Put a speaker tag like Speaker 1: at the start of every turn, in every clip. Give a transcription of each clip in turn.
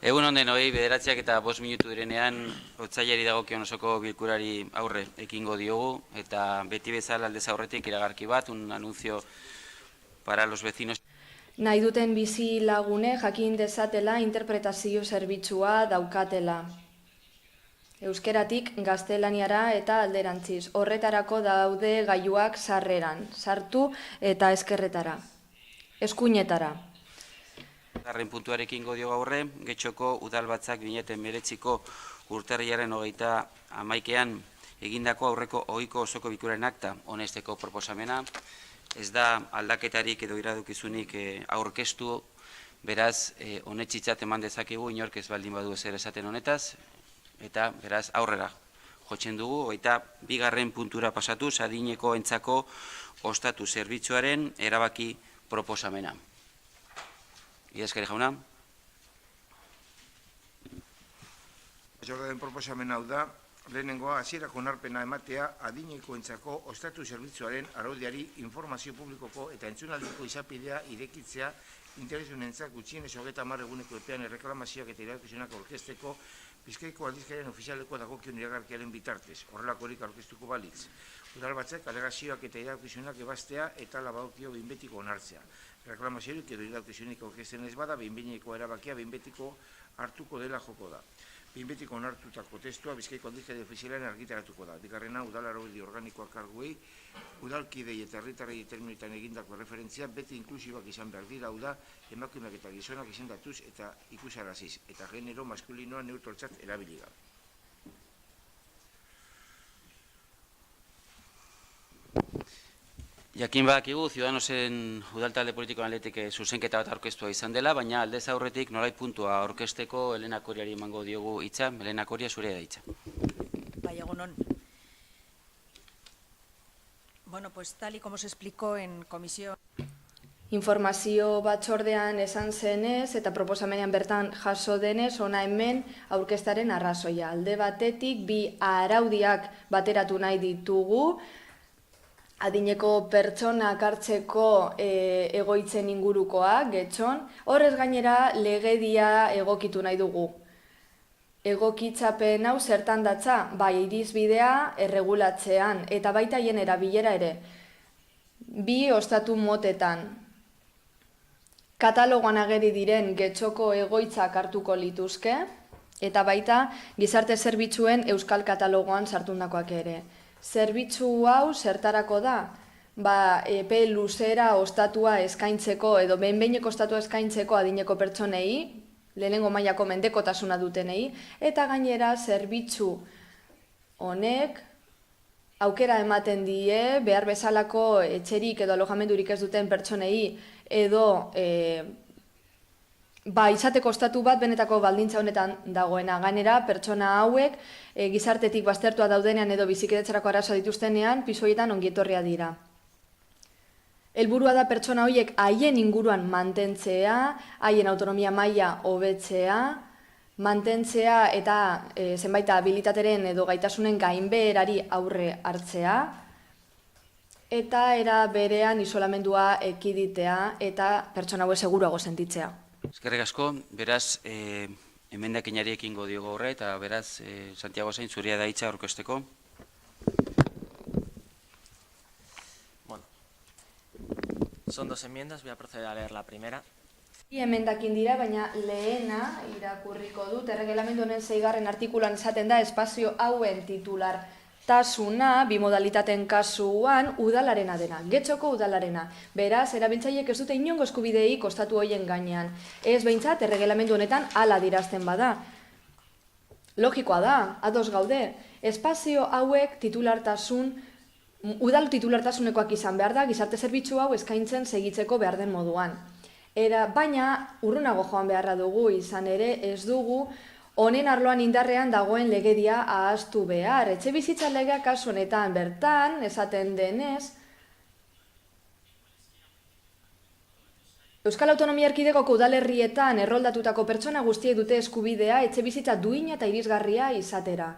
Speaker 1: Egun onden hori, 9:05 direnean, otsailari dagokion osoko bilkurari aurre ekingo diogu, eta beti bezala aldez aurretik iragarki bat, un anuncio para los vecinos.
Speaker 2: Nahi duten bizi lagune jakin dezatela interpretazio zerbitzua daukatela. Euskeratik gaztelaniara eta alderantziz. Horretarako daude gailuak sarreran, sartu eta eskerretara, eskuinetara.
Speaker 1: Garren puntuarekin godio gaurre, Getxoko udalbatzak 2019ko urtarrilaren 31ean egindako aurreko ohiko osoko bilkuraren akta onesteko proposamena. Ez da aldaketarik edo iradokizunik aurkeztu, beraz, honetxitzat eman dezakegu inork ez baldin badu ezer esaten honetaz, eta beraz aurrera jotzen dugu, eta bigarren puntura pasatuz adineko entzako ostatu zerbitzuaren erabaki proposamena. Idazkari jauna.
Speaker 3: Batzordearen proposamen hau da, lehenengoa hasierako onarpena ematea adinekoentzako ostatu zerbitzuaren araudiari informazio publikoko eta entzunaldiko izapidea irekitzea interesunentzat gutxienez 30 eguneko epean erreklamazioak eta iradokizunak aurkezteko Bizkaiko aldizkariaren ofizialeko dagokion iragarkiaren bitartez, horrelakorik aurkeztuko balitz. Udalbatzak alegazioak eta iradokizunak ebaztea eta labadokio behinbetiko onartzea. Reklamaziorik edo iradokizunik aurkezten ez bada, behinbeineko erabakia behinbetiko hartuko dela joko da. Behinbetiko onartutako testua Bizkaiko aldizkari ofizialaren argitaratuko da. Bigarrena, udal araudi organikoak karguei, udalkidei eta herritarrei terminoetan egindako referentzia beti inklusibak izan behar dira, hau da, emakumeak eta gizonak izendatuz eta ikusaraziz, eta genero maskulinoa neutraltzat erabili gabe.
Speaker 1: Jakin badakigu, Ciudadanosen udaltalde politikoan aldetik zuzenketa bat aurkeztua izan dela, baina aldez aurretik nolait puntua aurkezteko Elena Koriari emango diogu hitza. Elena Koria, zurea da hitza.
Speaker 4: Bai, egunon. Bueno, pues tal y como se explicó en comisión.
Speaker 2: Informazio batzordean esan zenez eta proposamenean bertan jaso denez, ona hemen aurkeztaren arrazoia. Alde batetik, bi araudiak bateratu nahi ditugu, adineko pertsonak hartzeko egoitzen ingurukoa, Getxon. Horrez gainera, legedia egokitu nahi dugu. Egokitzapen hau zertan datza, bai irizbidea erregulatzean, eta baita hien erabilera ere. Bi ostatu motetan. Katalogoan ageri diren Getxoko egoitzak hartuko lituzke, eta baita gizarte zerbitzuen euskal katalogoan sartundakoak ere. Zerbitzu hau zertarako da? Epe luzera ostatua eskaintzeko edo behin-behineko ostatua eskaintzeko adineko pertsonei, lehenengo mailako mendekotasuna dutenei, eta gainera zerbitzu honek aukera ematen die behar bezalako etxerik edo alojamendurik ez duten pertsonei edo izateko ostatu bat benetako baldintza honetan dagoena. Gainera, pertsona hauek gizartetik baztertua daudenean edo bizikidetzarako arazoa dituztenean, pisu horietan ongietorria dira. Helburua da pertsona horiek haien inguruan mantentzea, haien autonomia maila hobetzea, mantentzea eta zenbait habilitateren edo gaitasunen gainbeherari aurre hartzea, eta era berean isolamendua ekiditea eta pertsona hauek seguruago sentitzea.
Speaker 1: Eskerrik asko, beraz, emendakinari ekingo diogu horre, eta beraz, Santiago Zain, zurea da hitza aurkezteko.
Speaker 5: Bueno, son dos enmiendas, voy a proceder a leer la primera.
Speaker 2: Emendakin dira, baina lehena irakurriko dut, erregelamendu honen 6. artikuluan esaten da espazio hauen titulartasuna, bi modalitateen kasuan, udalarena dena, Getxoko udalarena. Beraz, erabiltzaileek ez dute inongo eskubidei kostatu hoien gainean. Ez behintzat, erregelamendu honetan hala dirazten bada. Logikoa da, ados gaude. Espazio hauek udal titulartasunekoak izan behar da, gizarte zerbitzu hau eskaintzen segitzeko behar den moduan. Baina, urrunago joan beharra dugu, izan ere ez dugu honen arloan indarrean dagoen legedia ahaztu behar. Etxebizitza legea kasu honetan bertan, esaten denez, Euskal Autonomia Erkidegoko udalerrietan erroldatutako pertsona guztiek dute eskubidea etxebizitza duina eta irisgarria izatera.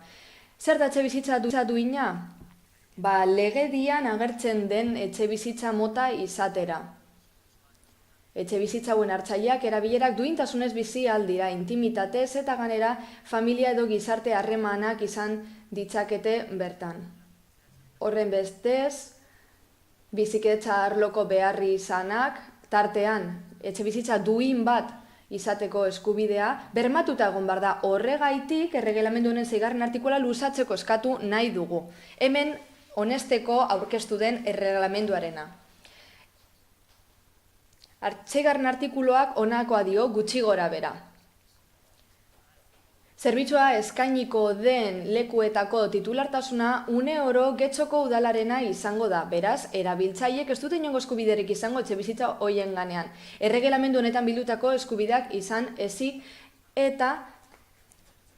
Speaker 2: Zer da etxebizitza duina? Legedian agertzen den etxebizitza mota izatera. Etxe bizitza hauen hartzaileak erabilerak duintasunez bizi aldira, intimitatez eta ganera familia edo gizarte harremanak izan ditzakete bertan. Horren bestez, bizikidetza arloko beharri izanak, tartean, etxe bizitza duin bat izateko eskubidea, bermatuta egon behar da. Horregaitik, erregelamendu honen 6. artikula luzatzeko eskatu nahi dugu. Hemen honesteko aurkeztu den erregelamenduarena. 6. artikuluak honakoa dio gutxi gora bera. Zerbitzua eskainiko den lekuetako titulartasuna une oro Getxoko udalarena izango da. Beraz, erabiltzaileek ez dute inongo eskubiderik izango etxebizitza hoien ganean. Erregelamendu honetan bildutako eskubideak izan ezik eta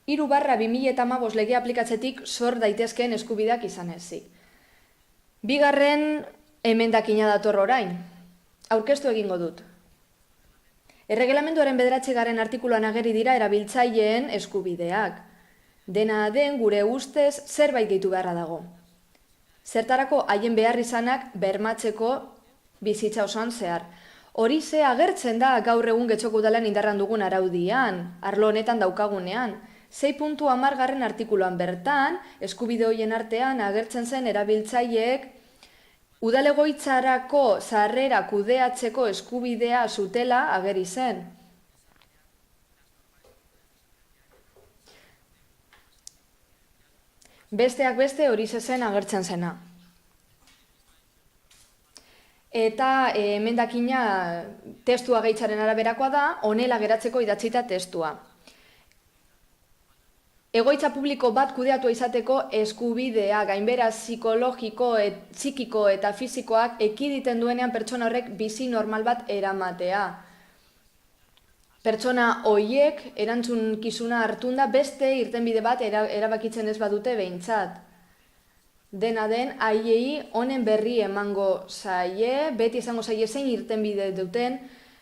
Speaker 2: 3/2015 legea aplikatzetik sor daitezkeen eskubideak izan ezik. Bigarren emendakina dator orain. Aurkeztu egingo dut. Erregelamenduaren 9. artikuluan ageri dira erabiltzaileen eskubideak. Dena den gure ustez zerbait gehitu beharra dago. Zertarako haien behar izanak bermatzeko bizitza osoan zehar. Horixe agertzen da gaur egun Getxoko udalan indarran dugun araudian, arlo honetan daukagunean. 6.10 artikuluan bertan, eskubide horien artean agertzen zen erabiltzaileek udalegoitzarako sarrera kudeatzeko eskubidea zutela ageri zen. Besteak beste hori zen agertzen zena. Eta emendakina testua gehitzaren araberakoa da, honela geratzeko idatzita testua. Egoitza publiko bat kudeatu izateko eskubidea, gainbera psikologiko, psikiko eta fisikoak ekiditen duenean pertsona horrek bizi normal bat eramatea. Pertsona hoiek erantzunkizuna hartunda beste irtenbide bat erabakitzen ez badute behintzat. Dena den, haiei honen berri emango zaie, beti izango zaie zein irtenbide duten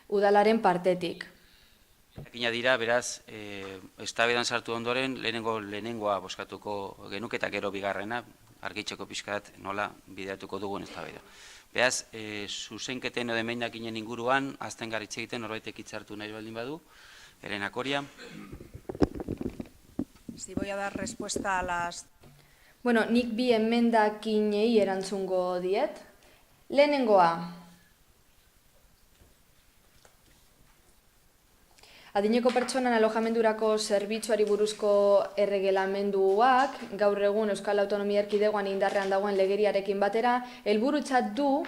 Speaker 2: udalaren partetik.
Speaker 1: Jakina dira, beraz, eztabaidan sartu ondoren, lehenengoa bozkatuko genuke eta gero bigarrena, argitzeko pixkat nola bideratuko dugun eztabaida. Beraz, zuzenketen edo emendakinen inguruan, azten garitze egiten norbaitek hitzartu nahi baldin badu, Elena Coria.
Speaker 4: Sí, voy a dar respuesta a las...
Speaker 2: Bueno, nik bi emendakinei erantzungo diet. Lehenengoa. Adineko pertsonan alojamendurako zerbitzuari buruzko erregelamenduak, gaur egun Euskal Autonomia Erkidegoan indarrean dagoen legeriarekin batera, helburutzat du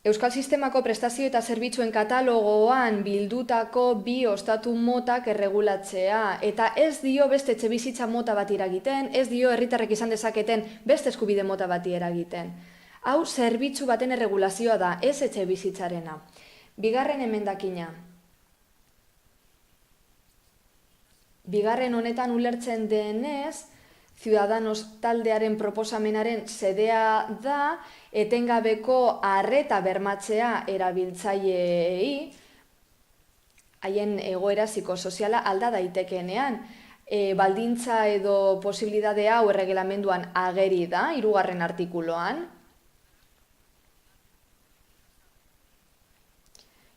Speaker 2: Euskal Sistemako prestazio eta zerbitzuen katalogoan bildutako bi ostatu motak erregulatzea, eta ez dio beste etxebizitza mota bat eragiten, ez dio herritarrek izan dezaketen beste eskubide mota bat eragiten. Hau zerbitzu baten erregulazioa da, ez etxebizitzarena. Bigarren emendakina. Bigarren honetan ulertzen denez, Ciudadanos taldearen proposamenaren xedea da, etengabeko arreta bermatzea erabiltzaileei, haien egoera psikosoziala alda daitekeenean. Baldintza edo posibilidade hau erregelamenduan ageri da, 3. artikuluan.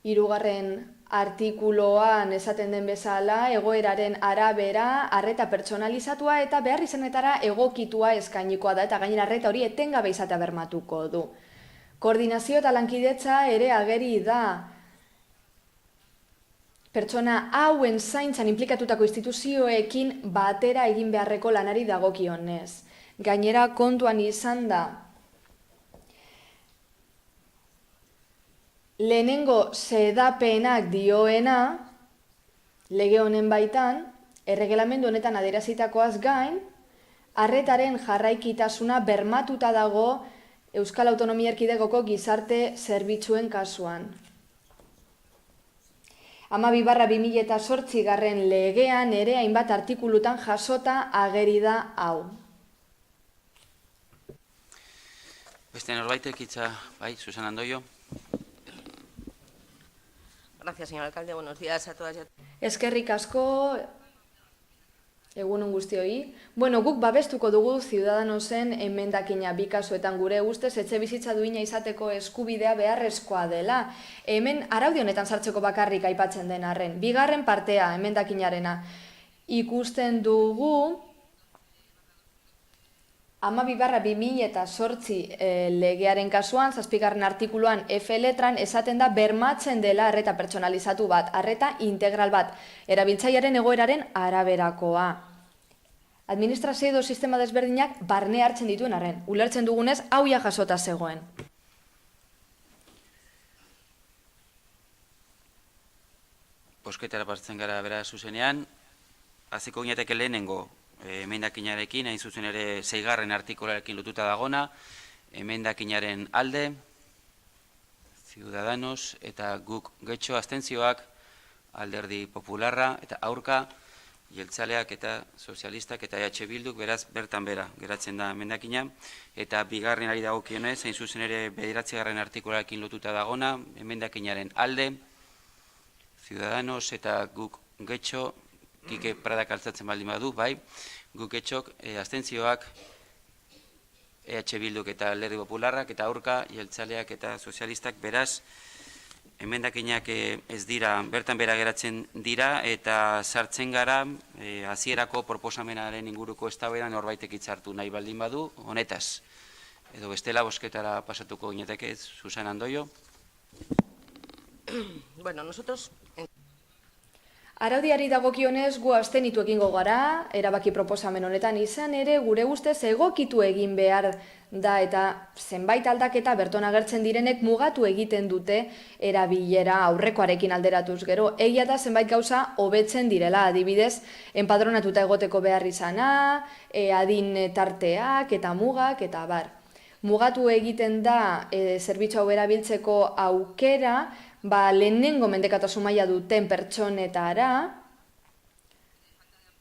Speaker 2: 3. artikuloan esaten den bezala, egoeraren arabera, arreta pertsonalizatua eta behar izanetara egokitua eskainikoa da, eta gainera arreta hori etengabe izatea bermatuko du. Koordinazio eta lankidetza ere ageri da. Pertsona hauen zaintzan inplikatutako instituzioekin batera egin beharreko lanari dagokionez. Gainera kontuan izan da, lehenengo xedapenak dioena, lege honen baitan, erregelamendu honetan adierazitakoaz gain, arretaren jarraikitasuna bermatuta dago Euskal Autonomia Erkidegoko gizarte zerbitzuen kasuan. 12/2008 legean ere hainbat artikulutan jasota ageri da hau.
Speaker 1: Beste norbaitek hitza, bai, Susana Andoio.
Speaker 6: Gracias, señor alcalde. Buenos días a todas y a todos.
Speaker 2: Eskerrik asko, Egunon guztioi. Bueno, guk babestuko dugu Ciudadanosen emendakina bi kasuetan gure ustez etxe bizitza duina izateko eskubidea beharrezkoa dela. Hemen araudi honetan sartzeko bakarrik aipatzen den arren. Bigarren partea emendakinarena. Ikusten dugu 12/2008 legearen kasuan, 7. artikuluan F letran esaten da bermatzen dela arreta pertsonalizatu bat, arreta integral bat, erabiltzailearen egoeraren araberakoa. Administrazio edo sistema desberdinak barne hartzen dituen arren. Ulertzen dugunez, hau ja jasota zegoen.
Speaker 1: Bosketara pastzen gara bera zuzenean, hasiko ginateke lehenengo emendakinarekin, hain zuzen ere 6. artikularekin lotuta dagona, emendakinaren alde, Ciudadanos eta guk getxo abstentzioak, Alderdi Popularra eta aurka, jeltzaleak eta sozialistak eta EH Bilduk, beraz bertan bera geratzen da emendakina, eta bigarrenari dagokionez, hain zuzen ere 9. artikularekin lotuta dagona, emendakinaren alde, Ciudadanos eta guk getxo, Kike Pradak altzatzen baldin badu, bai, guk etxok abstentzioak EH Bilduk eta Alderdi Popularrak eta aurka jeltzaleak eta sozialistak, beraz emendakinak ez dira, bertan bera geratzen dira eta sartzen gara hasierako proposamenaren inguruko eztabaidan norbaitek hitza hartu nahi baldin badu, honetaz. Edo bestela bosketara pasatuko ginateke, Susana Andoio.
Speaker 6: Bueno, nosotros...
Speaker 2: Araudiari dagokionez gu abstenitu egingo gara, erabaki proposamen honetan izan ere, gure ustez egokitu egin behar da eta zenbait aldaketa berton agertzen direnek mugatu egiten dute erabilera aurrekoarekin alderatuz gero. Egia da zenbait gauza hobetzen direla, adibidez, enpadronatuta egoteko behar izana, adin tarteak eta mugak eta bar. Mugatu egiten da zerbitzu hau erabiltzeko aukera, lehenengo mendekatasun maila duten pertsonetara,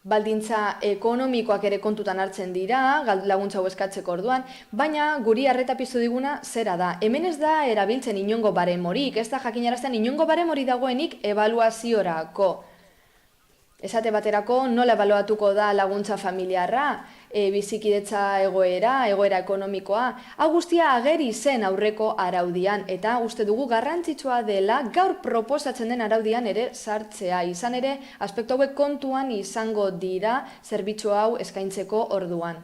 Speaker 2: baldintza ekonomikoak ere kontutan hartzen dira, laguntza hau eskatzeko orduan, baina guri arreta piztu diguna zera da. Hemen ez da erabiltzen inongo baremorik, ez da jakinarazten inongo baremori dagoenik ebaluaziorako. Esate baterako nola ebaluatuko da laguntza familiarra, bizikidetza egoera ekonomikoa. Hau guztia ageri zen aurreko araudian eta uste dugu garrantzitsua dela gaur proposatzen den araudian ere sartzea. Izan ere, aspektu hauek kontuan izango dira zerbitzu hau eskaintzeko orduan.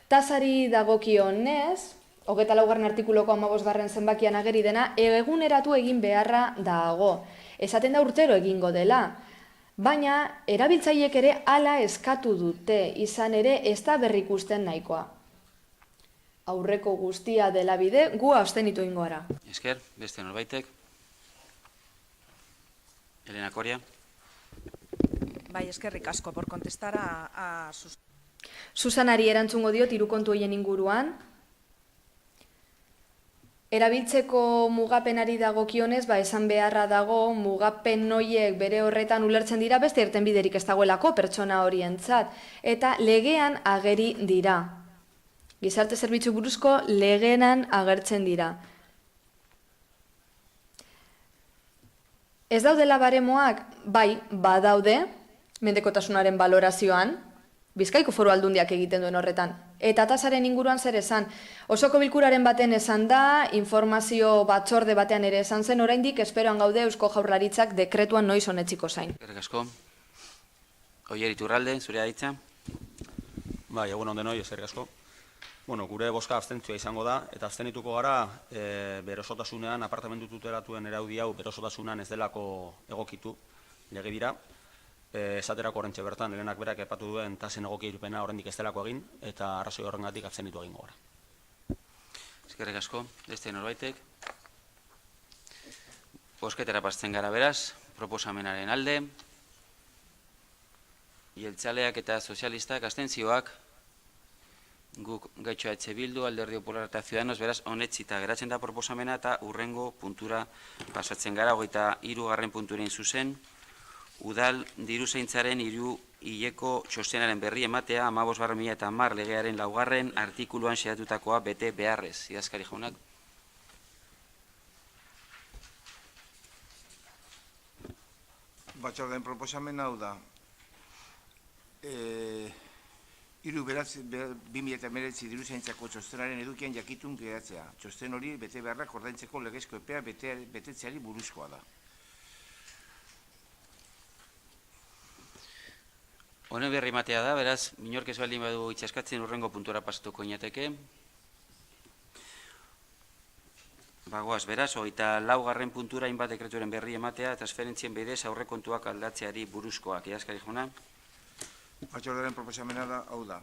Speaker 2: Tasari dagokionez, 24. artikuloko 15. zenbakian ageri dena, eguneratu egin beharra dago. Esaten da urtero egingo dela. Baina, erabiltzaileek ere hala eskatu dute, izan ere ez da berrikusten nahikoa. Aurreko guztia dela bide, gu abstenitu egingo gara.
Speaker 1: Esker, beste norbaitek. Elena Coria.
Speaker 4: Bai, eskerrik asko por contestar a sus...
Speaker 2: Susanari erantzungo diot hiru kontu horien inguruan. Erabiltzeko mugapenari dagokionez, esan beharra dago, mugapen horiek bere horretan ulertzen dira, beste irtenbiderik ez dagoelako pertsona horientzat, eta legean ageri dira. Gizarte zerbitzu buruzko legean agertzen dira. Ez daudela baremoak? Bai, badaude, mendekotasunaren balorazioan, Bizkaiko Foru Aldundiak egiten duen horretan. Eta tasaren inguruan zer esan. Osoko bilkuraren baten esan da, informazio batzorde batean ere esan zen, oraindik esperoan gaude Eusko Jaurlaritzak dekretuan noiz honetziko zain.
Speaker 1: Eskerrik asko. Oier Iturralde, zurea hitza.
Speaker 7: Bai, egun ondenoi, eskerrik asko. Bueno, gure boska abstentzioa izango da, eta abstenituko gara berosotasunean, apartamentu tutelatuen eraudi hau berosotasunean ez delako egokitu lege dira. Esaterako horrentxe bertan, Helenak berak epatu duen tasen egokia irupena horrendik ez delako egin, eta arrazoi horrengatik abstenitu egingo gara.
Speaker 1: Eskerrik asko, beste norbaitek. Bosketara pastzen gara beraz, proposamenaren alde. Jeltzaleak eta sozialistak abstentzioak, guk getxo EH Bildu, Alderdi Popular eta Ciudadanos, beraz honetsita geratzen da proposamena eta urrengo puntura pasatzen gara, 23. punturen zuzen. Udal diruzaintzaren 3 hileko txostenaren berri ematea 15/2010 legearen 4. artikuluan xedatutakoa bete beharrez. Idazkari jaunak.
Speaker 3: Batzordeen proposamen hau da. Hiru beraz 2019 diruzaintzako txostenaren edukian jakitun geratzea. Txosten hori bete beharrak ordaintzeko legezko epea betetzeari buruzkoa da.
Speaker 1: Honen berri matea da, beraz, inork ez baldin badu itxaskatzen urrengo puntura pasatuko inateke. Bagoaz, beraz, 24. puntura hainbat dekretuaren berri ematea, transferentzien bidez aurrekontuak aldatzeari buruzkoak. Idazkari jauna?
Speaker 3: Batzordearen proposamena da, hau da.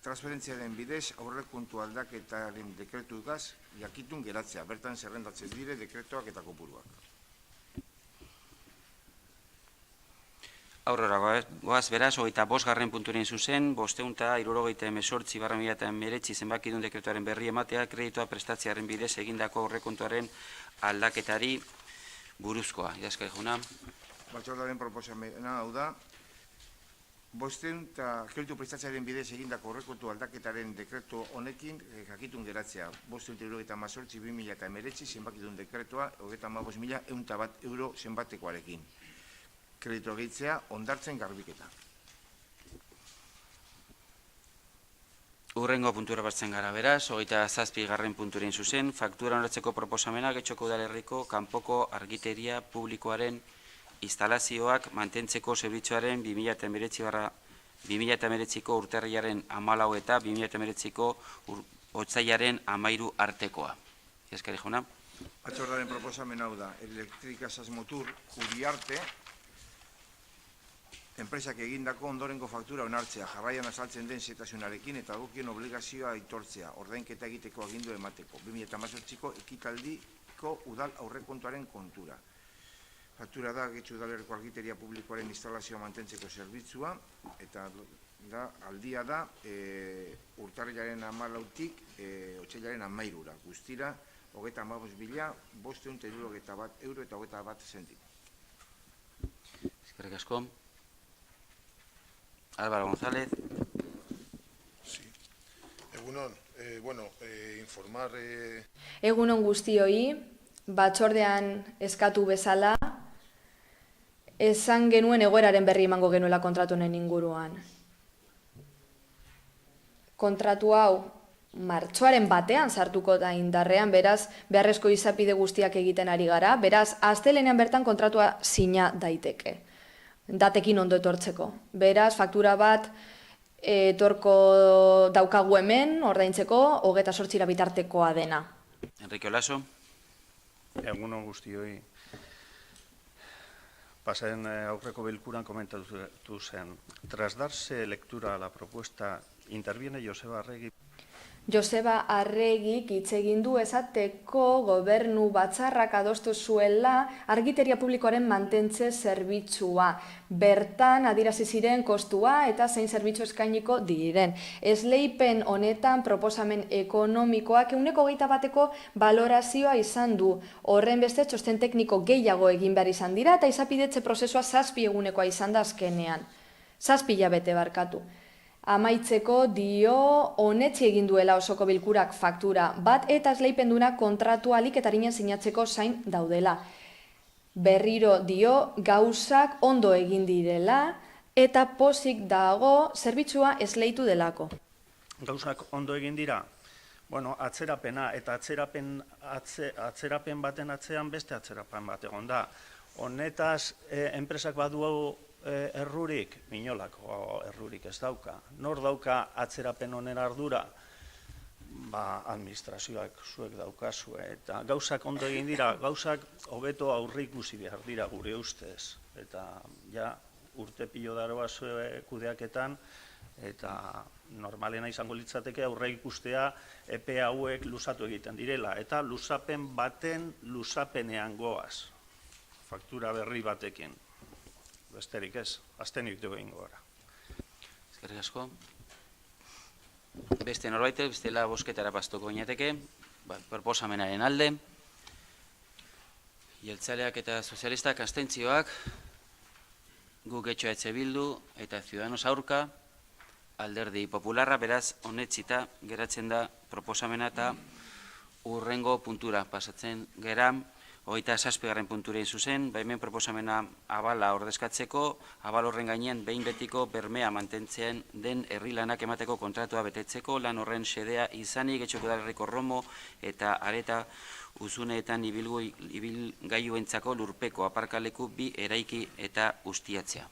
Speaker 3: Transferentziaren bidez aurrekontu aldaketaren dekretugaz jakitun geratzea. Bertan zerrendatzen dire dekretuak eta kopuruak.
Speaker 1: Aurrera goaz, beraz, 25. punturen zuzen, 578/2019 zenbakidun dekretuaren berri ematea, kreditua prestatzearen bidez egindako aurrekontuaren aldaketari buruzkoa. Idazkari jauna?
Speaker 3: Batzordearen proposamena hau da, 500 eta kreditu prestatzearen bidez egindako aurrekontu aldaketaren dekretu honekin jakitun geratzea. 518/2019 zenbakidun dekretua 35.101 euro zenbatekoarekin. Kreditua gehitzea, ondartzen garbiketa.
Speaker 1: Urrengo puntura batzen gara beraz, 27. punturen zuzen, faktura onartzeko proposamena Getxoko udalerriko kanpoko argiteria publikoaren instalazioak mantentzeko zerbitzuaren 2019ko urtarrilaren 14 eta 2019ko otsailaren 13 artekoa. Eskari jauna?
Speaker 3: Batzordearen proposamena hau da, Elektrikasas Motur, Uriarte, enpresak egindako ondorengo faktura onartzea, jarraian azaltzen den zetasunarekin eta dagokien obligazioa aitortzea, ordainketa egiteko agindu emateko, 2018ko ekitaldiko udal aurrekontuaren kontura. Faktura da Getxo udalerriko argiteria publikoaren instalazioa mantentzeko zerbitzua, eta aldia da urtarrilaren 14tik otsailaren 13ra, guztira 35.571 euro eta 21 zentimo.
Speaker 1: Eskerrik asko. Álvaro González.
Speaker 6: Sí. Egunon, informar...
Speaker 2: Egunon guztioi, batzordean eskatu bezala, esan genuen egoeraren berri emango genuela kontratu honen inguruan. Kontratu hau martxoaren batean sartuko da indarrean, beraz, beharrezko izapide guztiak egiten ari gara, beraz, astelenean bertan kontratua sina daiteke. Datekin ondo etortzeko. Beraz, faktura bat etorko daukagu hemen, ordaintzeko, 28 bitartekoa dena.
Speaker 1: Enrique Olaso.
Speaker 8: Egunon guztioi. Pasen aurreko bilkuran komentatu zen. Tras darse lectura a la propuesta, interviene Joseba Arregi.
Speaker 2: Joseba Arregik hitz egin du esateko gobernu batzarrak adostu zuela argiteria publikoaren mantentze zerbitzua. Bertan adierazi ziren kostua eta zein zerbitzu eskainiko diren. Esleipen honetan proposamen ekonomikoak 21%ko balorazioa izan du. Horren beste txosten tekniko gehiago egin behar izan dira eta izapidetze prozesua 7 egunekoa izan da azkenean. 7 hilabete barkatu. Amaitzeko dio honetzi egin duela osoko bilkurak faktura bat eta esleipenduna kontratua ahalik eta arinen sinatzeko zain daudela. Berriro dio gauzak ondo egin direla eta pozik dago zerbitzua esleitu delako.
Speaker 8: Gauzak ondo egin dira? Bueno, atzerapena eta atzerapen baten atzean beste atzerapen bat egon da. Honetaz, enpresak badu errurik, minolako errurik ez dauka. Nor dauka atzerapen honen ardura? Administrazioak zuek daukazue. Eta gauzak ondo egin dira, gauzak hobeto aurreikusi behar dira gure ustez. Eta ja urte pilo daroa zue kudeaketan, eta normalena izango litzateke aurreikustea epe hauek luzatu egiten direla. Eta luzapen baten luzapenean goaz. Faktura berri batekin. Besterik ez, aztenik dugu ingo gara.
Speaker 1: Eskerrik asko. Beste norbaitek, bestela bosketara pastuko inateke, proposamenaren alde. Jeltzaleak eta sozialistak abstentzioak, guk Getxo Bildu eta Ciudadanos aurka, Alderdi Popularra, beraz, honetzita geratzen da proposamena eta urrengo puntura pasatzen gera, 27. punturein zuzen, baimen proposamena abala ordezkatzeko, abal horren gainean behin betiko bermea mantentzen den herri lanak emateko kontratua betetzeko, lan horren xedea izanik Getxoko udalerriko Romo eta Areta uzuneetan ibilgailuentzako lurpeko aparkaleku bi eraiki eta ustiatzea.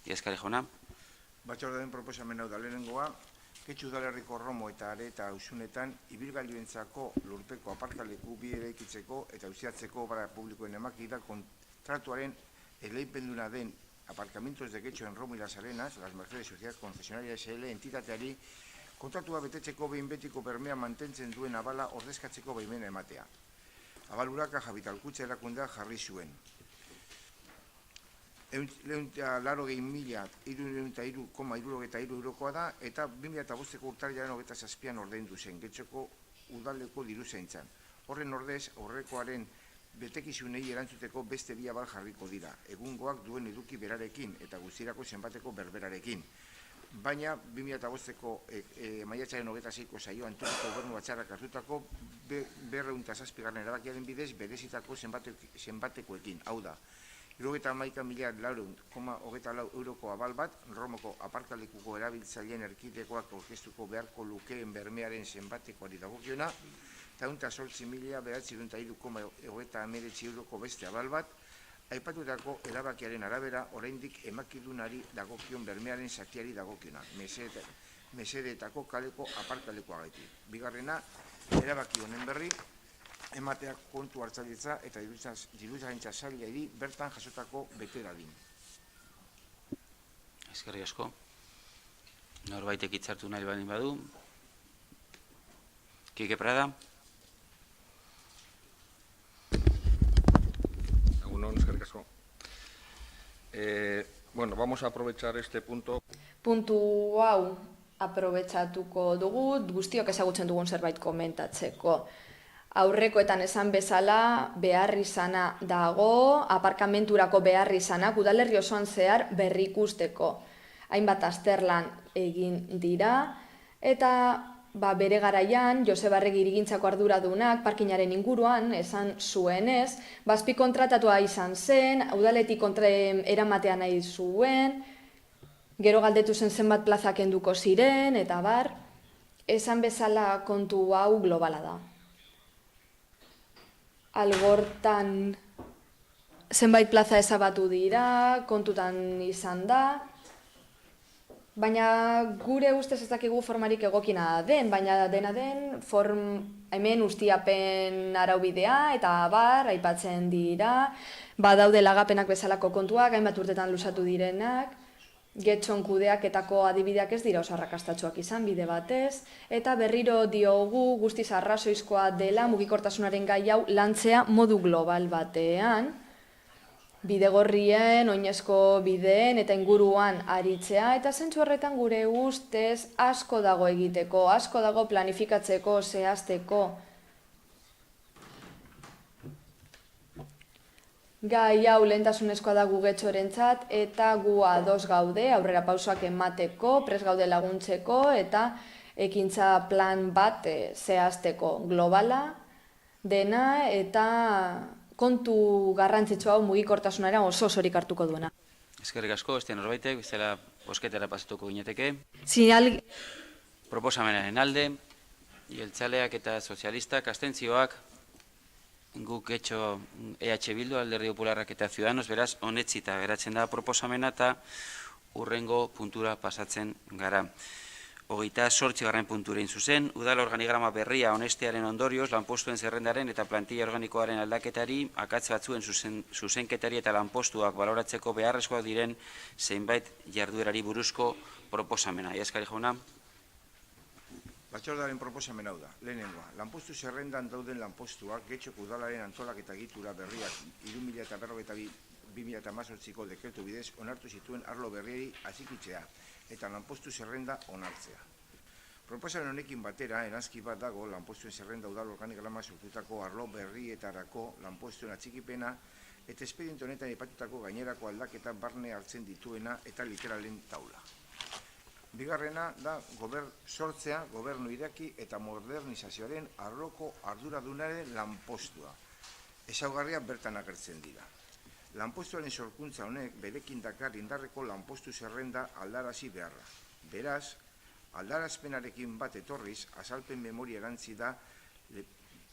Speaker 1: Eskari jauna.
Speaker 3: Batzordearen proposamen hau da lehenengoa, Getxo udalerriko Romo eta Areta uzunetan ibilgailuentzako lurpeko aparkaleku bi eraikitzeko eta ustiatzeko obra publikoen emakida kontratuaren eleipenduna den Aparcamientos de Getxo en Romo y las Arenas, las Mercedes Sociedad Concesionaria SL entitateari kontratua betetzeko behin betiko bermea mantentzen duen abala ordezkatzeko baimena ematea. Abaluraka Jabitalkutxa erakundea jarri zuen. 180.303,73 eurokoa da eta 2005ko urtarrilaren 27an ordaindu zen Getxoko udaleko diruzaintzan. Horren ordez, aurrekoaren betekizunei erantzuteko beste bi abal jarriko dira, egungoak duen eduki berarekin eta guztirako zenbateko berberarekin. Baina 2005ko maiatzaren 26ko saioan Turko gobernu batzarrak hartutako 207. erabakiaren bidez berezitako zenbatekoekin, hau da, 71.404,24 euroko abal bat, Romoko aparkalekuko erabiltzaileen erkidekoak aurkeztuko beharko lukeen bermearen zenbatekoari dagokiona, eta 108.903,19 euroko beste abal bat, aipatutako erabakiaren arabera oraindik emakidunari dagokion bermearen zatiari dagokiona, mesedeetako kaleko aparkalekuagatik. Bigarrena, erabaki honen berri, emateak kontu hartzailetza eta diruzaintza sailari bertan jasotako bete dadin.
Speaker 1: Eskerrik asko. Norbaitek hitzartu nahi baldin badu. Kike Prada.
Speaker 9: Eskerrik asko. Bueno, vamos a aprovechar este punto.
Speaker 2: Puntu hau aprobetxatuko dugu, guztiok ezagutzen dugun zerbait komentatzeko. Aurrekoetan esan bezala behar izana dago, aparkamenturako behar izanak udalerri osoan zehar berrikusteko. Hainbat azterlan egin dira, eta bere garaian, Joseba Arregi hirigintzako arduradunak parkinaren inguruan esan zuenez, azpi kontratatua izan zen, udaletik eramatea nahi zuen, gero galdetu zenbat plaza kenduko ziren, eta bar, esan bezala kontu hau globala da. Algortan zenbait plaza ezabatu dira, kontutan izan da, baina gure ustez ez dakigu formarik egokina den, baina dena den hemen ustiapen araubidea eta bar aipatzen dira, badaude lagapenak bezalako kontuak, hainbat urtetan luzatu direnak, Getxon kudeaketako adibideak ez dira oso arrakastatsuak izan bide batez, eta berriro diogu guztiz arrazoizkoa dela mugikortasunaren gai hau lantzea modu global batean, bidegorrien, oinezko bideen eta inguruan aritzea, eta zentzu horretan gure ustez asko dago egiteko, asko dago planifikatzeko, zehazteko. Gai hau lehentasunezkoa da gu Getxorentzat eta gu ados gaude aurrera pausoak emateko, pres gaude laguntzeko eta ekintza plan bat zehazteko globala dena eta kontu garrantzitsu hau mugikortasunera oso osorik hartuko duena.
Speaker 1: Eskerrik asko, ez norbaitek, bezala bosketara pasatuko gineteke. Proposamenaren alde, jeltzaleak eta sozialistak, abstentzioak, guk Getxo EH Bildu, Alderdi Popularrak eta Ciudadanos, beraz, onetsita geratzen da proposamena eta hurrengo puntura pasatzen gara. 28. punturein zuzen, udal organigrama berria onestearen ondorioz, lanpostuen zerrendaren eta plantilla organikoaren aldaketari, akatz batzuen zuzenketari eta lanpostuak baloratzeko beharrezkoak diren zeinbait jarduerari buruzko proposamena. Eskari jauna.
Speaker 3: Batzordearen proposamen hau da, lehenengoa, lanpostu zerrendan dauden lanpostuak Getxoko udalaren antolak eta egitura berriak 2008-2018ko dekretu bidez onartu zituen arlo berriei atxikitzea eta lanpostu zerrenda onartzea. Proposamen honekin batera, eranzki bat dago lanpostuen zerrenda udal organigrama sortutako arlo berrietarako lanpostuen atxikipena eta espediente honetan aipatutako gainerako aldaketa barne hartzen dituena eta literalen taula. Bigarrena da sortzea gobernu iraki eta modernizazioaren arloko arduradunaren lanpostua. Ezaugarriak bertan agertzen dira. Lanpostuaren sorkuntza honek berekin dakar indarreko lanpostu zerrenda aldarazi beharra. Beraz, aldarazpenarekin bat etorriz, azalpen memoria erantzi da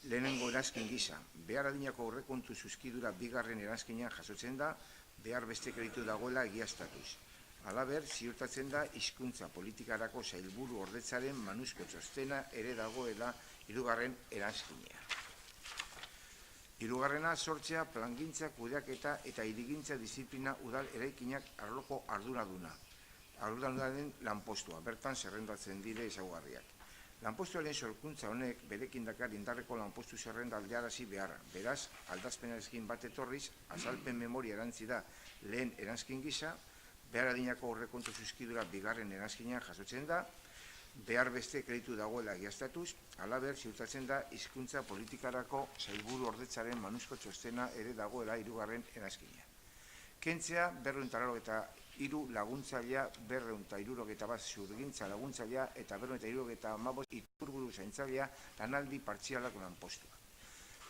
Speaker 3: lehenengo erazkin gisa. Behar adinako aurrekontu zuzkidura bigarren erazkinean jasotzen da, behar beste kreditu dagoela egiaztatuz. Halaber, ziurtatzen da hizkuntza politikarako sailburu ordetzaren manuzko txostena ere dagoela hirugarren erazkinean. Hirugarrena, sortzea, plangintza, kudeaketa eta hirigintza disiplina udal eraikinak arloko arduradunaren lanpostua, bertan zerrendatzen dire ezaugarriak. Lanpostuaren sorkuntza honek berekin dakar indarreko lanpostu zerrenda aldarazi beharra. Beraz, aldazpenarekin bat etorriz, azalpen memoria erantzi da lehen erantzkin gisa, behar adinako aurrekontu zuzkidura bigarren erantzkinean jasotzen da, behar beste kreditu dagoela egiaztatuz, halaber ziurtatzen da hizkuntza politikarako sailburu ordetzaren manuzko txostena ere dagoela hirugarren erantzkinean. Kentzea 283 laguntzailea, 271 zurgintza laguntzailea eta 275 iturburu zaintzailea lanaldi partzialak lanpostua.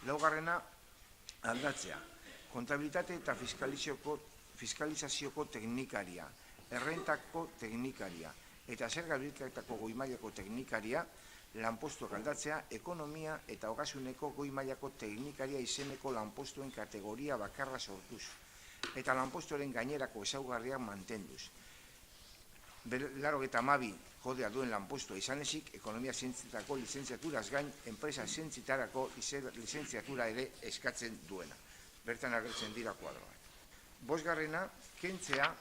Speaker 3: Laugarrena, aldatzea, kontabilitate eta fiskalizazioko teknikaria, errentako teknikaria eta zerga bilketako goi-mailako teknikaria, lanpostuak aldatzea, ekonomia eta ogasuneko goi-mailako teknikaria izeneko lanpostuen kategoria bakarra sortuz, eta lanpostuaren gainerako ezaugarriak mantenduz. 92 kodea duen lanpostua izan ezik, ekonomia zientzietako lizentziaturaz gain, enpresa zientzitarako lizentziatura ere eskatzen duena. Bertan agertzen dira kuadroak. Bosgarrena, kentzea,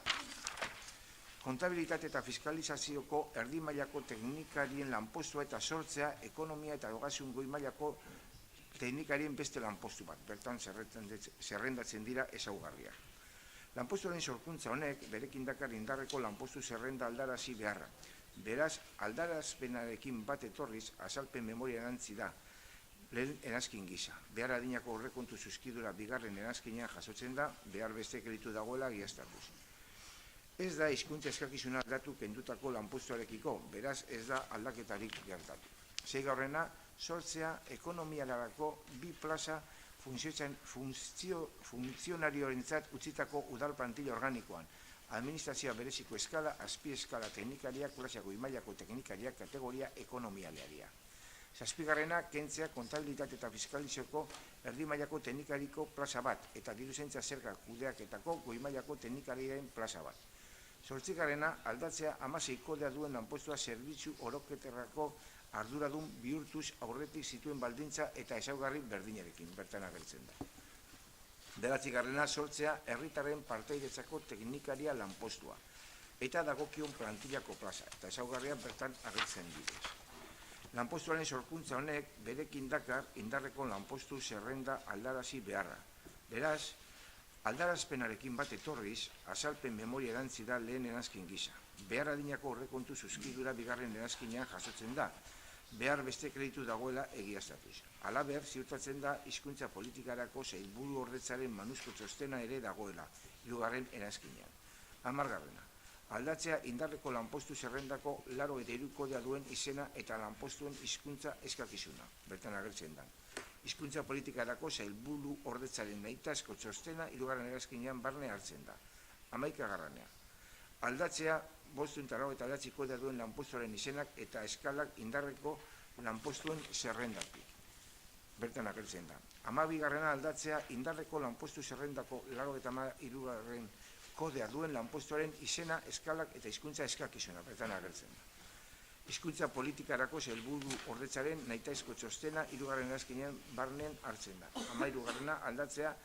Speaker 3: kontabilitate eta fiskalizazioko erdi-mailako teknikarien lanpostua eta sortzea, ekonomia eta ogasun goi-mailako teknikarien beste lanpostu bat. Bertan zerrendatzen dira ezaugarriak. Lanpostuaren sorkuntza honek berekin dakar indarreko lanpostu zerrenda aldarazi beharra. Beraz, aldarazpenarekin bat etorriz, azalpen memoria erantzi da lehen erazkin gisa. Behar adinako aurrekontu zuzkidura bigarren erazkinean jasotzen da, behar beste kreditu dagoela egiaztatuz. Ez da hizkuntza eskakizuna aldatu kendutako lanpostuarekiko, beraz ez da aldaketarik gertatu. Seigarrena, sortzea ekonomiarako 2 plaza funtzionariorentzat utzitako udal plantilla organikoan, administrazioa bereziko eskala, azpi eskala teknikariak, klasa goi-mailako teknikariak, kategoria ekonomialearia. Zazpigarrena, kentzea kontabilitate eta fiskalizioko erdi-mailako teknikariko plaza bat, eta diruzentza zerga kudeaketako goi-mailako teknikarien plaza bat. Zortzigarrena, aldatzea 16 kodea duen lanpostua zerbitzu oroketerrako arduradun bihurtuz aurretik zituen baldintza eta ezaugarri berdinarekin, bertan agertzen da. 9. Sortzea herritarren partaidetzako teknikaria lanpostua, eta dagokion plantillako plaza, eta ezaugarria bertan agertzen bidez. Lanpostuaren sorkuntza honek berekin dakar indarreko lanpostu zerrenda aldarazi beharra. Beraz, aldarazpenarekin bat etorriz, azalpen memoria erantzi da lehen erazkin gisa. Behar adinako aurrekontu zuzkidura bigarren erazkinean jasotzen da, behar beste kreditu dagoela egiaztatuz. Halaber, ziurtatzen da hizkuntza politikarako sailburu ordetzaren manuzko txostena ere dagoela, hirugarren erazkinean. 10. Aldatzea indarreko lanpostu zerrendako 83 kodea duen izena eta lanpostuen hizkuntza eskakizuna, bertan agertzen da. Hizkuntza politikarako sailburu ordetzaren nahitaezko txostena hirugarren erazkinean barne hartzen da. 11. Aldatzea 589 kodea duen lanpostuaren izenak eta eskalak indarreko lanpostuen zerrendatik, bertan agertzen da. 12. Aldatzea indarreko lanpostu zerrendako 83 kodea duen lanpostuaren izena, eskalak eta hizkuntza eskakizuna, bertan agertzen da. Hizkuntza politikarako sailburu ordetzaren nahitaezko txostena hirugarren erazkinean barnean hartzen da. 13. Aldatzea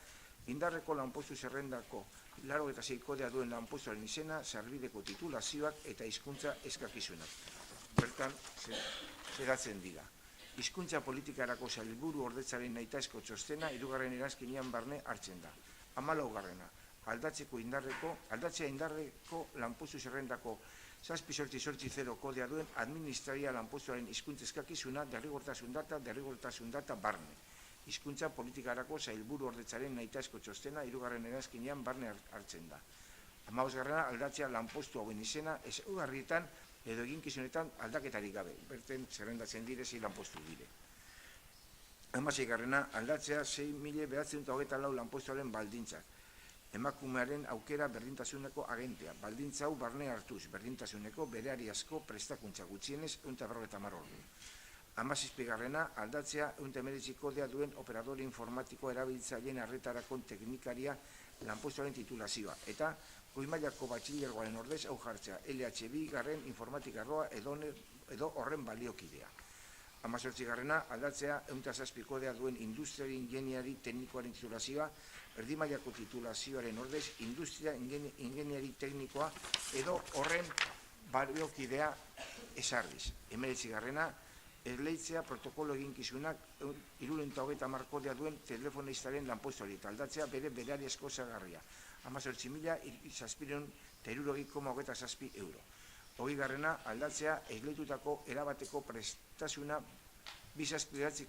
Speaker 3: indarreko lanpostu zerrendako 86 kodea duen lanpostuaren izena, sarbideko titulazioak eta hizkuntza eskakizunak, bertan zeratzen dira. Hizkuntza politikarako sailburu ordetzaren nahitaezko txostena hirugarren erazkinean barne hartzen da. 14. Aldatzea indarreko lanpostu zerrendako 788 kodea duen administraria lanpostuaren hizkuntza eskakizuna derrigortasun data barne. Hizkuntza politikarako sailburu ordetzaren nahitaezko txostena hirugarren erazkinean barne hartzen da. 15. Aldatzea lanpostu hauen izena ezaugarrietan edo eginkizunetan aldaketarik gabe, berten zerrendatzen dire zi lanpostu dire. Hamaseigarrena, aldatzea 6.924 lanpostuaren baldintzak. Emakumearen aukera berdintasuneko agentea. Baldintza hau barne hartuz, berdintasuneko bereariazko prestakuntza gutxienez 150 ordu. 17garrena, aldatzea 119 kodea duen operadore informatiko erabiltzaileen arretarako teknikaria lanpostuaren titulazioa. Eta goi-mailako batxilergoaren ordez hau jartzea, LHB garren informatikarroa edo horren baliokidea. 18garrena, aldatzea 107 kodea duen industriari ingeniari teknikoaren titulazioa, erdimailako titulazioaren ordez industria ingeniari teknikoa edo horren baliokidea esarriz. 19garrena, esleitzea protokolo eginkizunak 330 kodea duen telefonistaren lanpostuari eta aldatzea bere berariazko osagarria. 18.767,27 euro. 20garrena, aldatzea esleitutako erabateko prestasuna 209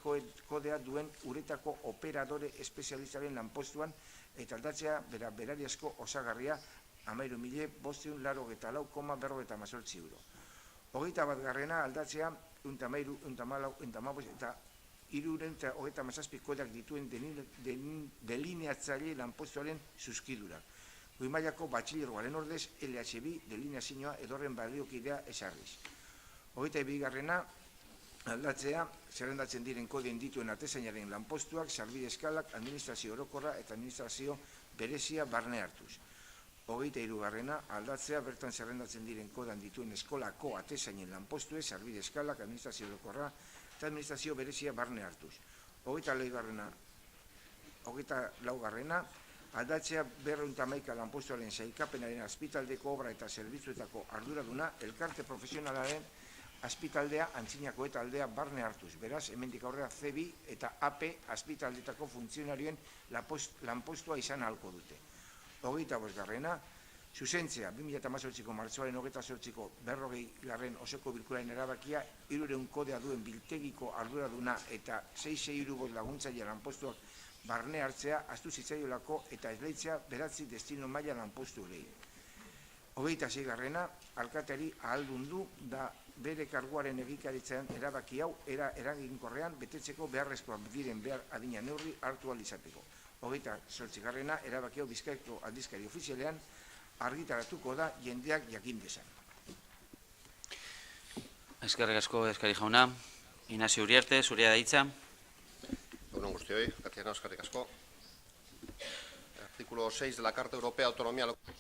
Speaker 3: kodea duen uretako operadore espezialistaren lanpostuan eta aldatzea berariazko osagarria 13.584,58 euro. 21garrena, aldatzea 113 eta 337 kodeak dituen delineatzaile lanpostuaren zuzkidurak. Goi-mailako batxilergoaren ordez LHB delineazioa edorren baliokidea esarriz. 22garrena, aldatzea zerrendatzen diren kodeen dituen atezainaren lanpostuak, sarbide eskalak, administrazio orokorra eta administrazio berezia barne hartuz. 23garrena, aldatzea bertan zerrendatzen diren kodan dituen eskolako atezainen lanpostuek, sarbide eskalak, administrazio orokorra eta administrazio berezia barne hartuz. 24garrena, aldatzea 211 lanpostuaren sailkapenaren azpitaldeko obra eta zerbitzuetako arduraduna elkarte profesionalaren azpitaldea antzinako eta aldea barne hartuz. Beraz, hemendik aurrera CB eta AP azpitaldetako funtzionarioen lanpostua izan ahalko dute. 25garrena, zuzentzea 2018ko martxoaren 28ko 40. osoko bilkuraren erabakia 300 kodea duen biltegiko arduraduna eta 663 laguntzaile lanpostuak barne hartzea ahaztu zitzaiolako eta esleitzea 9 destino maila lanpostu gehi. 26garrena, alkateari ahaldundu da bere karguaren egikaritzen erabaki hau eraginkorrean betetzeko beharrezkoak diren behar adina neurri hartu ahal izateko. 28garrena, erabaki hau Bizkaiko aldizkari ofizialean argitaratuko da jendeak jakin dezan.
Speaker 1: Eskerrik asko, eskari jauna. Inazio Uriarte, zurea da hitza.
Speaker 9: Egunon guztioi, Katiana, eskerrik asko. Artículo 6 de la Carta Europea de Autonomía Local.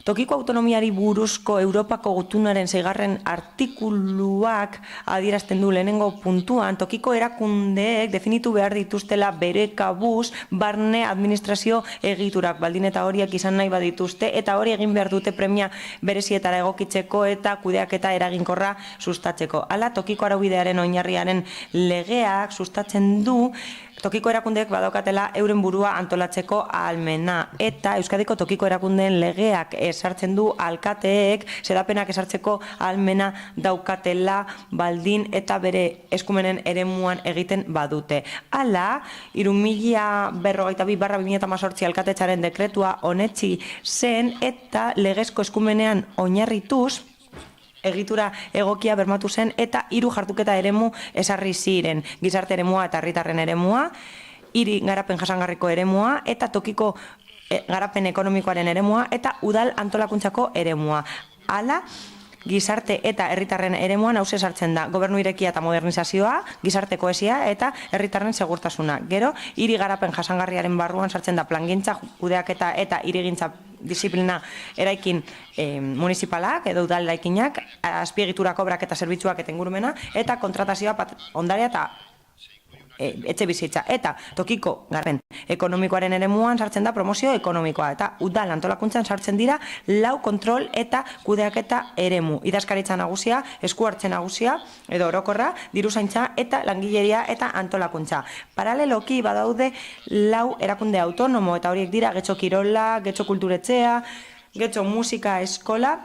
Speaker 10: Tokiko autonomiari buruzko Europako Gutunaren 6. artikuluak adierazten du lehenengo puntuan, tokiko erakundeek definitu behar dituztela bere kabuz barne administrazio egiturak, baldin eta horiek izan nahi badituzte, eta hori egin behar dute premia berezietara egokitzeko eta kudeaketa eraginkorra sustatzeko. Hala, tokiko araubidearen oinarriaren legeak sustatzen du tokiko erakundeek badaukatela euren burua antolatzeko ahalmena, eta Euskadiko tokiko erakundeen legeak esartzen du alkateek xedapenak esartzeko ahalmena daukatela baldin eta bere eskumenen eremuan egiten badute. Hala, 3042/2018 alkatetzaren dekretua onetsi zen eta legezko eskumenean oinarrituz egitura egokia bermatu zen eta 3 jartuketa eremu esarri ziren, gizarte eremua eta herritarren eremua, hiri garapen jasangarriko eremua eta tokiko garapen ekonomikoaren eremua eta udal antolakuntzako eremua. Hala, gizarte eta herritarren eremuan hauze sartzen da gobernu irekia eta modernizazioa, gizarte kohesia eta herritarren segurtasuna. Gero, hiri garapen jasangarriaren barruan sartzen da plangintza, kudeaketa eta hirigintza disiplina eraikin municipalak edo udal eraikinak, azpiegiturako obrak eta zerbitzuak eta ingurumena, eta kontratazioa ondarea eta etxe bizitza. Eta tokiko garpen ekonomikoaren eremuan sartzen da promozio ekonomikoa eta udal antolakuntzan sartzen dira 4 kontrol eta kudeaketa eremu. Idazkaritza nagusia, esku hartze nagusia edo orokorra, diruzaintza eta langileria eta antolakuntza. Paraleloki badaude 4 erakunde autonomo eta horiek dira Getxo Kirola, Getxo Kulturetxea, Getxo Musika Eskola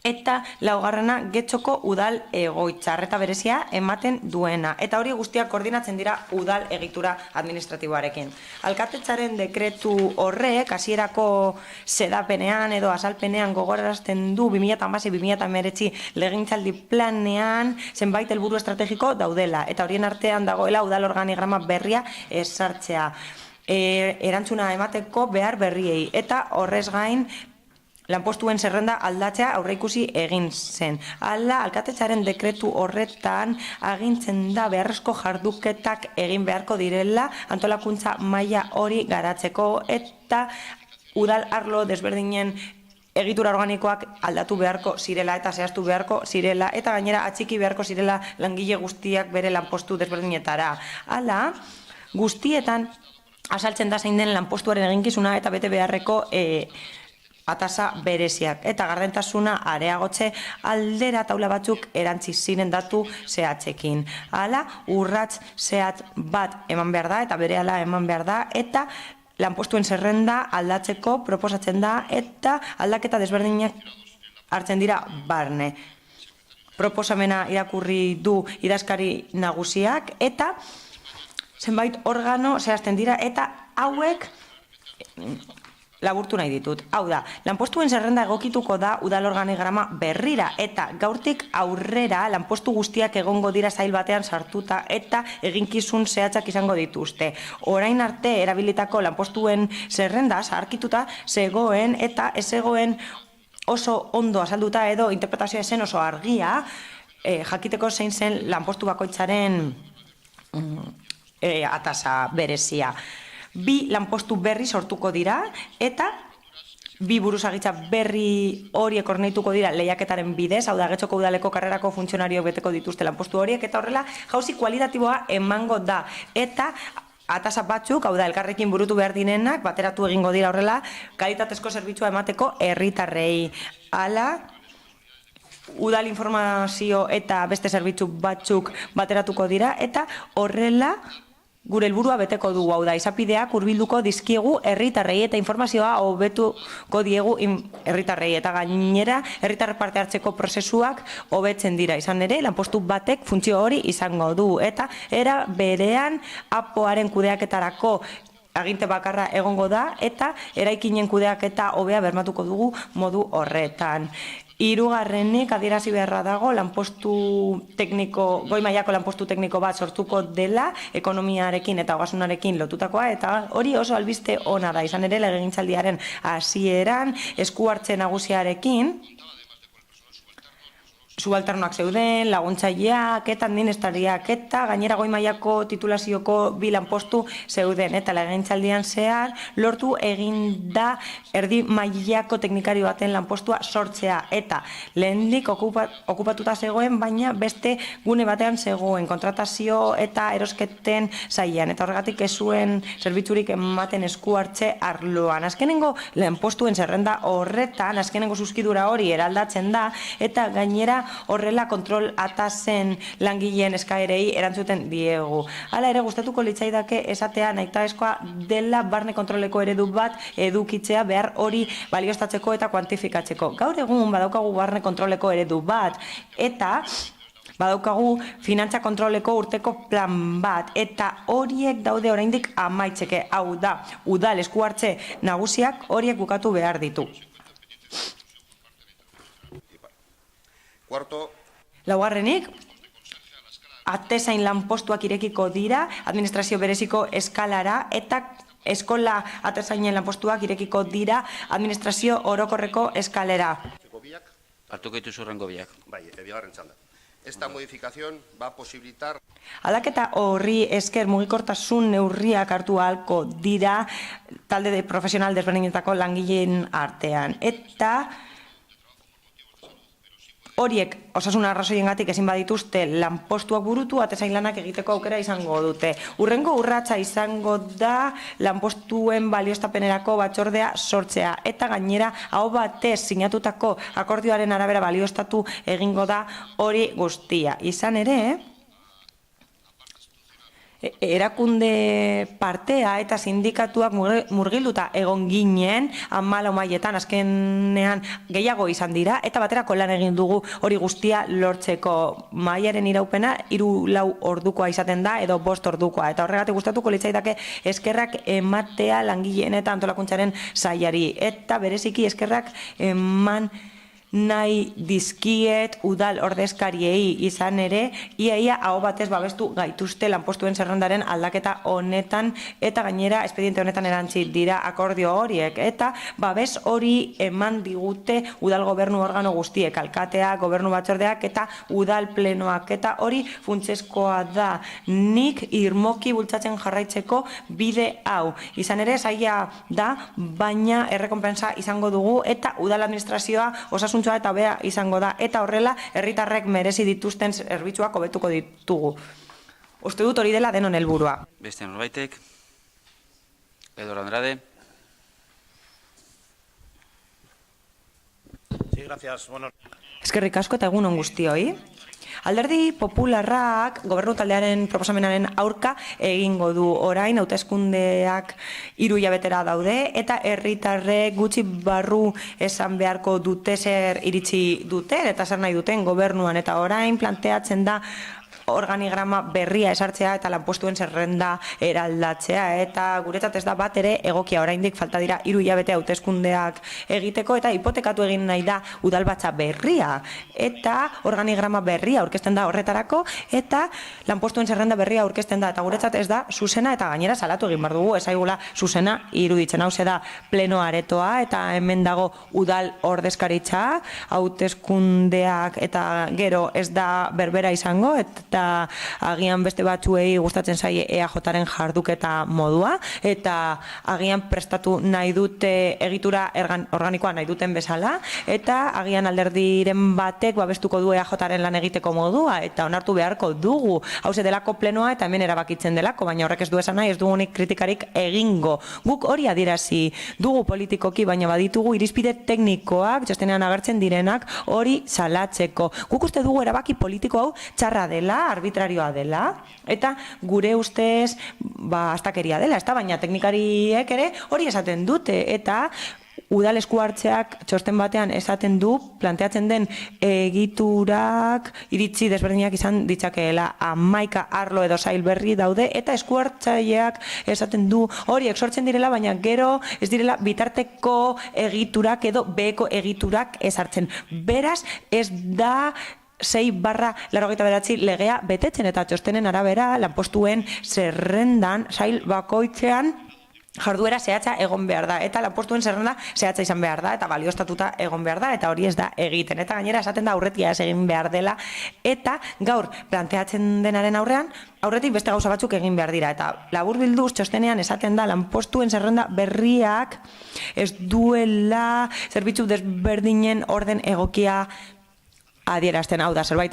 Speaker 10: eta laugarrena Getxoko udal egoitza, arreta berezia ematen duena. Eta hori guztiak koordinatzen dira udal egitura administratiboarekin. Alkatetzaren dekretu horrek, hasierako sedapenean edo azalpenean gogorarazten du 2016-2019 legegintzaldi planean zenbait helburu estrategiko daudela. Eta horien artean dagoela udal organigrama berria ezartzea. Erantzuna emateko behar berriei. Eta horrez gain, lanpostuen zerrenda aldatzea aurreikusi egin zen. Hala, alkatetzaren dekretu horretan agintzen da beharrezko jarduketak egin beharko direla antolakuntza maila hori garatzeko eta udal arlo desberdinen egitura organikoak aldatu beharko zirela eta zehaztu beharko zirela eta gainera atxiki beharko zirela langile guztiak bere lanpostu desberdinetara. Hala, guztietan azaltzen da zein den lanpostuaren eginkizuna eta bete beharreko atasa bereziak eta gardentasuna areagotze aldera taula batzuk erantzi ziren datu zehatzekin. Hala, urrats zehatz bat eman behar da eta berehala eman behar da eta lanpostuen zerrenda aldatzeko proposatzen da eta aldaketa desberdinak hartzen dira barne. Proposamena irakurri du idazkari nagusiak eta zenbait organo zehazten dira eta hauek laburtu nahi ditut. Hau da, lanpostuen zerrenda egokituko da udal organigrama berrira eta gaurtik aurrera lanpostu guztiak egongo dira sail batean sartuta eta eginkizun zehatzak izango dituzte. Orain arte erabilitako lanpostuen zerrenda zaharkituta zegoen eta ez zegoen oso ondo azalduta edo interpretazioa zen oso argia jakiteko zein zen lanpostu bakoitzaren atasa berezia. 2 lanpostu berri sortuko dira eta 2 buruzagitza berri horiek orneituko dira lehiaketaren bidez, hau da Getxoko udaleko karrerako funtzionarioek beteko dituzte lanpostu horiek eta horrela jauzi kualitatiboa emango da eta atasa batzuk, hau da elkarrekin burutu behar direnak, bateratu egingo dira horrela kalitatezko zerbitzua emateko herritarrei. Hala, udal informazio eta beste zerbitzu batzuk bateratuko dira eta horrela gure helburua beteko dugu, hau da, izapideak hurbilduko dizkiegu herritarrei eta informazioa hobetuko diegu herritarrei eta gainera herritarrek parte hartzeko prozesuak hobetzen dira. Izan ere, lanpostu batek funtzio hori izango du eta era berean apoaren kudeaketarako aginte bakarra egongo da eta eraikinen kudeaketa hobea bermatuko dugu modu horretan. Hirugarrenik adierazi beharra dago lanpostu tekniko, goi mailako lanpostu tekniko bat sortuko dela ekonomiarekin eta ogasunarekin lotutakoa eta hori oso albiste ona da. Izan ere legegintzaldiaren hasieran esku hartze nagusiarekin subalternoak zeuden, laguntzaileak eta administrariak eta gainera goi mailako titulazioko 2 lanpostu zeuden eta legegintzaldian zehar lortu egin da erdi mailako teknikari baten lanpostua sortzea eta lehendik okupatuta zegoen baina beste gune batean zegoen kontratazio eta erosketen sailean eta horregatik ez zuen zerbitzurik ematen esku hartze arloan. Azkenengo lanpostuen zerrenda horretan azkenengo zuzkidura hori eraldatzen da eta gainera horrela kontrol atasen langileen eskaerei erantzuten diegu. Hala ere gustatuko litzaidake esatea nahitaezkoa dela barne kontroleko eredu bat edukitzea behar hori balioztatzeko eta kuantifikatzeko. Gaur egun badaukagu barne kontroleko eredu bat eta badaukagu finantza kontroleko urteko plan bat eta horiek daude oraindik amaitzeke, hau da, udal esku hartze nagusiak horiek bukatu behar ditu. Laugarrenik, atezain lanpostuak irekiko dira administrazio bereziko eskalara eta eskola atezainen lanpostuak irekiko dira administrazio orokorreko eskalera.
Speaker 1: Hartuko dituzu hurrengo biak.
Speaker 9: Bai, bigarren txanda. Esta modificación va a posibilitar
Speaker 10: Aldaketa horri esker mugikortasun neurriak hartu ahalko dira talde profesional desberdinetako langileen artean eta horiek osasun arrazoiengatik ezin badituzte lanpostuak burutu, atezain lanak egiteko aukera izango dute. Hurrengo urratsa izango da lanpostuen balioztapenerako batzordea sortzea eta gainera aho batez sinatutako akordioaren arabera balioztatu egingo da hori guztia. Izan ere, erakunde partea eta sindikatuak murgilduta egon ginen 14 mailetan, azkenean gehiago izan dira, eta baterako lan egin dugu hori guztia lortzeko. Mailaren iraupena 3-4 ordukoa izaten da, edo 5 ordukoa, eta horregatik gustatuko litzaidake eskerrak ematea langileen eta antolakuntzaren sailari, eta bereziki eskerrak eman nahi dizkiet udal ordezkariei izan ere, iaia aho batez babestu gaituzte lanpostuen zerrendaren aldaketa honetan, eta gainera espediente honetan erantzi dira akordio horiek, eta babes hori eman digute udal gobernu organo guztiek, alkatea, gobernu batzordeak eta udal plenoak, eta hori funtsezkoa da. Nik irmoki bultzatzen jarraitzeko bide hau. Izan ere, zaila da, baina errekonpensa izango dugu, eta udal administrazioa osasun eta bea izango da, eta horrela herritarrek merezi dituzten zerbitzuak hobetuko ditugu. Uste dut hori dela denon helburua.
Speaker 1: Beste norbaitek? Pedro Andrade.
Speaker 8: Sí, gracias. Bueno.
Speaker 10: Eskerrik asko eta egun on guztioi. Alderdi Popularrak gobernu taldearen proposamenaren aurka egingo du orain, hauteskundeak 3 hilabetera daude, eta herritarrek gutxi barru esan beharko dute zer iritsi duten, eta zer nahi duten gobernuan, eta orain planteatzen da organigrama berria esartzea eta lanpostuen zerrenda eraldatzea, eta guretzat ez da bat ere egokia, oraindik falta dira 3 hilabete hauteskundeak egiteko, eta hipotekatu egin nahi da udalbatza berria, eta organigrama berria aurkezten da horretarako, eta lanpostuen zerrenda berria aurkezten da, eta guretzat ez da zuzena, eta gainera salatu egin behar dugu, ezaigula zuzena iruditzen, hau da pleno aretoa, eta hemen dago udal ordezkaritza, hauteskundeak eta gero ez da berbera izango, eta agian beste batzuei gustatzen zaie EAJaren jarduketa modua, eta agian prestatu nahi dute egitura organikoa nahi duten bezala, eta agian alderdiren batek babestuko du EAJaren lan egiteko modua, eta onartu beharko dugu, hau delako plenoa eta hemen erabakitzen delako, baina horrek ez du esan nahi, ez dugunik kritikarik egingo. Guk hori adierazi dugu politikoki, baina baditugu irizpide teknikoak, txostenean agertzen direnak, hori salatzeko. Guk uste dugu erabaki politiko hau txarra dela, arbitrarioa dela, eta gure ustez astakeria dela, baina teknikariek ere hori esaten dute, eta udal esku hartzeak txosten batean esaten du, planteatzen den egiturak iritzi desberdinak izan ditzakeela, 11 arlo edo sail berri daude, eta esku hartzaileak esaten du horiek sortzen direla, baina gero ez direla bitarteko egiturak edo beheko egiturak ezartzen. Beraz, ez da 6/89 legea betetzen, eta txostenen arabera lanpostuen zerrendan sail bakoitzean jarduera zehatza egon behar da, eta lanpostuen zerrenda zehatza izan behar da, eta balioztatuta egon behar da, eta hori ez da egiten. Eta gainera esaten da aurretia ez egin behar dela, eta gaur planteatzen denaren aurretik beste gauza batzuk egin behar dira, eta laburbilduz txostenean esaten da lanpostuen zerrenda berriak ez duela zerbitzu desberdinen orden egokia adierazten, hau da, zerbait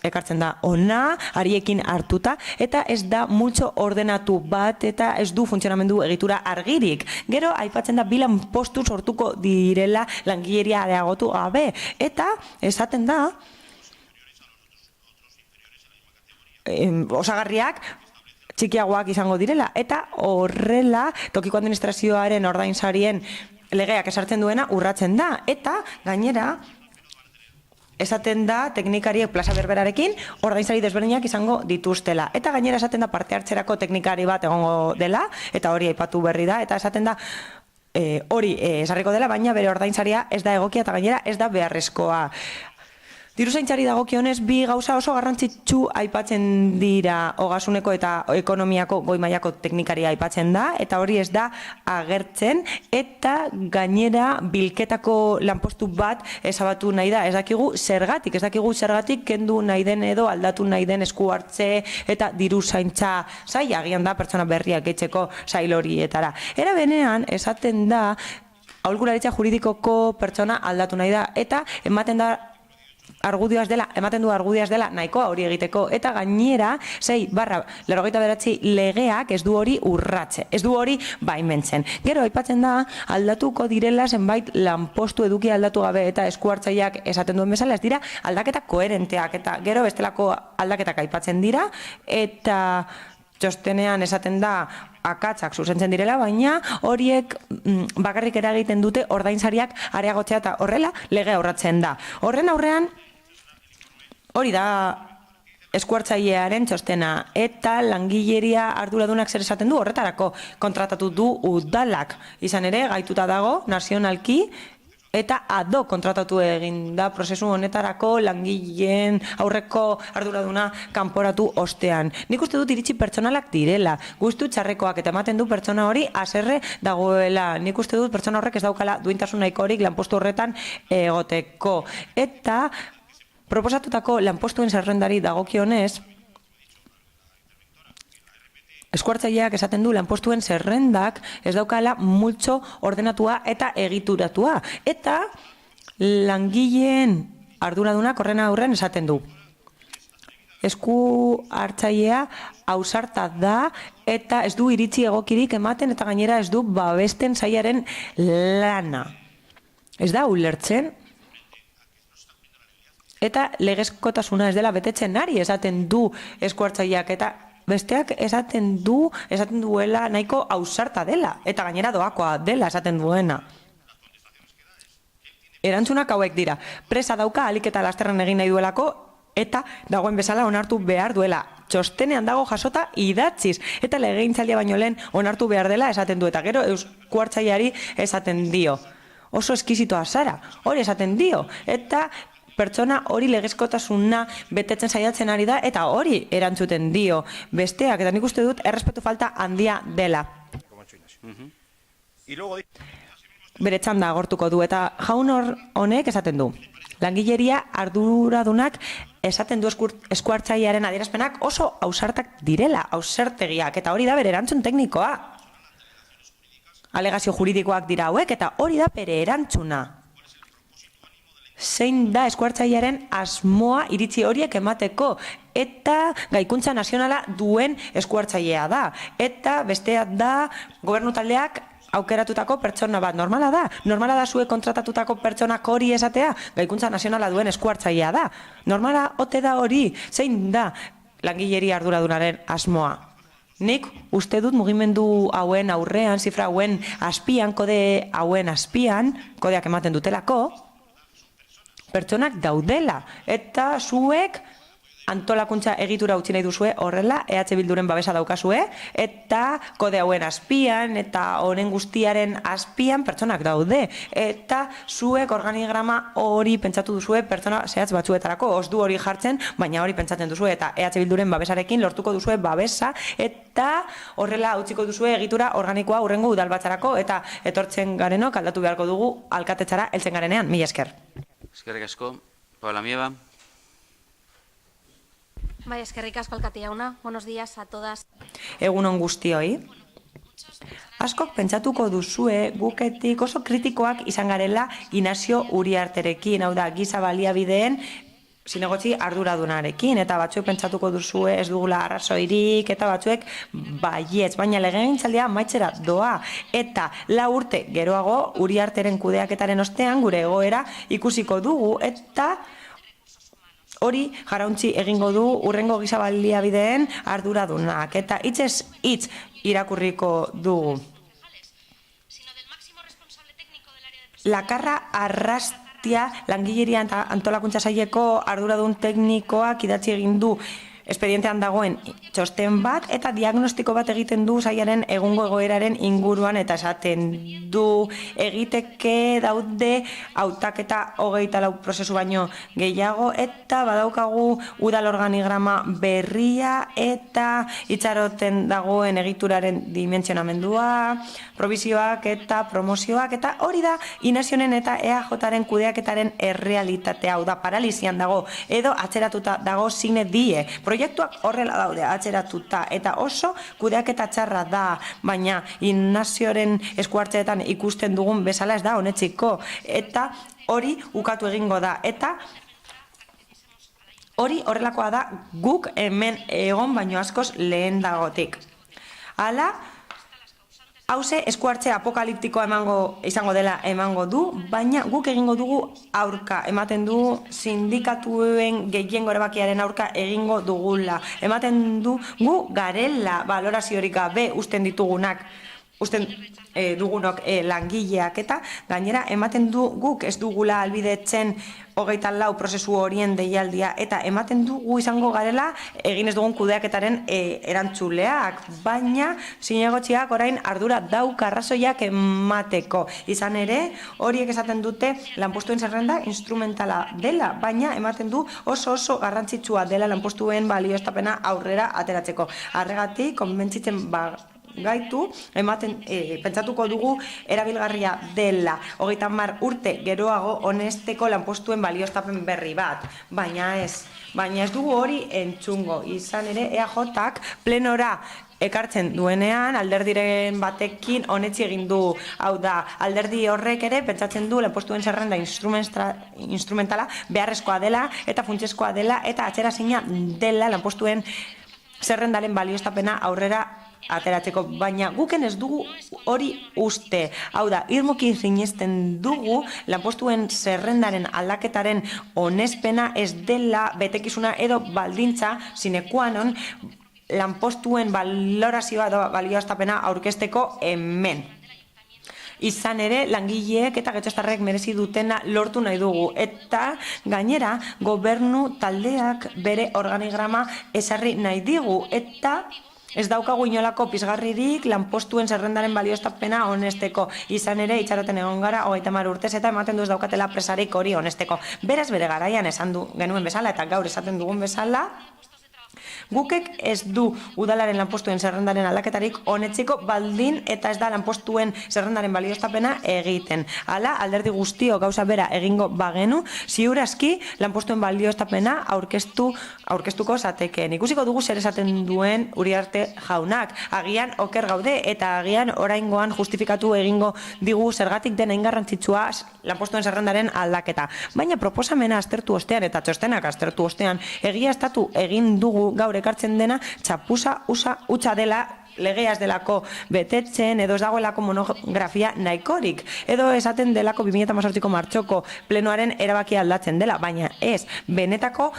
Speaker 10: ekartzen da ona, ariekin hartuta, eta ez da multzo ordenatu bat, eta ez du funtzionamendu egitura argirik. Gero, aipatzen da bilan postu sortuko direla langileria areagotu gabe, eta esaten da osagarriak txikiagoak izango direla, eta horrela tokiko administrazioaren ordainsarien legeak esartzen duena urratzen da, eta gainera esaten da teknikariek plaza berberarekin ordainsari desberdinak izango dituztela. Eta gainera esaten da parte hartzerako teknikari bat egongo dela, eta hori aipatu berri da, eta esaten da hori esarriko dela, baina bere ordainsaria ez da egokia eta gainera ez da beharrezkoa. Diruzaintzari dagokionez bi gauza oso garrantzitsu aipatzen dira, ogasuneko eta ekonomiako goi mailako teknikaria aipatzen da, eta hori ez da agertzen, eta gainera bilketako lanpostu bat ezabatu nahi da, ez dakigu zergatik kendu nahi den edo aldatu nahi den esku hartze eta diruzaintza saila, agian da pertsona berriak gehitzeko sail horietara. Era benean esaten da aholkularitza juridikoko pertsona aldatu nahi da, eta ematen du argudioaz dela nahikoa hori egiteko, eta gainera 6/89 legeak ez du hori urratze, ez du hori baimentzen. Gero aipatzen da aldatuko direla zenbait lanpostu eduki aldatu gabe, eta esku hartzaileak esaten duen bezala ez dira aldaketa koherenteak, eta gero bestelako aldaketak aipatzen dira, eta txostenean esaten da akatsak zuzentzen direla, baina horiek bakarrik eragiten dute ordainsariak areagotzea eta horrela lege aurratzen da. Horren aurrean, hori da eskuhartzailearen txostena eta langileria arduradunak zer esaten du horretarako kontratatu du udalak. Izan ere, gaituta dago nazionalki eta ado kontratatu egin da prozesu honetarako langileen aurreko arduraduna kanporatu ostean. Nik uste dut iritsi pertsonalak direla, gustu txarrekoak eta ematen du pertsona hori haserre dagoela. Nik uste dut pertsona horrek ez daukala duintasun nahikorik lanpostu horretan egoteko. Eta proposatutako lanpostuen zerrendari dagokionez, eskuhartzaileak esaten du lanpostuen zerrendak ez daukala multzo ordenatua eta egituratua. Eta langileen arduradunak horren aurren esaten du. Eskuhartzailea ausarta da eta ez du iritzi egokirik ematen eta gainera ez du babesten sailaren lana. Ez da ulertzen eta legezkotasuna ez dela betetzen ari esaten du eskuhartzaileak eta besteak esaten duela nahiko ausarta dela, eta gainera doakoa dela esaten duena. Erantzunak hauek dira, presa dauka alik eta lasterren egin nahi duelako, eta dagoen bezala onartu behar duela. Txostenean dago jasota idatziz, eta legegintzaldia baino lehen onartu behar dela esaten du, eta gero eskuhartzaileari esaten dio. Oso eskizitoa zara, hori esaten dio, eta pertsona hori legezkotasuna betetzen saiatzen ari da eta hori erantzuten dio besteak, eta nik uste dut errespetu falta handia dela. Bere txanda agortuko du eta jaun honek esaten du. Langileria arduradunak esaten du eskuhartzailearen adierazpenak oso ausartak direla, ausartegiak, eta hori da bere erantzun teknikoa. Alegazio juridikoak dira hauek eta hori da bere erantzuna. Zein da eskuhartzailearen asmoa iritzi horiek emateko eta gaikuntza nazionala duen eskuhartzailea da. Eta bestea da gobernu taldeak aukeratutako pertsona bat. Normala da zuek kontratatutako pertsonak hori esatea, gaikuntza nazionala duen eskuhartzailea da. Normala ote da hori, zein da langileria arduradunaren asmoa. Nik uste dut mugimendu hauen aurrean, zifra hauen azpian, kode hauen azpian, kodeak ematen dutelako, pertsonak daudela, eta zuek antolakuntza egitura utzi nahi duzue horrela, EH Bilduren babesa daukazue, eta kode hauen azpian, eta honen guztiaren azpian pertsonak daude, eta zuek organigrama hori pentsatu duzue pertsona zehatz batzuetarako, os du hori jartzen, baina hori pentsatzen duzue, eta EH Bilduren babesarekin lortuko duzue babesa, eta horrela utziko duzue egitura organikoa hurrengo udalbatzarako, eta etortzen garenok aldatu beharko dugu alkatetzara heltzen garenean. Mila esker.
Speaker 1: Eskerrik asko. Paula Mieba.
Speaker 11: Bai, eskerrik asko alkate jauna. Buenos días a todas.
Speaker 10: Egunon guztioi. Askok pentsatuko duzue guketik oso kritikoak izan garela Inazio Uriarterekin, hau da, giza baliabideen zinegotzi arduradunarekin, eta batzuek pentsatuko duzue ez dugula arrazoirik, eta batzuek baietz, baina legegintzaldia amaitzera doa, eta 4 urte geroago Uriarteren kudeaketaren ostean gure egoera ikusiko dugu, eta hori jarauntzi egingo du hurrengo giza baliabideen arduradunak, eta hitzez hitz irakurriko dugu. Lakarra arrastia langileria eta antolakuntza saileko arduradun teknikoak idatzi egin du espedientean dagoen txosten bat eta diagnostiko bat egiten du sailaren egungo egoeraren inguruan eta esaten du egiteke daude hautaketa 24 prozesu baino gehiago eta badaukagu udal organigrama berria eta itxaroten dagoen egituraren dimentsionamendua, probisioak eta promozioak eta hori da Inazionen eta EAJaren kudeaketaren errealitatea, hau da paralisian dago edo atzeratuta dago sine die. Proiektuak horrela daude atzeratuta eta oso kudeaketa txarra da, baina Inazioren eskuhartzeetan ikusten dugun bezala ez da honetxiko eta hori ukatu egingo da eta hori horrelakoa da guk hemen egon baino askoz lehen dagotik. Hala, Hauze eskuartze apokaliptikoa izango dela emango du, baina guk egingo dugu aurka. Ematen du sindikatuen gehiengo erabakiaren aurka egingo dugula. Ematen du gu garela baloraziorik gabe usten dugunok langileak eta gainera ematen du guk ez dugula albidetzen 24 prozesu horien deialdia eta ematen du gu izango garela egin ez dugun kudeaketaren erantzuleak, baina zinegotziak orain ardura dauka arrazoiak emateko. Izan ere, horiek esaten dute lanpostuen zerrenda instrumentala dela, baina ematen du oso garrantzitsua dela lanpostuen balioestapena aurrera ateratzeko. Harregatik, konbentzitzen gaitu, pentsatuko dugu erabilgarria dela 30 urte geroago honesteko lanpostuen balioestapen berri bat, baina ez dugu hori entzungo. Izan ere, EAJak plenora ekartzen duenean, alderdiren batekin honetzi egin du. Hau da, alderdi horrek ere pentsatzen du lanpostuen zerrenda instrumentala beharrezkoa dela eta funtsezkoa dela eta atzeraezina dela lanpostuen zerrendaren balioestapena aurrera ateratzeko, baina guken ez dugu hori uste. Hau da, irmoki sinesten dugu lanpostuen zerrendaren aldaketaren onespena ez dela betekizuna edo baldintza sine qua non lanpostuen valorazioa edo balioestapena aurkezteko hemen. Izan ere, langileek eta getxostarrek merezi dutena lortu nahi dugu. Eta gainera, gobernu taldeak bere organigrama ezarri nahi digu. Eta ez daukagu inolako pizgarririk lanpostuen zerrendaren balioestapena honesteko. Izan ere, itxaroten egon gara 30 urtez eta ematen du ez daukatela presarik hori honesteko. Beraz bere garaian esan du genuen bezala eta gaur esaten dugun bezala, gukek ez du udalaren lanpostuen zerrendaren aldaketarik honetziko baldin eta ez da lanpostuen zerrendaren balioestapena egiten. Hala, alderdi guztio gauza bera egingo bagenu, ziurazki lanpostuen balioestapena aurkeztuko zateken. Ikusiko dugu zer esaten duen Uriarte jaunak. Agian oker gaude eta agian oraingoan justifikatu egingo digu zergatik dena ingarrantzitsua lanpostuen zerrendaren aldaketa. Baina proposamena aztertu ostean eta txostenak aztertu ostean egiaztatu egin dugu gaur ekartzen dena txapuza hutsa dela, legea ez delako betetzen edo ez dagoelako monografia nahikorik edo esaten delako 2018ko martxoko plenoaren erabakia aldatzen dela, baina ez, benetako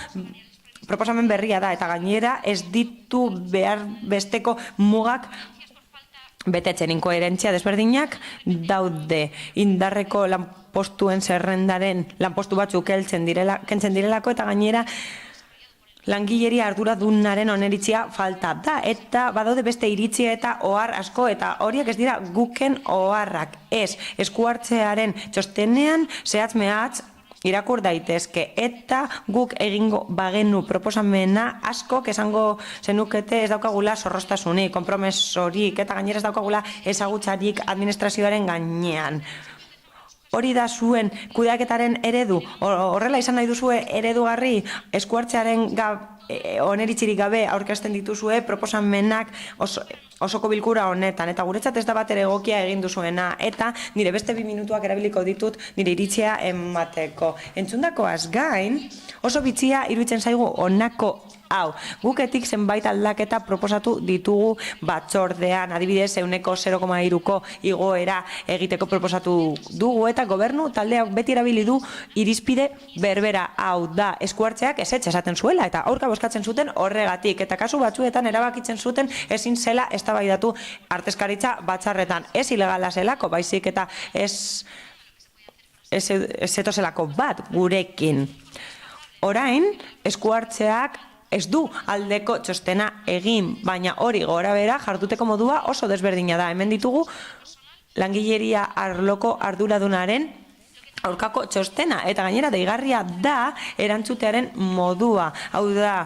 Speaker 10: proposamen berria da eta gainera ez ditu behar besteko mugak betetzen. Inkoherentzia desberdinak daude indarreko lanpostuen zerrendaren lanpostu batzuk kentzen direlako eta gainera langileria arduradunaren oneritzia falta da, eta badaude beste iritzia eta ohar asko, eta horiek ez dira guken oharrak. Ez, eskuartzearen txostenean zehatz mehatz irakur daitezke, eta guk egingo bagenu proposamena askok esango zenukete ez daukagula zorrostasunik, konpromesorik, eta gainera ez daukagula ezagutzarik administrazioaren gainean. Hori da zuen kudeaketaren eredu, horrela izan nahi duzue eredugarri eskuartzearen oneritzirik gabe aurkezten dituzue proposamenak osoko bilkura honetan, eta guretzat ez da bat ere egokia egin duzuena, eta nire beste 2 minutuak erabiliko ditut nire iritzia emateko. Entzundakoaz gain, oso bitxia iruditzen zaigu honako hau, guketik zenbait aldaketa proposatu ditugu batzordean, adibidez 0,3ko igoera egiteko proposatu dugu, eta gobernu taldeak beti erabili du irizpide berbera, hau da, eskuartzeak ezetz esaten zuela, eta aurka bozkatzen zuten horregatik, eta kasu batzuetan erabakitzen zuten ezin zela eztabaidatu artezkaritza batzarretan, ez ilegala zelako, baizik eta ez zetozelako bat gurekin. Orain, eskuartzeak ez du aldeko txostena egin, baina hori gora bera jarduteko modua oso desberdina da. Hemen ditugu langileria arloko arduradunaren aurkako txostena, eta gainera deigarria da erantzutearen modua. Hau da,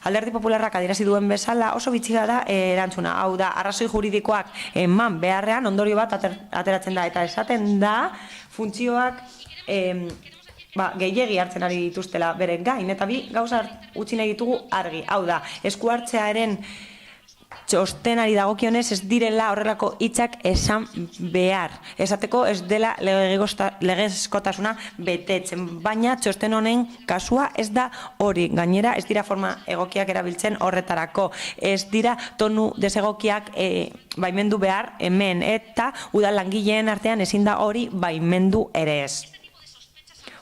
Speaker 10: Alderdi Popularrak adierazi duen bezala oso bitxia da erantzuna. Hau da, arrazoi juridikoak eman beharrean ondorio bat ateratzen da, eta esaten da funtzioak gehiegi hartzen ari dituztela beren gain, eta bi gauza utzi nahi ditugu argi. Hau da, eskuartzearen txostenari dagokionez ez direla horrelako hitzak esan behar. Esateko ez dela legezkotasuna betetzen, baina txosten honen kasua ez da hori. Gainera ez dira forma egokiak erabiltzen horretarako. Ez dira tonu desegokiak baimendu behar hemen, eta udal langileen artean ezin da hori baimendu ere ez.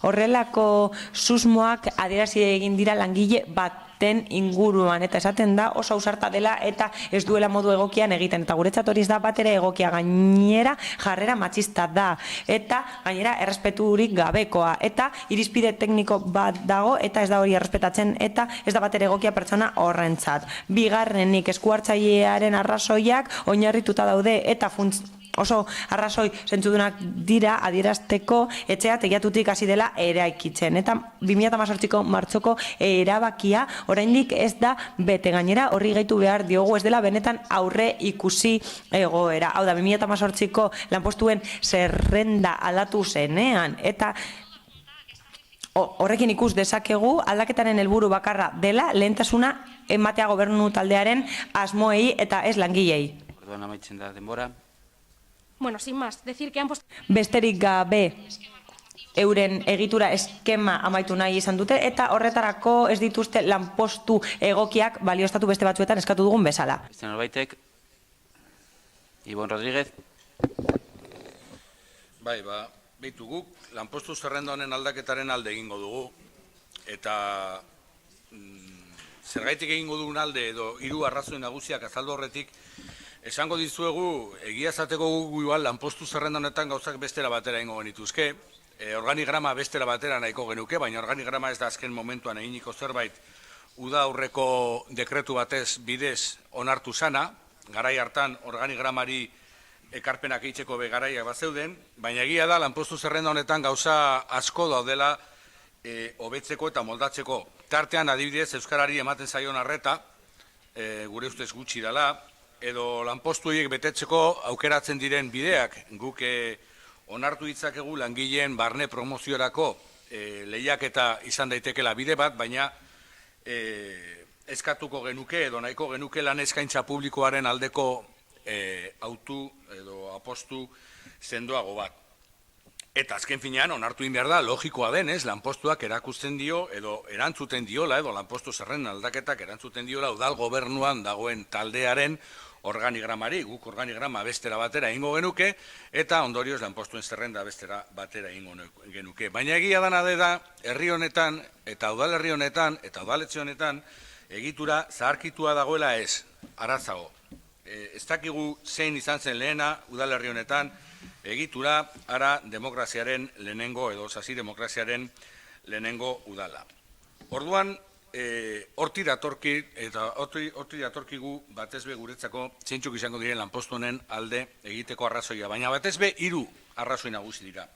Speaker 10: Horrelako susmoak adierazi egin dira langile baten inguruan, eta esaten da oso ausarta dela eta ez duela modu egokian egiten, eta guretzat hori ez da bat ere egokia, gainera jarrera matxista da, eta gainera errespeturik gabekoa, eta irizpide tekniko bat dago eta ez da hori errespetatzen, eta ez da bat ere egokia pertsona horrentzat. Bigarrenik, eskuhartzailearen arrazoiak oinarrituta daude eta oso arrazoi zentzudunak dira adierazteko etxea teilatutik hasi dela eraikitzen. Eta 2018ko martxoko erabakia oraindik ez da bete, gainera horri gehitu behar diogu ez dela benetan aurre ikusi egoera. Hau da, 2018ko lanpostuen zerrenda aldatu zenean, eta horrekin ikus dezakegu aldaketaren helburu bakarra dela lehentasuna ematea gobernu taldearen asmoei eta ez langilei.
Speaker 1: Orduan amaitzen da denbora.
Speaker 11: Bueno, sin más, decir que han puesto...
Speaker 10: Besterik gabe euren egitura eskema amaitu nahi izan dute, eta horretarako ez dituzte lanpostu egokiak balioztatu beste batzuetan eskatu dugun bezala.
Speaker 1: Beste norbaitek, Ibon Rodríguez.
Speaker 12: Bai, behitu guk, lanpostu zerrenda honen aldaketaren alde egingo dugu, eta zergaitik egingo dugun alde edo hiru arrazoi nagusiak azaldu horretik, esango dizuegu, egia esateko gu igual lanpostu zerrenda honetan gauzak bestera batera egingo genituzke, organigrama bestera batera nahiko genuke, baina organigrama ez da azken momentuan eginiko zerbait uda aurreko dekretu batez bidez onartu sana, garai hartan organigramari ekarpenak eitzeko garaiak bat zeuden, baina egia da lanpostu zerrenda honetan gauza asko daudela hobetzeko eta moldatzeko. Tartean adibidez Euskarari ematen zaion arreta, gure ustez gutxi dela, edo lanpostu horiek betetzeko aukeratzen diren bideak, guk onartu ditzakegu langileen barne promoziorako lehiaketa izan daitekela bide bat, baina eskatuko genuke edo nahiko genuke lan eskaintza publikoaren aldeko autu edo apostu sendoago bat. Eta azken finean onartu behar da, logikoa denez, lanpostuak erakusten dio edo erantzuten diola, edo lanpostu zerren aldaketak erantzuten diola udal gobernuan dagoen taldearen organigramari, guk organigrama bestera batera ingo genuke, eta ondorioz lanpostuen zerrenda bestera batera ingo genuke. Baina egia dana da, herri honetan, eta udalerri honetan, eta udaletxe honetan, egitura zaharkitua dagoela ez, aratzago. Ez dakigu zein izan zen lehena udalerri honetan, egitura ara demokraziaren lehenengo edo sasi demokraziaren lehenengo udala. Orduan, horti datorkigu batezbe guretzako zeintzuk izango diren lanpostu honen alde egiteko arrazoia, baina batezbe 3 arrazoi nagusi dira.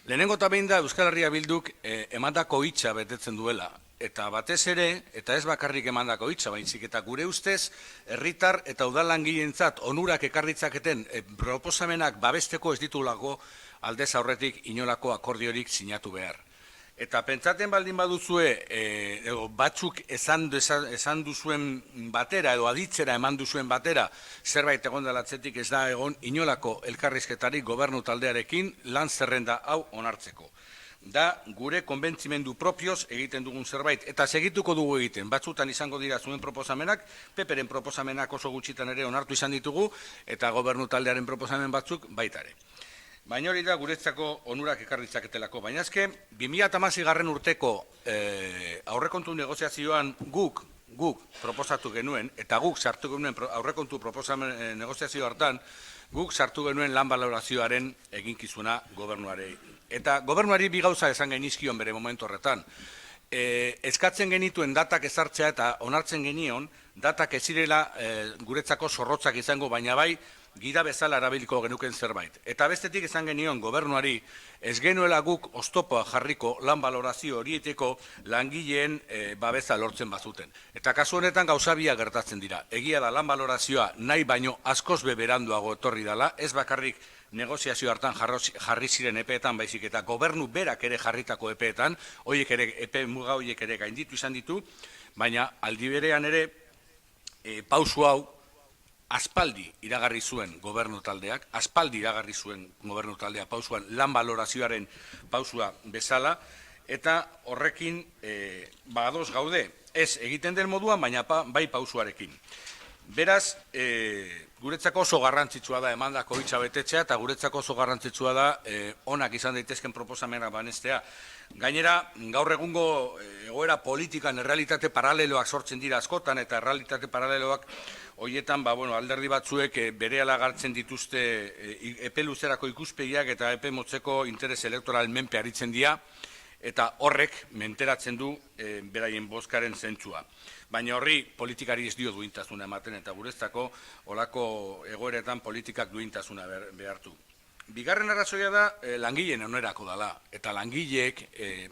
Speaker 12: Lehenengo eta behin da Euskal Herria Bilduk emandako hitza betetzen duela, eta batez ere, eta ez bakarrik emandako hitza, baizik eta gure ustez, herritar eta udal langileentzat onurak ekarritzaketen proposamenak babesteko ez ditulako aldez aurretik inolako akordiorik sinatu behar. Eta pentsaten baldin baduzue, batzuk esan duzuen batera, edo aditzera eman duzuen batera, zerbait egon delatzetik ez da egon inolako elkarrizketarik gobernu taldearekin lan zerrenda hau onartzeko. Da gure konbentzimendu propioz egiten dugun zerbait, eta segituko dugu egiten, batzutan izango dira zuen proposamenak, Peperen proposamenak oso gutxitan ere onartu izan ditugu, eta gobernu taldearen proposamen batzuk baitare. Baina hori da guretzako onurak ekarritzaketelako. Baina ezke, 2016 urteko aurrekontu negoziazioan guk proposatu genuen, eta guk sartu genuen aurrekontu proposamen negoziazio hartan, guk sartu genuen lan balorazioaren eginkizuna gobernuarei. Eta gobernuari bi gauza esan genizkion bere momentu horretan. Eskatzen genituen datak ezartzea eta onartzen genion, datak ez zirela guretzako zorrotzak izango, baina bai, gida bezala erabiliko genuken zerbait. Eta bestetik esan genion gobernuari ez genuela guk oztopoa jarriko lan balorazio horieteko langileen babesa lortzen bazuten. Eta kasu honetan gauzabia gertatzen dira. Egia da lan balorazioa nahi baino askoz beberanduago etorri dela, ez bakarrik negoziazio hartan jarri ziren epeetan baizik eta gobernu berak ere jarritako epeetan, epe muga horiek ere gainditu izan ditu, baina aldi berean ere pausu hau aspaldi iragarri zuen gobernu taldeak, pausuan lan balorazioaren pausua bezala, eta horrekin ados gaude, ez egiten den moduan, baina bai pausuarekin. Beraz, guretzako oso garrantzitsua da emandako hitza betetzea, eta guretzako oso garrantzitsua da onak izan daitezken proposamena banestea. Gainera, gaur egungo egoera politikan errealitate paraleloak sortzen dira askotan, eta errealitate paraleloak horietan alderdi batzuek berehala gartzen dituzte epe luzerako ikuspegiak eta epe motzeko interes elektoral menpe aritzen dira, eta horrek menteratzen du beraien bozkaren zentzua. Baina horri politikari ez dio duintasuna ematen, eta guretzako olako egoeretan politikak duintasuna behartu. Bigarren arrazoia da langileen onerako dela, eta langileek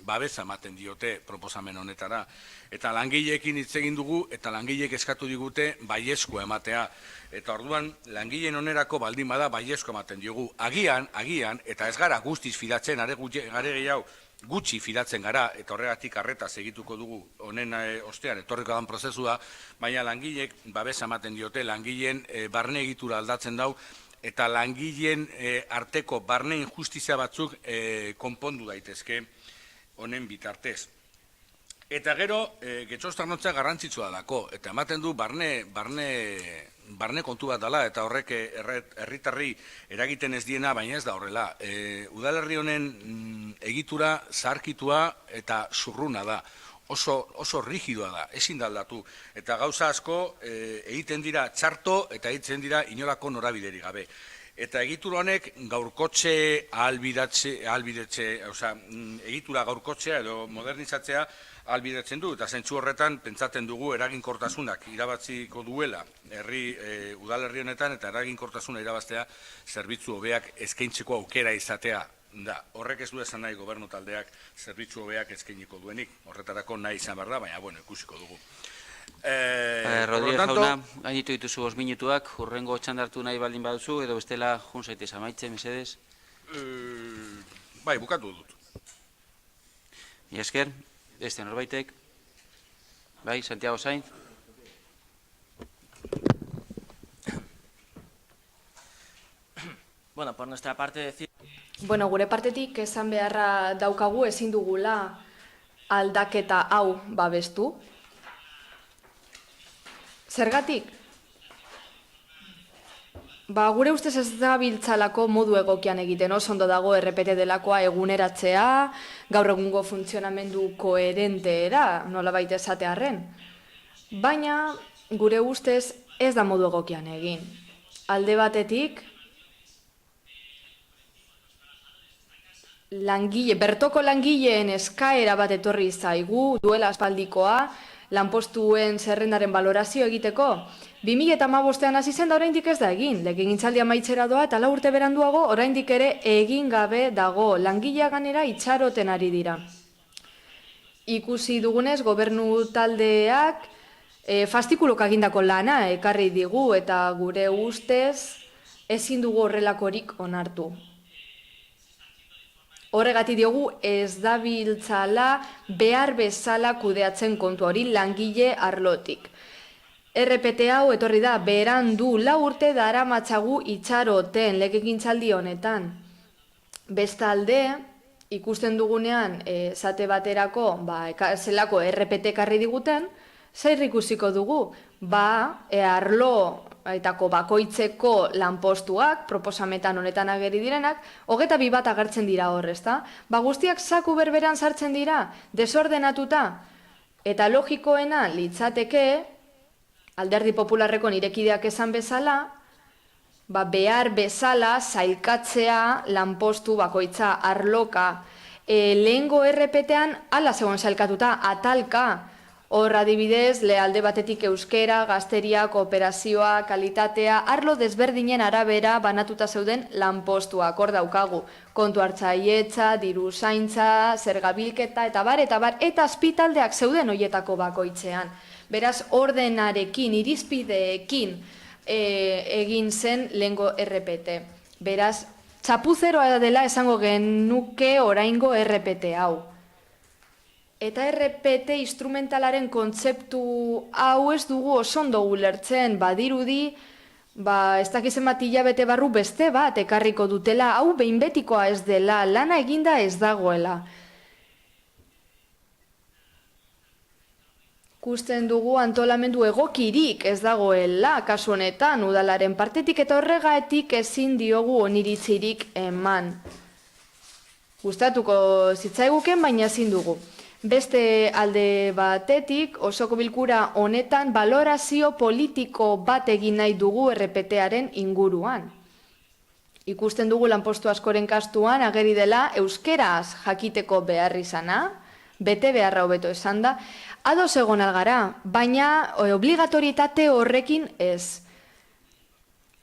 Speaker 12: babesa ematen diote proposamen honetara. Eta langileekin hitz egin dugu, eta langileek eskatu digute baiezkoa ematea. Eta orduan, langileen onerako baldin bada baiezkoa ematen diogu. Agian, eta ez gara guztiz fidatzen, are gehiago gutxi fidatzen gara, eta horregatik arretaz egituko dugu honen ostean etorriko dan prozesua, baina langileek babesa ematen diote, langileen barne egitura aldatzen dau, eta langileen arteko barne injustizia batzuk konpondu daitezke honen bitartez. Eta gero, getxostarnotza garrantzitsua dalako, eta ematen du barne kontu bat dela, eta horrek herritarri eragiten ez diena, baina ez da horrela. Udalerri honen egitura zaharkitua eta zurruna da. Oso rigidoa da, ezin da aldatu. Eta gauza asko egiten dira txarto eta egiten dira inolako norabiderik gabe. Eta egitura honek gaurkotze egitura gaurkotzea edo modernizatzea ahalbidetzen du, eta zentzu horretan pentsatzen dugu eraginkortasunak irabatziko duela udalerri honetan, eta eraginkortasuna irabaztea zerbitzu hobeak eskaintzeko aukera izatea da. Horrek ez du esan nahi gobernu taldeak zerbitzu hobeak eskainiko duenik, horretarako nahi izan behar da, baina ikusiko dugu.
Speaker 1: Rodríguez jauna, gainitu dituzu 5 minutuak, hurrengo txandartu nahi baldin baduzu, edo bestela jun zaitez amaitzen, mesedez?
Speaker 12: Bai, bukatu dut.
Speaker 1: Mila esker, beste norbaitek? Bai, Santiago Sainz?
Speaker 5: Bueno, por nuestra parte decir...
Speaker 2: Bueno, gure partetik esan beharra daukagu ezin dugula aldaketa hau babestu. Zergatik? Gure ustez ez da biltzalako modu egokian egiten, oso ondo dago RPT delakoa eguneratzea, gaur egungo funtzionamendu koherenteera, nolabait esatearren. Baina, gure ustez ez da modu egokian egin. Alde batetik, bertoko langileen eskaera bat etorri zaigu, duela aspaldikoa, lanpostuen zerrendaren balorazio egiteko, 2015an hasi zen da oraindik ez da egin. Legegintzaldia amaitzera doa eta 4 urte beranduago oraindik ere egin gabe dago. Langilea ganera itxaroten ari dira. Ikusi dugunez gobernu taldeak fastikulok egindako lana ekarri digu eta gure ustez ezin dugu horrelakorik onartu. Horregatik diogu ez dabiltzala behar bezala kudeatzen kontu hori langile arlotik. RPT hau etorri da berandu 4 urte daramatzagu itxaroten legegintzaldi honetan. Bestalde, ikusten dugunean zate baterako zelako RPT karri diguten, zer ikusiko dugu? Arlo etako bakoitzeko lanpostuak, proposametan honetan ageri direnak, 22 bat agertzen dira hor, ezta? Guztiak zaku berberan sartzen dira, desordenatuta, eta logikoena litzateke, Alderdi Popularreko nirekideak esan bezala, behar bezala zailkatzea lanpostu bakoitza arloka. Lehengo RPT-an ala zegoen zailkatuta, atalka. Hor adibidez, alde batetik euskera, gazteria, kooperazioa, kalitatea, arlo desberdinen arabera banatuta zeuden lanpostuak, hor daukagu. Kontu hartzaietza, diru zaintza, zergabilketa, eta bar, eta azpitaldeak zeuden hoietako bakoitzean. Beraz, ordenarekin, irizpideekin egin zen lehengo RPT. Beraz, txapuzeroa dela esango genuke oraingo RPT hau. Eta RPT instrumentalaren kontzeptu hau ez dugu oso ondo ulertzen, badirudi, ez dakizen bat hilabete barru beste bat ekarriko dutela, hau behin betikoa ez dela, lana eginda ez dagoela. Ikusten dugu antolamendu egokirik ez dagoela, kasu honetan, udalaren partetik eta horregatik ezin diogu oniritzirik eman. Gustatuko zitzaiguken, baina ezin dugu. Beste alde batetik, osoko bilkura honetan balorazio politiko bat egin nahi dugu RPT-aren inguruan. Ikusten dugu lanpostu askoren kastuan ageri dela euskeraz jakiteko behar izana, bete beharra hobeto esan da, ados egon algara, baina obligatorietate horrekin ez.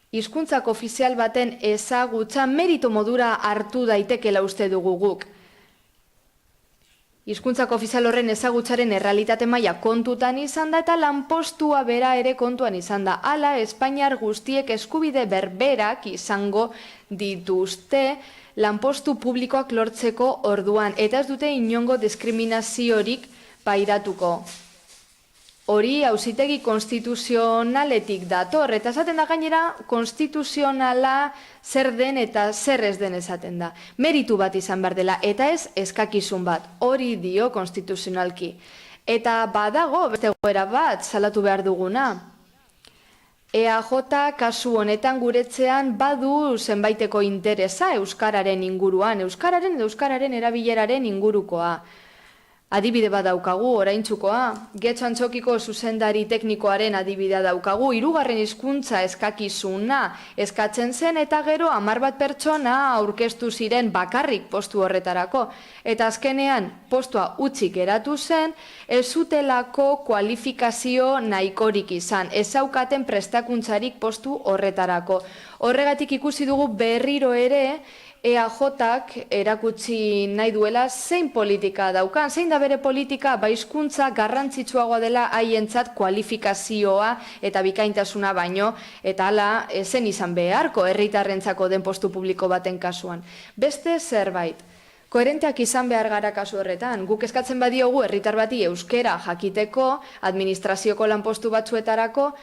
Speaker 2: Hizkuntzak ofizial baten ezagutza merito modura hartu daitekela uste dugu guk. Hizkuntzak ofizial horren ezagutzaren errealitate maila kontutan izan da eta lanpostua bera ere kontuan izan da. Hala, Espainiar guztiek eskubide berberak izango dituzte lanpostu publikoak lortzeko orduan eta ez dute inongo diskriminaziorik pairatuko. Hori auzitegi konstituzionaletik dator, eta esaten da gainera konstituzionala zer den eta zer ez den esaten da. Meritu bat izan behar dela, eta ez eskakizun bat, hori dio konstituzionalki. Eta badago, beste goera bat, salatu behar duguna. EAJ kasu honetan guretzean badu zenbaiteko interesa euskararen inguruan, euskararen erabileraren ingurukoa. Adibide bat daukagu, oraintsukoa, Getxo Antxokiko zuzendari teknikoaren adibidea daukagu, 3. hizkuntza eskakizuna eskatzen zen eta gero 10 bat pertsona aurkeztu ziren bakarrik postu horretarako. Eta azkenean postua utzik geratu zen, ez zutelako kualifikazio nahikorik izan, ez zaukaten prestakuntzarik postu horretarako. Horregatik ikusi dugu berriro ere, EAJak erakutsi nahi duela zein politika daukan, zein da bere politika hizkuntza garrantzitsuagoa dela haientzat kualifikazioa eta bikaintasuna baino, eta hala zen izan beharko herritarrentzako den postu publiko baten kasuan. Beste zerbait, koherenteak izan behar gara kasu horretan, guk eskatzen badiogu herritar bati euskera jakiteko, administrazioko lanpostu batzuetarako,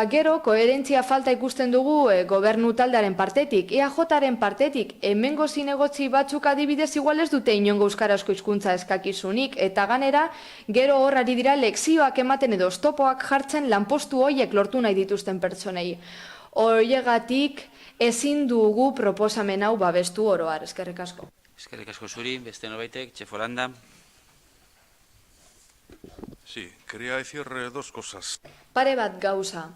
Speaker 2: gero, koherentzia falta ikusten dugu gobernu taldearen partetik, EAJaren partetik, hemengo zinegotzi batzuk adibidez igual ez dute inongo euskarazko hizkuntza eskakizunik, eta ganera, gero horrari dira lekzioak ematen edo oztopoak jartzen lanpostu horiek lortu nahi dituzten pertsonei. Horiegatik ezin dugu proposamen hau babestu oroar, eskerrik asko.
Speaker 1: Eskerrik asko zuri, beste nobaitek, Txefolanda.
Speaker 13: Sí, quería decir dos cosas.
Speaker 2: Pare bat gauza.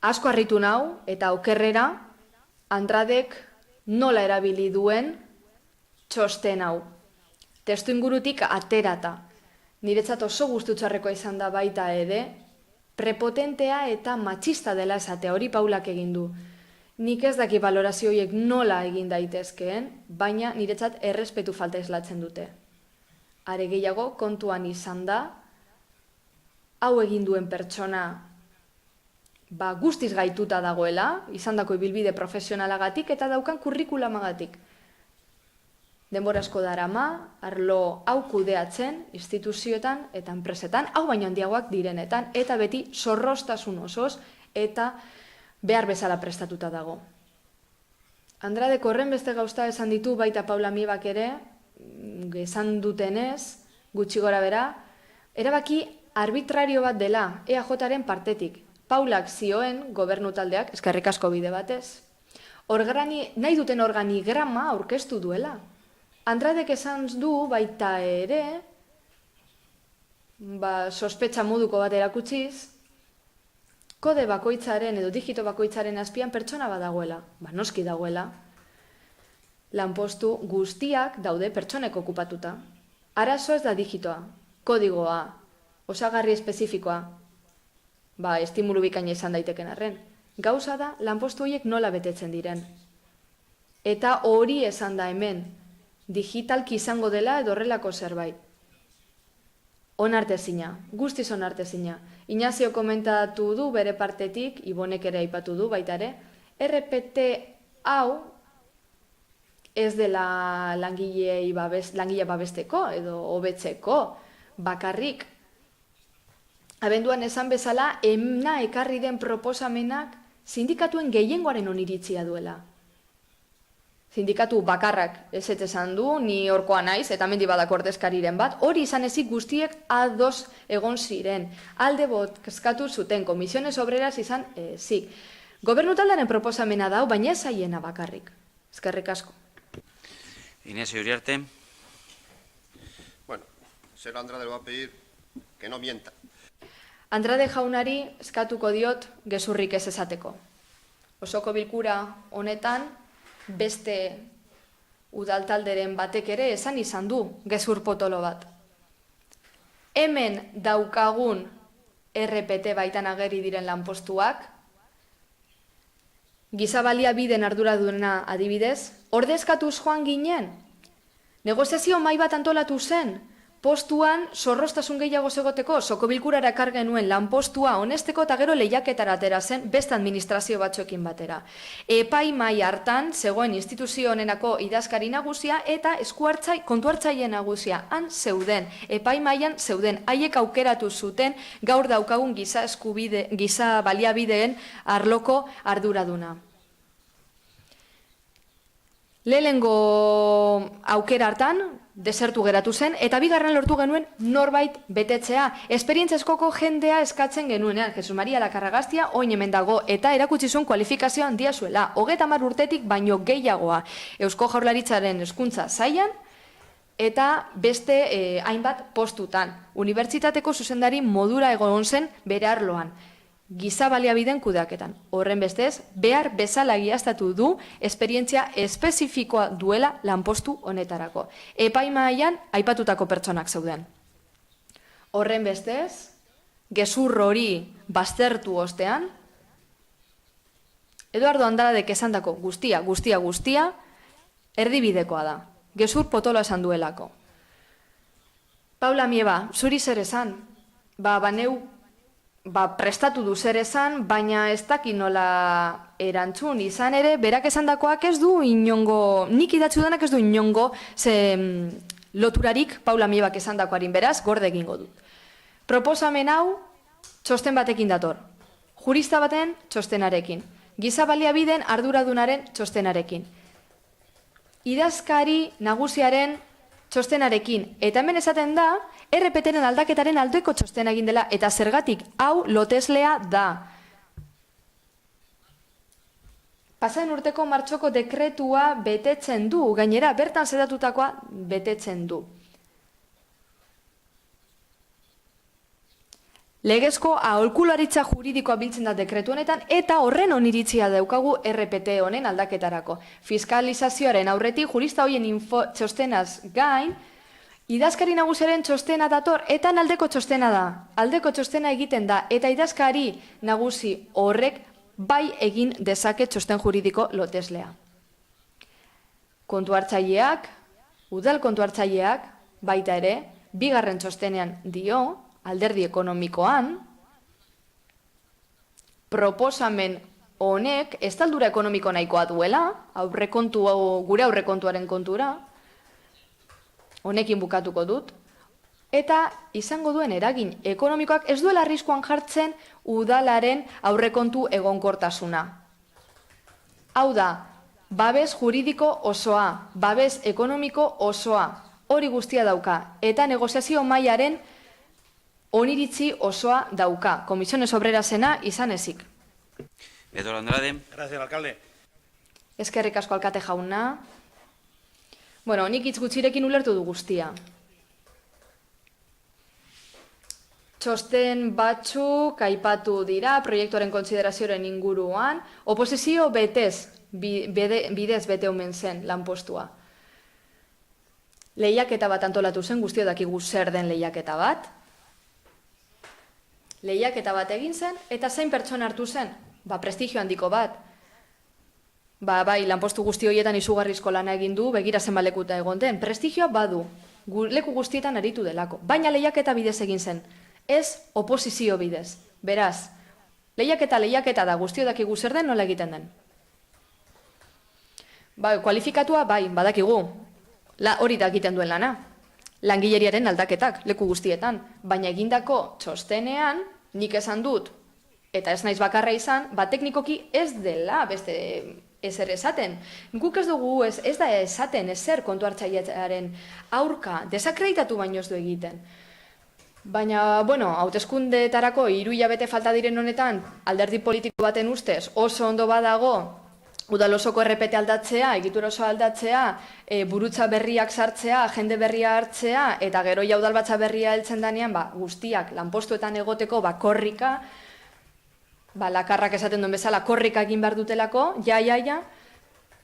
Speaker 2: Asko harritu nau eta okerrera Andradek nola erabili duen txosten hau. Testu ingurutik aterata. Niretzat oso gustutxarrekoa izan da baita ere, prepotentea eta matxista dela esatea, hori Paulak egin du. Nik ez daki balorazio horiek nola egin daitezkeen, baina niretzat errespetu falta islatzen dute. Are gehiago kontuan izan da, hau egin duen pertsona guztiz gaituta dagoela, izandako ibilbide profesionalagatik eta daukan kurrikulamagatik. Denbora asko darama, arlo hau kudeatzen, instituzioetan eta enpresetan, hau baino handiagoak direnetan, eta beti zorroztasun osoz eta behar bezala prestatuta dago. Andradek horren beste gauza esan ditu, baita Paula Mibak ere, esan dutenez, gutxi gora bera, erabaki arbitrario bat dela EAJaren partetik. Paulak zioen, gobernu taldeak, eskerrik asko bide batez, nahi duten organigrama aurkeztu duela. Andradek esan du baita ere, sospetxa moduko bat erakutsiz, kode bakoitzaren edo digito bakoitzaren azpian pertsona bat dagoela, noski dagoela. Lanpostu guztiak daude pertsonek okupatuta. Arazo ez da digitoa, kodigoa, osagarri espezifikoa, estimulu bikaina izan daiteken arren. Gauza da, lanpostu horiek nola betetzen diren. Eta hori esan da hemen, digitalki izango dela edo horrelako zerbait. Onartezina, guztiz onartezina. Inazio komentatu du bere partetik, Ibonek ere aipatu du baita ere, RPT hau ez dela langile babesteko edo hobetzeko bakarrik. Abenduan esan bezala, emna ekarri den proposamenak sindikatuen gehiengoaren oniritzia duela. Sindikatu bakarrak ez esan du, ni horkoa naiz, eta mendi badak ordezkariren bat, hori izan ezik guztiek ados egon ziren. Alde bozkatu zuten, Komisiones Obreras izan ezik. Gobernu taldearen proposamena dau, baina ez zaiena bakarrik. Eskerrik asko.
Speaker 1: Inés Uriarte.
Speaker 9: Bueno, señor Andrade le va a pedir que no mienta.
Speaker 2: Andrade jaunari eskatuko diot gezurrik ez esateko. Osoko bilkura honetan, beste udaltalderen batek ere esan izan du gezur potolo bat. Hemen daukagun RPT baitan ageri diren lanpostuak, giza baliabideen arduraduna adibidez, ordezkatuz joan ginen, negoziazio mahai bat antolatu zen, postuan zorroztasun gehiago zegoteko, osoko bilkurara ekar genuen lanpostua honesteko eta gero lehiaketara atera zen beste administrazio batzuekin batera. Epaimahai hartan zegoen instituzio honenako idazkari nagusia eta kontu hartzaile nagusia han zeuden, epaimahaian zeuden, haiek aukeratu zuten gaur daukagun giza baliabideen arloko arduraduna. Lehenengo aukera hartan, desertu geratu zen, eta bigarren lortu genuen norbait betetzea. Esperientzeskoko jendea eskatzen genuenean, Jesus Maria Lakarragaztia, oin hemen dago, eta erakutsi zuen kualifikazioa handia zuela. 30 urtetik baino gehiagoa Eusko Jaurlaritzaren hezkuntza sailan, eta beste hainbat postutan. Unibertsitateko zuzendari modura egon zen bere arloan. Giza baliabideen kudeaketan. Horren bestez, behar bezala egiaztatu du esperientzia espezifikoa duela lanpostu honetarako. Epaimahaian aipatutako pertsonak zeuden. Horren bestez, gezur hori baztertu ostean, Eduardo Andradek esandako guztia, erdibidekoa da. Gezur potolo esan duelako. Paula Mieba, zuri zer esan? Baneu prestatu du zer esan, baina ez daki nola erantzun izan ere, berak esandakoak ez du inongo, nik idatzu denak ez du inongo loturarik Paula Miebak esandakoarin, beraz, gorde egingo dut. Proposamen hau txosten batekin dator, jurista baten txostenarekin, giza baliabideen arduradunaren txostenarekin, idazkari nagusiaren txostenarekin, eta hemen esaten da, RPT-ren aldaketaren aldeko txostena egin dela, eta zergatik hau loteslea da. Pasaden urteko martxoko dekretua betetzen du, gainera bertan zedatutakoa betetzen du. Legezko aholkularitza juridikoa biltzen da dekretu honetan, eta horren oniritzia daukagu RPT honen aldaketarako. Fiskalizazioaren aurretik jurista hoien txostenaz gain, idazkari nagusiaren txostena dator, eta aldeko txostena da. Aldeko txostena egiten da, eta idazkari nagusi horrek bai egin dezake txosten juridiko loteslea. Kontu hartzaileak, udal kontu hartzaileak, baita ere, bigarren txostenean dio, alderdi ekonomikoan, proposamen honek estaldura ekonomiko nahikoa duela, gure aurrekontuaren kontura, honekin bukatuko dut, eta izango duen eragin ekonomikoak ez duela arriskuan jartzen udalaren aurrekontu egonkortasuna. Hau da, babes juridiko osoa, babes ekonomiko osoa, hori guztia dauka, eta negoziazio mailaren oniritzi osoa dauka, Komisiones Obrerasena izan ezik.
Speaker 1: Eduardo Andrade.
Speaker 3: Gracias, alcalde.
Speaker 2: Eskerrik asko alkate jauna. Bueno, nik hitz gutxirekin ulertu du guztia. Txosten batzuk aipatu dira proiektuaren kontsiderazioaren inguruan, oposizio bidez bete omen zen lanpostua. Lehiaketa bat antolatu zen, guztio dakigu zer den lehiaketa bat. Lehiaketa bat egin zen, eta zein pertsona hartu zen? Prestigio handiko bat. Bai, lanpostu guzti horietan izugarrizko lana egin du, begira zenbalekuta egon den. Prestigioa badu, leku guztietan aritu delako. Baina lehiaketa bidez egin zen, ez oposizio bidez. Beraz, lehiaketa da, guztio dakigu zer den, nola egiten den. Kualifikatua, bai, badakigu. Hori da egiten duen lana. Langileriaren aldaketak, leku guztietan. Baina egindako txostenean, nik esan dut, eta ez naiz bakarra izan, teknikoki ez dela beste ezer esaten. Guk ez dugu, ez da esaten ezer kontu hartzailearen aurka, desakreditatu baino ez du egiten. Baina, hauteskundeetarako 3 hilabete falta diren honetan, alderdi politiko baten ustez, oso ondo badago, udal osoko RPT aldatzea, egitura oso aldatzea, burutza berriak sartzea, jende berria hartzea, eta gero udalbatza berria heltzen danean, guztiak lanpostuetan egoteko, korrika, lakarrak esaten duen bezala, korrika egin behar dutelako,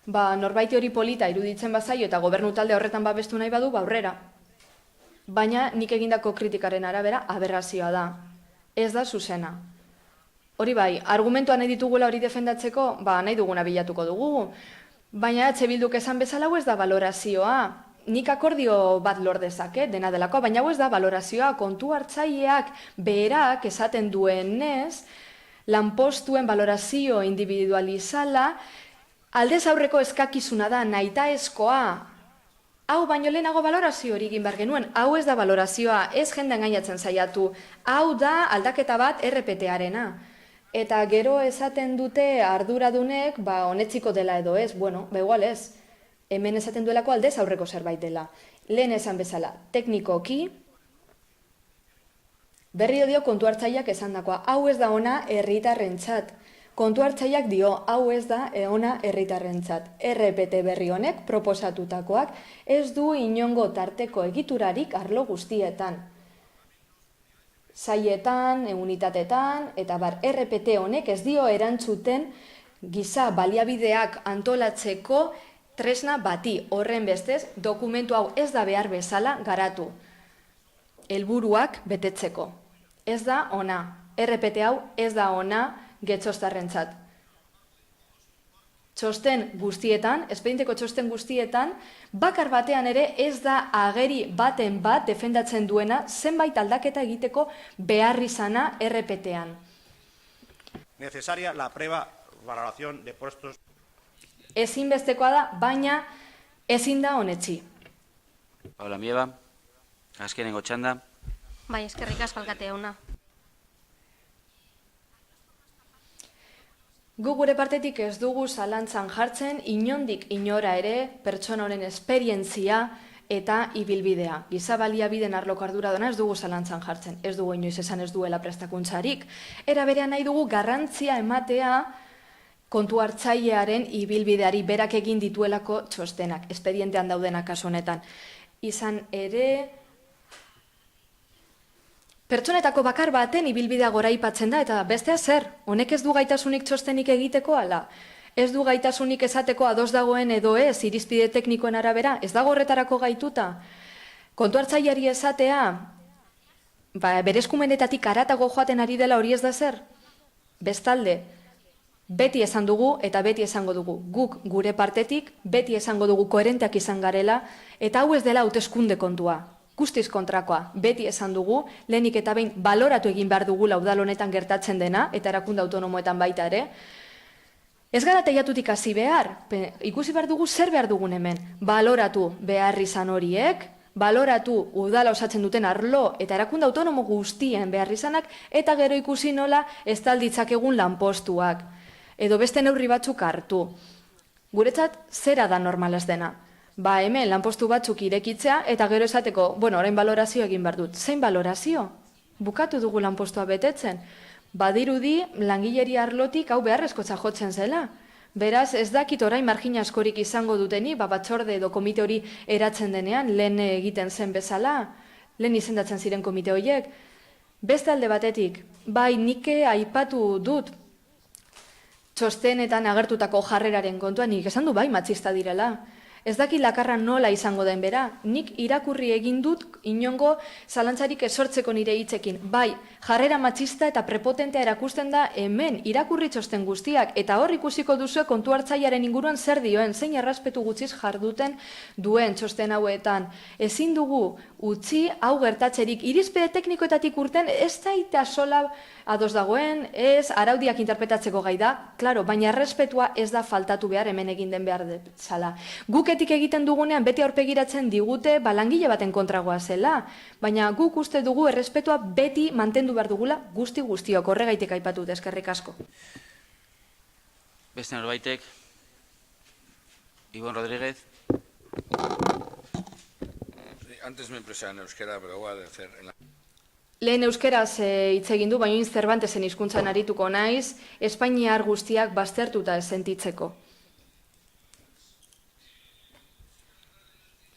Speaker 2: norbaiti hori polita iruditzen bazaio eta gobernu talde horretan babestu nahi badu, aurrera. Baina nik egindako kritikaren arabera aberrazioa da. Ez da zuzena. Hori bai, argumentuan nahi ditugula hori defendatzeko, nahi duguna bilatuko dugu. Baina EH Bilduk esan bezala hau ez da valorazioa. Nik akordio bat lor dezake, dena delako, baina hau ez da valorazioa. Kontu hartzaileak berak esaten duenez, lanpostuen valorazio individualizala, aldez aurreko eskakizuna da, nahitaezkoa. Hau baino lehenago valorazio hori egin behar genuen, hau ez da valorazioa, ez jende engainatzen saiatu. Hau da aldaketa bat RPT-arena. Eta gero esaten dute arduradunek, honetziko dela edo ez, igual ez. Hemen esaten duelako aldez aurreko zerbait dela. Lehen esan bezala, teknikoki, berri dio kontu hartzaileak esan dakoa, hau ez da ona herritarrentzat. Kontu hartzaileak dio, hau ez da ona herritarrentzat. RPT berri honek proposatutakoak ez du inongo tarteko egiturarik arlo guztietan. Saietan, unitatetan, eta RPT honek ez dio erantzuten giza baliabideak antolatzeko tresna bati. Horren bestez, dokumentu hau ez da behar bezala garatu. Helburuak betetzeko. Ez da ona. RPT hau ez da ona getxostarrentzat. Txosten guztietan, espedienteko txosten guztietan, bakar batean ere ez da ageri baten bat defendatzen duena zenbait aldaketa egiteko behar izana RPT-an.
Speaker 14: Necesaria la prueba valoración de puestos.
Speaker 2: Ezinbestekoa da, baina ezin da honetzi.
Speaker 1: Paula Mieba, azkenengo txanda.
Speaker 11: Bai, eskerrik asko alkate jauna.
Speaker 2: Gu gure partetik ez dugu zalantzan jartzen inondik inora ere pertsona honen esperientzia eta ibilbidea. Giza baliabideen arloko arduraduna ez dugu zalantzan jartzen. Ez dugu inoiz esan ez duela prestakuntzarik. Era berean nahi dugu garrantzia ematea kontu hartzailearen ibilbideari berak egin dituelako txostenak, espedientean daudenak kasu honetan. Izan ere, pertsonetako bakar baten ibilbidea goraipatzen da, eta bestea zer, honek ez du gaitasunik txostenik egiteko ala? Ez du gaitasunik esateko ados dagoen edo ez, irizpide teknikoen arabera, ez dago horretarako gaituta? Kontu hartzaileari esatea, bere eskumenetatik haratago joaten ari dela hori ez da zer? Bestalde, beti esan dugu eta beti esango dugu. Guk gure partetik beti esango dugu koherenteak izan garela, eta hau ez dela hauteskunde kontua. Guztiz kontrakoa, beti esan dugu, lehenik eta behin baloratu egin behar dugu udal honetan gertatzen dena, eta erakunde autonomoetan baita ere. Ez gara teiatutik hasi behar, ikusi behar dugu zer behar dugun hemen. Baloratu behar izan horiek, baloratu udala osatzen duten arlo eta erakunde autonomo guztien behar izanak, eta gero ikusi nola ez talditzak egun lanpostuak, edo beste neurri batzuk hartu. Guretzat zera da normal ez dena. Hemen lanpostu batzuk irekitzea eta gero esateko, orain balorazio egin behar dut. Zein balorazio? Bukatu dugu lanpostua betetzen. Badirudi langileri arlotik hau beharrezkotza jotzen zela. Beraz, ez dakit orain margin askorik izango duteni, batzorde edo komite hori eratzen denean, lehen egiten zen bezala, lehen izendatzen ziren komite horiek. Beste alde batetik, nike aipatu dut, txostenetan agertutako jarreraren kontuan, nik esan du matxista direla. Ez dakit lakarra nola izango den bera, nik irakurri egin dut inongo zalantzarik esortzeko nire hitzekin. Jarrera matxista eta prepotentea erakusten da hemen irakurri txosten guztiak, eta hor ikusiko duzu kontu hartzailearen inguruan zer dioen, zein errespetu gutxiz jarduten duen txosten hauetan. Ezin dugu utzi hau gertatzerik. Irizpide teknikoetatik urten ez daita sola ados dagoen, ez araudiak interpretatzeko gai da, klaro, baina errespetua ez da faltatu behar hemen egin den behar zala. Guketik egiten dugunean beti aurpegiratzen digute langile baten kontragoa zela, baina guk uste dugu errespetua beti mantendu behar dugula guztiok, horregaitik aipatu dut, eskerrik asko.
Speaker 1: Beste norbaitek, Ibon Rodríguez.
Speaker 12: Antes me impresionan en euskera, pero voy a hacer...
Speaker 2: Lehen euskeraz hitz egin du, baina Cervantesen hizkuntzan arituko naiz, Espainiar guztiak baztertuta ez sentitzeko.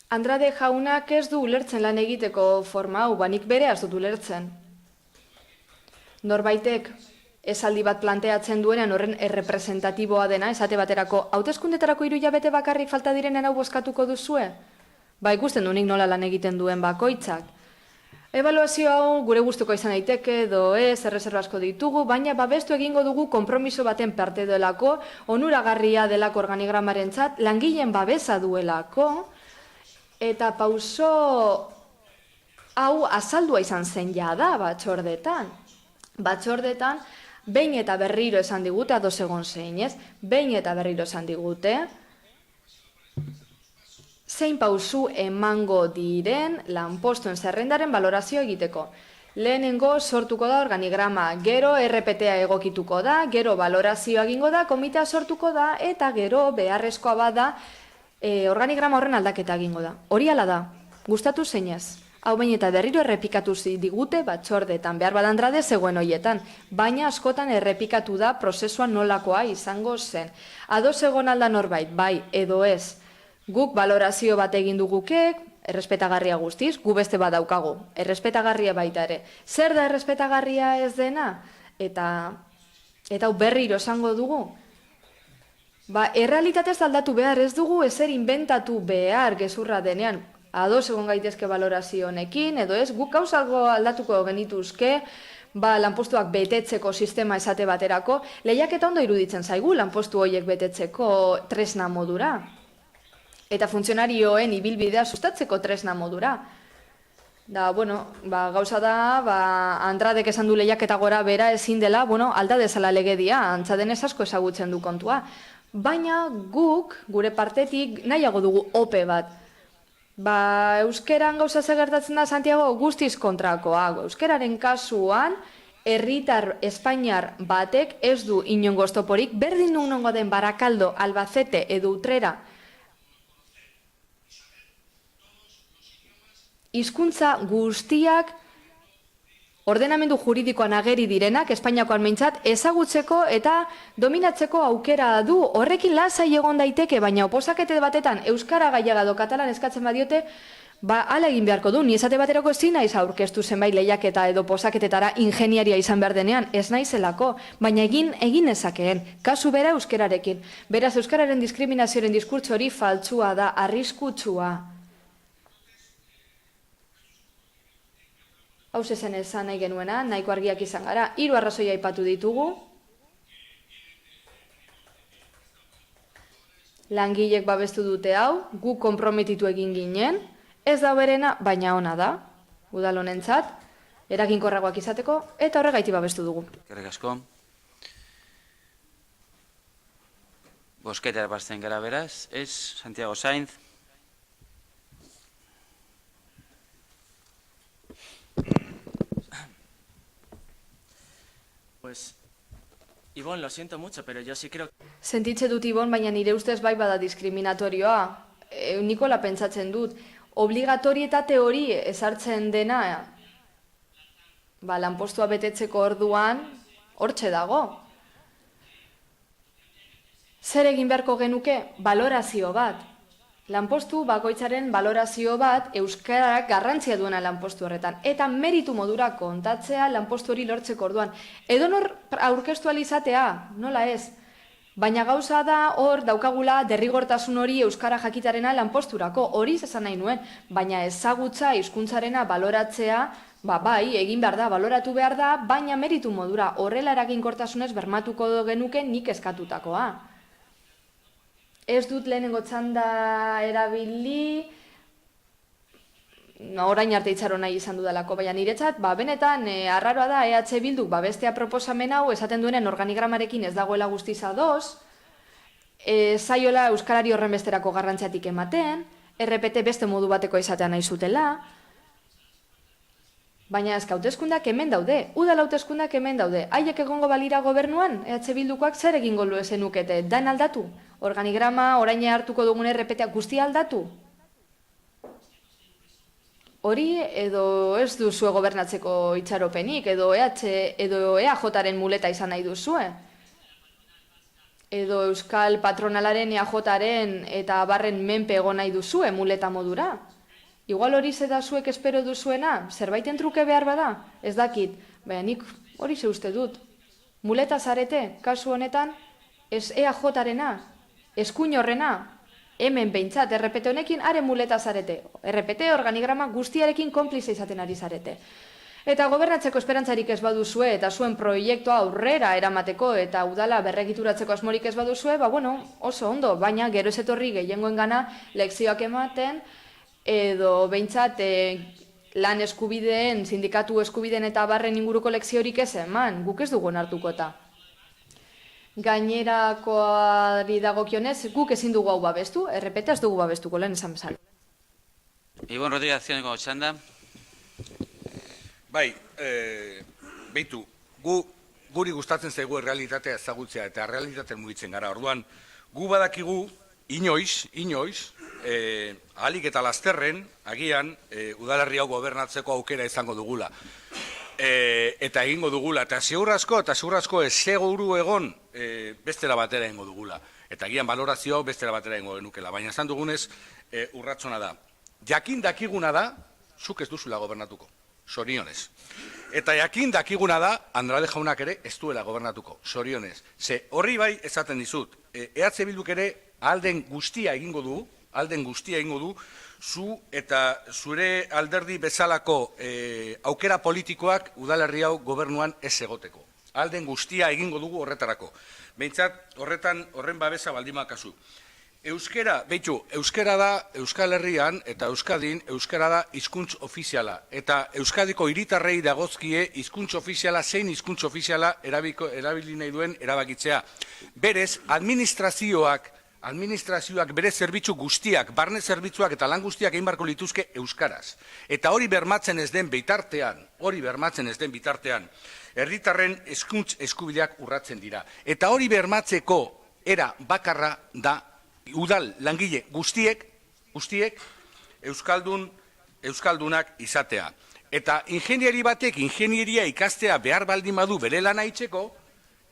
Speaker 2: Andrade jaunak ez du ulertzen lan egiteko forma hau, nik bere ez dut ulertzen. Norbaitek esaldi bat planteatzen duenean horren errepresentatiboa dena, esate baterako, hauteskundetarako 3 hilabete bakarrik falta direnen hau bozkatuko duzue? Ikusten du nik nola lan egiten duen bakoitzak. Ebaluazio hau gure gustuko izan daiteke edo ez, erreserba asko ditugu, baina babestu egingo dugu konpromiso baten parte delako, onuragarria delako organigramarentzat, langileen babesa duelako, eta pauso hau azaldua izan zen jada batzordetan. Batzordetan, behin eta berriro esan digute, ados egon zein ez, behin eta berriro esan digute, zein pausu emango diren lanpostuen zerrendaren balorazio egiteko. Lehenengo sortuko da organigrama, gero RPTA egokituko da, gero balorazioa egingo da, komitea sortuko da, eta gero beharrezkoa bada organigrama horren aldaketa egingo da. Hori ala da, gustatu zeinez. Hau behin eta berriro errepikatu digute batzordetan, behar bada Andrade zegoen hoietan, baina askotan errepikatu da prozesua nolakoa izango zen. Ados egon alda norbait, bai edo ez, guk balorazio bat egin dugukek, errespetagarria guztiz, gu beste bat daukagu, errespetagarria baita ere. Zer da errespetagarria ez dena? Eta hau berriro esango dugu? Errealitatez aldatu behar ez dugu ezer inventatu behar gezurra denean, ados egon gaitezke balorazio honekin, edo ez, guk gauzago aldatuko genituzke, lanpostuak betetzeko sistema esate baterako, lehiaketa ondo iruditzen zaigu lanpostu horiek betetzeko tresna modura. Eta funtzionarioen ibilbidea sustatzeko tresna modura. Gauza da, Andradek esan du lehiaketa gora bera ezin dela, alda dezala legedia, antza denez asko ezagutzen du kontua. Baina guk, gure partetik, nahiago dugu ope bat. Euskeran gauza gertatzen da, Santiago, guztiz kontrakoa. Euskeraren kasuan, herritar Espainiar batek ez du inongo oztoporik, berdin nungo den Barakaldo, Albacete edo Utrera, hizkuntza guztiak ordenamendu juridikoan ageri direnak, Espainiakoan meintzat, ezagutzeko eta dominatzeko aukera du. Horrekin lasai egon daiteke, baina oposakete batetan euskara gaiaga do katalan eskatzen badiote, hala egin beharko du. Ni esate baterako ezin naiz aurkeztu zenbait lehiaketa edo posaketetara ingeniaria izan behar denean, ez naizelako, baina egin ezakeen, kasu bera euskararekin. Beraz, euskararen diskriminazioaren diskurtso hori faltsua da, arriskutsua. Hau zezen esan nahi genuena, nahiko argiak izan gara, 3 arrazoi aipatu ditugu. Langilek babestu dute hau, gu konprometitu egin ginen, ez da berena, baina ona da, udal honentzat, eraginkorragoak izateko, eta horregaiti babestu dugu.
Speaker 1: Eskerrik asko. Bozketara pasten gara beraz, ez, Santiago Sainz.
Speaker 5: Pues, Ibon, lo siento mucho, pero yo sí creo...
Speaker 2: Sentitze dut, Ibon, baina nire ustez bai bada diskriminatorioa. Nikola pentsatzen dut. Obligatorietate hori ezartzen dena, lanpostua betetzeko orduan, hortxe dago. Zer egin beharko genuke? Balorazio bat. Lanpostu bakoitzaren balorazio bat euskarak garrantzia duena lanpostu horretan. Eta meritu modura kontatzea lanpostu hori lortzeko orduan. Edonor aurkeztu alizatea, nola ez. Baina gauza da hor daukagula derrigortasun hori euskara jakitarena lanposturako. Hori esan nahi nuen, baina ezagutza hizkuntzarena baloratzea, bai, egin behar da, baloratu behar da, baina meritu modura horrela eraginkortasunez bermatuko genuke nik eskatutakoa. Ez dut lehenengo txanda erabili, orain arte itxaro nahi izan dudalako, baina niretzat, benetan, arraroa da, EH Bilduk bestea proposamen hau esaten duenen organigramarekin ez dagoela guztiz ados, zaiola Euskarari horren besterako garrantziatik ematen, RPT beste modu bateko izatea nahi zutela, baina ez hauteskundeak hemen daude, udal hauteskundeak hemen daude, haiek egongo balira gobernuan, EH Bildukoak zer egingo lu zenukete, dan aldatu? Organigrama, orain hartuko dugun RPT guztia aldatu? Hori edo ez duzue gobernatzeko itxaropenik, edo EAJ-aren muleta izan nahi duzue? Edo Euskal Patronalaren, EAJ-aren eta barren menpe egon nahi duzue muleta modura? Igual hori zeda zuek espero duzuena, zerbaiten truke behar bada? Ez dakit, baina nik hori ze uste dut. Muleta zarete, kasu honetan, ez EAJ-arena, eskuin horrena, hemen behintzat, RPT honekin, are muleta zarete. RPT organigrama guztiarekin konplize izaten ari zarete. Eta gobernatzeko esperantzarik ez baduzue, eta zuen proiektua aurrera eramateko, eta udala berregituratzeko asmorik ez baduzue, oso ondo, baina gero ez etorri gehiengoen gana lekzioak ematen, edo behintzat lan eskubideen, sindikatu eskubideen eta barren inguruko lekziorik ez eman, guk ez dugu hartuko eta. Gainerakoari dagokionez, guk ezin dugu hau babestu, RPT ez dugu babestuko lehen esan bezala.
Speaker 1: Ibon Rodríguez Zioneko txanda.
Speaker 12: Bai, behitu, guri gustatzen zaigu errealitatea ezagutzea eta errealitatea mugitzen gara. Orduan, gu badakigu, inoiz, ahalik eta lasterren, agian, udalerri hau gobernatzeko aukera izango dugula. Eta egingo dugula, eta segurrazko ez seguru egon bestera batera egingo dugula. Eta agian balorazio hau bestera batera egingo genukela. Baina esan dugunez, urratsona da. Jakin dakiguna da, zuk ez duzula gobernatuko. Sorionez. Eta jakin dakiguna da, Andrade jaunak ere ez duela gobernatuko. Sorionez. Ze horri bai esaten dizut, EH Bilduk ere alden guztia egingo du, zu eta zure alderdi bezalako aukera politikoak udalerri hau gobernuan ez egoteko. Alden guztia egingo dugu horretarako. Behintzat, horren babesa baldima kasu. Euskara da Euskal Herrian eta Euskadin, euskara da hizkuntz ofiziala. Eta Euskadiko hiritarrei dagozkie hizkuntz ofiziala, zein hizkuntz ofiziala erabili nahi duen erabakitzea. Berez, administrazioak bere zerbitzu guztiak, barne zerbitzuak eta lan guztiak egin barko lituzke euskaraz. Eta hori bermatzen ez den bitartean, herritarren hizkuntz eskubideak urratzen dira. Eta hori bermatzeko era bakarra da udal langile guztiek euskaldunak izatea. Eta ingenieri batek ingenieria ikastea behar baldin badu bere lana itzeko,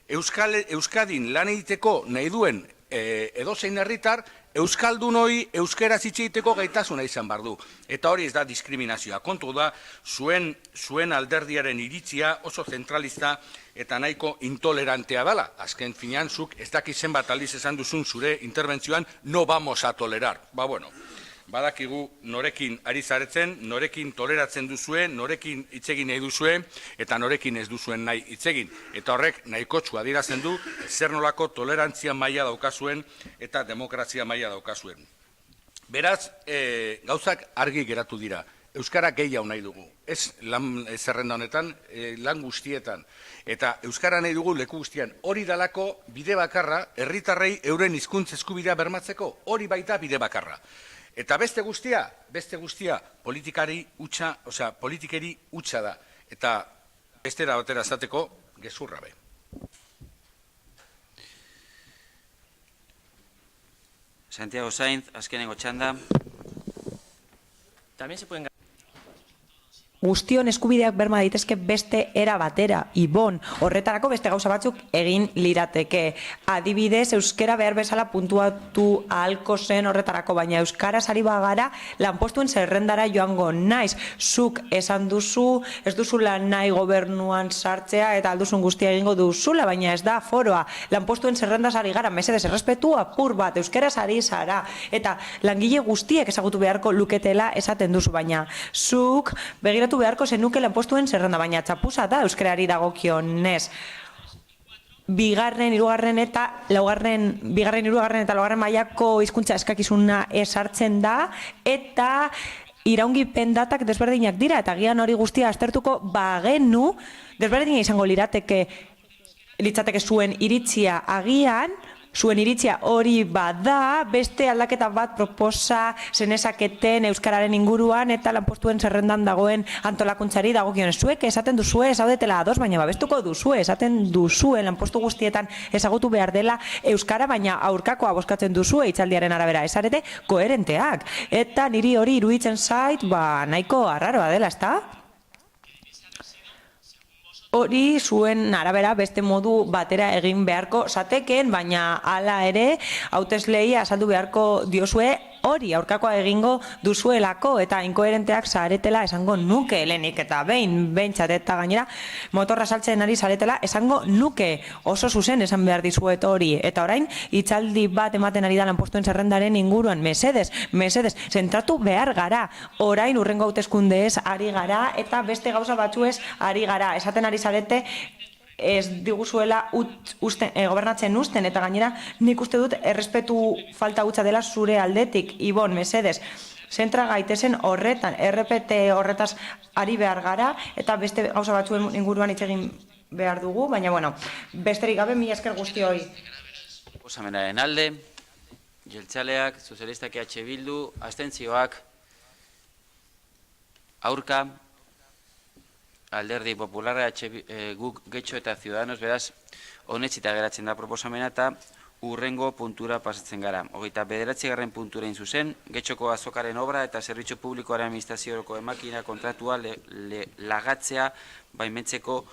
Speaker 12: Euskadin lan egiteko nahi duen edozein herritar, euskaldunoi euskeraz hitz egiteko gaitasuna izan behar du. Eta hori ez da diskriminazioa. Kontu da, zuen alderdiaren iritzia oso zentralista eta nahiko intolerantea dela. Azken finean, zuk ez dakiz zenbat aldiz esan duzun zure interbentzioan, no vamos a tolerar. Badakigu norekin ari zaretzen, norekin toleratzen duzue, norekin hitzegin nahi duzue, eta norekin ez duzuen nahi hitzegin. Eta horrek nahikotsu adierazten du, zer nolako tolerantzia maila daukazuen eta demokrazia maila daukazuen. Beraz, gauzak argi geratu dira. Euskara gehiago nahi dugu. Ez lan zerrenda honetan, lan guztietan. Eta Euskara nahi dugu leku guztian. Hori dalako bide bakarra, herritarrei euren hizkuntz eskubidea bermatzeko. Hori baita bide bakarra. Eta beste guztia, politikari hutsa da. Eta bestera batera zateko gezurra be.
Speaker 1: Santiago Sainz, azkenengo txanda.
Speaker 5: También se pueden
Speaker 10: guztion eskubideak berma daitezke beste era batera. Ibon, horretarako beste gauza batzuk egin lirateke. Adibidez, euskera behar bezala puntuatu ahalko zen horretarako, baina euskaraz ari bagara lanpostuen zerrendara joango naiz. Zuk esan duzu, ez duzula nahi gobernuan sartzea eta alduzun guztia egingo duzula, baina ez da foroa. Lanpostuen zerrendaz ari gara, mesedez, errespetu apur bat, euskaraz ari zara. Eta langile guztiek ezagutu beharko luketela esaten duzu, baina zuk begiratu beharko zenuke lanpostuen zerrenda, baina txapuza da euskarari dagokionez. Bigarren, hirugarren eta laugarren mailako hizkuntza eskakizuna esartzen da, eta iraungipen datak desberdinak dira, eta agian hori guztia aztertuko bagenu, desberdina izango litzateke zuen iritzia agian, zuen iritzia hori bada, beste aldaketa bat proposa zenezaketen euskararen inguruan eta lanpostuen zerrendan dagoen antolakuntzari dagokionez. Zuek esaten duzue, zaudetela ados, baina babestuko duzue, esaten duzue lanpostu guztietan ezagutu behar dela euskara, baina aurkakoa bozkatzen duzue hitzaldiaren arabera. Ezarete koherenteak. Eta niri hori iruditzen zait, nahiko arraroa dela, ezta? Hori zuen arabera beste modu batera egin beharko zateken, baina hala ere hauteslei azaldu beharko diozue hori aurkakoa egingo duzuelako eta inkoherenteak zaretela esango nuke lehenik eta behintzat eta gainera motorra saltzen ari zaretela esango nuke oso zuzen esan behar dizuet hori eta orain hitzaldi bat ematen ari da lanpostuen zerrendaren inguruan mesedez, zentratu behar gara orain hurrengo hauteskundeez ari gara eta beste gauza batzuez ari gara, esaten ari zarete ez diguzuela gobernatzen uzten, eta gainera nik uste dut errespetu falta hutsa dela zure aldetik, Ibon, mesedez, zentra gaitezen horretan, RPT horretaz ari behar gara, eta beste gauza batzuen inguruan hitz egin behar dugu, baina, bueno, besterik gabe, mila esker guztioi.
Speaker 1: Osamenaren alde, jeltzaleak, sozialistak EH Bildu, abstentzioak, aurka, Alderdi Popularra, guk Getxo eta Ciudadanos, beraz, honetxita geratzen da proposamena eta urrengo puntura pasatzen gara. 29. puntura zuzen, Getxoko azokaren obra eta zerbitzu publikoaren administrazioko emakina kontratua lagatzea baimentzeko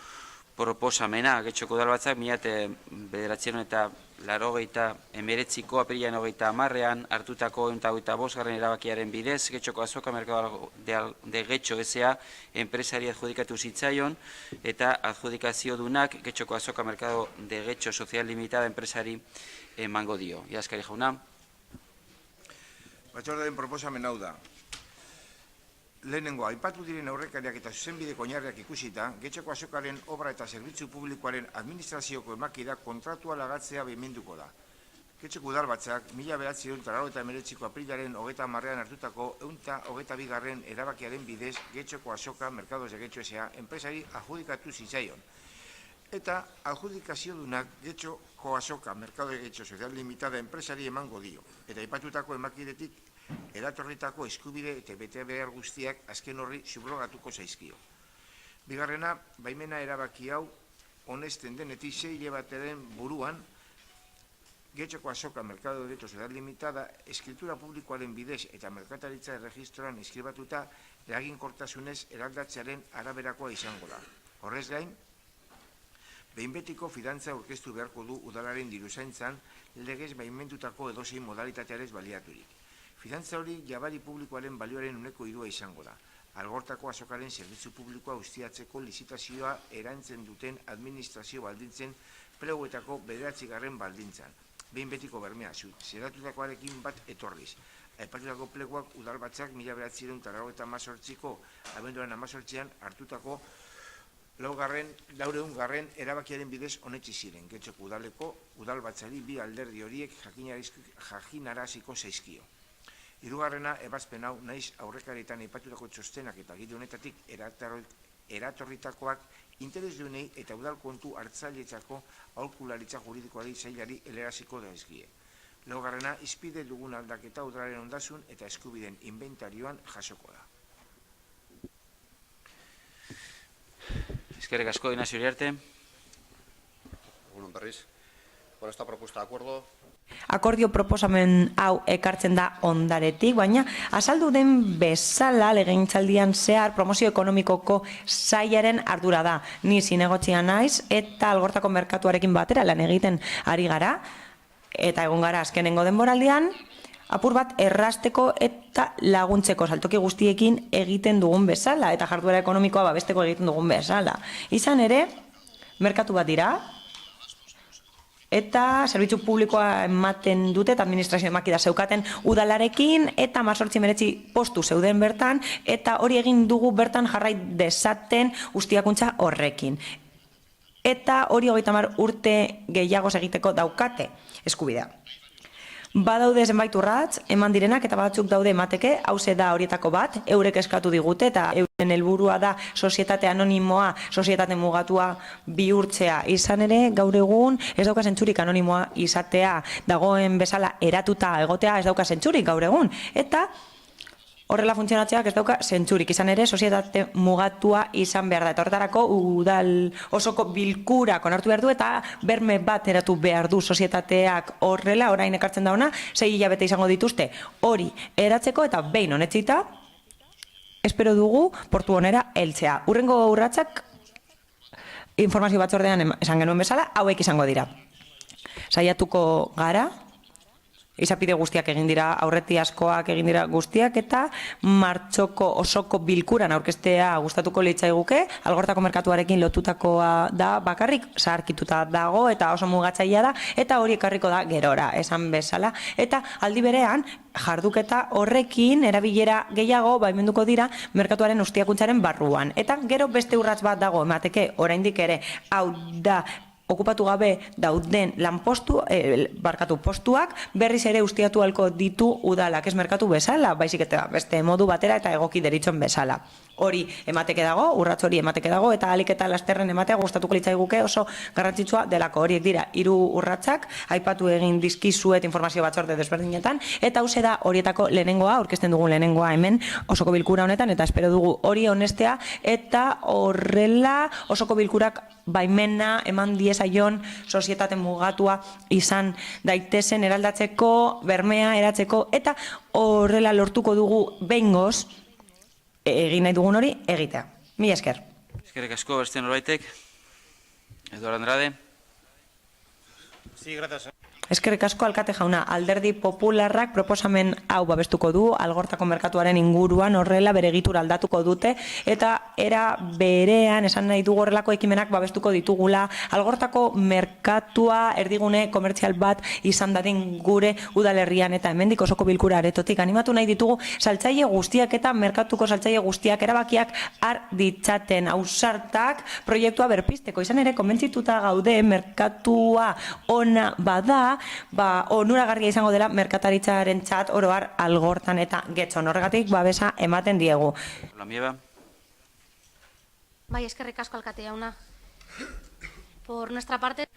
Speaker 1: proposamena. Getxoko udalbatzak 1989ko apirilean 30ean hartutako 125. erabakiaren bidez, Getxoko azoka Mercado de Getxo S.A. enpresari adjudikatu zitzaion eta adjudikazio dunak Getxoko azoka Mercado de Getxo Social Limitada enpresari emango dio. Iaskari jauna.
Speaker 3: Batzordearen proposamen hau da. Lehenengo, aipatu diren aurrekariak eta zuzenbideko oinarriak ikusita, Getxoko azokaren obra eta zerbitzu publikoaren administrazioko emakida kontratua lagatzea behimenduko da. Getxoko udalbatzak 1989ko aprilaren 30ean hartutako 122. erabakiaren bidez Getxoko azoka Mercados de Getxo S.A. enpresari adjudikatu zitzaion. Eta adjudikazio dunak Getxoko azoka Mercado de Getxo Social Limitada enpresari emango dio. Eta aipatutako emakidetik eratorritako eskubide eta bete behar guztiak azken horri subrogatuko zaizkio. Bigarrena, baimena erabaki hau honesten denetik 6 hilabateren buruan Getxoko azoka Mercado de Getxo Social Limitada eskritura publikoaren bidez eta merkataritza erregistroan inskribatuta eraginkortasunez eraldatzearen araberakoa izango da. Horrez gain, behinbetiko fidantza aurkeztu beharko du udalaren diruzaintzan legez baimendutako edozein modalitatearez baliaturik. Fidantza hori jabari publikoaren balioaren 1/3 izango da. Algortako azokaren zerbitzu publikoa ustiatzeko lizitazioa erantzen duten administrazio baldintzen pleguetako 9. baldintzan. Behin betiko bermea, zeratutakoarekin bat etorriz. Aipatutako pleguak udalbatzak 1998ko abenduaren 18ean hartutako 400. erabakiaren bidez onetsi ziren. Getxoko udaleko udalbatzari bi alderdi horiek jakinaraziko zaizkio. Hirugarrena, ebazpen hau naiz aurrekaritan aipatutako txostenak eta gide honetatik eratorritakoak interesdunei eta udal kontu hartzailetzako aholkularitza juridikoari sailari heleraziko daizkie. Laugarrena, izpide dugun aldaketa udalaren ondasun eta eskubideen inventarioan jasoko da.
Speaker 1: Eskerrik asko, Ignacio Iriarte.
Speaker 9: Egunon berriz. Con esta propuesta de acuerdo,
Speaker 10: Akordio proposamen hau ekartzen da ondaretik, baina azaldu den bezala legegintzaldian zehar promozio ekonomikoko sailaren ardura da. Ni zinegotzia naiz eta Algortako merkatuarekin batera lan egiten ari gara, eta egon gara azkenengo denboraldian, apur bat errasteko eta laguntzeko saltoki guztiekin egiten dugun bezala, eta jarduera ekonomikoa babesteko egiten dugun bezala. Izan ere, merkatu bat dira, eta zerbitzu publikoa ematen dute eta administrazio emakida zeukaten udalarekin eta 18-19 postu zeuden bertan eta hori egin dugu bertan jarrai dezaten ustiakuntza horrekin. Eta hori 30 urte gehiagoz egiteko daukate eskubidea. Badaude zenbait urrats, eman direnak eta batzuk daude emateke, hauze da horietako bat, eurek eskatu digute eta euren helburua da sozietate anonimoa, sozietate mugatua bihurtzea. Izan ere, gaur egun ez dauka zentzurik anonimoa izatea, dagoen bezala eratuta egotea ez dauka zentzurik gaur egun. Eta horrela funtzionatzeak ez dauka zentzurik, izan ere, sozietate mugatua izan behar da. Eta horretarako udal osoko bilkurak onartu behar du eta berme bat eratu behar du sozietateak horrela, orain ekartzen da ona, 6 hilabete izango dituzte hori eratzeko eta behin honetzita, espero dugu portu onera heltzea. Hurrengo urratsak, informazio batzordean esan genuen bezala, hauek izango dira. Saiatuko gara, izapide guztiak egin dira, aurreti askoak egin dira guztiak, eta martxoko osoko bilkuran aurkeztea gustatuko litzaiguke, Algortako merkatuarekin lotutakoa da bakarrik, zaharkituta dago eta oso mugatzailea da, eta hori ekarriko da gerora, esan bezala. Eta aldi berean, jarduketa horrekin erabilera gehiago baimenduko dira merkatuaren ustiakuntzaren barruan. Eta gero beste urrats bat dago emateke, oraindik ere, hau da, okupatu gabe dauden postuak berriz ere ustiatu halko ditu udalak, ez merkatu bezala, baizik eta beste modu batera eta egoki deritzon bezala. Hori emateke dago, urrats hori emateke dago, eta ahalik eta lasterren ematea gustatuko litzaiguke oso garrantzitsua delako. Horiek dira 3 urratsak, aipatu egin dizkizuet informazio batzorde desberdinetan, eta hauze da horietako lehenengoa, aurkezten dugun lehenengoa hemen osoko bilkura honetan, eta espero dugu hori onestea, eta horrela osoko bilkurak baimena eman diezaion sozietate mugatua izan daitezen eraldatzeko, bermea eratzeko, eta horrela lortuko dugu behingoz egin nahi dugun hori egitea. Mila esker.
Speaker 1: Eskerrik asko, beste norbaitek. Eduardo Andrade.
Speaker 14: Sí, gracias.
Speaker 10: Eskerrik asko alkate jauna, Alderdi Popularrak proposamen hau babestuko du, Algortako merkatuaren inguruan horrela bere egitura aldatuko dute, eta era berean esan nahi dugu horrelako ekimenak babestuko ditugula, Algortako merkatua erdigune komertzial bat izan dadin gure udalerrian, eta hemendik osoko bilkura aretotik animatu nahi ditugu saltzaile guztiak eta merkatuko saltzaile guztiak erabakiak har ditzaten, ausartak proiektua berpisteko. Izan ere, konbentzituta gaude merkatua ona bada, onuragarria izango dela merkataritzaren txat oroar Algortan eta Getxon. Horregatik babesa ematen diegu.
Speaker 1: Lamieba.
Speaker 11: Bai, eskerrik asko alkate jauna. Por nuestra parte...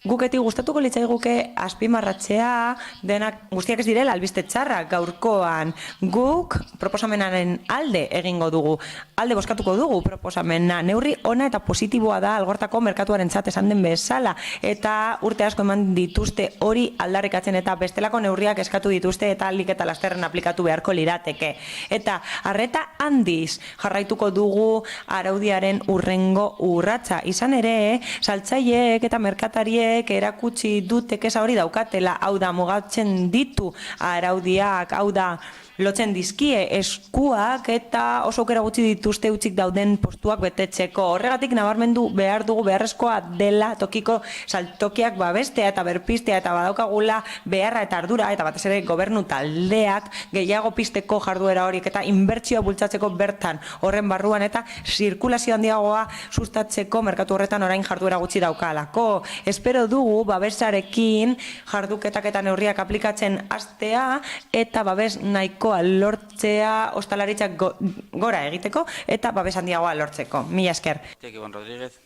Speaker 10: Guketi gustatuko litzaiguke azpimarratzea denak guztiak ez direla albiste txarrak gaurkoan. Guk proposamenaren alde egingo dugu. Alde bozkatuko dugu proposamena. Neurri ona eta positiboa da Algortako merkatuaren txat esan den bezala. Eta urte asko eman dituzte hori aldarrikatzen eta bestelako neurriak eskatu dituzte eta alik eta lasterren aplikatu beharko lirateke. Eta arreta handiz jarraituko dugu araudiaren urrengo urratsa. Izan ere, saltzaileek eta merkatariek erakutsi dute kesa hori daukatela, hau da mugatzen ditu araudiak, hau da lotzen dizkie eskuak eta oso aukera gutxi dituzte utzik dauden postuak betetzeko. Horregatik nabarmendu behar dugu beharrezkoa dela tokiko saltokiak babestea eta berpistea eta badaukagula beharra eta ardura eta batez ere gobernu taldeak gehiago pisteko jarduera horiek eta inbertsioa bultzatzeko bertan horren barruan eta zirkulazio handiagoa sustatzeko merkatu horretan orain jarduera gutxi daukalako. Espero dugu babesarekin jarduketak eta neurriak aplikatzen hastea eta babes nahiko lortzea ostalaritzak gora egiteko eta babes handiagoa lortzeko. Mila esker.
Speaker 1: Ibon Rodríguez.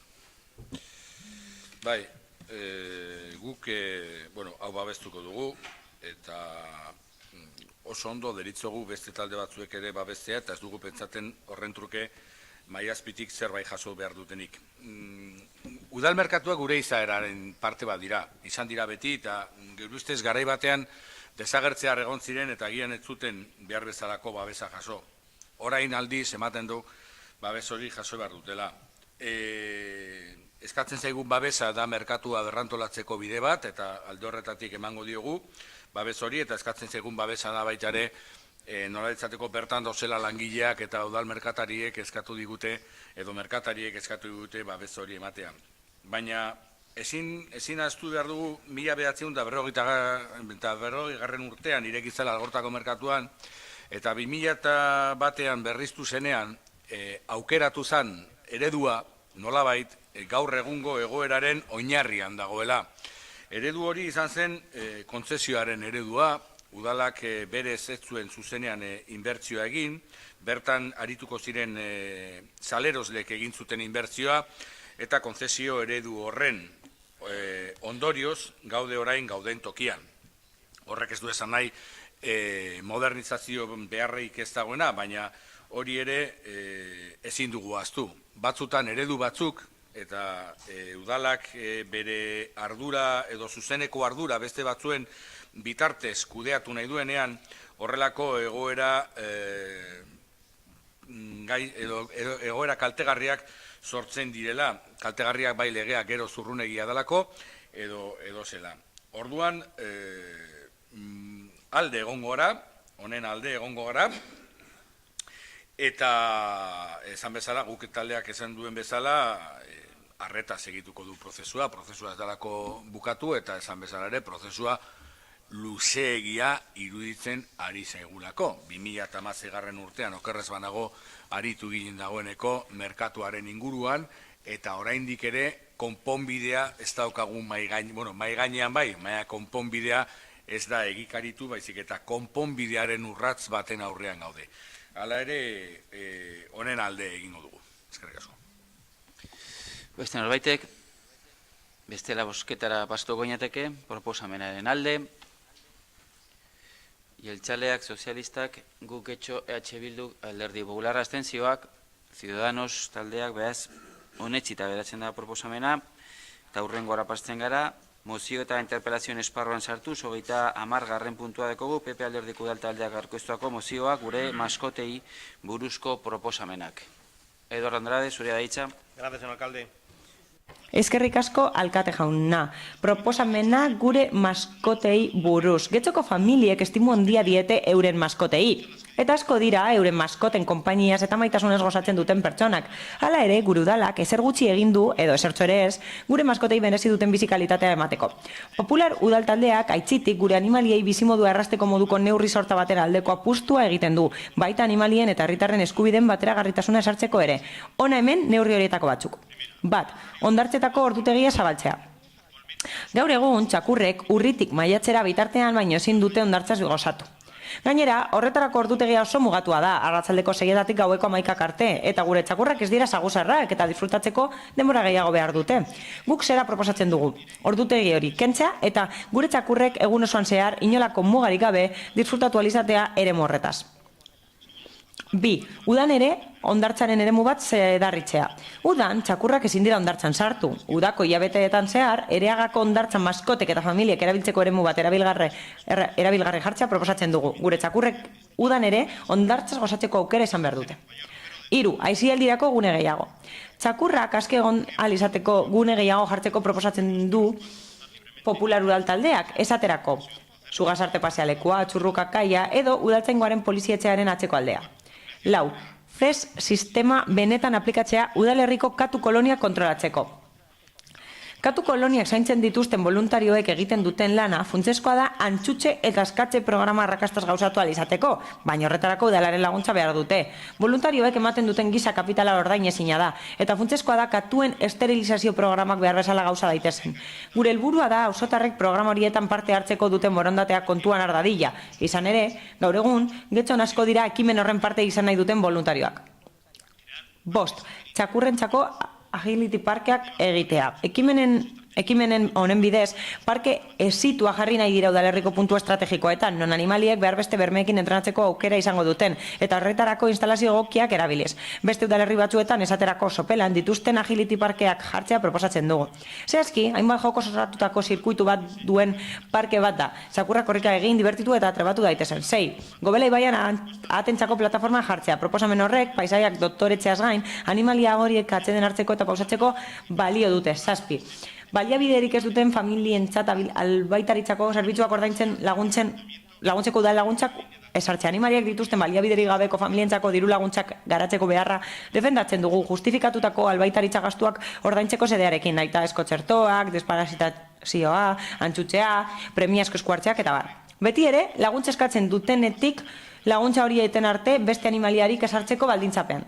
Speaker 12: Bai, guk hau babestuko dugu eta oso ondo deritzogu beste talde batzuek ere babestea eta ez dugu pentsaten horren truke maiazpitik zerbait jaso behar dutenik. Udal merkatua gure izaeraren parte bat dira, izan dira beti eta gure ustez garai batean desagertzea egon ziren eta agian ez zuten behar bezalako babesa jaso. Orain aldiz ematen du babes hori jaso behar dutela. Eskatzen zaigun babesa da merkatua berrantolatzeko bide bat eta alde horretatik emango diogu babes hori eta eskatzen zaigun babesa da baita ere nolaitzateko bertan dozela langileak eta udal merkatariek eskatu digute edo merkatariek eskatu digute babes hori ematean. Baina ezin ahaztu behar dugu 1940 urtean irekizela Algortako merkatuan eta 2001an berriztu zenean aukeratu zen eredua nolabait gaur egungo egoeraren oinarrian dagoela. Eredu hori izan zen kontzesioaren eredua, udalak berez ez zuen zuzenean inbertsioa egin, bertan arituko ziren salerozlek egin zuten inbertsioa, eta kontzesio eredu horren ondorioz gaude orain gauden tokian. Horrek ez du esan nahi modernizazio beharreik ez dagoena, baina hori ere ezin dugu ahaztu. Batzutan eredu batzuk, eta udalak bere ardura edo zuzeneko ardura beste batzuen bitartez kudeatu nahi duenean, horrelako egoera kaltegarriak sortzen direla, kaltegarriak bai legeak gero zurrunegia dalako, edo zela. Orduan, alde egongo gara, honen alde egongo gara, eta esan bezala, guk taldeak esan duen bezala, arreta segituko du prozesua ez dalako bukatu, eta esan bezala ere, prozesua luzeegia iruditzen ari zaigulako. 2016 urtean, okerrez banago, aritu ginen dagoeneko merkatuaren inguruan, eta oraindik ere, konponbidea ez daukagun mai gainean bai, baina konponbidea ez da egikaritu, baizik eta konponbidearen urratz baten aurrean gaude. Hala ere, honen alde egingo dugu. Eskerrik asko.
Speaker 1: Beste norbaitek, bestela bozketara pastuko ginateke, proposamenaren alde, Jeltzaleak, sozialistak, guk etxo EH Bilduk, Alderdi Popularra abstentzioak, Ciudadanos taldeak behaz onetsita beratzen da proposamena, eta hurrengora pasten gara, mozio eta interpelazioen esparruan sartuz, 30. puntua dekogu, PP Alderdiko Udal taldeak aurkeztuako mozioak gure maskotei buruzko proposamenak. Eduardo Andrade, zurea da hitza.
Speaker 14: Gracias, señor alcalde.
Speaker 10: Eskerrik asko alkate jauna. Proposamena gure maskotei buruz. Getxoko familiek estimu handia diete euren maskotei. Eta asko dira euren maskoten konpainiaz eta maitasunez gozatzen duten pertsonak. Hala ere, gure udalak ezer gutxi egin du, edo esertxo ere ez, gure maskotei berezi duten bizikalitatea emateko. Popular udal taldeak aitzitik gure animaliei bizimodua errasteko moduko neurri sorta batera aldeko apustua egiten du, baita animalien eta herritarren eskubideen bateragarritasuna esartzeko ere. Hona hemen neurri horietako batzuk. Bat, hondartzetako ordutegia zabaltzea. Gaur egun txakurrek urritik maiatzera bitartean baino ezin dute hondartzaz gozatu. Gainera, horretarako ordutegia oso mugatua da, arratsaldeko 6-etatik gaueko 11 arte, eta gure txakurrak ez dira saguzarrak eta disfrutatzeko denbora gehiago behar dute. Guk zera proposatzen dugu, ordutegi hori kentzea eta gure txakurrek egun osoan zehar inolako mugarik gabe disfrutatu alizatea eremu horretaz. 2. Udan ere, hondartzaren eremu bat zedarritzea. Udan, txakurrak ezin dira hondartzan sartu. Udako hilabeteetan zehar, ereagako hondartzan maskotek eta familiek erabiltzeko eremu bat erabilgarri jartzea proposatzen dugu. Gure txakurrek udan ere, hondartzaz gozatzeko aukera izan behar dute. 3. Aisialdirako gune gehiago. Txakurrak aske egon alizateko gune gehiago jartzeko proposatzen du Popular Udal taldeak, esaterako Sugasarte pasealekua, txurrukakaia edo udaltzaingoaren polizietxearen atzeko aldea. 4. CES sistema benetan aplikatzea udalerriko katu kolonia kontrolatzeko. Katu koloniak zaintzen dituzten voluntarioek egiten duten lana funtsezkoa da antxutxe eta eskatze programa arrakastaz gauzatu alizateko, baina horretarako udalaren laguntza behar dute. Voluntarioek ematen duten giza kapitala ordainezina da, eta funtsezkoa da katuen esterilizazio programak behar bezala gauza daitezen. Gure helburua da auzotarrek programa horietan parte hartzeko duten borondatea kontuan har dadila. Izan ere, gaur egun, getxon asko dira ekimen horren parte izan nahi duten voluntarioak. 5. Txakurrentzako agility parkeak egitea. Ekimenen honen bidez, parke esitua jarri nahi dira udalerriko puntu estrategikoetan, non animaliek behar beste bermeekin entrenatzeko aukera izango duten, eta horretarako instalazio egokiak erabiliz. Beste udalerri batzuetan esaterako sopelan dituzten agility parkeak jartzea proposatzen dugu. Zehazki, hainbat joko osatutako zirkuitu bat duen parke bat da. Txakurrak korrika egin, divertitu eta trebatu daitezen. 6. Gobela ibaian atentzako plataforma jartzea. Proposamen horrek, paisaiak doktoretzeaz gain, animalia horiek atzeden hartzeko eta pausatzeko balio dute. 7. Baliabiderik ez duten familientzat albaitaritzako zerbitzuak ordaintzen laguntzeko udal laguntzak esartzea. Animaliak dituzten baliabiderik gabeko familientzako diru laguntzak garatzeko beharra defendatzen dugu justifikatutako albaitaritza gastuak ordaintzeko zedearekin, naita esko txertoak, desparasitazioa, antxutzea, premiazko eskuartzeak eta bar. Beti ere, laguntza eskatzen dutenetik laguntza horieten arte beste animaliarik esartzeko baldintzapean.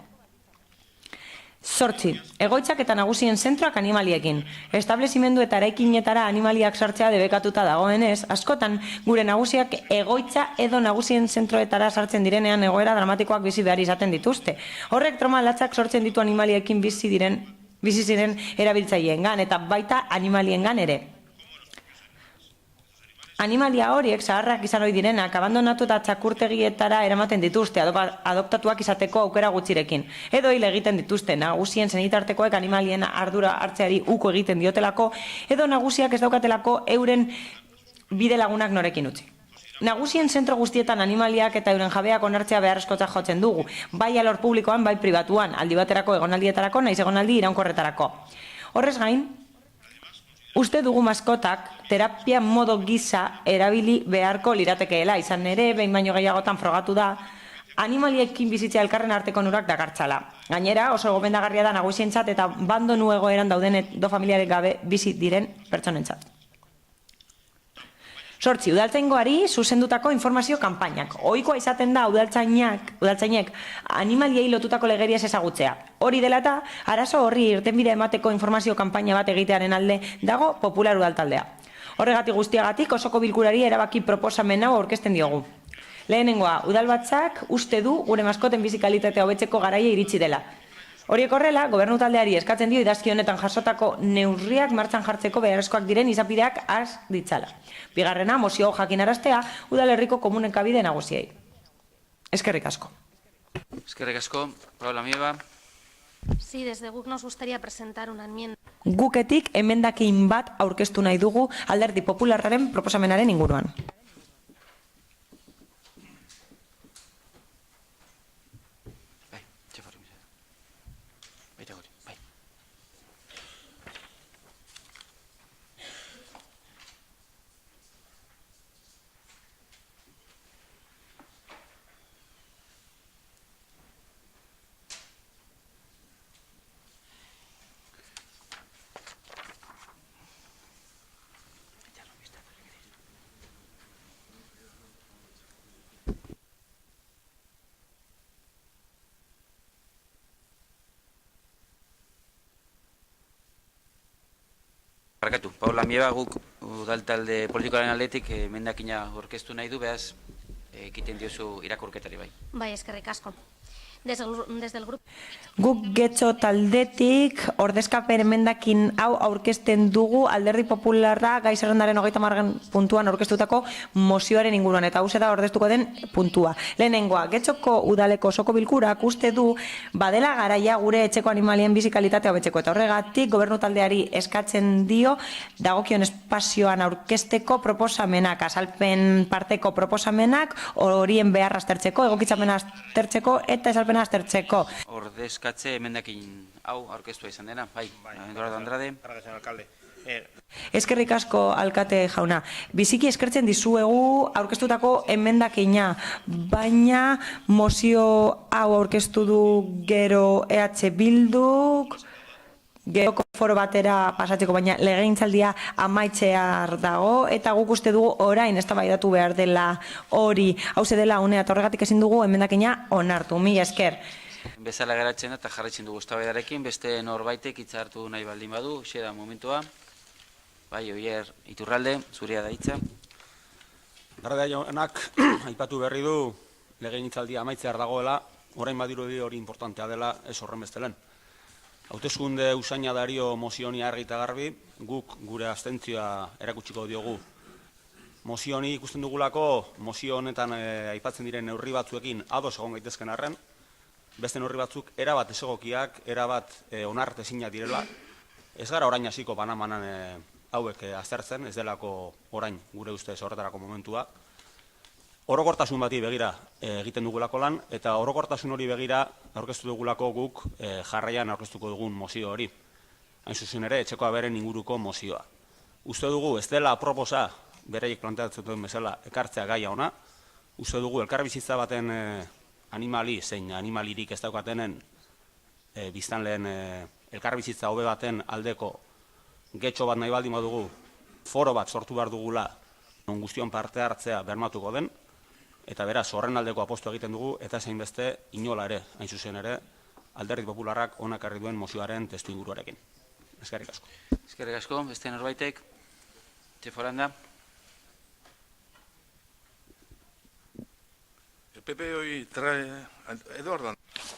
Speaker 10: 8. Egoitzak eta nagusien zentroak animaliekin. Establezimendu eta eraikinetara animaliak sartzea debekatuta dagoenez, askotan gure nagusiak egoitza edo nagusien zentroetara sartzen direnean egoera dramatikoak bizi behar izaten dituzte. Horrek trauma latzak sortzen ditu animaliekin bizi ziren erabiltzaileengan eta baita animaliengan ere. Animalia horiek zaharrak izan ohi direnak abandonatu eta txakurtegietara eramaten dituzte adoptatuak izateko aukera gutxirekin. Edo hil egiten dituzte nagusien senitartekoek animalien ardura hartzeari uko egiten diotelako, edo nagusiak ez daukatelako euren bide lagunak norekin utzi. Nagusien zentro guztietan animaliak eta euren jabeak onartzea beharrezkotzat jotzen dugu, bai alor publikoan, bai pribatuan, aldi baterako egonaldietarako, naiz egonaldi iraunkorretarako. Horrez gain, uste dugu maskotak terapia modo gisa erabili beharko liratekeela, izan ere, behin baino gehiagotan frogatu da, animaliekin bizitzea elkarren arteko nurak dakartzala. Gainera, oso gomendagarria da nagusientzat eta bandonu egoeran dauden edo familiarek gabe bizi diren pertsonentzat. 8. Udaltzaingoari zuzendutako informazio kanpainak. Ohikoa izaten da udaltzainek animaliei lotutako legeriaz ezagutzea. Hori dela eta, arazo horri irtenbide emateko informazio kanpaina bat egitearen alde dago popular udaltaldea. Horregatik guztiagatik osoko bilkurari erabaki proposamen hau aurkezten diogu. Lehenengoa, udalbatzak uste du gure maskoten bizikalitatea hobetzeko garaia iritsi dela. Horiek horrela, gobernu taldeari eskatzen dio idazki honetan jasotako neurriak martxan jartzeko beharrezkoak diren izapideak has ditzala. Bigarrena, mozio jakinaraztea udalerriko komunikabide nagusiei. Eskerrik asko.
Speaker 1: Eskerrik asko, Paula Mieba.
Speaker 11: Sí, desde GUK nos gustaría presentar una enmienda.
Speaker 10: Guketik emendakin bat aurkeztu nahi dugu Alderdi Popularraren proposamenaren inguruan.
Speaker 1: Barkatu, Paula Mieba guk udaltalde politikoaren aldetik emendakina aurkeztu nahi du, behaz ekiten diozu irakurketari bai.
Speaker 11: Bai, eskerrik asko. Desde el grupo.
Speaker 10: Guk getxo taldetik ordezkapen emendakin hau aurkezten dugu Alderdi Popularra gai zerrendaren 30. puntuan aurkeztutako mozioaren inguruan, eta hau da ordeztuko den puntua. Lehenengoa, getxoko udaleko osoko bilkurak uste du badela garaia gure etxeko animalien bizikalitatea hobetzeko, eta horregatik gobernu taldeari eskatzen dio dagokion espazioan aurkezteko proposamenak, azalpen parteko proposamenak, horien beharra aztertzeko, egokitzapena aztertzeko eta azalpena aztertzeko.
Speaker 1: Ordezkatze emendakin hau aurkeztua izan dena, bai, Eduardo Andrade.
Speaker 10: Eskerrik asko, alkate jauna. Biziki eskertzen dizuegu aurkeztutako emendakina, baina mozio hau aurkeztu du gero EH Bilduk, gero foro batera pasatzeko, baina legegintzaldia amaitzear dago, eta guk uste dugu orain eztabaidatu behar dela hori. Hauze dela unea, eta horregatik ezin dugu emendakina onartu. Mila esker.
Speaker 1: Bezala geratzen eta jarraitzen dugu eztabaidarekin, beste norbaitek hitza hartu nahi baldin badu, xeda momentua. Bai, Oier Iturralde, zurea da hitza.
Speaker 7: Garda jaunak aipatu berri du legegintzaldia amaitzear dagoela, orain badirudi hori importantea dela, ez horren bestelen. Hauteskunde usaina dario mozioni argi eta garbi, guk gure abstentzioa erakutsiko diogu. Mozioni ikusten dugulako, mozio honetan aipatzen diren neurri batzuekin ados egon gaitezken arren, beste neurri batzuk erabat esegokiak, erabat onartezinak direla, ez gara orain hasiko banamanan hauek aztertzen, ez delako orain gure ustez horretarako momentua. Orokortasun bati begira egiten dugulako lan, eta orokortasun hori begira aurkeztu dugulako guk jarraian aurkeztuko dugun mozio hori. Hain zuzen ere, etxeko aberen inguruko mozioa. Uste dugu ez dela aproposa, bereiek planteatzen duen bezala, ekartzea gaia ona. Uste dugu elkarbizitza baten animali, zein animalirik ez daukatenen biztanleen elkarbizitza hobe baten aldeko getxo bat nahi baldin badugu, foro bat sortu behar dugula, non guztion parte hartzea bermatuko den, eta beraz horren aldeko apostu egiten dugu, eta zein beste inola ere, hain zuzen ere, Alderdi Popularrak hona ekarri duen mozioaren testu inguruarekin. Eskerrik asko.
Speaker 1: Eskerrik asko, beste norbaitek. Txeforanda.
Speaker 13: El PP hoy trae...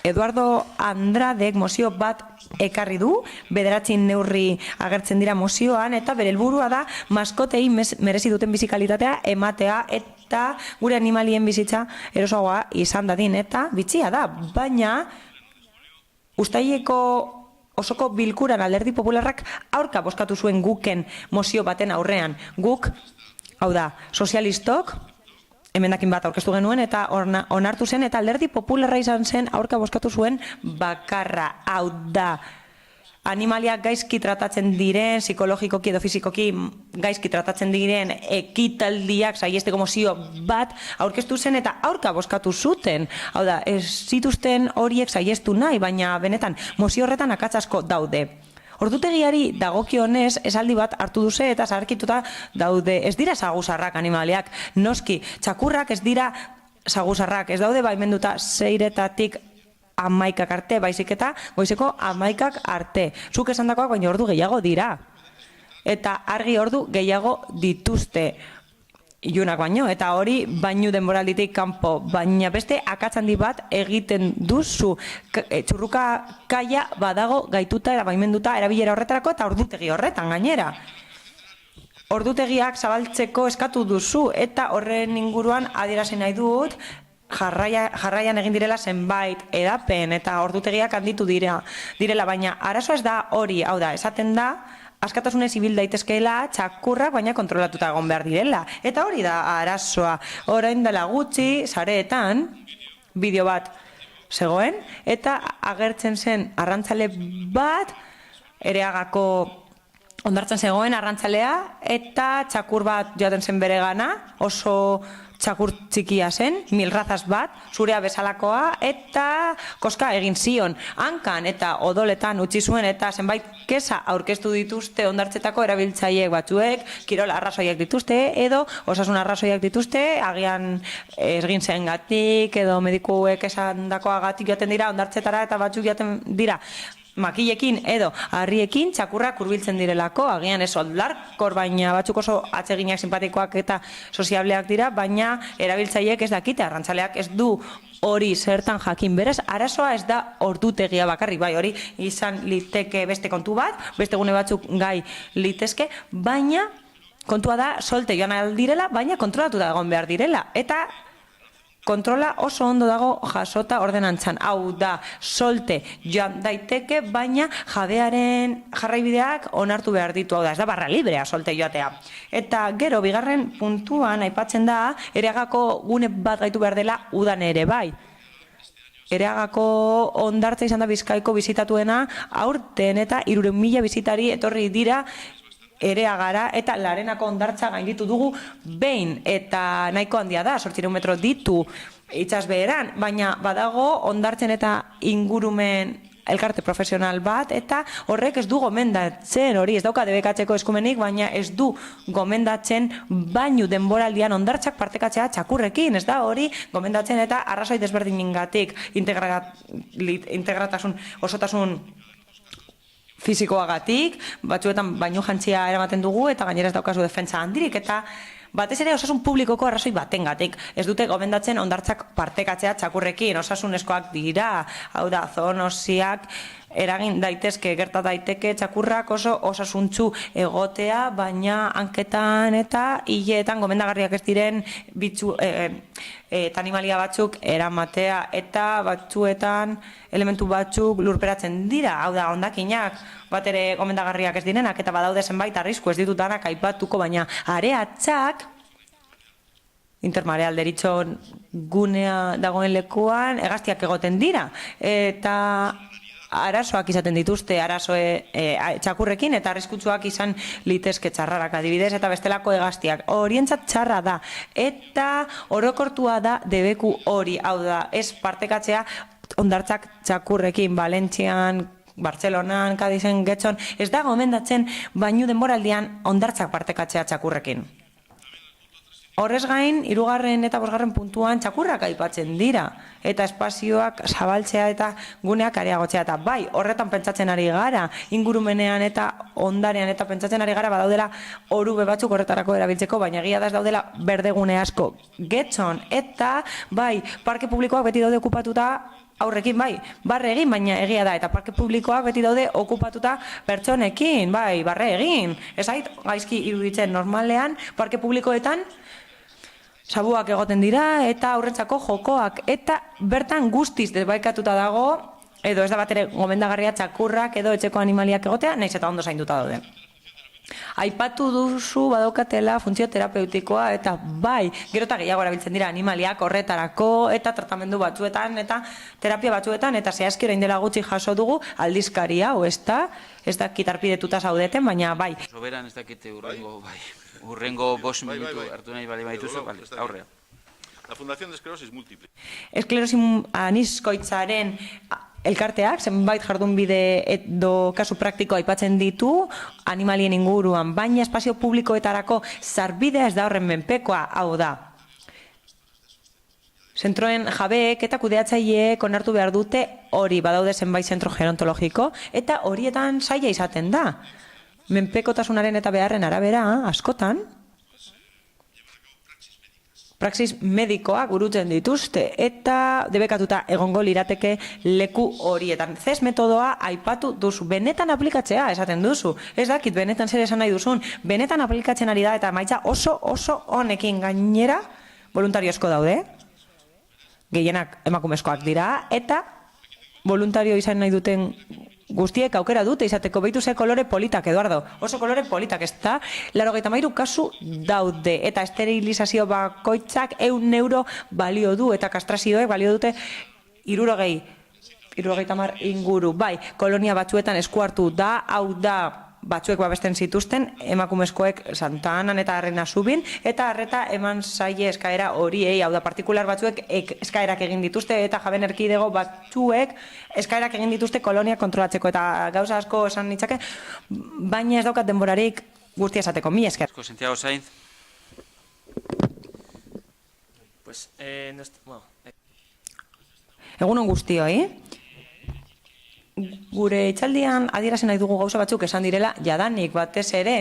Speaker 10: Eduardo Andradek mozio bat ekarri du, 9 neurri agertzen dira mozioan, eta bere helburua da maskotei merezi duten bizi kalitatea ematea eta gure animalien bizitza erosoagoa izan dadin, eta bitxia da, baina uztaileko osoko bilkuran Alderdi Popularrak aurka bozkatu zuen guken mozio baten aurrean. Guk, hau da, sozialistok, emendakin bat aurkeztu genuen eta onartu zen, eta Alderdi Popularra izan zen aurka bozkatu zuen bakarra. Hau da, animaliak gaizki tratatzen diren, psikologikoki edo fizikoki gaizki tratatzen diren ekitaldiak saiesteko mozio bat aurkeztu zen eta aurka bozkatu zuten. Hau da, ez zituzten horiek saiestu nahi, baina benetan mozio horretan akats asko daude. Ordutegiari dagokionez esaldi bat hartu duze eta zaharkituta daude. Ez dira saguzarrak animaliak, noski, txakurrak ez dira saguzarrak, ez daude baimenduta 6 11 arte, baizik eta goizeko 11 arte. Zuk esandakoak baina ordu gehiago dira. Eta argi ordu gehiago dituzte. Ilunak baino, eta hori bainu denboralditik kanpo, baina beste akatzandi bat egiten duzu. Txurruka kaia badago gaituta eta baimenduta erabilera horretarako eta ordutegi horretan gainera. Ordutegiak zabaltzeko eskatu duzu eta horren inguruan adierazi nahi dut jarraian egin direla zenbait edapen eta ordutegiak handitu direla, baina arazoa ez da hori, hau da, esaten da, askatasunez ibil daitezkeela txakurrak baina kontrolatuta egon behar direla. Eta hori da arazoa. Orain dela gutxi, sareetan, bideo bat zegoen, eta agertzen zen arrantzale bat, Ereagako hondartzen zegoen arrantzalea, eta txakur bat joaten zen bere gana, oso txakur txikia zen, milrazaz bat, zurea bezalakoa, eta koska egin zion. Hankan eta odoletan utzi zuen eta zenbait kesa aurkeztu dituzte hondartzetako erabiltzaileek batzuek, kirol arrazoiak dituzte, edo osasun arrazoiak dituzte, agian egin zengatik, edo medikuek esandakoagatik joaten dira hondartzetara eta batzuk joaten dira makilekin edo harriekin txakurrak hurbiltzen direlako, agian ez oldarkor, baina batzuk oso atseginak simpatikoak eta soziableak dira, baina erabiltzaileek ez dakite, arrantzaleak ez du hori zertan jakin. Beraz, arazoa ez da ordutegia bakarrik, bai, hori izan liteke beste kontu bat, beste gune batzuk gai litezke, baina kontua da solte joan aldirela, baina kontrolatuta egon behar direla, eta kontrola oso ondo dago jasota ordenantzan. Hau da, solte joan daiteke, baina jabearen jarraibideak onartu behar ditu. Hau da, ez da barra librea solte joatea. Eta gero, bigarren puntuan aipatzen da, Ereagako gune bat gaitu behar dela udan ere bai. Ereagako hondartza izan da Bizkaiko bizitatuena aurten eta 300.000 bizitari etorri dira Ereagara eta Larenako hondartza gainditu dugu behin eta nahiko handia da, 800 metro ditu itsasbeheran, baina badago hondartzen eta ingurumen elkarte profesional bat eta horrek ez du gomendatzen, hori ez dauka debekatzeko eskumenik, baina ez du gomendatzen bainu denboraldian hondartzak partekatzea txakurrekin, ez da hori gomendatzen eta arrazoi desberdiningatik integratasun, osotasun fizikoagatik, batzuetan bainu jantzia eramaten dugu eta gainera ez daukazu defentsa handirik eta batez ere osasun publikoko arrazoi batengatik. Ez dute gomendatzen hondartzak partekatzea txakurrekin, osasunezkoak dira, hau da, zoonosiak eragin daitezke, gerta daiteke txakurrak oso osasuntsu egotea, baina hanketan eta hileetan gomendagarriak ez diren eta animalia batzuk eramatea eta batzuetan elementu batzuk lurperatzen dira, hau da, hondakinak bat ere gomendagarriak ez direnak eta badaude zenbait arrisku ez ditudanak aipatuko, baina areatzak Intermareal deritxon gunea dagoen lekuan hegaztiak egoten dira eta arazoak izaten dituzte, txakurrekin eta arriskutsuak izan litezke txarrarak adibidez eta bestelako hegaztiak. Horientzat txarra da eta orokortua da debeku hori, hau da, ez partekatzea hondartzak txakurrekin, Valentzian, Bartzelonan, Kadizen, Getxon, ez da gomendatzen bainu denboraldian hondartzak partekatzea txakurrekin. Horrez gain, 3. eta 5. puntuan txakurrak aipatzen dira, eta espazioak zabaltzea eta guneak areagotzea, eta bai, horretan pentsatzen ari gara, ingurumenean eta ondarean eta pentsatzen ari gara, badaudela orube batzuk horretarako erabiltzeko, baina egia da ez daudela berdegune asko getxon, eta bai, parke publikoak beti daude okupatuta, aurrekin bai, barre egin, baina egia da, eta parke publikoak beti daude okupatuta pertsonekin, bai, barre egin. Ez ait, gaizki iruditzen normalean, parke publikoetan, sabuak egoten dira, eta aurrentzako jokoak, eta bertan guztiz debaikatuta dago, edo ez da bat ere gomendagarria txakurrak edo etxeko animaliak egotea, nahiz eta ondo zainduta daude. Aipatu duzu badaukatela funtzio terapeutikoa, eta bai, gero eta gehiago erabiltzen dira animaliak horretarako, eta tratamendu batzuetan, eta terapia batzuetan, eta zehazki orain dela gutxi jaso dugu aldizkaria, o ez dakit arpidetuta zaudeten, baina bai.
Speaker 1: Soberan ez dakite urrengo 5 minutu hartu nahi bali baituzu, aurrea.
Speaker 13: La Fundación de Esclerosis Múltiple.
Speaker 10: Esklerosi anizkoitzaren elkarteak, zenbait jardunbide edo kasu praktiko aipatzen ditu animalien inguruan, baina espazio publikoetarako sarbidea ez da horren menpekoa, hau da. Zentroen jabeek eta kudeatzaileek onartu behar dute hori badaude zenbait zentro gerontologiko, eta horietan zaila izaten da. Menpekotasunaren eta beharren arabera, askotan, praxis medikoak burutzen dituzte, eta debekatuta egongo lirateke leku horietan. CES metodoa aipatu duzu, benetan aplikatzea esaten duzu. Ez dakit, benetan zer esan nahi duzun, benetan aplikatzen ari da, eta maitza oso honekin gainera voluntariozko daude. Gehienak emakumezkoak dira, eta voluntario izan nahi duten guztiek aukera dute izateko, behitu ze kolore politak, Eduardo, oso kolore politak, ez da, 93 kasu daude, eta esterilizazio bakoitzak 100 euro balio du, eta kastrazioek balio dute 70 inguru, bai, kolonia batzuetan esku hartu da, hau da, batzuek babesten zituzten, emakumezkoek Santa Anan eta Arrena Zubin, eta arreta eman zaie eskaera horiei, hau da, partikular batzuek eskaerak egin dituzte, eta jaben erkidego batzuek eskaerak egin dituzte kolonia kontrolatzeko, eta gauza asko esan nitzake, baina ez daukat denborarik guztia esateko, mi esker.
Speaker 1: Santiago Sainz.
Speaker 5: Pues,
Speaker 10: Egunon guztioi. Gure itzaldian adierazi nahi dugu gauza batzuk esan direla jadanik batez ere,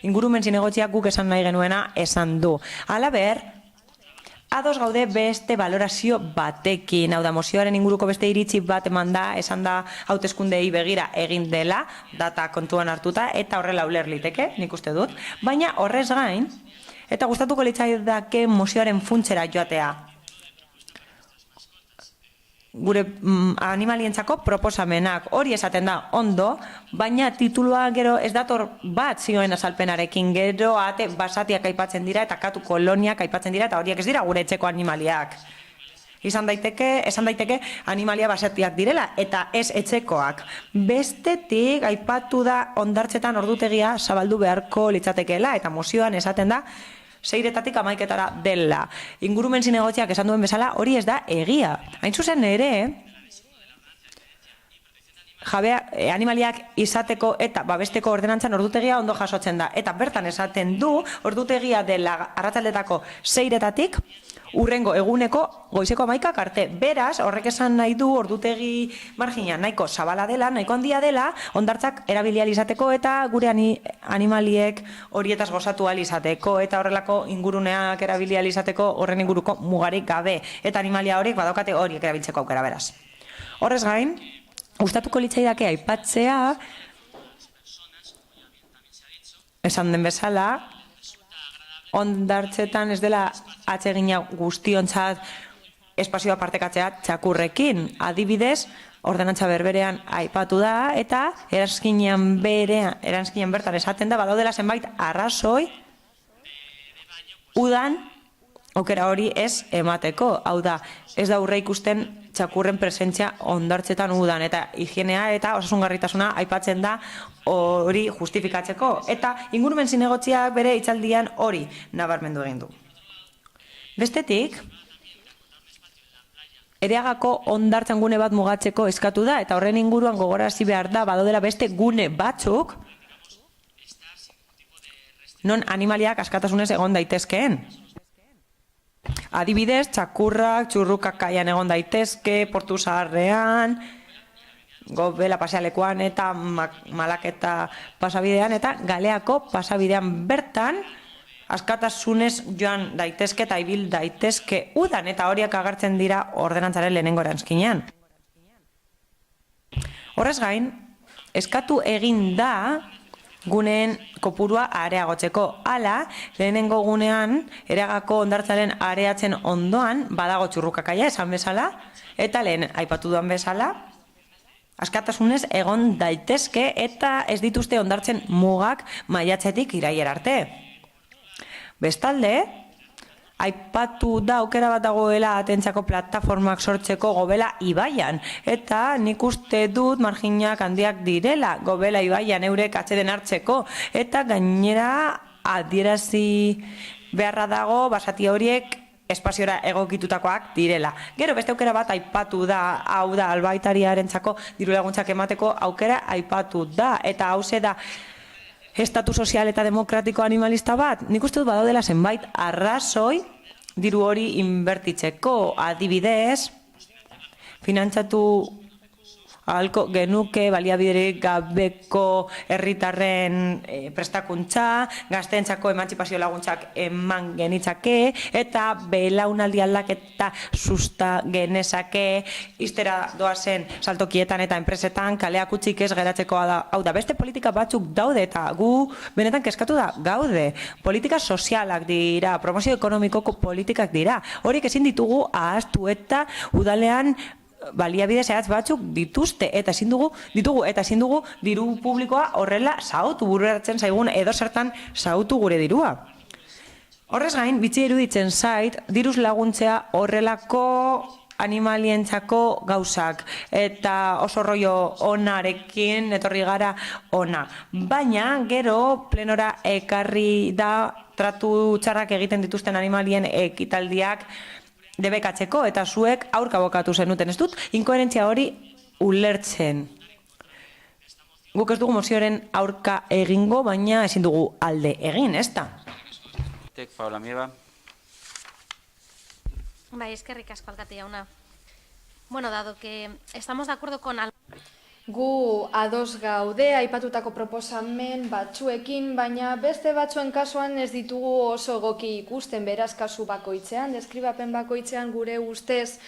Speaker 10: ingurumen zinegotziak guk esan nahi genuena esan du. Halaber, ados gaude beste valorazio batekin, hau da, mozioaren inguruko beste iritzi bat eman da, esan da hauteskundei begira egin dela, data kontuan hartuta, eta horrela uler liteke, nik uste dut, baina horrez gain, eta gustatuko litzaidake mozioaren funtsera joatea. Gure animalientzako proposamenak hori esaten da ondo, baina titulua gero ez dator bat zioen azalpenarekin, gero ate basatiak aipatzen dira eta katu koloniak aipatzen dira eta horiek ez dira gure etxeko animaliak. Esan daiteke animalia basatiak direla eta ez etxekoak. Bestetik aipatu da hondartzetan ordutegia zabaldu beharko litzatekeela eta mozioan esaten da 6-etatik 11-etara dela. Ingurumen zinegotziak esan duen bezala, hori ez da egia. Hain zuzen ere, animaliak izateko eta babesteko ordenantzan ordutegia ondo jasotzen da. Eta bertan esaten du, ordutegia dela arratsaldetako 6-etatik, urrengo eguneko goizeko 11 arte. Beraz, horrek esan nahi du ordutegi margina nahiko zabala dela, nahiko handia dela, hondartzak erabilial izateko eta gure animaliek horietaz gozatu ahal izateko eta horrelako inguruneak erabilial izateko horren inguruko mugarik gabe. Eta animalia horiek badaukate horiek erabiltzeko aukera beraz. Horrez gain, gustatuko litzaidake aipatzea, esan den bezala, hondartzetan ez dela atsegina guztiontzat espazioa partekatzea txakurrekin. Adibidez, ordenantza berberean aipatu da eta eranskinean bertan esaten da badaudela zenbait arrazoi udan aukera hori ez emateko. Hau da, ez da aurre ikusten txakurren presentzia hondartzetan udan eta higienea eta osasungarritasuna aipatzen da hori justifikatzeko. Eta ingurumen zinegotziak bere hitzaldian hori nabarmendu egin du. Bestetik, Ereagako hondartzan gune bat mugatzeko eskatu da eta horren inguruan gogorarazi behar da badaudela beste gune batzuk non animaliak askatasunez egon daitezkeen. Adibidez, txakurrak, txurrukak kaian egon daitezke, Portu Zaharrean, Gobela pasealekuan eta Malaketa pasabidean eta Galeako pasabidean bertan askatasunez joan daitezke eta ibil daitezke udan eta horiak agertzen dira ordenantzaren lehenengo eranskinean. Horrez gain, eskatu egin da guneen kopurua areagotzeko. Hala, lehenengo gunean, Eragako hondartzaren areatzen ondoan, badago txurrukakaia esan bezala, eta lehen aipatu duan bezala, askatasunez egon daitezke eta ez dituzte hondartzen mugak maiatzetik iraiera arte. Bestalde, aipatu da aukera bat dagoela atentzako plataformak sortzeko Gobela ibaian, eta nik uste dut marginak handiak direla Gobela ibaian eurek atzeden hartzeko, eta gainera adierazi beharra dago basati horiek espaziora egokitutakoak direla. Gero beste aukera bat aipatu da, hau da albaitariarentzako diru laguntzak emateko aukera aipatu da, eta hauze da estatu sozial eta demokratiko animalista bat. Nik uste dut badaudela zenbait arrazoi diru hori inbertitzeko. Adibidez, finantzatu ahalko genuke baliabiderik gabeko herritarren prestakuntza, gazteentzako emantzipazio laguntzak eman genitzake, eta belaunaldi aldaketa susta genezake, iztera doazen saltokietan eta enpresetan kaleak utzik ez geratzeko hau da. Beste politika batzuk daude eta gu benetan kezkatu da gaude. Politika sozialak dira, promozio ekonomikoko politikak dira. Horiek ezin ditugu ahaztu eta udalean baliabide zehatz batzuk dituzte eta ezin dugu diru publikoa horrela xahutu, bururatzen zaigun edo zertan xahutu gure dirua. Horrez gain, bitxi iruditzen zait, diruz laguntzea horrelako animalientzako gauzak eta oso rollo onarekin etorri gara ona. Baina gero plenora ekarri da tratu txarrak egiten dituzten animalien ekitaldiak debekatzeko eta zuek aurka bokatu zenuten, ez dut inkoherentzia hori ulertzen. Guk ez dugu mozioaren aurka egingo, baina ezin dugu alde egin, ez da?
Speaker 1: Paula Mieba.
Speaker 11: Bai, eskerrik asko alkate jauna. Bueno, dado que estamos de acuerdo con...
Speaker 2: Gu ados gaude aipatutako proposamen batzuekin, baina beste batzuen kasuan ez ditugu oso egoki ikusten, beraz kasu bakoitzean, deskribapen bakoitzean gure ustez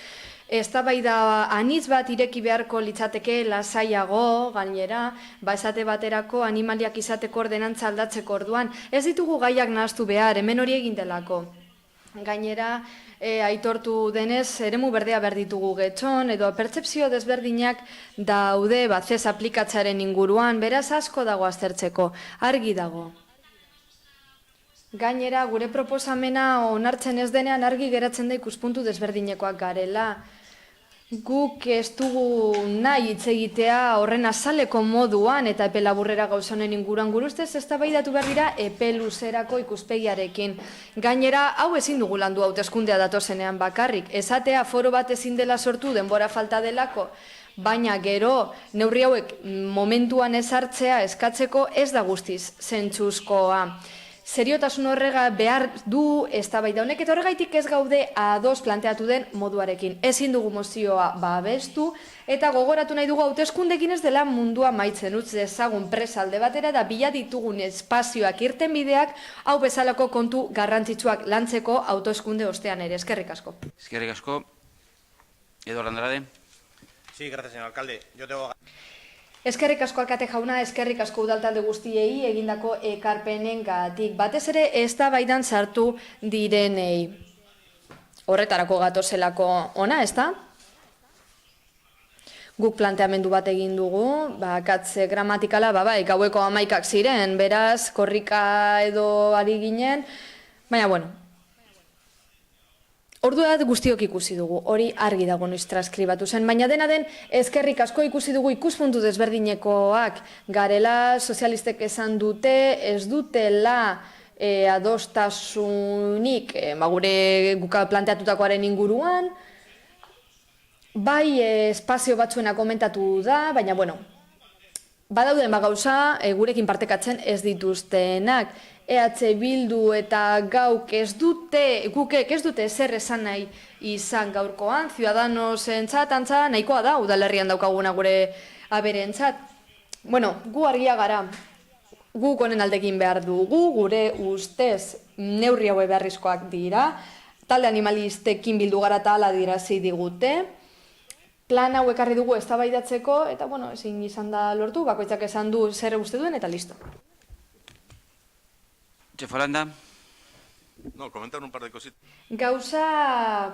Speaker 2: eztabaida anitz bat ireki beharko litzateke lasaiago, gainera, esate baterako animaliak izateko ordenantza aldatzeko orduan. Ez ditugu gaiak nahaztu behar, hemen hori egin delako. Gainera, aitortu denez, eremu berdea behar ditugu getxon, edo pertsepzio desberdinak daude batzez aplikatzaren inguruan, beraz asko dago aztertzeko, argi dago. Gainera, gure proposamena onartzen ez denean argi geratzen da ikuspuntu desberdinekoak garela. Guk ez dugu nahi hitz egitea horren azaleko moduan eta epe laburrera gauzonen inguruan gure ustez eztabaidatu behar dira epe luzerako ikuspegiarekin. Gainera, hau ezin dugu landu hauteskundea datozenean bakarrik. Esatea foro bat ezin dela sortu denbora falta delako, baina gero neurri hauek momentuan ezartzea eskatzeko ez da guztiz zentzuzkoa. Seriotasun horrega behar du eztabaida honek eta horregaitik ez gaude ados planteatu den moduarekin. Ezin dugu mozioa babestu eta gogoratu nahi dugu hauteskundekin ez dela mundua maitzen utz dezagun presalde batera da bila ditugun espazioak irten bideak hau bezalako kontu garrantzitsuak lantzeko hauteskunde ostean ere. Eskerrik asko.
Speaker 1: Eskerrik asko. Eduardo Andrade.
Speaker 14: Sí, gracias, señor alcalde. Yo tengo...
Speaker 2: Eskerrik asko alkate jauna, eskerrik asko udaltalde guztiei egindako ekarpenengatik. Batez ere eztabaidan sartu direnei. Horretarako gatozelako ona, ezta? Guk planteamendu bat egin dugu, katze gramatikala, bai, gaueko 11ak ziren, beraz, korrika edo ari ginen, baina, bueno, ordua guztiok ikusi dugu, hori argi dago noiz transkribatu zen, baina dena den eskerrik asko ikusi dugu ikuspuntu desberdinekoak garela, sozialistek esan dute, ez dutela adostasunik gure guka planteatutakoaren inguruan, bai espazio batzuena komentatu da, baina bueno, Badauden gauza gurekin partekatzen ez dituztenak. EH Bildu eta guk ez dute zer esan nahi izan gaurkoan, Ciudadanosentzat antza nahikoa da, udalerrian daukaguna gure aberentzat. Bueno, gu argia gara, guk honen aldekin behar dugu, gure ustez neurri haue beharrizkoak dira, talde animalistekin bildu gara eta ala dirazi digute, plan hau ekarri dugu eztabaidatzeko eta bueno, ezin izan da lortu, bakoitzak esan du zer uste duen eta listo.
Speaker 1: Txefolanda?
Speaker 13: No, comentar un par de cositas.
Speaker 2: Gauza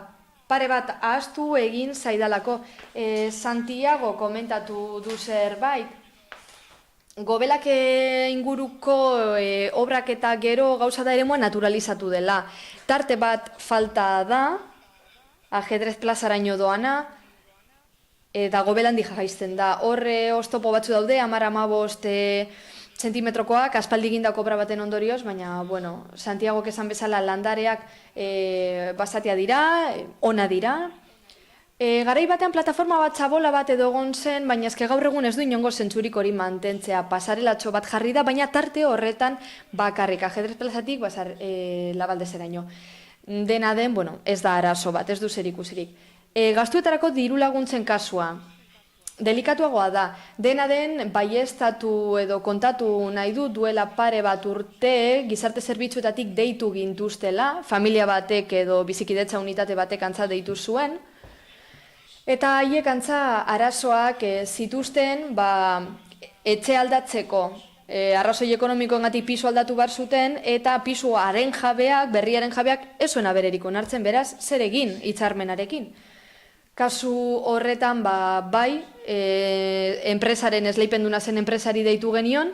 Speaker 2: pare bat ahaztu egin zaidalako. Santiago komentatu du zerbait. Gobelak inguruko obrak eta gero gauza da eremua naturalizatu dela. Tarte bat falta da, ajedrez plazaraino doana, eta gobelan jaisten da. Horre oztopo batzu daude, 10-15 zentimetrokoak, aspaldi egindako obra baten ondorioz, baina, bueno, Santiago esan bezala landareak basatia dira, ona dira. Garai batean plataforma bat txabola bat edo egon zen, baina ezke gaur egun ez du inongo zentzurik hori mantentzea. Pasarelatxo bat jarri da, baina tarte horretan bakarrik, ajedrez plazatik Labaldezeraino. Dena den, bueno, ez da arazo bat, ez du zer ikusirik. Gastuetarako diru laguntzen kasua. Delikatuagoa da, dena den baieztatu edo kontatu nahi du duela pare bat urte gizarte zerbitzuetatik deitu gintuztela, familia batek edo bizikidetza unitate batek antza deitu zuen, eta haiek antza arazoak zituzten etxe aldatzeko, arrazoi ekonomikoengatik pisu aldatu behar zuten, eta pisu berriaren jabeak ez zuen abererik onartzen, beraz, zer egin hitzarmenarekin. Kasu horretan, bai, enpresaren esleipenduna zen enpresari deitu genion,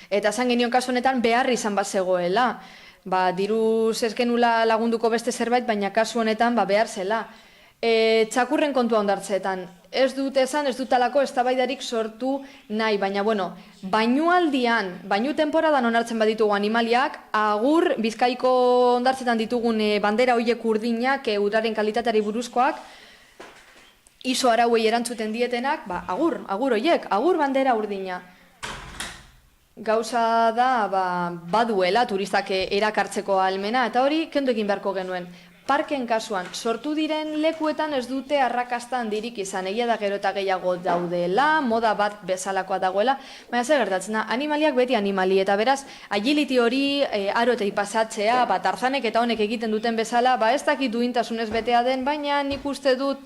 Speaker 2: eta zan genion kasu honetan behar izan bat zegoela. Diruz ez genula lagunduko beste zerbait, baina kasu honetan behar zela. Txakurren kontua ondartzeetan. Ez dut esan, ez dutalako eztabaidarik sortu nahi, baina, bueno, bainualdian, bainu temporadan onartzen baditugu animaliak, agur Bizkaiko ondartzetan ditugun bandera hoiek urdinak, udaren kalitateari buruzkoak, iso arauei erantzuten dietenak, agur hoiek, agur bandera urdina. Gauza da, baduela turistak erakartzeko ahalmena, eta hori kendu egin beharko genuen. Parken kasuan, sortu diren lekuetan ez dute arrakasta handirik izan, egia da gero eta gehiago daudela, moda bat bezalakoa dagoela, baina zer gertatzen da, animaliak beti animali, eta beraz, agility hori arotei pasatzea, Tarzanek eta honek egiten duten bezala, ez dakit duintasunez betea den, baina nik uste dut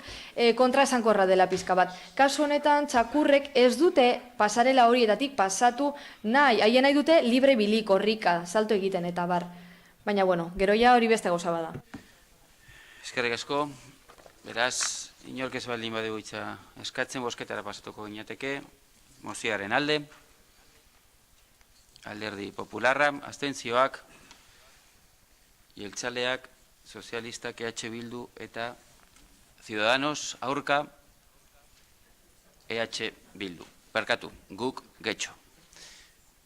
Speaker 2: kontraesankorra dela pizka bat. Kasu honetan, txakurrek ez dute pasarela horietatik pasatu nahi, haien nahi dute libre bilik, horrika, salto egiten eta bar. Baina, bueno, gero ja hori beste gauza bada.
Speaker 1: Eskerrik asko, beraz, inork ez baldin badegu hitza eskatzen bosketara pasatuko ginateke, mozioaren alde, Alderdi Popularra, abstentzioak, Jeltzaleak, Sozialistak, EH Bildu eta Ciudadanos, aurka, EH Bildu. Barkatu, guk getxo.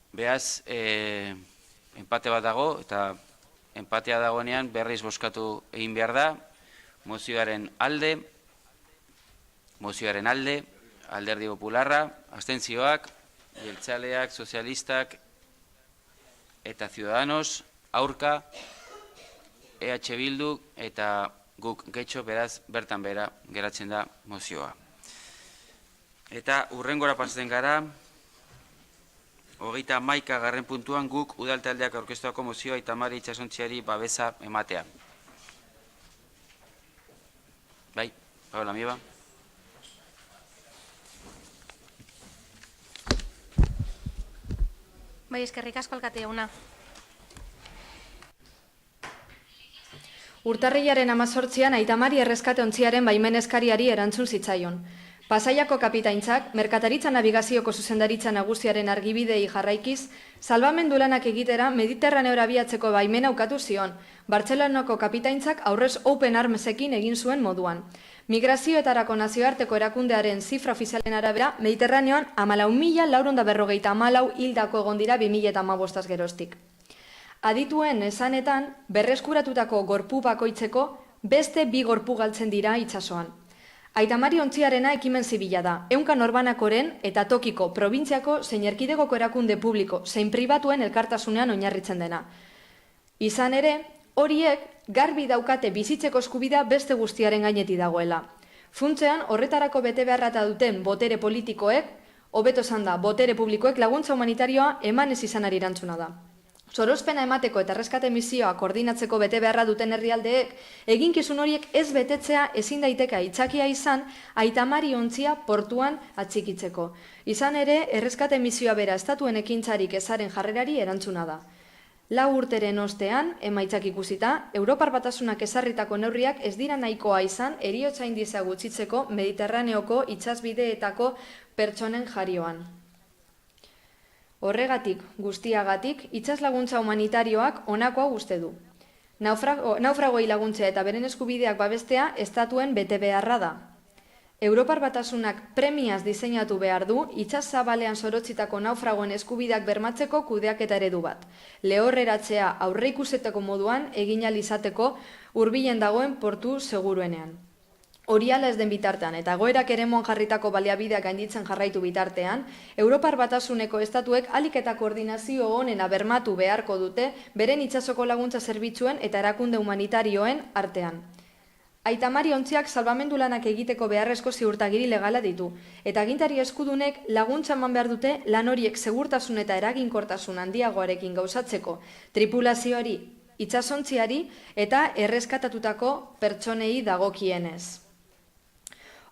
Speaker 1: Beaz, empate bat dago, eta empatea dagoenean berriz bozkatu egin behar da, mozioaren alde, Alderdi Popularra, abstentzioak, Jeltzaleak, Sozialistak eta Ciudadanos, aurka, EH Bildu eta guk getxo, beraz, bertan bera geratzen da mozioa. Eta hurrengora pasatzen gara, 31. puntuan guk udaltaldeak aurkeztuako mozioa Aitamari itxasontziari babesa ematea. Bai, Paola Mieba.
Speaker 11: Bai, eskerrik asko alkate jauna.
Speaker 2: Urtarrilaren 18an Aitamari erreskate ontziaren baimen eskariari erantzun zitzaion. Pasaiako kapitaintzak, merkataritza nabigazioko zuzendaritza nagusiaren argibidei jarraikiz, salbamendu lanak egitera Mediterraneora abiatzeko baimena ukatu zion, Bartzelonako kapitaintzak aurrez Open Armsekin egin zuen moduan. Migrazioetarako nazioarteko erakundearen zifra ofizialen arabera, Mediterraneoan 14.454 hildako egon dira 2015 geroztik. Adituen esanetan, berreskuratutako gorpu bakoitzeko beste 2 gorpu galtzen dira itsasoan. Aita Mari Ontziarena ekimen zibila da, ehunka norbanakoren eta tokiko, probintziako zein erkidegoko erakunde publiko, zein pribatuen elkartasunean oinarritzen dena. Izan ere, horiek garbi daukate bizitzeko eskubidea beste guztiaren gaineti dagoela. Funtzean, horretarako bete beharrata duten botere politikoek, hobeto esan da, botere publikoek laguntza humanitarioa eman ez izanari erantzuna da. Sorospena emateko eta erreskate misioa koordinatzeko bete beharra duten herrialdeek, eginkizun horiek ez betetzea ezin daiteke aitzakia izan Aita Mari Ontzia portuan atxikitzeko. Izan ere, erreskate misioa bera estatuen ekintzarik ezaren jarrerari erantzuna da. 4 urteren ostean, emaitzak ikusita, Europar Batasunak ezarritako neurriak ez dira nahikoa izan heriotza indizea gutxitzeko Mediterraneoko itsasbideetako pertsonen jarioan. Horregatik, guztiagatik, itsaslaguntza humanitarioak honakoa uste du. Naufragoi laguntzea eta beren eskubideak babestea estatuen bete beharra da. Europar Batasunak premiaz diseinatu behar du itsas zabalean sorotzitako naufragoen eskubideak bermatzeko kudeaketa eredu bat. Lehorreratzea aurreikusetako moduan egin ahal izateko hurbilen dagoen portu seguruenean. Hori hala ez den bitartean eta egoerak eremuan jarritako baliabideak gainditzen jarraitu bitartean, Europar Batasuneko estatuek ahalik eta koordinazio onena bermatu beharko dute beren itsasoko laguntza zerbitzuen eta erakunde humanitarioen artean. Aita Mari Ontziak salbamendu lanak egiteko beharrezko ziurtagiri legala ditu, eta agintari eskudunek laguntza eman behar dute lan horiek segurtasun eta eraginkortasun handiagoarekin gauzatzeko, tripulazioari, itsasontziari eta erreskatatutako pertsonei dagokienez.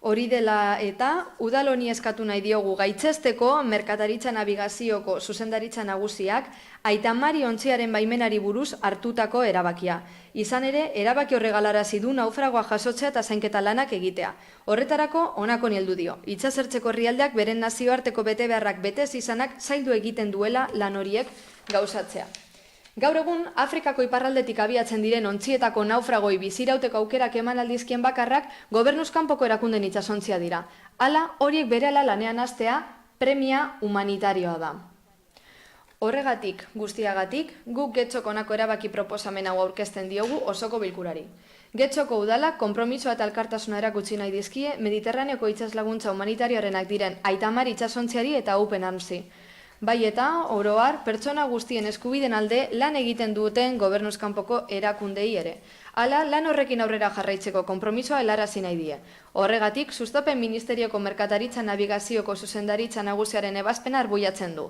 Speaker 2: Hori dela eta, udal honi eskatu nahi diogu gaitzesteko merkataritza nabigazioko zuzendaritza nagusiak Aita Mari Ontziaren baimenari buruz hartutako erabakia. Izan ere, erabaki horregalarazi du naufragoa jasotzea eta zainketa lanak egitea. Horretarako, honako heldu dio. Itsasertzeko herrialdeak beren nazioarteko bete beharrak betez izanak zaildu egiten duela lan horiek gauzatzea. Gaur egun, Afrikako iparraldetik abiatzen diren ontzietako naufragoi bizirauteko aukerak eman aldizkien bakarrak gobernuz kanpoko erakunden itsasontzia dira. Hala, horiek berehala lanean hastea premia humanitarioa da. Horregatik, guztiagatik, guk Getxoko honako erabaki proposamen hau aurkezten diogu osoko bilkurari. Getxoko udalak konpromisoa eta elkartasuna erakutsi nahi dizkie Mediterraneoko itsaslaguntza humanitarioarenak diren Aita Mari itsasontziari eta Open Armsi. Bai eta, oro har, pertsona guztien eskubiden alde lan egiten duten gobernuz kanpoko erakundei ere. Hala, lan horrekin aurrera jarraitzeko konpromisoa helarazi nahi die. Horregatik, Sustapen Ministerioko Merkataritza Nabigazioko zuzendaritza nagusiaren ebazpena arbuiatzen du.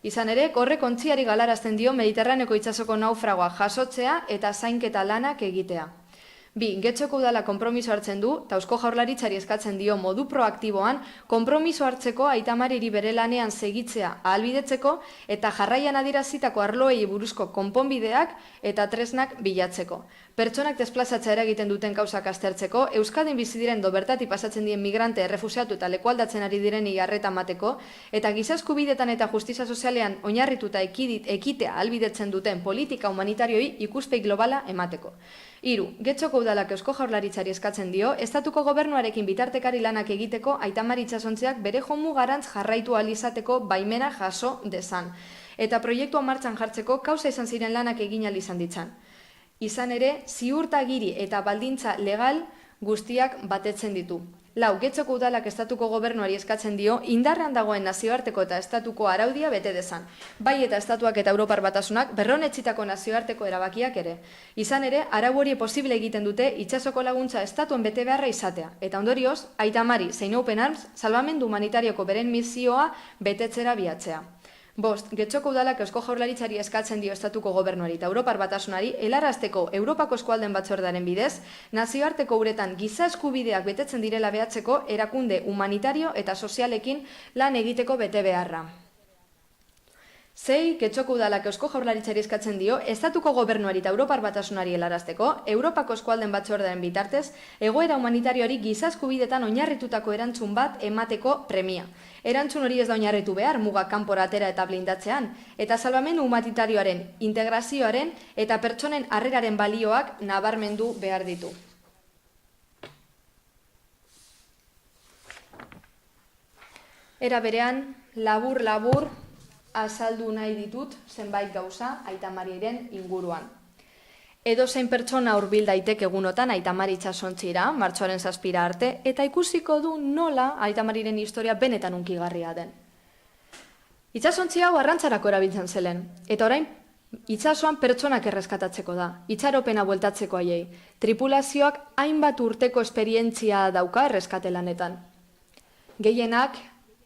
Speaker 2: Izan ere, horrek ontziari galarazten dio Mediterraneoko itsasoko naufragoa jasotzea eta zainketa lanak egitea. 2. Getxoko udala konpromiso hartzen du, eta Eusko Jaurlaritzari eskatzen dio modu proaktiboan, konpromiso hartzeko Aita Mariri bere lanean segitzea ahalbidetzeko eta jarraian adierazitako arloei buruzko konponbideak eta tresnak bilatzeko. Pertsonak desplazatzea eragiten duten kausak aztertzeko, Euskadin bizi diren do bertatik pasatzen dien migrante, errefusiatu eta lekualdatzen ari direni harreta emateko, eta giza eskubidetan eta justizia sozialean oinarrituta ekitea ahalbidetzen duten politika humanitarioi ikuspegi globala emateko. 3. Getxoko udalak Eusko Jaurlaritzari eskatzen dio, estatuko gobernuarekin bitartekari lanak egiteko Aita Mari itsasontziak bere jomu garantz jarraitu ahal izateko baimena jaso dezan, eta proiektua martxan jartzeko kausa izan ziren lanak egin ahal izan ditzan. Izan ere, ziurtagiri eta baldintza legal guztiak batetzen ditu. 4. Getxoko udalak estatuko gobernuari eskatzen dio, indarrean dagoen nazioarteko eta estatuko araudia bete dezan. Bai eta estatuak eta Europar Batasunak berronetsitako nazioarteko erabakiak ere. Izan ere, arau hori posible egiten dute itsasoko laguntza estatuen bete beharra izatea. Eta ondorioz, Aita Mari zein Open Arms salbamendu humanitarioko beren misioa betetzera biatzea. 5. Getxoko udalak Eusko Jaurlaritzari eskatzen dio estatuko gobernuari eta Europar Batasunari helarazteko Europako eskualden batzordearen bidez, nazioarteko uretan giza eskubideak betetzen direla behatzeko erakunde humanitario eta sozialekin lan egiteko bete beharra. 6. Getxoko udalak Eusko Jaurlaritzari eskatzen dio, estatuko gobernuari eta Europar Batasunari helarazteko, Europako eskualden batzordearen bitartez, egoera humanitarioari giza eskubidetan oinarritutako erantzun bat emateko premia. Erantzun hori ez da oinarritu behar, mugak kanpora atera eta blindatzean, eta salbamendu humanitarioaren, integrazioaren eta pertsonen harreraren balioak nabarmendu behar ditu. Era berean, labur azaldu nahi ditut zenbait gauza Aita Mariren inguruan. Edozein pertsona hurbil daiteke egunotan Aita Mari itsasontzira, martxoaren 7 arte, eta ikusiko du nola Aita Mariren historia benetan hunkigarria den. Itsasontzi hau arrantzarako erabiltzen zelen, eta orain itsasoan pertsonak erreskatatzeko da, itxaropena bueltatzeko haiei. Tripulazioak hainbat urteko esperientzia dauka erreskate lanetan. Gehienak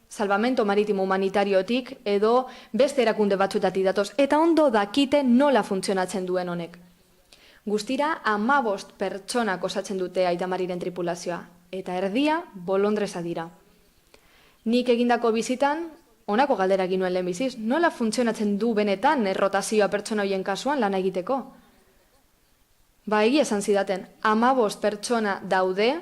Speaker 2: salvamento maritimo humanitariotik edo beste erakunde batzutatik datoz, eta ondo dakite nola funtzionatzen duen honek. Guztira 15 pertsonak osatzen dute Aita Mariren tripulazioa, eta erdia bolondresa dira. Nik egindako bizitan, honako galdera egin nuen lehenbiziz, nola funtzionatzen du benetan errotazioa pertsona horien kasuan lana egiteko? Ba, egia esan zidaten, 15 pertsona daude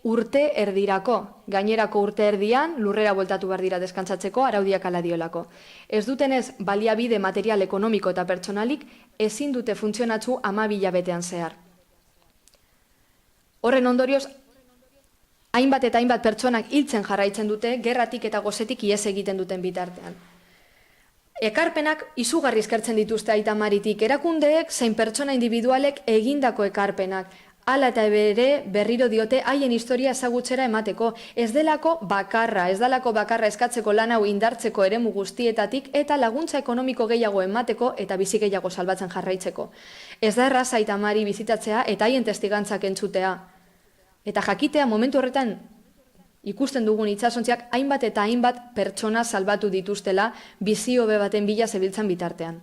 Speaker 2: urte erdirako. Gainerako urte erdian lurrera bueltatu behar dira deskantzatzeko araudiak hala diolako. Ez dutenez baliabide material ekonomiko eta pertsonalik ezin dute funtzionatzu 12 hilabetean zehar. Horren ondorioz, hainbat eta hainbat pertsonak hiltzen jarraitzen dute, gerratik eta gozetik ihes egiten duten bitartean. Ekarpenak izugarri eskertzen dituzte Aita Maritik, erakundeek zein pertsona individualek egindako ekarpenak, hala eta bere berriro diote haien historia ezagutzera emateko, ez delako bakarra eskatzeko lan hau indartzeko eremu guztietatik eta laguntza ekonomiko gehiago emateko eta bizi gehiago salbatzen jarraitzeko. Ez da erraza Aita Mari bizitatzea eta haien testigantzak entzutea. Eta jakitea momentu horretan ikusten dugun itsasontziak hainbat eta hainbat pertsona salbatu dituztela bizi hobe baten bila zebiltzan bitartean.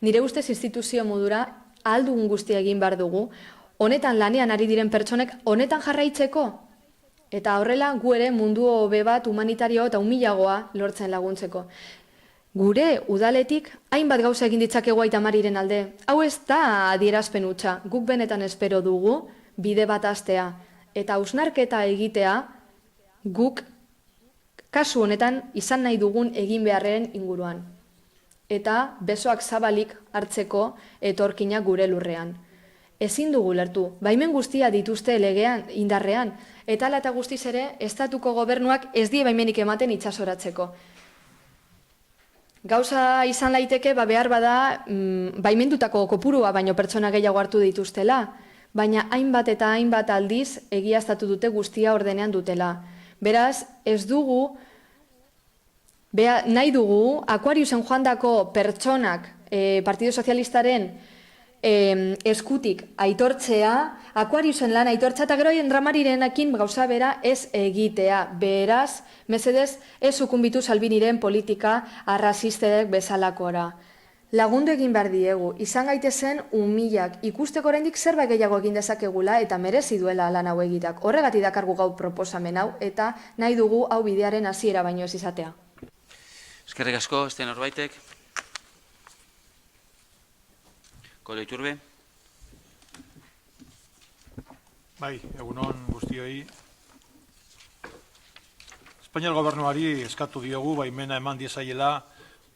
Speaker 2: Nire ustez instituzio modura ahal dugun guztia egin behar dugu, honetan lanean ari diren pertsonek honetan jarraitzeko, eta horrela gu ere mundu hobe bat humanitario eta humilagoa lortzen laguntzeko. Gure udaletik hainbat gauza egin ditzakegu Aita Mariren alde. Hau ez da adierazpen hutsa, guk benetan espero dugu bide bat hastea, eta hausnarketa egitea guk kasu honetan izan nahi dugun egin beharren inguruan. Eta besoak zabalik hartzeko etorkina gure lurrean. Ezin dugu lertu, baimen guztia dituzte legean, indarrean, eta hala eta guztiz ere, estatuko gobernuak ez die baimenik ematen itsasoratzeko. Gauza izan laiteke, behar bada, baimendutako kopurua baino pertsona gehiago hartu dituztela, baina hainbat eta hainbat aldiz egiaztatu dute guztia ordenean dutela. Beraz, ez dugu, nahi dugu, Aquariusen joandako pertsonak Partido Sozialistaren eskutik aitortzea, Aquariusen lan aitortzea, eta gero Dramarirenekin gauza bera ez egitea. Beraz, mesedez, ez sukunbitu Salviniren politika arrazistek bezalakora. Lagundu egin behar diegu, izan gaitezen umilak, ikusteko oraindik zerbait gehiago egin dezakegula eta merezi duela lan hau egitak. Horregatik dakargu gau proposamen hau eta nahi dugu hau bidearen hasiera baino ez izatea.
Speaker 1: Eskerrik asko, este norbaitek. Kolo Iturbe.
Speaker 15: Bai, egunon guztioi. Espainiar gobernuari eskatu diogu baimena eman diezaiela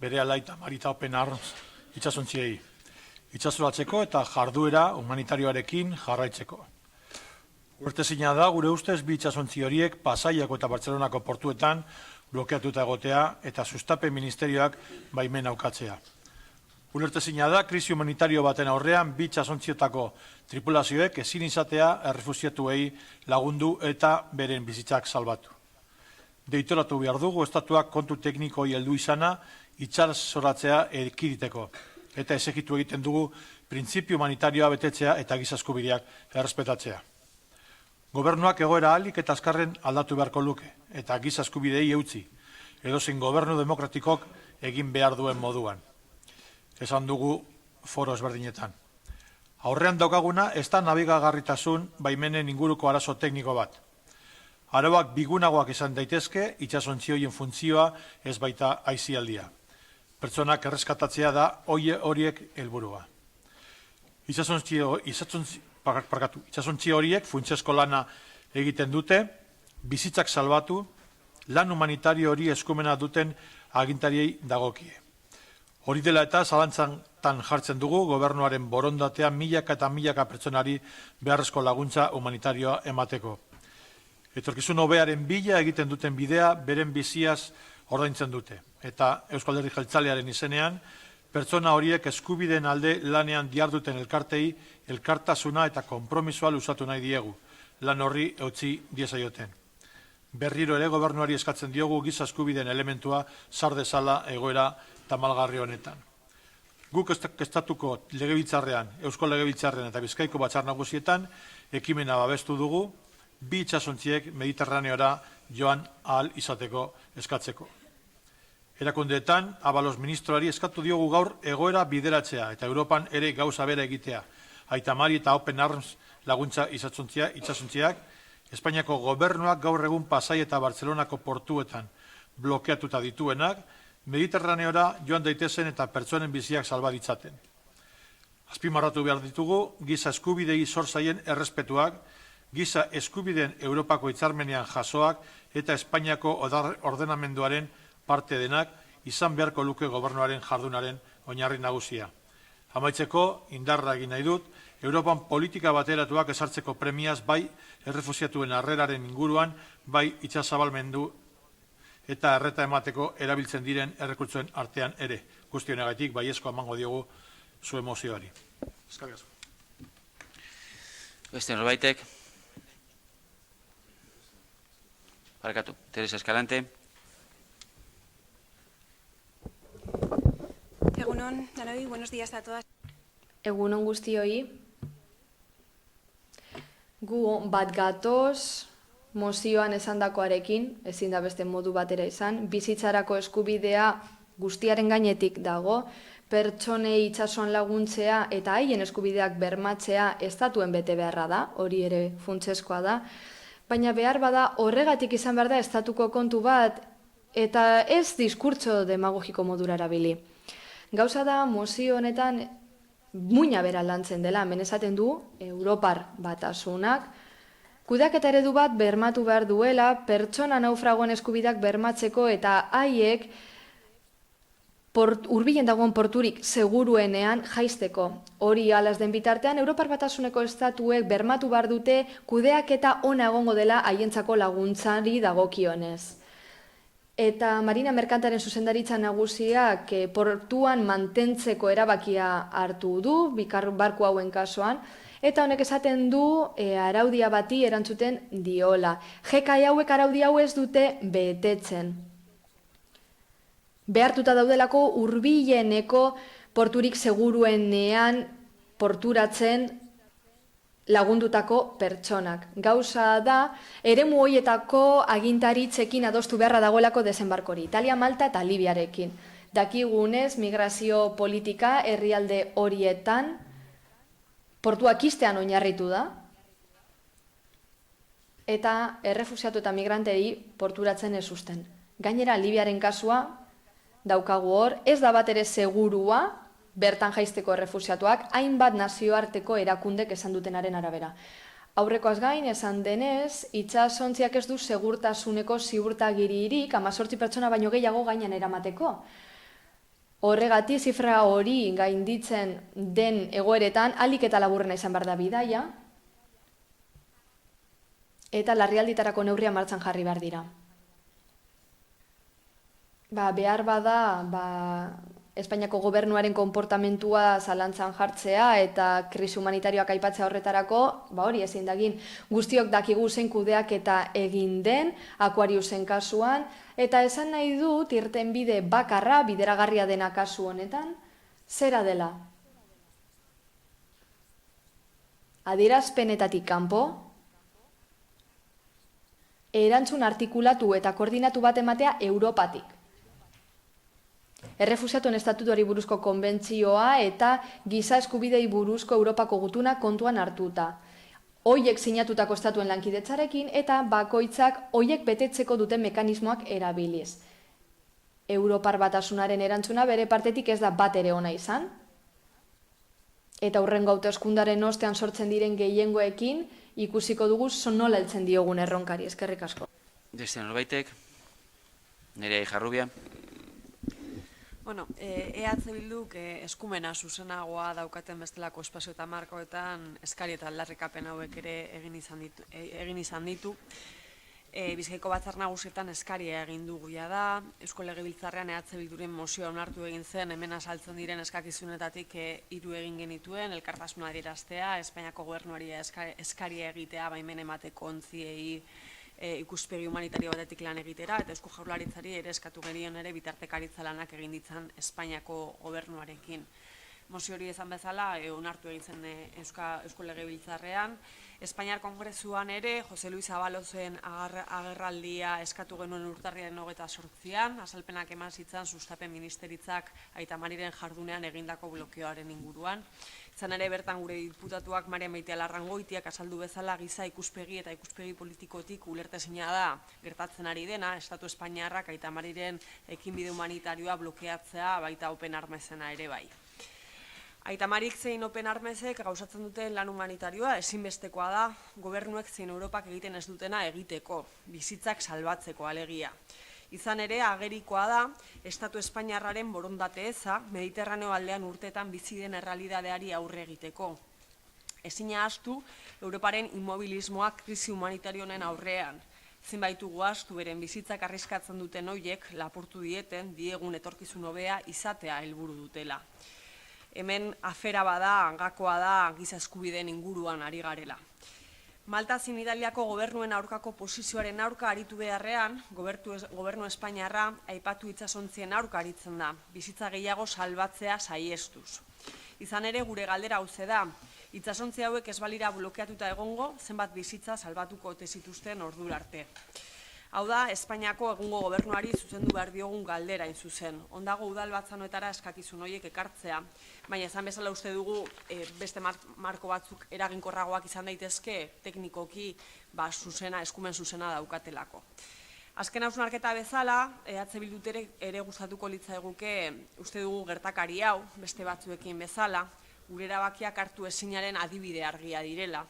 Speaker 15: bere Aita Marita Open Arms itsasontziei. Itsasoratzeko eta jarduera humanitarioarekin jarraitzeko. Ulertezina da gure ustez bi itsasontzi horiek Pasaiako eta Bartzelonako portuetan blokeatuta egotea eta sustapen ministerioak baimena ukatzea. Ulertezina da krisi humanitario baten aurrean bi itsasontzietako tripulazioek ezin izatea errefuxiatuei lagundu eta beren bizitzak salbatu. Deitoratu behar dugu estatuak kontu teknikoi heldu izana itsasoratzea ekiditeko eta ezekitu egiten dugu printzipio humanitarioa betetzea eta giza eskubideak errespetatzea. Gobernuak egoera ahalik eta azkarren aldatu beharko luke eta giza eskubidei eutzi, edozein gobernu demokratikok egin behar duen moduan. Esan dugu foro ezberdinetan. Aurrean daukaguna ez da nabigagarritasun baimenen inguruko arazo tekniko bat. Arauak bigunagoak izan daitezke, itsasontzi horien funtzioa ez baita aisialdia. Pertsonak erreskatatzea da horiek helburua. Itsasontzi horiek funtsezko lana egiten dute, bizitzak salbatu, lan humanitario hori eskumena duten agintariei dagokie. Hori dela eta zalantzan jartzen dugu gobernuaren borondatea milaka eta milaka pertsonari beharrezko laguntza humanitarioa emateko. Etorkizun hobearen bila egiten duten bidea beren biziaz ordaintzen dute. Eta Euskal Herri Jeltzalearen izenean, pertsona horiek eskubideen alde lanean diharduten elkartei elkartasuna eta konpromisoa luzatu nahi diegu, lan horri eutsi diezaioten. Berriro ere gobernuari eskatzen diogu giza eskubideen elementua sar dezala egoera tamalgarri honetan. Guk estatuko legebiltzarrean, Eusko Legebiltzarrean eta Bizkaiko Batzar Nagusietan ekimena babestu dugu, bi itsasontziek Mediterraneora joan ahal izateko eskatzeko. Erakundeetan, Abalos ministroari eskatu diogu gaur egoera bideratzea eta Europan ere gauza bera egitea. Aita Mari eta Open Arms laguntza itsasontziak, Espainiako gobernuak gaur egun Pasai eta Bartzelonako portuetan blokeatuta dituenak, Mediterraneora joan daitezen eta pertsonen biziak salba ditzaten. Azpimarratu behar ditugu, giza eskubidei zor zaien errespetuak, giza eskubideen Europako hitzarmenean jasoak eta Espainiako ordenamenduaren parte denak izan beharko luke gobernuaren jardunaren oinarri nagusia. Amaitzeko, indarra egin nahi dut, Europan politika bateratuak ezartzeko premiaz bai errefusiatuen harreraren inguruan, bai itsazabalmendu eta erreta emateko erabiltzen diren errekurtsoen artean ere. Guzti honegaitik baiezko emango diogu zuen mozioari. Eskerrik asko.
Speaker 1: Beste norbaitek? Barkatu, Teresa Escalante.
Speaker 16: Egunon, danoi, buenos días a todas.
Speaker 2: Egunon guztioi. Gu bat gatoz, mozioan esandakoarekin, ezin da beste modu batera izan, bizitzarako eskubidea guztiaren gainetik dago, pertsonei itsasoan laguntzea eta haien eskubideak bermatzea estatuen bete beharra da, hori ere funtsezkoa da, baina behar bada horregatik izan behar da estatuko kontu bat eta ez diskurtso demagogiko modura erabili. Gauza da mozio honetan muina bera lantzen dela, hemen esaten du Europar Batasunak, kudeaketa eredu bat bermatu behar duela, pertsona naufragoen eskubideak bermatzeko eta haiek hurbilen dagoen porturik seguruenean jaisteko. Hori alaz den bitartean, Europar Batasuneko estatuek bermatu behar dute kudeaketa ona egongo dela haientzako laguntzari dagokionez. Eta Marina Merkantaren zuzendaritza nagusiak portuan mantentzeko erabakia hartu du, barku hauen kasuan, eta honek esaten du araudia bati erantzuten diola. GKI hauek araudia hau ez dute betetzen. Behartuta daudelako hurbileneko porturik seguruenean porturatzen lagundutako pertsonak. Gauza da, eremu horietako agintaritzekin adostu beharra dagoelako desembarkori. Italia, Malta eta Libiarekin. Dakigunez, migrazio politika herrialde horietan portuak ixtean oinarritu da, eta errefusiatu eta migrantei porturatzen ez uzten. Gainera, Libiaren kasua daukagu hor, ez da bat ere segurua, bertan jaisteko errefusiatuak, hainbat nazioarteko erakundek esan dutenaren arabera. Aurrekoaz gain, esan denez, itsasontziak ez du segurtasuneko ziurtagiririk 18 pertsona baino gehiago gainean eramateko. Horregatik, zifra hori gainditzen den egoeretan, ahalik eta laburrena izan behar da bidaia, eta larrialditarako neurria martxan jarri behar dira. Behar bada, Espainiako gobernuaren konportamentua zalantzan jartzea eta krisi humanitarioak aipatzea horretarako, hori ezin dagin, guztiok dakigu zein kudeak eta egin den, Aquariusen kasuan, eta esan nahi dut irtenbide bakarra, bideragarria dena kasu honetan, zera dela? Adierazpenetatik kanpo, erantzun artikulatu eta koordinatu bat ematea Europatik. Errefusiatuen estatutuari buruzko konbentzioa eta giza eskubidei buruzko Europako gutuna kontuan hartuta. Hoiek sinatutako estatuen lankidetzarekin eta bakoitzak hoiek betetzeko duten mekanismoak erabiliz. Europar Batasunaren erantzuna bere partetik ez da bat ere ona izan, eta hurrengo hauteskundaren ostean sortzen diren gehiengoekin ikusiko dugu nola heltzen diogun erronkari. Eskerrik asko.
Speaker 1: Beste norbaitek, Nerea Ijarrubia.
Speaker 17: Bueno, EH Bilduk eskumena zuzenagoa daukaten bestelako espazio eta markoetan eskari eta aldarrikapen hauek ere egin izan ditu. Bizkaiko Batzar Nagusietan eskaria egin dugu da, Eusko Legebiltzarrean EH Bilduren mozioa onartu egin zen, hemen azaltzen diren eskakizunetatik 3 egin genituen, elkartasuna adieraztea, Espainiako gobernuari eskaria egitea baimen emateko ontziei ikuspegi humanitario batetik lan egitera, eta Eusko Jaurlaritzari ere eskatu genion ere bitartekaritza lanak egin ditzan Espainiako gobernuarekin. Mozio hori ezan bezala, onartu egin zen Eusko Legebiltzarrean. Espainiar Kongresuan ere, Jose Luis Abalozen agerraldia eskatu genuen urtarriaren 28an, azalpenak eman zitzan sustapen ministeritzak Aita Mariren jardunean egindako blokeoaren inguruan. Izan ere, bertan gure diputatuak Maria Maitea Larrangoitiak azaldu bezala giza ikuspegi eta ikuspegi politikotik ulertezina da gertatzen ari dena, Estatu Espainiarrak Aita Mariren ekinbide humanitarioa blokeatzea baita Open Armesena ere bai. Aita Marik zein Open Armesek gauzatzen duten lan humanitarioa ezinbestekoa da gobernuek zein Europak egiten ez dutena egiteko, bizitzak salbatzeko alegia. Izan ere, agerikoa da, Estatu Espainiarraren borondate eza, Mediterraneo aldean urteetan bizi den errealidadeari aurre egiteko. Ezina ahaztu, Europaren immobilismoak krisi humanitarioen aurrean. Zenbaitugu ahaztu beren bizitzak arriskatzen duten hoiek lapurtu dieten diegun etorkizun hobea izatea helburu dutela. Hemen afera bada, gakoa da, giza eskubideen inguruan ari garela. Malta zein Italiako gobernuen aurkako posizioaren aurka aritu beharrean, gobernu Espainiarra aipatu itsasontzien aurka aritzen da, bizitza gehiago salbatzea saiestuz. Izan ere, gure galdera hauze da, itsasontzi hauek ez balira blokeatuta egongo, zenbat bizitza salbatuko ote zituzten ordura arte. Hau da, Espainiako egungo gobernuari zuzendu behar diogun galdera in zuzen. Ondago udal batzanoetara eskakizun horiek ekartzea, baina esan bezala uste dugu beste marko batzuk eraginkorragoak izan daitezke teknikoki eskumen zuzena daukatelako. Azken hausnarketa bezala, EH Bildut ere gustatuko litzaiguke uste dugu gertakari hau, beste batzuekin bezala, gure erabakiak hartu ezinaren adibide argia direla.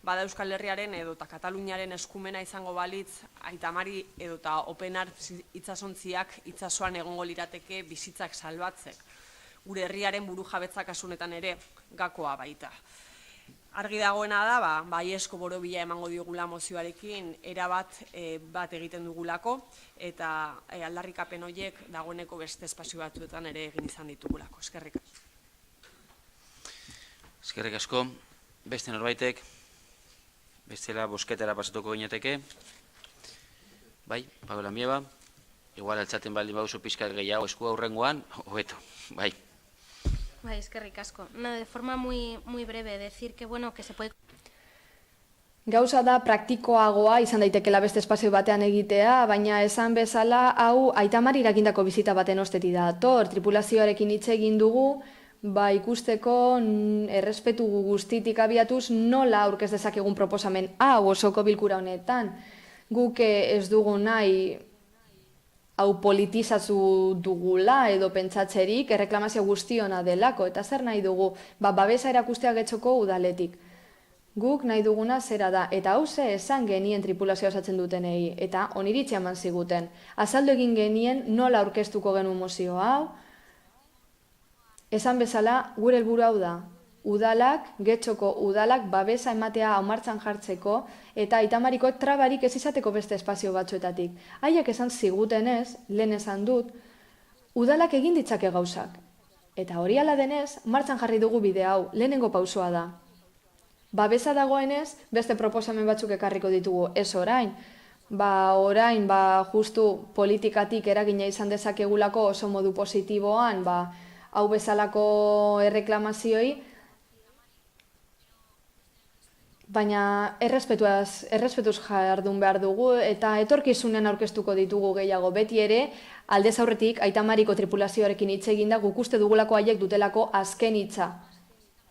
Speaker 17: Bada Euskal Herriaren edota Kataluniaren eskumena izango balitz, Aita Mari edota Open Arms itsasontziak itsasoan egongo lirateke bizitzak salbatzek. Gure herriaren burujabetza kasunetan ere gakoa baita. Argi dagoena da, baiezko borobila emango diogula mozioarekin erabat bat egiten dugulako, eta aldarrikapen horiek dagoeneko beste espazio batzuetan ere egin izan ditugulako. Eskerrik asko.
Speaker 1: Eskerrik asko. Beste norbaitek? Bestela bosketara pasatuko ginateke. Bai, Paola Mieba. Igual altzaten baldin bauzu pixka gehiago esku aurrengoan, hobeto. Bai.
Speaker 11: Bai, eskerrik asko. De forma muy breve, decir que bueno, que se puede...
Speaker 2: Gauza da praktikoagoa izan daitekela beste espazio batean egitea, baina esan bezala hau Aita Mari iragindako bizita baten ostetik dator. Tripulazioarekin hitz egin dugu, ikusteko errespetu guztitik abiatuz nola aurkez dezakegun proposamen hau osoko bilkura honetan. Guk ez dugu nahi hau politizatu dugula edo pentsatzerik erreklamazio guztiona delako, eta zer nahi dugu, babesa erakustea getxoko udaletik. Guk nahi duguna zera da, eta hau ze esan genien tripulazioa osatzen dutenei, eta oniritza eman ziguten. Azaldu egin genien nola aurkeztuko genuen mozio hau. Esan bezala, gure helburu hau da, udalak, getxoko udalak babesa ematea haumartzan jartzeko eta Aita Mariko trabarik ez izateko beste espazio batzuetatik. Haiek esan zigutenez, lehen esan dut, udalak egin ditzake gauzak. Eta hori ala denez, martxan jarri dugu bide hau, lehenengo pausoa da. Babesa dagoenez, beste proposamen batzuk ekarriko ditugu, ez orain. Orain, justu politikatik eragina izan dezakegulako oso modu positiboan, hau bezalako erreklamazioei, baina errespetuz jardun behar dugu eta etorkizunean aurkeztuko ditugu gehiago. Beti ere, aldez aurretik Aita Mariko tripulazioarekin hitz eginda guk uste dugulako haiek dutelako azken hitza.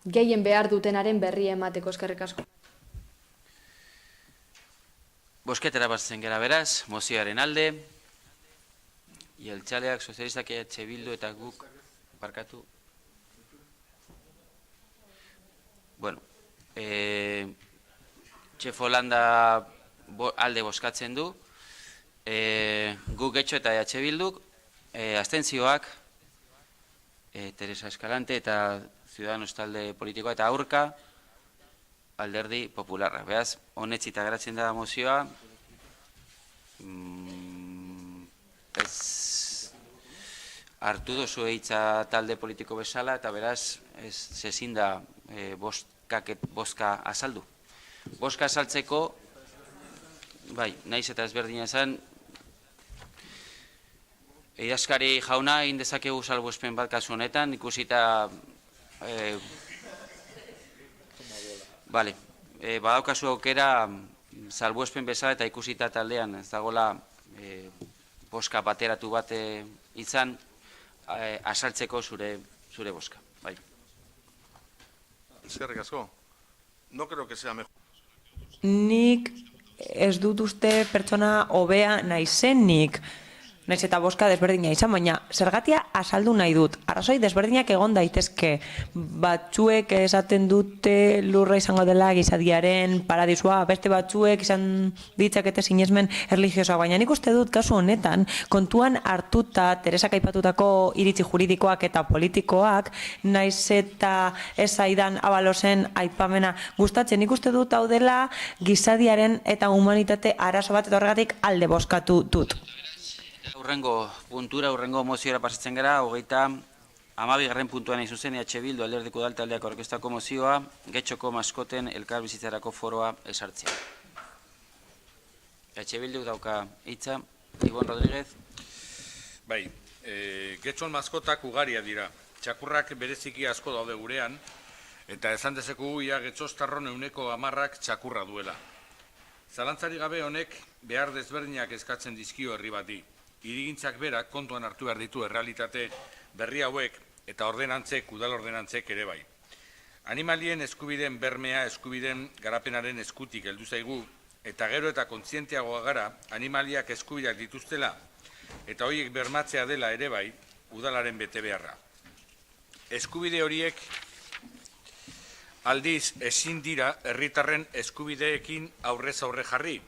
Speaker 2: Gehien behar dutenaren berri emateko. Eskerrik asko.
Speaker 1: Bosketara batzen gara beraz, mozioaren alde, jeltzaleak, sozialistak, EH Bildu eta guk barkatu. Bueno, Txef Holanda alde boskatzen du, guk getxo eta EH Bilduk, abstentzioak, Teresa Eskalante eta Ciudadanos talde politikoa eta aurka Alderdi Popularra. Beraz, honetzi eta geratzen da mozioa, Ez hartu duzu hitza talde politiko bezala, eta beraz, ezin da bozka azaldu. Bozka azaltzeko, bai, naiz eta ezberdina esan, idazkari jauna egin dezakegu salbuespen bat kasu honetan, ikusita badaukazu aukera salbuespen bezala eta ikusita taldean ez dagoela bozka bateratu bat izan azaltzeko zure bozka.
Speaker 13: Eskerrik asko. No creo que sea mejor.
Speaker 10: Nik ez dut uste pertsona hobea naizenik. Naiz eta bozka desberdina izan, baina zergatia azaldu nahi dut. Arrazoi desberdinak egon daitezke. Batzuek esaten dute lurra izango dela gizadiaren paradisua, beste batzuek izan ditzakete sinesmen erlijiosoa, baina nik uste dut kasu honetan kontuan hartuta Teresak aipatutako iritzi juridikoak eta politikoak, naiz eta ez zaidan Abalosen aipamena gustatzen, nik uste dut hau dela gizadiaren eta humanitate arazo bat, eta horregatik alde bozkatu dut.
Speaker 1: Hurrengo puntura, hurrengo moziora pasatzen gara, 32. puntuan hain zuzen, Bildu Alderdiko Udaltaldeak aurkeztutako mozioa, Getxoko maskoten elkarbizitzarako foroa ezartzea. Bildu dauka hitza, Ibon Rodríguez.
Speaker 12: Bai, Getxon maskotak ugaria dira. Txakurrak bereziki asko daude gurean, eta esan dezakegu ia Getxostarron 10% txakurra duela. Zalantzari gabe honek behar desberdinak eskatzen dizkio herri bati. Hirigintzak berak kontuan hartu behar ditu errealitate berri hauek eta ordenantzek, udal ordenantzek ere bai. Animalien eskubideen bermea eskubideen garapenaren eskutik heldu zaigu eta gero eta kontzienteagoa gara animaliak eskubideak dituztela eta horiek bermatzea dela ere bai udalaren betebeharra. Eskubide horiek aldiz ezin dira herritarren eskubideekin aurrez aurre jarri.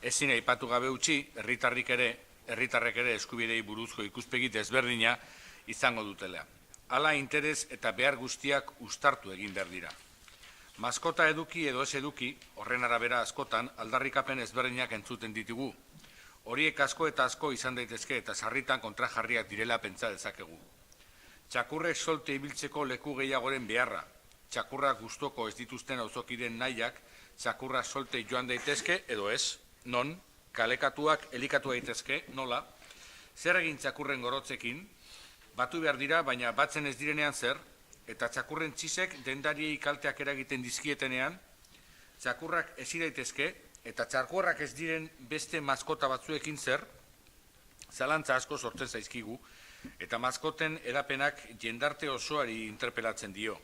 Speaker 12: Ezin aipatu gabe utzi herritarrek ere eskubidei buruzko ikuspegi desberdina izango dutela. Hala interes eta behar guztiak uztartu egin behar dira. Maskota eduki edo ez eduki, horren arabera askotan, aldarrikapen ezberdinak entzuten ditugu. Horiek asko eta asko izan daitezke eta sarritan kontrajarriak direla pentsa dezakegu. Txakurrek solte ibiltzeko leku gehiagoren beharra. Txakurrak gustoko ez dituzten auzokiren nahiak, txakurra solte joan daitezke edo ez, non, kalekatuak elikatu daitezke, nola, zer egin txakurren gorotzekin, batu behar dira, baina batzen ez direnean zer, eta txakurren txisek dendariei kalteak eragiten dizkietenean, txakurrak ezi daitezke, eta txakurrak ez diren beste maskota batzuekin zer, zalantza asko sortzen zaizkigu, eta maskoten edapenak jendarte osoari interpelatzen dio.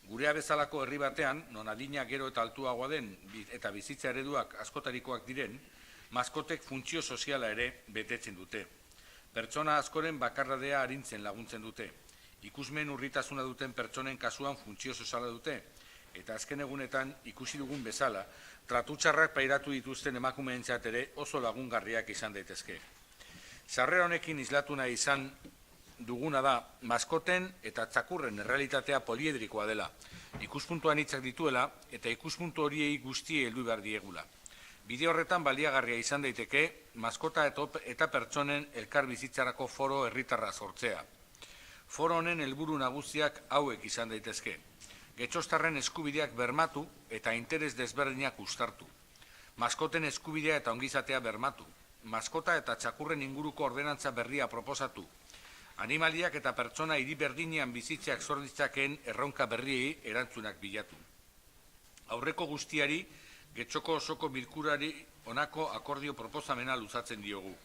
Speaker 12: Gurea bezalako herri batean, non adina gero eta altuagoa den, eta bizitza ereduak askotarikoak diren, maskotek funtzio soziala ere betetzen dute. Pertsona askoren bakarradea arintzen laguntzen dute. Ikusmen urritasuna duten pertsonen kasuan funtzio soziala dute. Eta azken egunetan ikusi dugun bezala, tratutxarrak pairatu dituzten emakumeentzat ere oso lagungarriak izan daitezke. Sarrera honekin islatu nahi izan duguna da, maskoten eta txakurren errealitatea poliedrikoa dela. Ikuspuntuan hitzak dituela eta ikuspuntu horiei guztiei heldu behar diegula. Bide horretan baliagarria izan daiteke, maskota eta pertsonen elkarbizitzarako foro herritarra sortzea. Foro honen helburu nagusiak hauek izan daitezke. Getxostarren eskubideak bermatu eta interes desberdinak uztartu. Maskoten eskubidea eta ongizatea bermatu. Maskota eta txakurren inguruko ordenantza berria proposatu. Animaliak eta pertsona hiri berdinean bizitzeak zorditzakeen erronka berriei erantzunak bilatu. Aurreko guztiari, Getxoko osoko bilkurari honako akordio proposamena luzatzen diogu.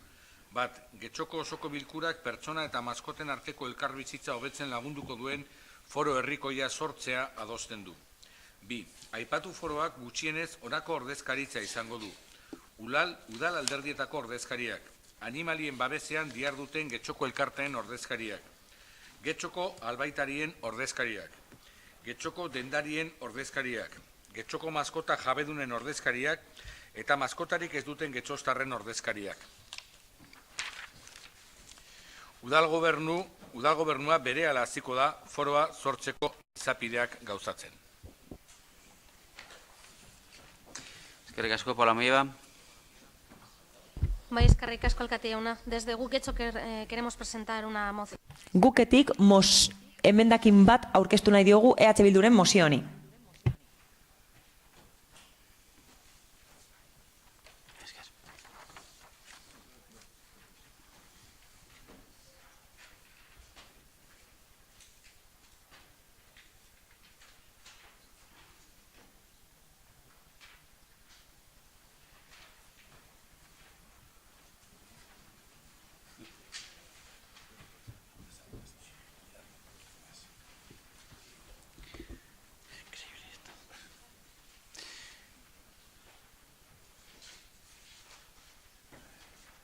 Speaker 12: Bat, Getxoko osoko bilkurak pertsona eta maskoten arteko elkarbizitza hobetzen lagunduko duen foro herrikoia sortzea adosten du. Bi, aipatu foroak gutxienez honako ordezkaritza izango du. Udal alderdietako ordezkariak, animalien babesean diharduten Getxoko elkarteen ordezkariak, Getxoko albaitarien ordezkariak, Getxoko dendarien ordezkariak, Getxoko maskota jabedunen ordezkariak eta maskotarik ez duten Getxostarren ordezkariak. Udalgobernua berehala hasiko da foroa sortzeko izapideak gauzatzen.
Speaker 1: Eskerrik asko, Paula Moieba.
Speaker 11: Bai, eskerrik asko alkate jauna. Desde guk Getxo queremos presentar una moción.
Speaker 10: Guketik emendakin bat aurkeztu nahi diogu EH Bilduren mozio honi.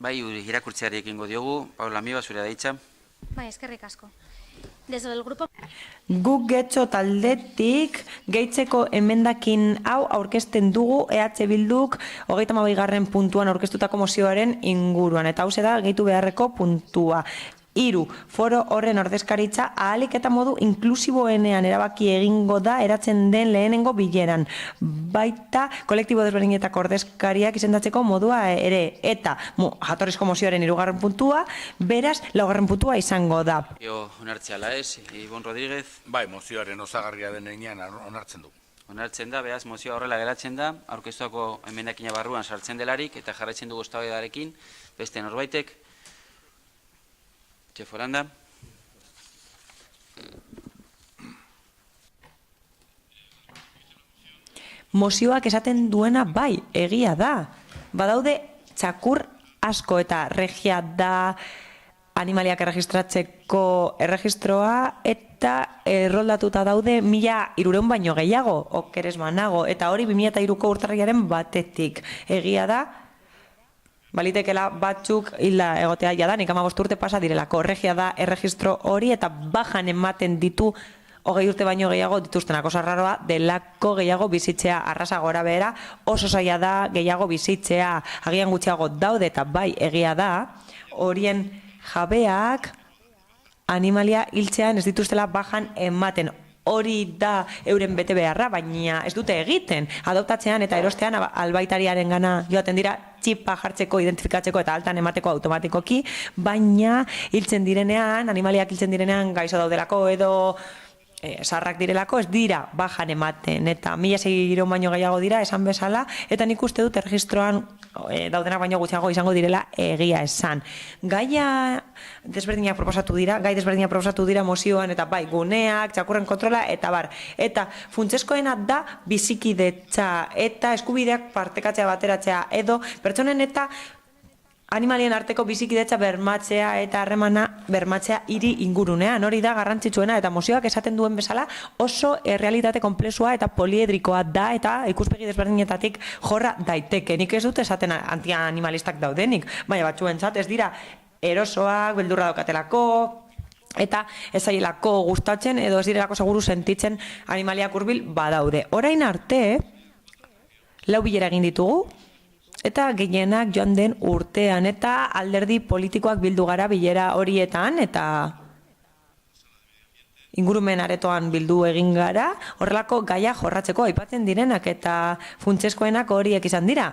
Speaker 1: Bai, irakurtzeari ekingo diogu. Paula Amiba, zure daitza.
Speaker 11: Bai, eskerrik asko. Desde el grupo...
Speaker 10: Guk Getxo taldetik gehitzeko emendakin hau aurkezten dugu EH Bilduk 32. puntuan aurkeztutako mozioaren inguruan. Eta hau da gehitu beharreko puntua. 3. Foro horren ordezkaritza ahalik eta modu inklusiboenean erabaki egingo da eratzen den lehenengo bileran. Baita kolektibo desberdinetako ordezkariak izendatzeko modua ere. Eta jatorrizko mozioaren 3. puntua, beraz 4. puntua izango da.
Speaker 1: Onartzeala ez, Ibon Rodríguez.
Speaker 12: Bai, mozioaren osagarria den heinean onartzen du.
Speaker 1: Onartzen da, beraz, mozioa horrela geratzen da, aurkeztuako emendakina barruan sartzen delarik, eta jarraitzen dugu eztabaidarekin beste norbaitek. Foranda.
Speaker 10: Mozioak esaten duena bai, egia da. Badaude txakur asko eta regia da animaliak erregistratzeko erregistroa eta erroldatuta daude 1.300 baino gehiago, okeres banago, eta hori 2003ko urtarriaren batetik. Egia da, balitekela batzuk hilda egotea jadanik 15 urte pasa direlako. Regia da erregistro hori eta bajan ematen ditu 20 urte baino gehiago dituztenak. Oso arraroa delako gehiago bizitzea, arrasa gora behera, oso zaila da gehiago bizitzea, agian gutxiago daude eta bai egia da, horien jabeak animalia hiltzean ez dituztela bajan ematen. Hori da euren bete beharra, baina ez dute egiten. Adoptatzean eta erostean albaitariaren gana joaten dira txipa jartzeko, identifikatzeko eta altan emateko automatikoki, baina hiltzen direnean, animaliak hiltzen direnean gaixo daudelako edo sarrak direlako, ez dira bajan ematen, eta 1.600 baino gehiago dira, esan bezala, eta nik uste dut erregistroan daudenak baino gutxiago izango direla egia esan. Gai desberdinak proposatu dira mozioan, eta bai, guneak, txakurren kontrola, eta bar. Eta funtseskoena da bizikidetza, eta eskubideak partekatzea bateratzea, edo pertsonen eta animalien arteko bizikidetza bermatzea eta harremana bermatzea hiri ingurunean. Hori da garrantzitsuena eta mozioak esaten duen bezala oso errealitate konplexua eta poliedrikoa da eta ikuspegi desberdinetatik jorra daiteke. Nik ez dut esaten antianimalistak daudenik, baina batzuentzat ez dira erosoak, beldurra daukatelako, eta ez zaielako gustatzen edo ez direlako seguru sentitzen animaliak hurbil badaude. Orain arte, 4 bilera egin ditugu, eta gehienak joan den urtean, eta alderdi politikoak bildu gara bilera horietan, eta ingurumen aretoan bildu egin gara, horrelako gaia jorratzeko aipatzen direnak, eta funtseskoenak horiek izan dira.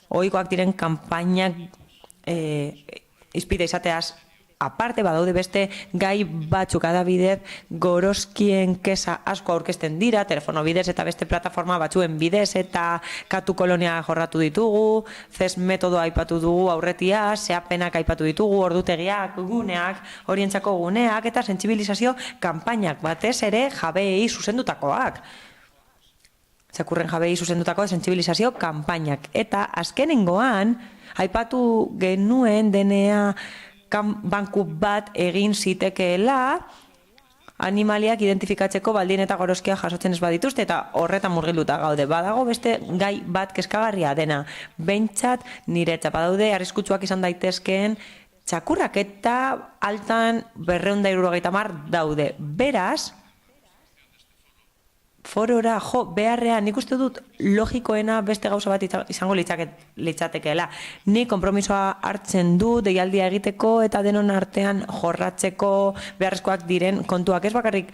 Speaker 10: Ohikoak diren kanpainak izpide izateaz aparte, badaude beste gai batzuk adibidez, Gorozkien kesa asko aurkezten dira, telefono bidez eta beste plataforma batzuen bidez, eta katu kolonia jorratu ditugu, CES metodoa aipatu dugu aurretia, zehapenak aipatu ditugu, ordutegiak, guneak, horientzako guneak, eta sentsibilizazio kanpainak batez ere jabeei zuzendutakoak. Txakurren jabeei zuzendutako sentsibilizazio kanpainak. Eta azkenengoan, aipatu genuen DNA banku bat egin zitekeela animaliak identifikatzeko baldin eta goroskia jasotzen ez badituzte, eta horretan murgilduta gaude. Badago beste gai bat kezkagarria dena, behintzat niretzat badaude arriskutsuak izan daitezkeen txakurrak, eta altan 270 daude. Beraz, forora jo beharrean nik uste dut logikoena beste gauza bat izango litzatekeela. Ni konpromisoa hartzen du deialdia egiteko eta denon artean jorratzeko beharrezkoak diren kontuak, ez bakarrik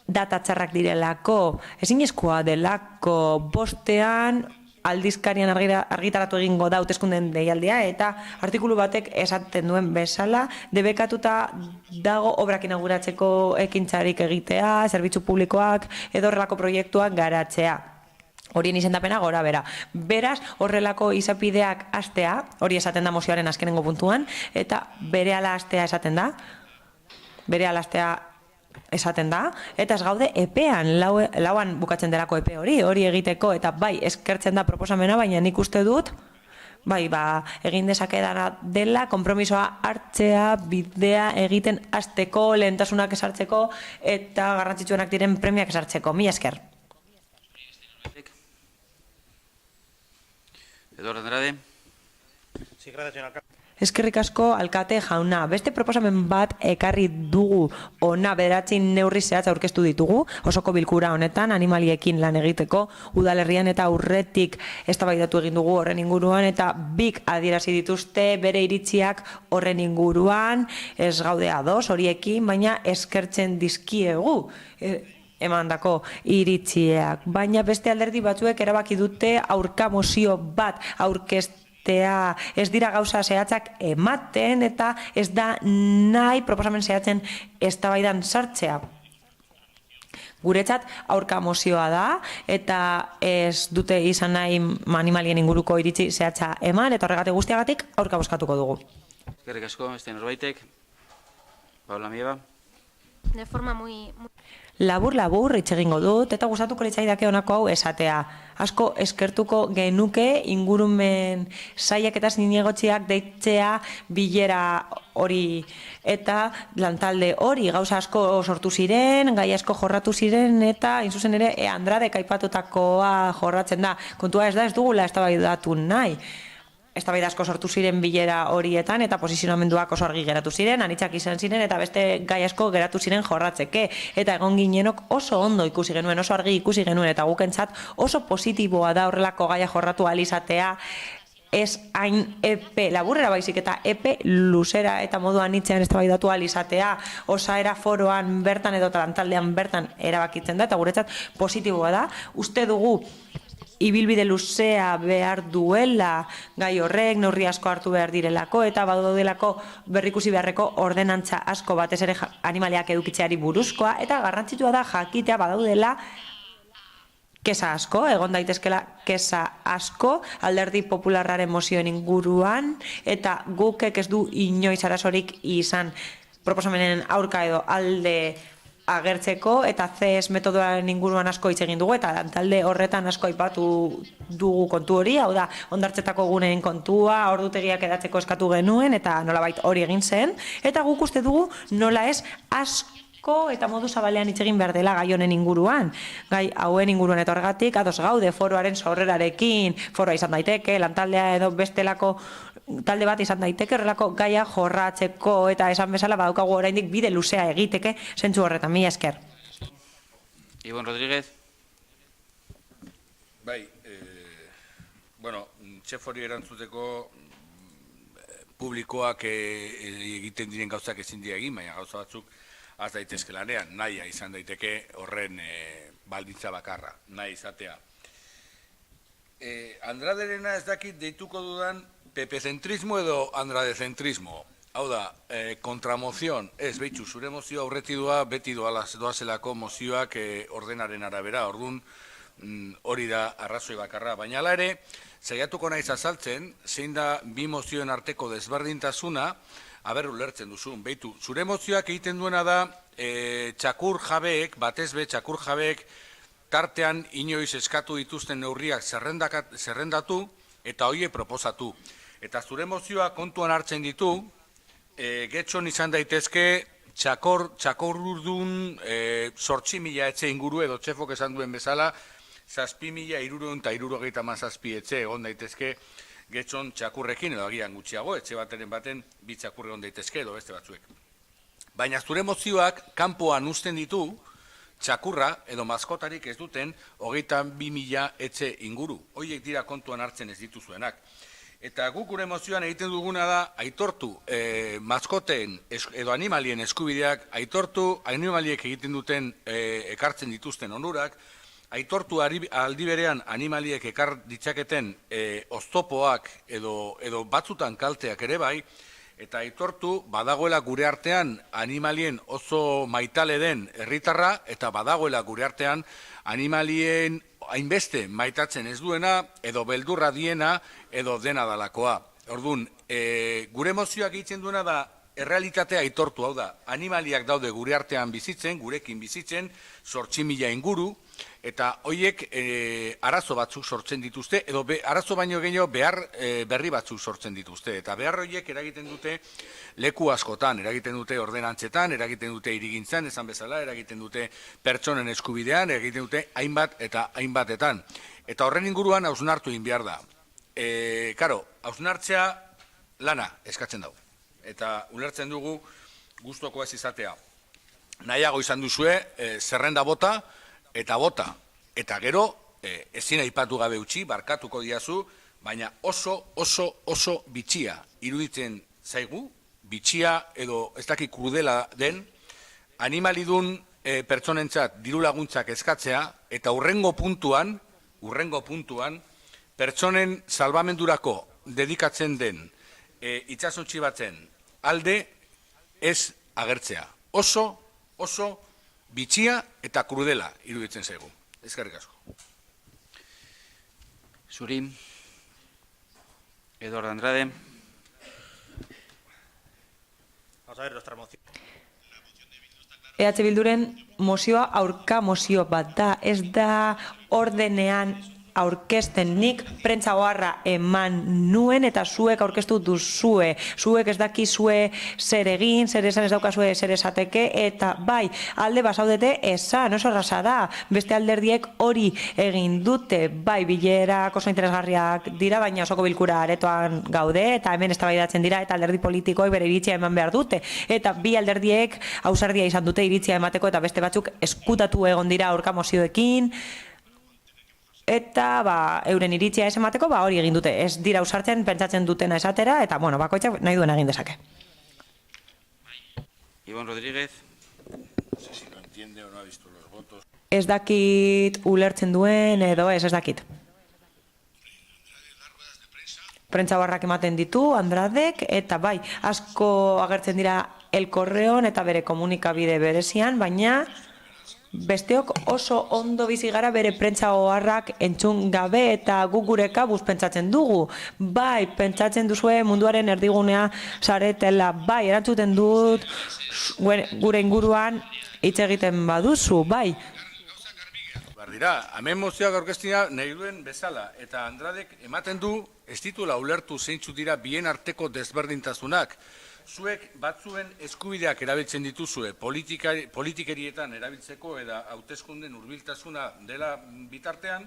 Speaker 10: data txarrak direlako, ezinezkoa delako bostean aldizkarian argitaratu egingo da hauteskunden deialdia, eta artikulu batek esaten duen bezala, debekatuta dago obrak inauguratzeko ekintzarik egitea, zerbitzu publikoak edo horrelako proiektuak garatzea. Horien izendapena gora bera. Beraz, horrelako izapideak hastea, hori esaten da mozioaren azkenengo puntuan, eta berehala hastea esaten da, eta ez gaude epean, lauan bukatzen delako epe hori egiteko, eta bai, eskertzen da proposamena, baina nik uste dut, bai, egin dezakedana dela, konpromisoa hartzea, bidea egiten hasteko, lehentasunak esartzeko, eta garrantzitsuenak diren premiak esartzeko. Mila esker.
Speaker 1: Eduardo Andrade.
Speaker 14: Sí, gracias, señor alcalde.
Speaker 10: Eskerrik asko, alkate jauna. Beste proposamen bat ekarri dugu ona bederatzi neurri zehatz aurkeztu ditugu, osoko bilkura honetan, animaliekin lan egiteko, udalerrian eta aurretik eztabaidatu egin dugu horren inguruan, eta bik adierazi dituzte bere iritziak horren inguruan, ez gaude ados horiekin, baina eskertzen dizkiegu emandako iritziak. Baina beste alderdi batzuek erabaki dute aurka mozio bat aurkeztea, ez dira gauza zehatzak ematen eta ez da nahi proposamen zehatzen eztabaidan sartzea. Guretzat aurka mozioa da eta ez dute izan nahi animalien inguruko iritzi zehatza eman eta horregatik guztiagatik aurka bozkatuko dugu.
Speaker 1: Eskerrik asko, beste norbaitek. Paula Mieba.
Speaker 11: De forma muy...
Speaker 10: Labur hitz egingo dut eta gustatuko litzaidake honako hau esatea. Asko eskertuko genuke ingurumen sailak eta zinegotziak deitzea bilera hori eta lantalde hori gauza asko sortu ziren, gai asko jorratu ziren eta inzuzen ere Andradek aipatutakoa jorratzen da. Kontua ez da ez dugula eztabaidatu nahi. Eztabaida asko sortu ziren bilera horietan eta posizionamenduak oso argi geratu ziren, anitzak izan ziren eta beste gai asko geratu ziren jorratzeke. Eta egon ginenok oso ondo ikusi genuen, oso argi ikusi genuen eta gukentzat oso positiboa da horrelako gaia jorratu alizatea, ez hain epe laburrera baizik eta epe luzera eta moduan nitzean eztabaidatu alizatea, osaera foroan bertan edo lantaldean bertan erabakitzen da eta guretzat positiboa da. Uste dugu ibilbide luzea behar duela gai horrek, neurri asko hartu behar direlako eta badaudelako berrikusi beharreko ordenantza asko batez ere animaliak edukitzeari buruzkoa eta garrantzitsua da jakitea badaudela kesa asko, egon daitezkela kesa asko alderdi popularraren mozioen inguruan eta gukek ez du inoiz arazorik izan proposamenen aurka edo alde agertzeko eta CS metodoaren inguruan asko hitz egin dugu eta talde horretan asko aipatu dugu kontu hori, hau da hondartzetako guneen kontua, ordutegiak edatzeko eskatu genuen eta nolabait hori egin zen eta guk uste dugu nola ez asko eta modu zabalean hitz egin behar dela gai honen inguruan. Gai hauen inguruan eta horregatik ados gaude foroaren sorrerarekin, foroa izan daiteke, lantaldea edo bestelako talde bat izan daiteke horrelako gaia jorratzeko eta esan bezala badaukagu oraindik bide luzea egiteke zentzu horretan. Mila esker.
Speaker 1: Ibon Rodríguez.
Speaker 12: Bai, txefori erantzuteko publikoak egiten diren gauzak ezin dira egin, baina gauza batzuk az daitezke lanean, nahia izan daiteke horren baldintza bakarra, nahi izatea. Andraderena ez dakit deituko dudan PP-zentrismo edo Andradezentrismo. Hau da, kontramozion, ez behitxu, zure mozioa aurretidua beti doazelako mozioak ordenaren arabera, orduan hori da arrazoi bakarra. Baina ala ere, saiatuko naiz azaltzen, zein da bi mozioen arteko desberdintasuna, aber ulertzen duzun. Behitu, zure mozioak egiten duena da, txakur jabeek, batez be, txakur jabeek, tartean inoiz eskatu dituzten neurriak zerrendatu eta hoie proposatu. Eta zure mozioa kontuan hartzen ditu, getxon izan daitezke txakorurdun 8.000 etxe inguru edo txefok esan duen bezala, 7.637 etxe egon daitezke getxon txakurrekin edo agian gutxiago, etxe bateren baten bi txakurre egon daitezke edo beste batzuek. Baina zure mozioak kanpoan uzten ditu txakurra edo maskotarik ez duten 22.000 etxe inguru. Hoiek dira kontuan hartzen ez dituzuenak. Eta guk gure mozioan egiten duguna da aitortu maskoten edo animalien eskubideak, aitortu animaliek egiten duten ekartzen dituzten onurak, aitortu aldi berean animaliek ekar ditzaketen oztopoak edo batzutan kalteak ere bai, eta aitortu badagoela gure artean animalien oso maitale den herritarra, eta badagoela gure artean animalien hainbeste maitatzen ez duena, edo beldurra diena, edo dena dalakoa. Orduan, gure mozioak egiten duena da, errealitatea aitortu, hau da, animaliak daude gure artean bizitzen, gurekin bizitzen, 8.000 inguru, eta horiek arazo batzuk sortzen dituzte, edo arazo baino gehiago behar berri batzuk sortzen dituzte. Eta behar horiek eragiten dute leku askotan, eragiten dute ordenantzetan, eragiten dute hirigintzan, esan bezala, eragiten dute pertsonen eskubidean, eragiten dute hainbat eta hainbatetan. Eta horren inguruan hausnartu egin behar da. Karo, hausnartzea lana eskatzen dago. Eta ulertzen dugu gustoko ez izatea. Nahiago izan duzue, zerrenda bota, eta gero, ezin aipatu gabe utzi, barkatuko diazu, baina oso bitxia iruditzen zaigu, bitxia edo ez dakit krudela den, animalidun pertsonentzat diru laguntzak eskatzea, eta hurrengo puntuan, pertsonen salbamendurako dedikatzen den itsasontzi batzen alde ez agertzea. Oso bitxia eta krudela iruditzen zaigu. Eskerrik asko.
Speaker 1: Zuri, Eduardo Andrade.
Speaker 14: Vamos a ver nuestra moción.
Speaker 10: EH Bilduren mozioa aurka mozio bat da, ez da ordenean aurkezten, nik prentza oharra eman nuen eta zuek aurkeztu duzue. Zuek ez dakizue zer egin, zer esan ez daukazue zer esateke, eta bai, alde basaudete esan, oso erraza da. Beste alderdiek hori egin dute, bai, bilerak oso interesgarriak dira, baina osoko bilkura aretoan gaude, eta hemen eztabaidatzen dira, eta alderdi politikoek bere iritzia eman behar dute. Eta bi alderdiek ausardia izan dute iritzia emateko, eta beste batzuk eskutatu egon dira aurka mozioekin, eta euren iritzia ez emateko hori egin dute. Ez dira ausartzen, pentsatzen dutena esatera, eta bakoitzak nahi duen egin dezake.
Speaker 1: Iván Rodríguez.
Speaker 13: No sé si lo entiende o no ha visto los votos.
Speaker 10: Ez dakit ulertzen duen edo ez dakit. Prentza barrak ematen ditu, Andradek, eta bai, asko agertzen dira El Correon eta bere komunikabide berezian, baina besteok oso ondo bizi gara bere prentza oharrak entzun gabe eta guk gure kabuz pentsatzen dugu. Bai, pentsatzen duzue munduaren erdigunea saretela, bai, erantzuten dut gure inguruan hitz egiten baduzu, bai.
Speaker 12: Dira, hemen mozioak aurkeztia nahi duen bezala, eta Andradek ematen du ez dituela ulertu zeintzuk dira bien arteko desberdintasunak. Zuek batzuen eskubideak erabiltzen dituzue politikerietan erabiltzeko eta hauteskunden hurbiltasuna dela bitartean,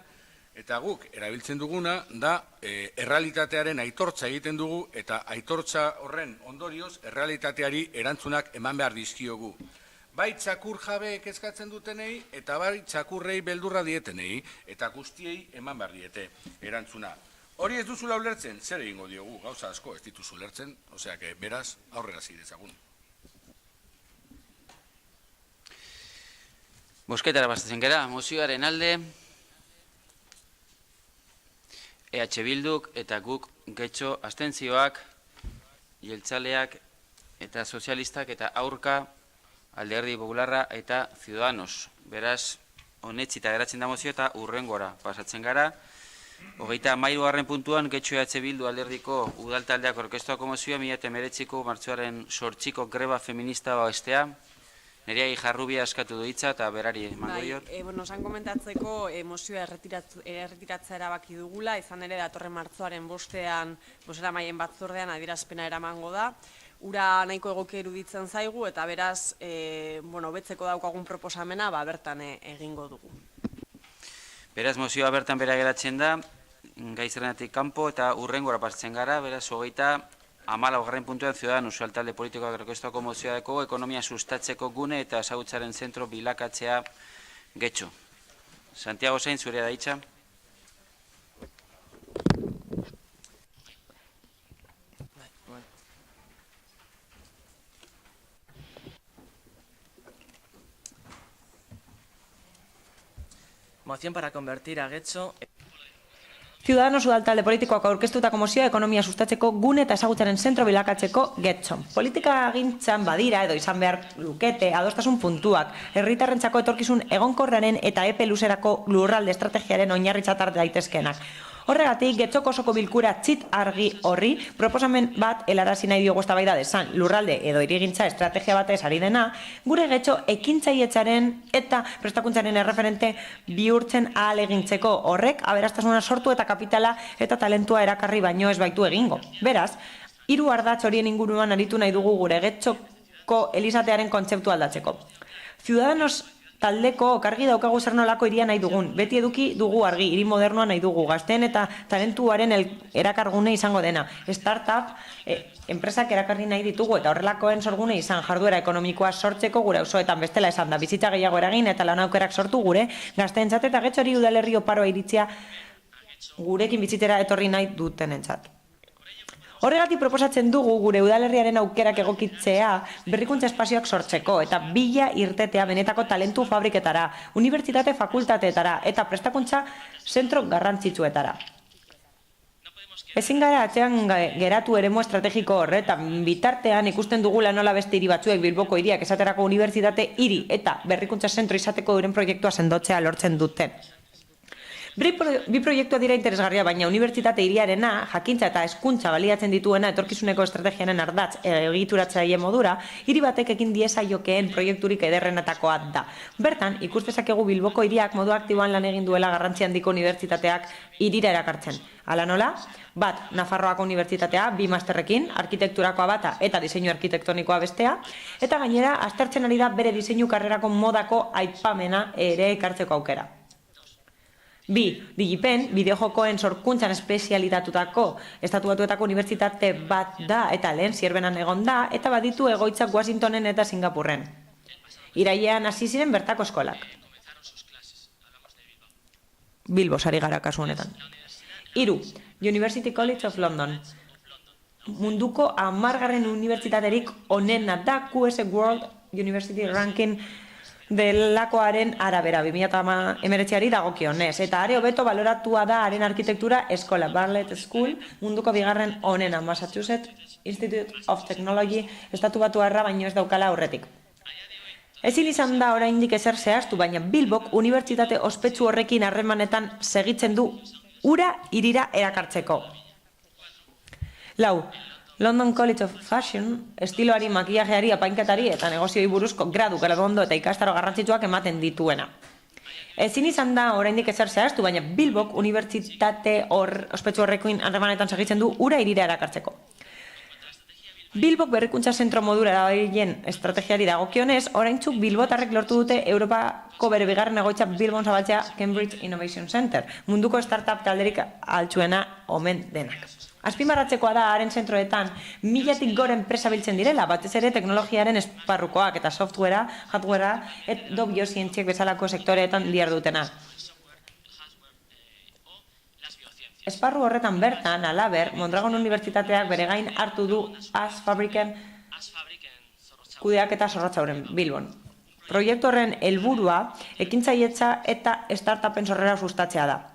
Speaker 12: eta guk erabiltzen duguna da errealitatearen aitortza egiten dugu, eta aitortza horren ondorioz errealitateari erantzunak eman behar dizkiogu. Bai txakur jabeek eskatzen dutenei, eta bai txakurrei beldurra dietenei, eta guztiei eman behar diete erantzuna. Hori ez duzula ulertzen, zer egingo diogu, gauza asko ez dituzu ulertzen, osea, beraz, aurrera zidezagun.
Speaker 1: Bozketara bastatzen gara, mozioaren alde, EH Bilduk eta guk getxo abstentzioak, jeltzaleak eta sozialistak eta aurka, Alderdi Popularra eta Ciudadanos. Beraz, honetzita geratzen da mozio eta hurrengora pasatzen gara. 33. puntuan, getxo EH Bildu alderdiko udaltaldeak orkestuako mozioa 2019ko martxoaren 8ko greba feminista babestea. Nerea Jarrubia eskatu du hitza eta berari emango diot.
Speaker 17: Esan komentatzeko mozioa erretiratzea erabaki dugula, izan ere datorren martxoaren bostean bozeramaileen batzordean adierazpena eramango da. Ura nahiko egokia iruditzen zaigu eta beraz, betzeko daukagun proposamena bertan egingo dugu.
Speaker 1: Beraz, mozioa bertan bera geratzen da, gai zerrenatik kanpo eta hurrengora pasatzen gara, beraz, 34. puntuan Ciudadanos talde politikoak orkestuako mozioako ekonomia sustatzeko gune eta ezagutzaren zentro bilakatzea getxo. Santiago Sainz, zurea da hitza.
Speaker 5: Moción para convertir a Getxo...
Speaker 10: Ciudadanos udaltalde politikoak aurkeztutako mozioa ekonomia sustatzeko gune eta ezagutzaren zentro bilakatzeko Getxo. Politika gintzan badira edo izan behar lukete adostasun puntuak, herritarrentzako etorkizun egonkorraren eta epe luzerako lurralde estrategiaren oinarritzat har daitezkeenak. Horregatik, Getxoko osoko bilkura txit argi horri proposamen bat helarazi nahi diogu eztabaida desan, lurralde edo hirigintza estrategia batez ari dena, gure Getxo ekintzailetzaren eta prestakuntzaren erreferente bihurtzen ahalegintzeko horrek aberastasuna sortu eta kapitala eta talentua erakarri baino ez baitu egingo. Beraz, 3 ardatz horien inguruan aritu nahi dugu gure Getxoko elizatearen kontzeptua aldatzeko. Ciudadanos taldeko okargi daukagu zer nolako hiria nahi dugun. Beti eduki dugu argi, hiri modernoa nahi dugu, gazteen eta talentuaren erakargune izango dena. Startup, enpresak erakarri nahi ditugu eta horrelakoen sorgune izan jarduera ekonomikoa sortzeko gure auzoetan bestela esan da. Bizitza gehiago eragin eta lan aukerak sortu gure gazteentzat eta Getxori udalerri oparoa iritzia gurekin bizitzera etorri nahi dutenentzat. Horregatik proposatzen dugu gure udalerriaren aukerak egokitzea berrikuntza espazioak sortzeko eta bila irtetea benetako talentu fabriketara, unibertsitate fakultateetara eta prestakuntza zentro garrantzitsuetara. Ezin gara atzean geratu eremu estrategiko horretan bitartean ikusten dugula nola beste hiri batzuek Bilboko hiriak esaterako unibertsitate hiri eta berrikuntza zentro izateko euren proiektua sendotzea lortzen duten. Bi proiektua dira interesgarria, baina unibertsitate hiriarena, jakintza eta hezkuntza baliatzen dituena etorkizuneko estrategiaren ardatz egituratzaile modura, hiri batek ekin diezaiokeen proiekturik ederrenetakoa da. Bertan, ikus dezakegu Bilboko hiriak modu aktiboan lan egin duela garrantzi handiko unibertsitateak hirira erakartzen. Hala nola? Bat, Nafarroako unibertsitatea, 2 masterrekin, arkitekturakoa bata eta diseinu arkitektonikoa bestea, eta gainera, aztertzen ari da bere diseinu karrerako modako aipamena ere ekartzeko aukera. 2. Digipen, bideojokoen sorkuntzan espezialitatutako Estatu Batuetako unibertsitate bat da eta lehen Zierbenan egon da eta baditu egoitzak Washingtonen eta Singapurren. Irailean hasi ziren bertako eskolak. Bilbo sari gara kasu honetan. 3. University College of London. Munduko 10. unibertsitaterik onena da QS World University Ranking delakoaren arabera 2019ari dagokionez, eta are hobeto baloratua da haren arkitektura eskola Bartlett School, munduko 2. onena Massachusetts Institute of Technology Estatu Batuarra baino ez daukala aurretik. Ezin izan da oraindik ezer zehaztu, baina Bilbok unibertsitate ospetsu horrekin harremanetan segitzen du hura hirira erakartzeko. 4. London College of Fashion, estiloari, makillajeari, apainketari eta negozioi buruzko graduondo eta ikastaro garrantzitsuak ematen dituena. Ezin izan da oraindik ezer zehaztu, baina Bilbok unibertsitate ospetsu horrekin harremanetan segitzen du hura hirira erakartzeko. Bilbok berrikuntza zentro modura erabilen estrategiari dagokionez, oraintzuk bilbotarrek lortu dute Europako bere 2. egoitza Bilbon zabaltzea Cambridge Innovation Center, munduko startup talderik altsuena omen denak. Azpimarratzekoa da haren zentroetan 1000tik gora enpresa biltzen direla, batez ere teknologiaren esparrukoak eta softwarea, hardwarea edo biozientziak bezalako sektoreetan dihardutena. Esparru horretan bertan, halaber, Mondragon Unibertsitateak bere gain hartu du Az Fabriken kudeaketa Zorrotzauren, Bilbon. Proiektu horren helburua ekintzailetza eta startupen sorrera sustatzea da.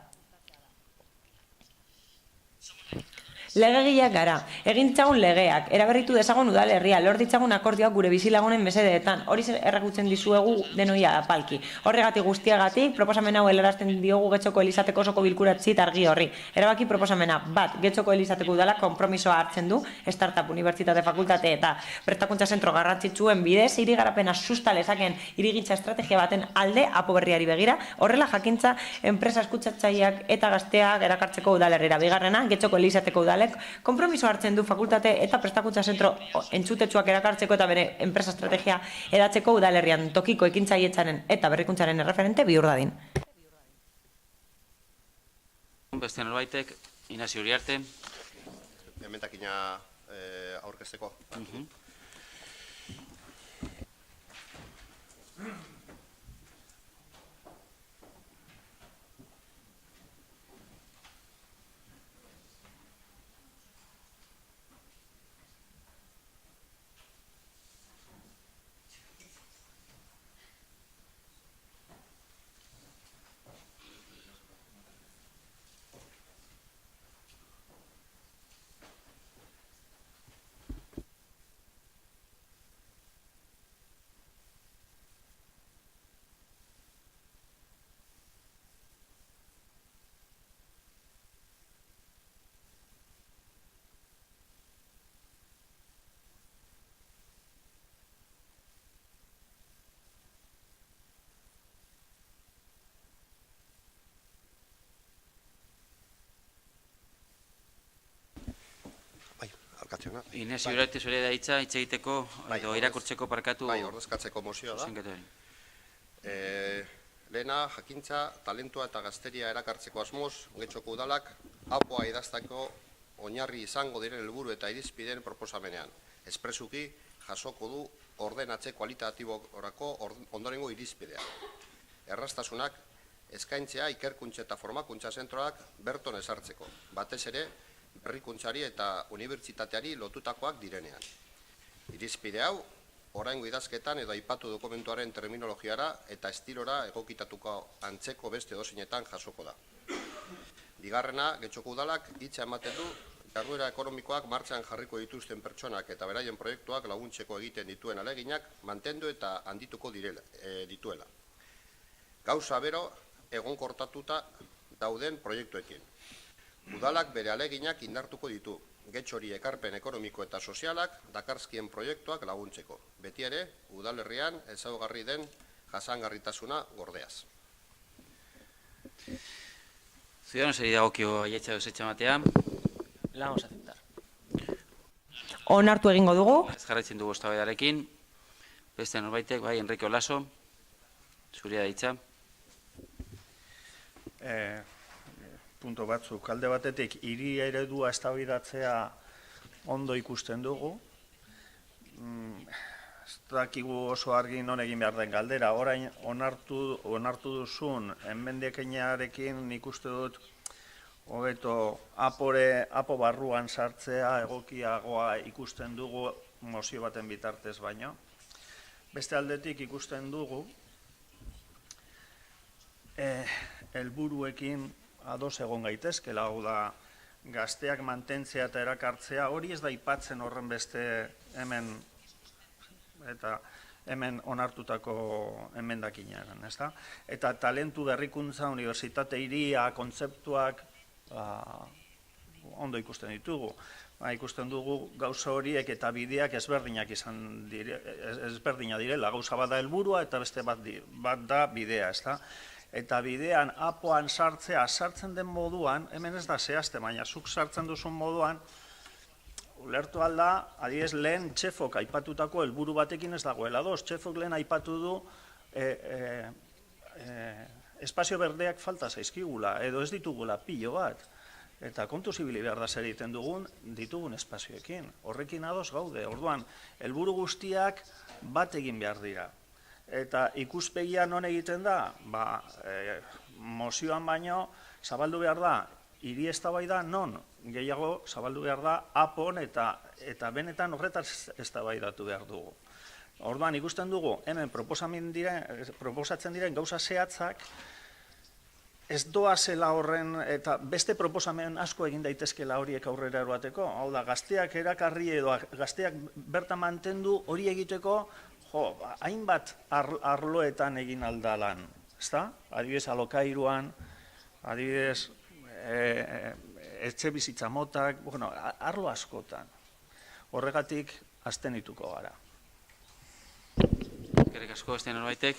Speaker 10: Legegileak gara, egin ditzagun legeak, eraberritu dezagun udalerria, lor ditzagun akordioak gure bizilagunen mesedeetan, hori erragutzen dizuegu denoia apalki. Horregatik guztiagatik, proposamen hau helarazten diogu Getxoko Elizateko osoko bilkura txit argi horri. Erabaki proposamena, bat, Getxoko Elizateko udalak konpromisoa hartzen du, startup, unibertsitate, fakultate eta prestakuntza zentro garrantzitsuen bidez, hiri garapena susta lezaken hirigintza estrategia baten alde apoberriari begira, horrela jakintza enpresa eskutsatzailak eta gazteak erakartzeko udalerrira. Bigarrena, Getxoko Elizateko udalek konpromiso hartzen du fakultate eta prestakuntza zentro entzutetsuak erakartzeko eta bere enpresa estrategia edatzeko udalerrian tokiko ekintzailetzaren eta berrikuntzaren erreferente bihur dadin.
Speaker 1: Beste norbaitek, Inazio Uriarte.
Speaker 9: Ementakina aurkezteko.
Speaker 1: Inez, Iurrate zure da hitza egiteko, edo irakurtzeko parkatu...
Speaker 9: Bai, ordezkatzeko mozioa da. Lehena, jakintza, talentua eta gazteria erakartzeko asmoz, Getxoko udalak, apoa idaztako oinarri izango diren helburu eta irizpideen proposamenean. Espresuki, jasoko du ordenatze kualitatiborako ondorengo irizpidea. Erraztasunak, eskaintzea ikerkuntza eta formakuntza zentroak berton ezartzeko, batez ere, berrikuntzari eta unibertsitateari lotutakoak direnean. Irizpide hau, oraingo idazketan edo aipatu dokumentuaren terminologiara eta estilora egokitatuko antzeko beste edozinetan jasoko da. Bigarrena, Getxoko udalak hitza ematen du jarduera ekonomikoak martxan jarriko dituzten pertsonak eta beraien proiektuak laguntzeko egiten dituen aleginak mantendu eta handituko dituela. Gauza bero egonkortatuta dauden proiektuekin. Udalak bere aleginak indartuko ditu, Getxori ekarpen ekonomiko eta sozialak dakarzkien proiektuak laguntzeko. Beti ere, udalerrian ezaugarri den jasangarritasuna gordeaz.
Speaker 1: Ciudadanosari dagokio aietza dozetxa matea.
Speaker 5: La vamos a aceptar.
Speaker 10: Onartu egingo dugu.
Speaker 1: Ez jarraitzen dugu eztabaidarekin. Beste norbaitek, bai, Enrique Olaso, zurea da hitza.
Speaker 8: Punto batzuk. Alde batetik, hiri eredua eztabaidatzea ondo ikusten dugu. Ez dakigu oso argi non egin behar den galdera. Orain onartu duzun enmendekeinarekin nik uste dut hobeto apo barruan sartzea egokiagoa ikusten dugu mozio baten bitartez baino. Beste aldetik ikusten dugu helburuekin ados egon gaitezkela, hau da gazteak mantentzea eta erakartzea, hori ez da aipatzen horren beste hemen onartutako emendakinean, ezta? Eta talentu berrikuntza, unibertsitate hiria, kontzeptuak ondo ikusten ditugu. Ikusten dugu gauza horiek eta bideak ezberdinak ezberdina direla, gauza bat da helburua eta beste bat da bidea, ezta? Eta bidean apoan sartzen den moduan, hemen ez da zehazte, baina zuk sartzen duzun moduan, ulertu alda, adibidez lehen txefok aipatutako helburu batekin ez dagoela doz. Txefok lehen aipatu du espazio berdeak falta zaizkigula, edo ez ditugula pilo bat. Eta kontu zibili behar da zer egiten ditugun espazioekin. Horrekin ados gaude. Orduan, helburu guztiak bat egin behar dira. Eta ikuspegia non egiten da? Mozioan baino zabaldu behar da, hiri eztabaida non gehiago zabaldu behar da apon eta benetan horretaz eztabaidatu behar dugu. Orduan ikusten dugu, hemen proposatzen diren gauza zehatzak, ez doazela horren, eta beste proposamen asko egin daitezkela horiek aurrera eroateko. Hau da, gazteak erakarri edo gazteak bertan mantendu hori egiteko, hainbat arloetan egin aldalan, ezta? Adibidez alokairuan, adibidez etxe bizitza motak, arlo askotan. Horregatik abstenituko gara.
Speaker 1: Eskerrik asko, beste norbaitek.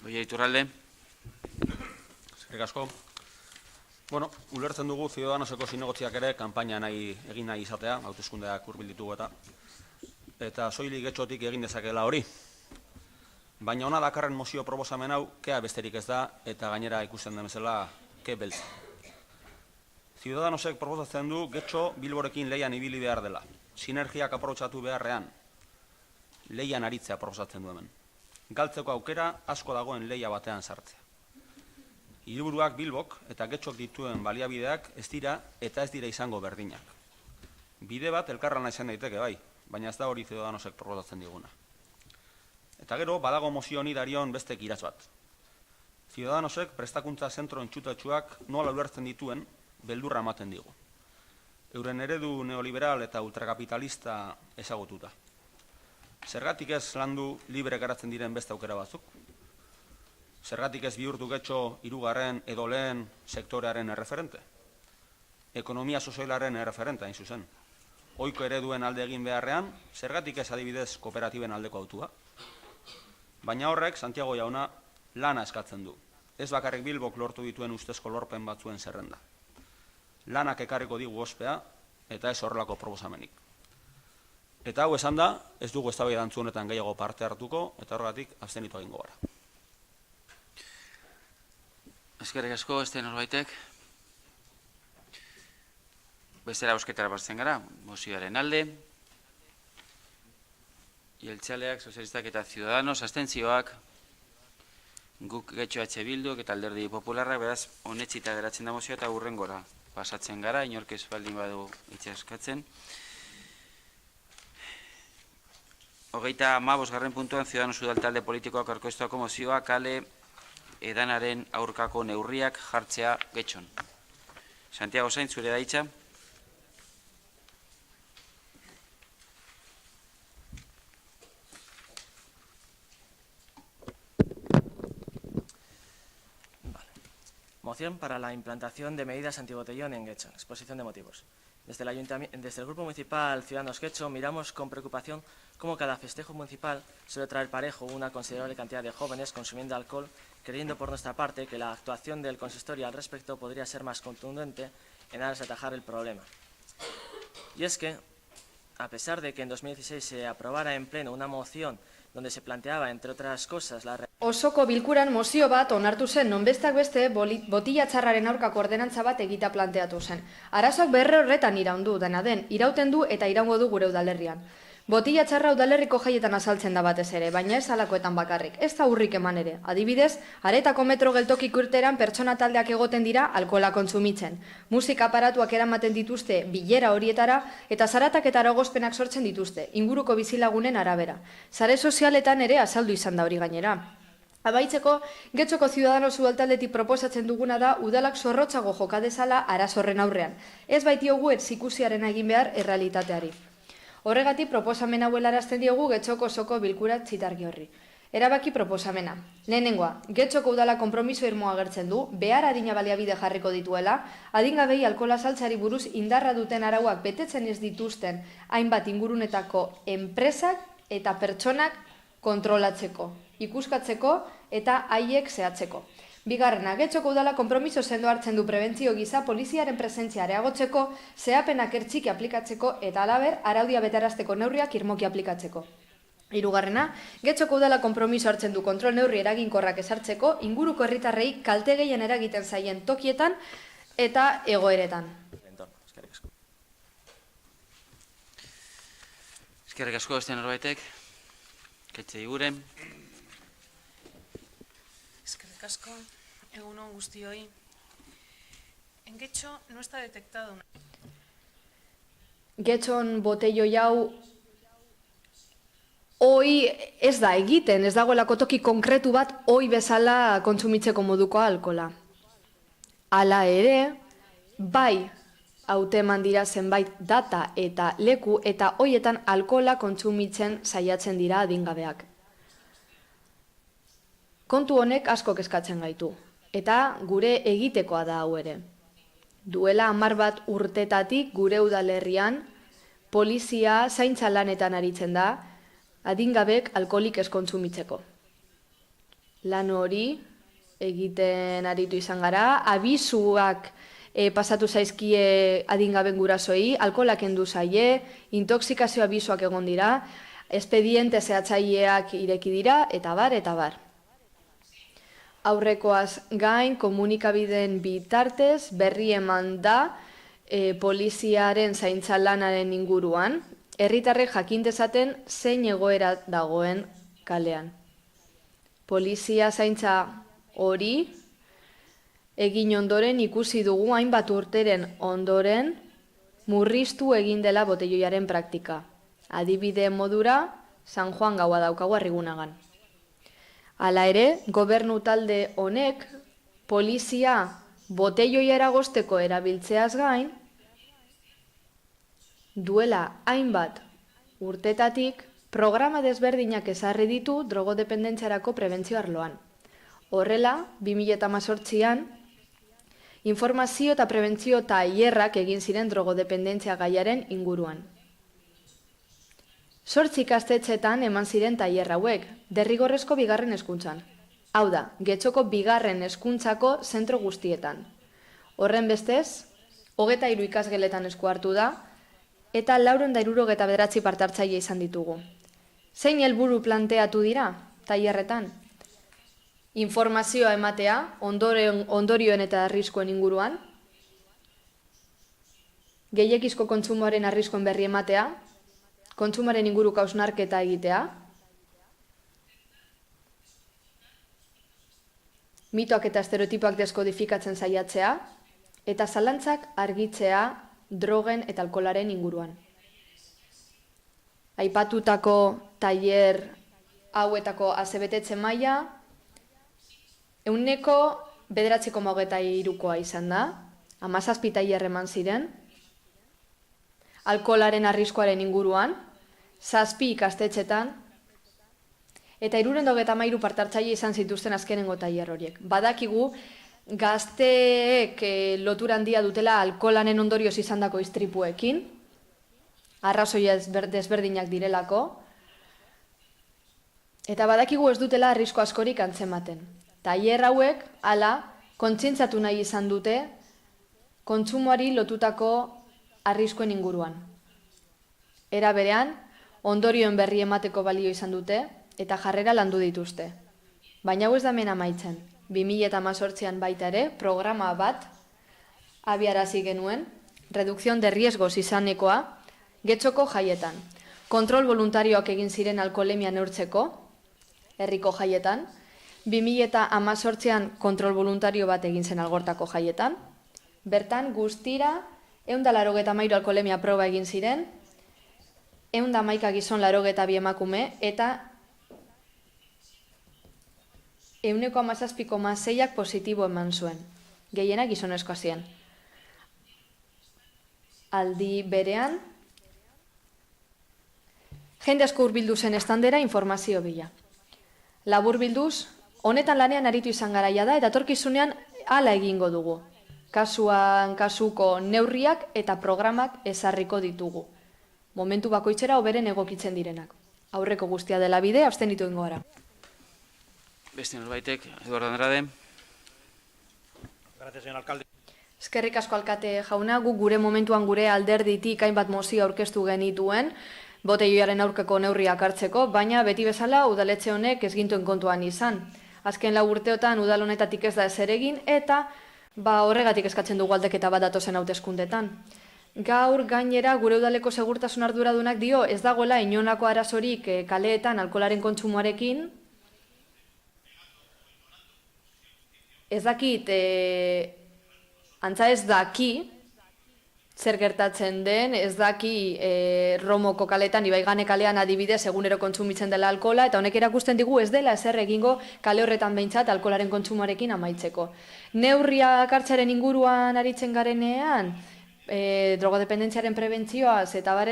Speaker 1: Oie Iturralde.
Speaker 7: Eskerrik asko. Ulertzen dugu Ciudadanoseko zinegotziak ere kanpaina egin nahi izatea, hauteskundeak hurbil ditugu eta soilik Getxotik egin dezakela hori. Baina ona dakarren mozio proposamen hau kea besterik ez da eta gainera ikusten den bezala ke beltza. Ciudadanosek proposatzen du Getxo Bilborekin leian ibili behar dela. Sinergiak aprobetxatu beharrean leian aritzea proposatzen du hemen. Galtzeko aukera asko dagoen leia batean sartzea. Hiriburuak Bilbok eta Getxok dituen baliabideak ez dira eta ez dira izango berdinak. Bide bat elkarrana izan daiteke bai, baina ez da hori Ciudadanosek proposatzen diguna. Eta gero, badago mozio honi darion beste kiratz bat. Ciudadanosek prestakuntza zentro entxutatxuak nola ulertzen dituen beldurra ematen digu. Euren eredu neoliberal eta ultrakapitalista ezagututa. Zergatik ez landu libre garatzen diren beste aukera batzuk? Zergatik ez bihurtu Getxo hirugarren edo lehen sektorearen erreferente? Ekonomia sozialaren erreferente hain zuzen. Ohiko ereduen alde egin beharrean, zergatik ez adibidez kooperatiben aldeko autua? Baina horrek, Santiago jauna, lana eskatzen du. Ez bakarrik Bilbok lortu dituen ustezko lorpen batzuen zerrenda. Lanak ekarriko digu ospea eta ez horrelako proposamenik. Eta hau esan da, ez dugu eztabaida antzu honetan gehiago parte hartuko, eta horregatik abstenitu egingo gara.
Speaker 1: Eskerrik asko, beste norbaitek. Bestera bozketara pastzen gara, mozioaren alde. Jeltzaleak, sozialistak eta Ciudadanos, abstentzioak, guk Getxo Bilduk eta Alderdi Popularrak, beraz, onetsita geratzen da mozioa eta hurrengora pasatzen gara, inork ez baldin badu itxaskatzen. 35. puntuan, Ciudadanos udal talde politikoak aurkeztuako mozioa kale edanaren aurkako neurriak jartzea Getxon. Santiago Sainz, zure da hitza.
Speaker 5: Moción para la implantación de medidas antibotellón en Getxo. Exposición de motivos. Desde el Grupo Municipal Ciudadanos Getxo miramos con preocupación cómo cada festejo municipal suele traer parejo una considerable cantidad de jóvenes consumiendo alcohol, creyendo por nuestra parte que la actuación del consistorio al respecto podría ser más contundente en aras de atajar el problema. Y es que, a pesar de que en 2016 se aprobara en pleno una moción donde se planteaba, entre otras cosas, la...
Speaker 2: Osoko bilkuran mozio bat onartu zen non besteak beste botila txarraren aurkako ordenantza bat egita planteatu zen. Arazoak berre horretan iraundu, dena den, irauten du eta iraungo du gure udalerrian. Botila txarra udalerriko jaietan azaltzen da batez ere, baina ez halakoetan bakarrik, ez da urrik eman ere. Adibidez, aretako metro geltokik urteran pertsona taldeak egoten dira alkohola kontsumitzen. Musika aparatuak eramaten dituzte bilera horietara eta zaratak eta eragozpenak sortzen dituzte, inguruko bizilagunen arabera. Sare sozialetan ere azaldu izan da hori gainera. Abaitzeko, Getxoko Ciudadanos udaltaldetik proposatzen duguna da udalak zorrotzago joka dezala arazo horren aurrean. Ez baitiogu erzikusiaren egin behar errealitateari. Horregatik proposamen hau helarazten diogu Getxoko osoko bilkura txitargi horri. Erabaki proposamena. Lehenengoa, Getxoko udala konpromiso irmoa agertzen du, behar adina baliabide jarriko dituela, adingabei alkohola saltzari buruz indarra duten arauak betetzen ez dituzten hainbat ingurunetako enpresak eta pertsonak kontrolatzeko, ikuskatzeko eta haiek zehatzeko. Bigarrena, Getxoko udala konpromiso sendo hartzen du prebentzio gisa poliziaren presentzia areagotzeko, zehapenak ertxiki aplikatzeko eta halaber araudia betearazteko neurriak irmoki aplikatzeko. Hirugarrena, Getxoko udala konpromiso hartzen du kontrol neurri eraginkorrak ezartzeko, inguruko herritarrei kalte gehien eragiten zaien tokietan eta egoeretan.
Speaker 1: Eskerrik asko, beste norbaitek. Ketxe igure.
Speaker 18: Eskerrik asko, egunon guztioi. En Getxo no está detectado una...
Speaker 2: Getxon botello jau hoi ez da egiten, ez dagoelako toki konkretu bat hoi bezala kontsumitzeko moduko alkola. Hala ere, bai hauteman dira zenbait data eta leku eta hoietan alkola kontsumitzen saiatzen dira adingabeak. Kontu honek asko kezkatzen gaitu, eta gure egitekoa da hau ere. Duela 10 bat urtetatik gure udalerrian polizia zaintza lanetan aritzen da adingabek alkoholik ez kontsumitzeko. Lan hori egiten aritu izan gara, abizuak pasatu zaizkie adingaben gurasoei, alkoholak kendu zaie, intoxikazio abizuak egon dira, espediente zehatzaileak ireki dira, eta bar, eta bar. Aurrekoaz gain, komunikabideen bitartez, berri eman da poliziaren zaintza lanaren inguruan, herritarrek jakin dezaten zein egoera dagoen kalean. Polizia zaintza hori egin ondoren ikusi dugu hainbat urteren ondoren murriztu egin dela botelloiaren praktika. Adibide modura, San Juan gaua daukagu Arrigunagan. Hala ere, gobernu talde honek polizia botelloia eragozteko erabiltzeaz gain, duela hainbat urtetatik programa desberdinak ezarri ditu drogodependentziarako prebentzio arloan. Horrela, 2018an, informazio eta prebentzio tailerrak egin ziren drogodependentzia gaiaren inguruan. 8 ikastetxetan eman ziren tailer hauek, derrigorrezko 2. hezkuntzan. Hau da, Getxoko 2. hezkuntzako zentro guztietan. Horren bestez, 23 ikasgeletan esku hartu da, eta 469 parte hartzaile izan ditugu. Zein helburu planteatu dira, tailerretan? Informazioa ematea, ondorioen eta arriskuen inguruan, gehiekizko kontsumoaren arriskuen berri ematea, kontsumoaren inguruko hausnarketa egitea, mitoak eta estereotipoak deskodifikatzen saiatzea, eta zalantzak argitzea drogen eta alkoholaren inguruan. Aipatutako tailer hauetako azebetetze maila, 9,93koa izan da, 17 tailer eman ziren, alkoholaren arriskuaren inguruan, 7 ikastetxetan, eta 333 parte hartzaile izan zituzten azkenengo tailer horiek. Badakigu, gazteek lotura handia dutela alkoholaren ondorioz izandako istripuekin, arrazoia desberdinak direlako, eta badakigu ez dutela arrisko askorik antzematen. Tailer hauek, hala, kontzientzatu nahi izan dute, kontsumoari lotutako arriskuen inguruan. Era berean, ondorioen berri emateko balio izan dute, eta jarrera landu dituzte. Baina hau ez da hemen amaitzen. 2018an baita ere, programa bat abiarazi genuen, redukzion de riesgos izanekoa, Getxoko jaietan. Kontrol voluntarioak egin ziren alkoholemia neurtzeko, herriko jaietan. 2018an kontrol voluntario bat egin zen Algortako jaietan. Bertan guztira, 183 alkoholemia proba egin ziren, 111 gizon 82 emakume, eta 17,6ak positibo eman zuen. Gehiena gizonezkoa ziren. Aldi berean, jende asko hurbildu zen estandera informazio bila. Labur bilduz, honetan lanean aritu izan garaia da, eta etorkizunean hala egingo dugu. Kasuko neurriak eta programak ezarriko ditugu. Momentu bakoitzera hoberen egokitzen direnak. Aurreko guztia dela bide, abstenitu ingo gara.
Speaker 1: Beste norbaitek, Eduardo Andrade.
Speaker 14: Gracias, señor alcalde.
Speaker 2: Eskerrik asko alkate jauna, guk gure momentuan gure alderditik hainbat mozio aurkeztu genituen, boteioaren aurkako neurriak hartzeko, baina beti bezala udaletxe honek ez gintuen kontuan izan. Azken 4 urteotan udal honetatik ez da ezer egin, eta horregatik eskatzen dugu aldeketa bat datozen hauteskundetan. Gaur gainera gure udaleko segurtasun arduradunak dio ez dagoela inolako arazorik kaleetan alkoholaren kontsumoarekin. Ez dakit, antza ez daki zer gertatzen den, ez daki Romoko kaletan, Ibaigane kalean adibidez egunero kontsumitzen dela alkohola, eta honek erakusten digu ez dela ezer egingo kale horretan behintzat alkoholaren kontsumoarekin amaitzeko. Neurriak hartzearen inguruan aritzen garenean, drogodependentziaren prebentzioaz eta bar,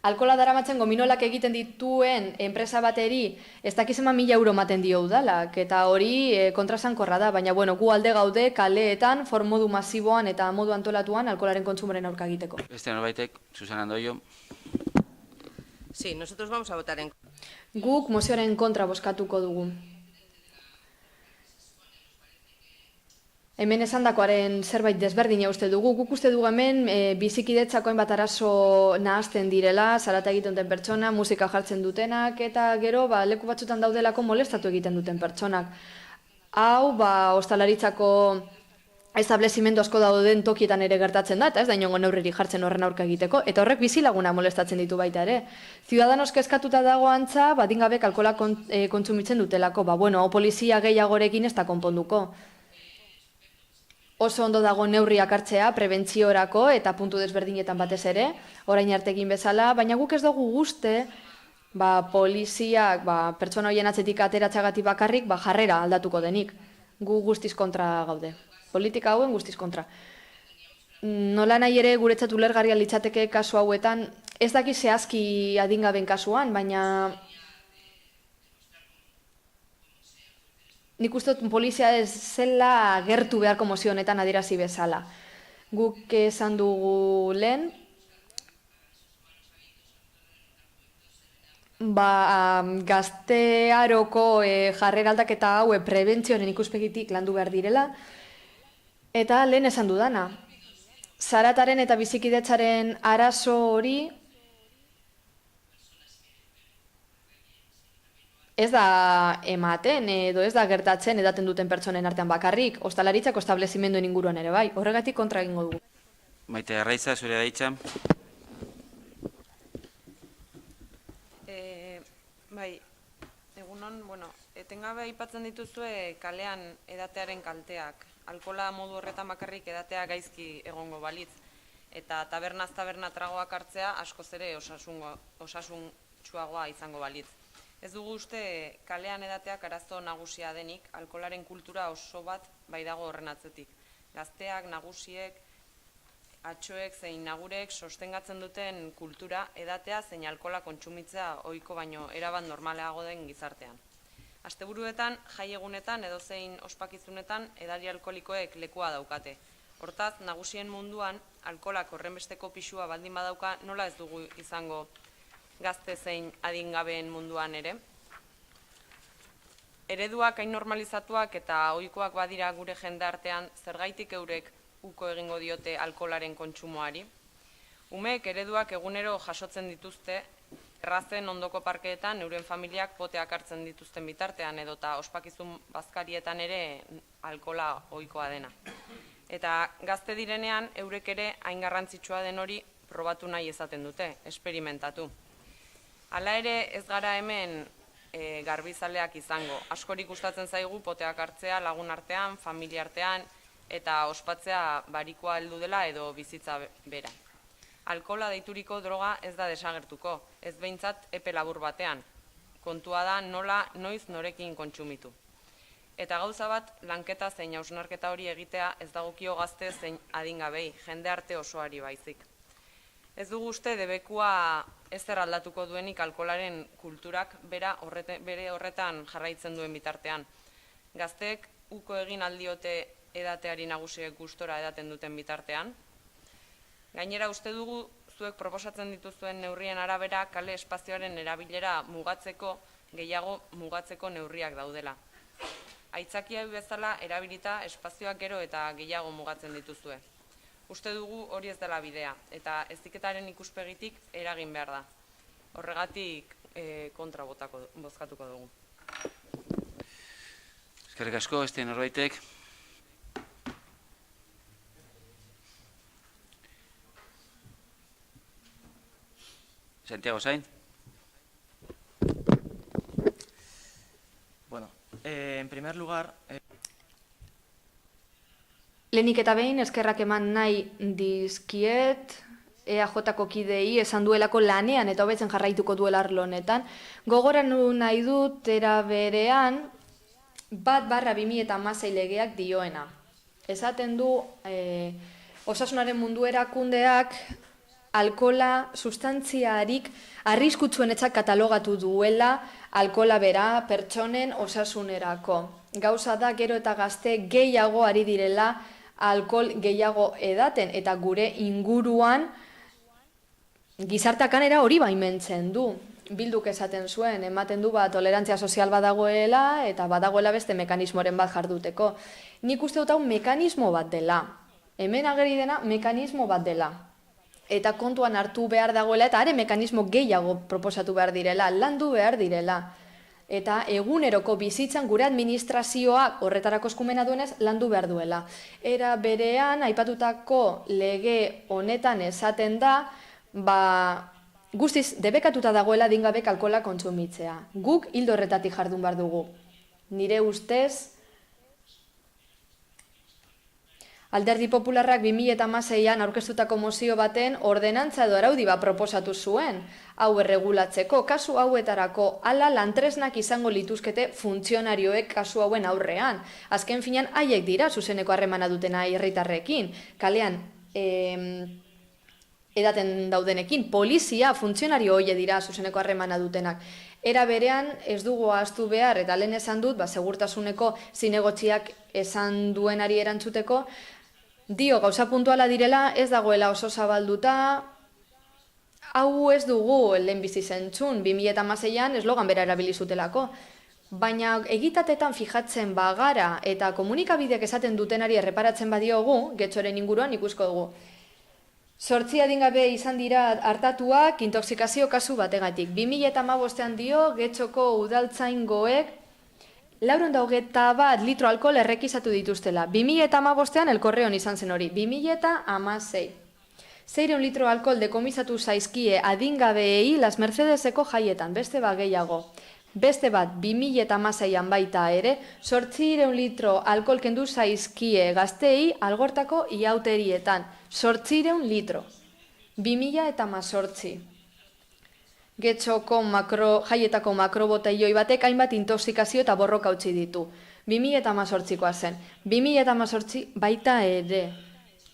Speaker 2: alkohola daramatzen gominolak egiten dituen enpresa bateri ez dakizema 1.000 euro maten dio udalak, eta hori kontrasankorra da, baina gu alde gaude kaleetan, modu masiboan eta modu antolatuan alkoholaren kontsumoren aurka egiteko.
Speaker 1: Beste norbaitek, Susana Andoio.
Speaker 19: Sí, nosotros vamos a votar en...
Speaker 2: Guk mozioaren kontra bozkatuko dugu. Hemen esandakoaren zerbait desberdina uste dugu. Guk uste dugu hemen bizikidetzako hainbat arazo nahazten direla, zarata egiten duten pertsona, musika jartzen dutenak, eta gero leku batzutan daudelako molestatu egiten duten pertsonak. Hau, ostalaritzako establezimendu asko dauden tokietan ere gertatzen da, eta ez da inongo neurririk jartzen horren aurka egiteko, eta horrek bizilaguna molestatzen ditu baita ere. Ciudadanos kezkatuta dago antza, badingabek alkohola kontsumitzen dutelako, polizia gehiagorekin ez da konponduko. Oso ondo dago neurriak hartzea, prebentziorako eta puntu desberdinetan batez ere, orain artekin bezala, baina guk ez dugu guzte, poliziak pertsona horien atzetik ateratzagatik bakarrik jarrera aldatuko denik. Gu guztiz kontra gaude. Politika hauen guztiz kontra. Nola nahi ere guretzat ulergarria litzateke kasu hauetan, ez daki zehazki adingaben kasuan, baina nik uste dut polizia ez zela gertu beharko mozio honetan adierazi bezala. Guk esan dugu lehen, gaztearoko jarrera aldaketa hau prebentzioaren ikuspegitik landu behar direla, eta lehen esan dudana. zarataren eta bizikidetzaren arazo hori ez da ematen edo ez da gertatzen edaten duten pertsonen artean bakarrik, ostalaritzako establezimenduen inguruan ere bai, horregatik kontra egingo dugu.
Speaker 1: Maite Arraiza, zure daitza.
Speaker 17: Bai, egunon, etengabe aipatzen dituzue kalean edatearen kalteak. Alkola modu horretan bakarrik edatea gaizki egongo balitz. Eta tabernaz taberna tragoak hartzea askoz ere osasuntsuagoa izango balitz. Ez dugu uste kalean edateak arazo nagusia denik, alkolaren kultura oso bat bai dago horren atzetik. Gazteak, nagusiek, atxoek zein nagurek sostengatzen duten kultura edatea zein alkola kontsumitzea ohiko baino erabat normaleago den gizartean. Asteburuetan, jaiegunetan edo zein ospakizunetan edari alkolikoek lekua daukate. Hortaz, nagusien munduan, alkolak horrenbesteko pisua baldin badauka nola ez dugu izango gazte zein adingabeen munduan ere. Ereduak hain normalizatuak eta ohikoak badira gure jende artean, zergaitik eurek uko egingo diote alkolaren kontsumoari. Umeek ereduak egunero jasotzen dituzte, errazen ondoko parkeetan euren familiak poteak hartzen dituzten bitartean edota ospakizun bazkarietan ere alkola ohikoa dena. Eta gazte direnean eurek ere hain garrantzitsua den hori probatu nahi izaten dute, esperimentatu. Hala ere ez gara hemen garbizaleak izango. Askorik gustatzen zaigu poteak hartzea lagun artean, familia artean, eta ospatzea barikoa heldu dela edo bizitza bera. Alkola deituriko droga ez da desagertuko, ez behintzat epe labur batean. Kontua da nola, noiz norekin kontsumitu. Eta gauza bat, lanketa zein hausnarketa hori egitea ez dagokio gazte zein adingabei, jende arte osoari baizik. Ez dugu uste debekua ezer aldatuko duenik alkolaren kulturak bere horretan jarraitzen duen bitartean. Gazteek uko egin aldiote edateari nagusiek gustora edaten duten bitartean. Gainera uste dugu zuek proposatzen dituzuen neurrien arabera kale espazioaren erabilera mugatzeko gehiago mugatzeko neurriak daudela. Aitzakia bezala erabilita espazioak gero eta gehiago mugatzen dituzue. Uste dugu hori ez dela bidea eta heziketaren ikuspegitik eragin behar da. Horregatik kontra bozkatuko dugu.
Speaker 1: Eskerrik asko, este norbaitek. Santiago Sainz.
Speaker 5: Bueno, en primer lugar...
Speaker 2: Lehenik eta behin, eskerrak eman nahi dizkiet, EAJ-ko kidei esan duelako lanean eta hobetzen jarraituko duela arlo honetan. Gogoran nahi dut era berean 1/2016 legeak dioena. Esaten du osasunaren mundu erakundeak alkola sustantziarik arriskutsuenetzat katalogatu duela alkola bera pertsonen osasunerako. Gauza da gero eta gazte gehiago ari direla alkohol gehiago edaten eta gure inguruan gizartakanera hori baimentzen du. Bilduk esaten zuen, ematen du tolerantzia sozial badagoela eta badagoela beste mekanismoren bat jarduteko. Nik uste dut hau mekanismo bat dela. Hemen ageri dena mekanismo bat dela. Eta kontuan hartu behar dagoela eta are mekanismo gehiago proposatu behar direla, landu behar direla. Eta eguneroko bizitzan gure administrazioak horretarako eskumena duenez landu behar duela. Era berean, aipatutako lege honetan esaten da, guztiz debekatuta dagoela adingabek alkohola kontsumitzea. Guk hildo horretatik jardun behar dugu. Nire ustez, Alderdi Popularrak 2016an aurkeztutako mozio baten ordenantza edo araudi bat proposatu zuen, hau erregulatzeko, kasu hauetarako hala lantresnak izango lituzkete funtzionarioek kasu hauen aurrean. Azken finean haiek dira zuzeneko harremana dutena herritarrekin, kalean edaten daudenekin, polizia, funtzionario hoie dira zuzeneko harremana dutenak. Era berean ez dugu ahaztu behar, eta lehen esan dut, segurtasuneko zinegotziak esan duenari erantzuteko, dio gauza puntuala direla ez dagoela oso zabalduta, hau ez dugu lehenbizi zentzun, 2016an eslogan bera erabilizutelako. Baina egitatetan fijatzen bagara eta komunikabideak esaten dutenari erreparatzen badiogu, getxoren inguruan ikusko dugu. 8 adingabe izan dira hartatuak intoxikazio kasu bategatik. 2015ean dio Getxoko udaltzaingoek 421 litro alkohol errekisatu dituztela. 2015ean elkorreon izan zen hori, 2016. 600 litro alkohol dekomisatu zaizkie adingabeei Las Mercedeseko jaietan, beste bat gehiago. Beste bat, 2016an baita ere, 800 litro alkohol kendu zaizkie gazteei Algortako iauterietan. 800 litro. 2018. Getxoko jaietako makroboteioi batek hainbat intoxikazio eta borroka utzi ditu. 2018koa zen. 2018 baita ere.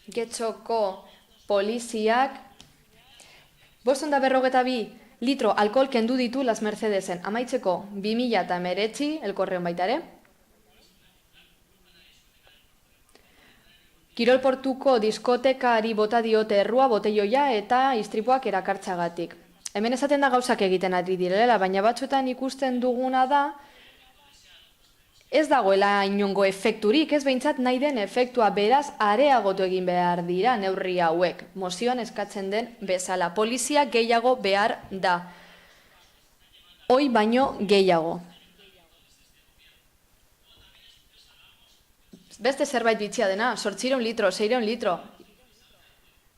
Speaker 2: Getxoko poliziak 552 litro alkohol kendu ditu Las Mercedesen. Amaitzeko 2019 elkorreon baita ere. Kirolportuko diskotekari bota diote errua boteioia eta istripuak erakartzagatik. Hemen esaten da gauzak egiten ari direla, baina batzuetan ikusten duguna da ez dagoela inongo efekturik, ez behintzat nahi den efektua, beraz areagotu egin behar dira neurri hauek. Mozioan eskatzen den bezala. Polizia gehiago behar da. Hoi baino gehiago. Beste zerbait bitxia dena, 800 litro, 600 litro.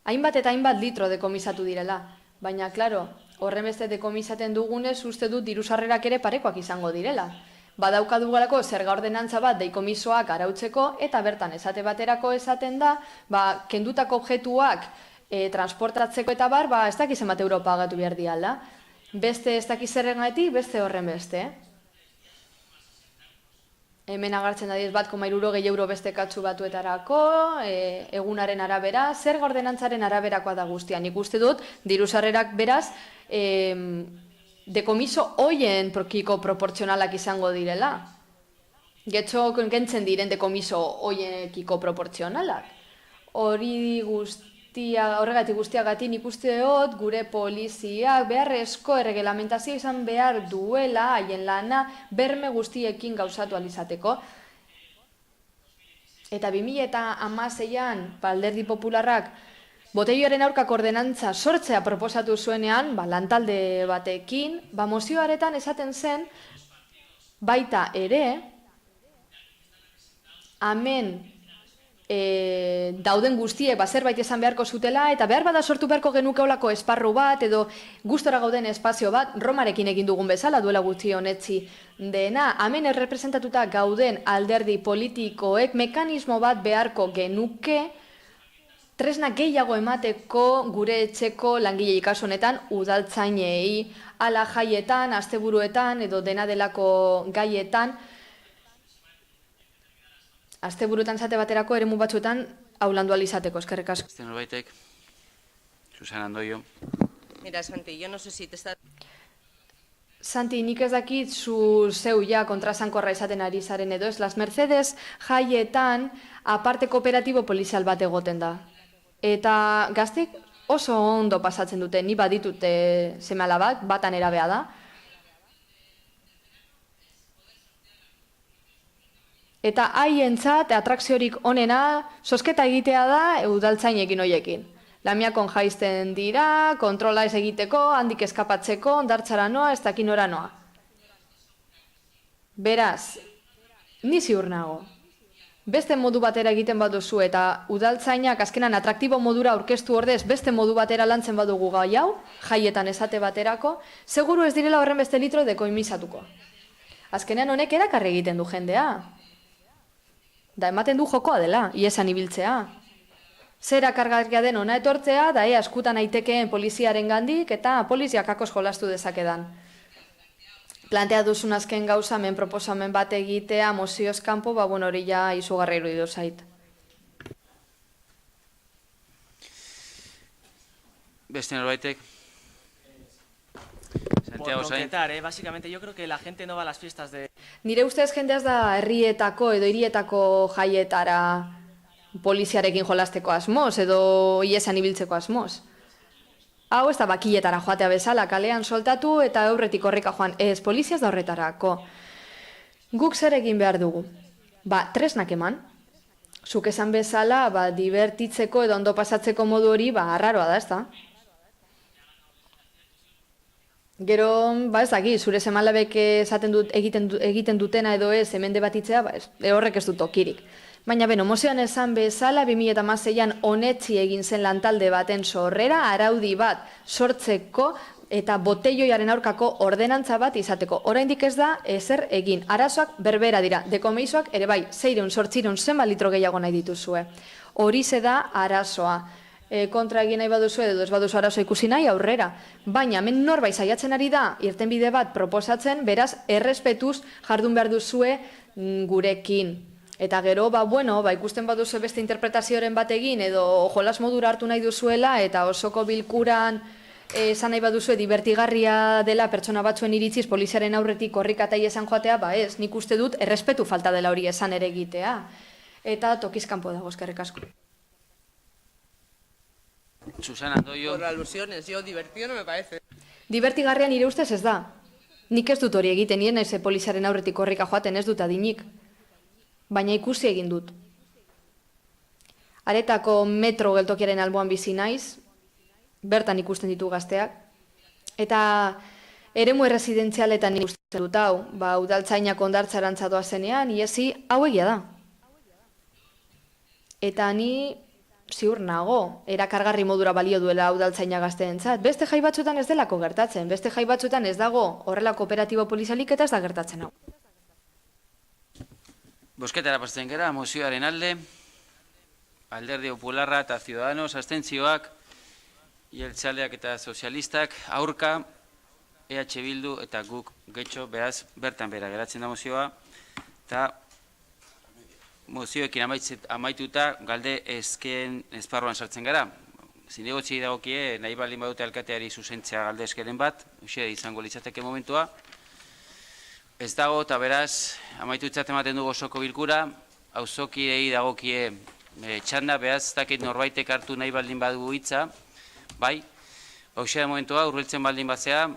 Speaker 2: Hainbat eta hainbat litro dekomisatu direla. Baina, klaro, horren beste dekomisaten dugunez uste dut dirusarrerak ere parekoak izango direla. Badaukadugalako zerga ordenantza bat deikomisoak arautzeko eta bertan esate baterako esaten da, kendutako objetuak transportatzeko eta bar, ez dakizen bat euro pagatu behar diala. Beste ez dakizerrengatik, beste horren beste. Hemen agartzen da 1,60 euro beste katsu batuetarako, egunaren arabera, zerga ordenantzaren araberakoa da guztian. Nik uste dut, dirusarrerak beraz, dekomiso hoien prokiko proportzionalak izango direla. Getxo kentzen diren dekomiso hoienekiko proportzionalak. Horregatik guztiagatik nik uste dut gure poliziak beharrezko erreglamentazio izan behar duela haien lana berme guztiekin gauzatu alizateko. Eta 2016an Alderdi Popularrak boteioaren aurkako ordenantza sortzea proposatu zuenean, lantalde batekin, mozioaretan esaten zen, baita ere, hemen dauden guztiek zerbait esan beharko zutela, eta behar bada sortu beharko genuke olako esparru bat, edo gustora gauden espazio bat, Romarekin egin dugun bezala, duela gutxi honetzi dena, hemen errepresentatuta gauden alderdi politikoek mekanismo bat beharko genuke, tresna gehiago emateko gure etxeko langilei kasu honetan udaltzainei, ala jaietan, asteburuetan edo dena delako gaietan, asteburuetan zate baterako eremu batzuetan haulandu alizateko, eskerrik asko.
Speaker 1: Este norbaitek, Susana Andoio.
Speaker 19: Mira, Santi, yo no sé si te está...
Speaker 2: Santi, nik ez dakit zeu ja kontrasankorra izaten ari zaren edo ez, Las Mercedes jaietan aparte kooperatibo polizial bat egoten da. Eta gaztek oso ondo pasatzen dute, ni baditute seme-alabak, batan erabea da. Eta haientzat atrakziorik onena sosketa egitea da udaltzainekin hoiekin. Lamiakon jaizten dira, kontrola ez egiteko, handik eskapatzeko, ondartzara noa, ez dakin ora noa. Beraz, ni ziur nago. Beste modu batera egiten baduzu eta udaltzainak azkenan atraktibo modura aurkeztu ordez beste modu batera lantzen badugu gai hau, jaietan esate baterako, seguru ez direla horren beste litro dekoimizatuko. Azkenean honek erakarri egiten du jendea. Da ematen du jokoa dela, iesan ibiltzea. Zera kargarria den ona etortzea, da askutan aitekeen poliziaren gandik eta poliziak akos jolastu dezakedan. Plantea duzun azken gauza, hemen proposamen bat egitea, mozioz kanpo, hori ja izugarri iruditu zait.
Speaker 1: Beste norbaitek?
Speaker 5: Por concretar, básicamente yo creo que la gente no va a las fiestas de...
Speaker 2: Nire ustez jendeaz da herrietako edo hirietako jaietara poliziarekin jolasteko asmoz edo iesan ibiltzeko asmoz. Hau ez da bakiletara joatea bezala, kalean soltatu eta aurretik horreka joan, ez poliziaz da horretarako. Guk zer egin behar dugu? Tresnak eman, zuk esan bezala, divertitzeko edo ondo pasatzeko modu hori, arraroa da, ezta? Gero, ez daki, zure semalabek egiten dutena edo ez, hemen debatitzea, horrek ez du tokirik. Baina, mozioan esan bezala, 2016an onetzi egin zen lantalde baten sorrera, araudi bat sortzeko eta botelloiaren aurkako ordenantza bat izateko. Oraindik ez da ezer egin. Arazoak berbera dira. Dekomeisoak ere bai, 600-800 zenbat litro gehiago nahi dituzue. Horixe da arazoa. Kontra egin nahi baduzu edo ez baduzu arazoa ikusi nahi aurrera. Baina, hemen norbait saiatzen ari da, irtenbide bat proposatzen, beraz, errespetuz jardun behar duzue gurekin. Eta gero, ikusten baduzu beste interpretazioaren bat egin, edo jolas modura hartu nahi duzuela, eta osoko bilkuran esan nahi baduzue divertigarria dela pertsona batzuen iritziz poliziaren aurretik korrikatai esan joatea, ez, nik uste dut errespetu falta dela hori esan ere egitea. Eta tokizkanpo dago, eskerrik asko.
Speaker 1: Susana Andoio.
Speaker 19: Por alusiones, yo divertido no me parece.
Speaker 2: Divertigarria nire ustez ez da. Nik ez dut hori egiten, nien naiz poliziaren aurretik korrika joaten ez dut adinik. Baina ikusi egin dut. Aretako metro geltokiaren alboan bizi naiz, bertan ikusten ditu gazteak. Eta eremu erresidentzialetan ikusten dut hau, udaltzainak ondartzarantza doazenean, iesi hau egia da. Eta ni ziur nago, erakargarri modura balio duela udaltzaina gazteentzat. Beste jai batzuetan ez delako gertatzen, beste jai batzuetan ez dago horrelako operatibo polizialik eta ez da gertatzen hau.
Speaker 1: Bosketara pasatzen gara, mozioaren alde, Alderdi Popularra eta Ciudadanos, abstentzioak, jeltzaleak eta sozialistak, aurka, EH Bildu eta guk getxo, beraz, bertan bera geratzen da mozioa, eta mozioekin amaituta galde ezken esparruan sartzen gara. Zinegotzi dagokie, nahi baldin badute alkateari zuzentzea galde ezkeren bat, uxe izango litzateke momentua. Ez dago, eta beraz, amaitutzat ematen dugu osoko bilkura, auzokidei dagokie txanda, beraz, dakit norbaitek hartu nahi baldin badugu hitza, bai, uxe da momentua, urbiltzen baldin batzea,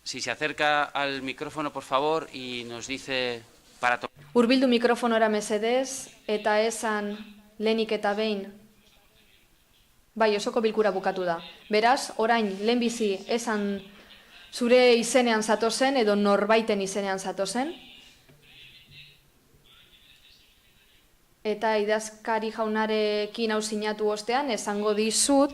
Speaker 1: si se acerca al micrófono, por favor, y nos dice para tomar.
Speaker 2: Urbildu mikrofonora mesedez, eta esan lehenik eta behin, bai, osoko bilkura bukatu da. Beraz, orain, lehenbizi esan zure izenean zatozen, edo norbaiten izenean zatozen. Eta idazkari jaunarekin hau sinatu ostean, esango dizut,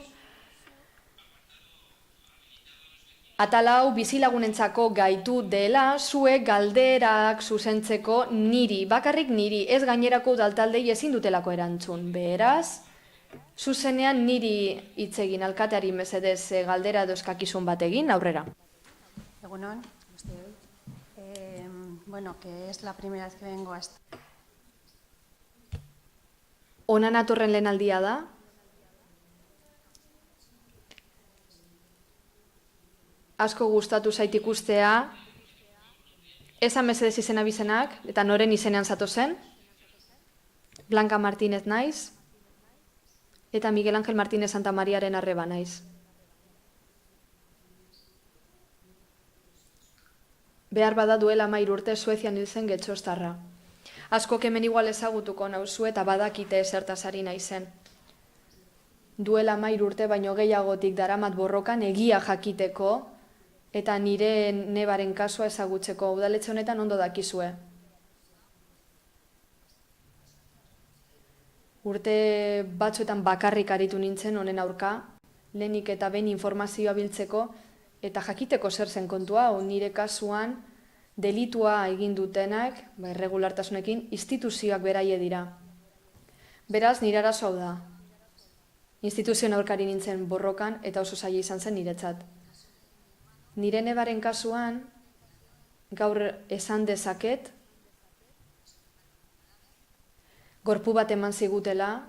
Speaker 2: atalau bizilagunentzako gaitu dela, zuek galderak zuzentzeko niri, bakarrik niri, ez gainerako udaltaldei ezin dutelako erantzun. Beraz, zuzenean niri hitz egin, alkateari mesedez galdera edo eskakizun bat egin, aurrera.
Speaker 16: Egunon, bueno, que es la primera vez que vengo a esta.
Speaker 2: Onan atorren lehen aldia da. Asko gustatu zait ikustea, esan mesedez izena bizenak, eta noren izenean zatozen, Blanca Martínez naiz, eta Miguel Ángel Martínez Santamariaren arreba naiz. Behar bada duela 13 urte Suezian hil zen getxostarra. Asko hemen igual ezagutuko nauzu eta badakite zertaz ari naizen. Duela 13 urte baino gehiagotik daramat borrokan egia jakiteko, eta nire nebaren kasua ezagutzeko, udaletxe honetan ondo dakizue. Urte batzuetan bakarrik aritu nintzen honen aurka, lehenik eta behin informazioa biltzeko, eta jakiteko zer zen kontua, nire kasuan delitua egin dutenak, irregulartasunekin, instituzioak beraie dira. Beraz, nire arazo hau da. Instituzioen aurkari nintzen borrokan, eta oso zaila izan zen niretzat. Nire nebaren kasuan, gaur esan dezaket, gorpu bat eman zigutela,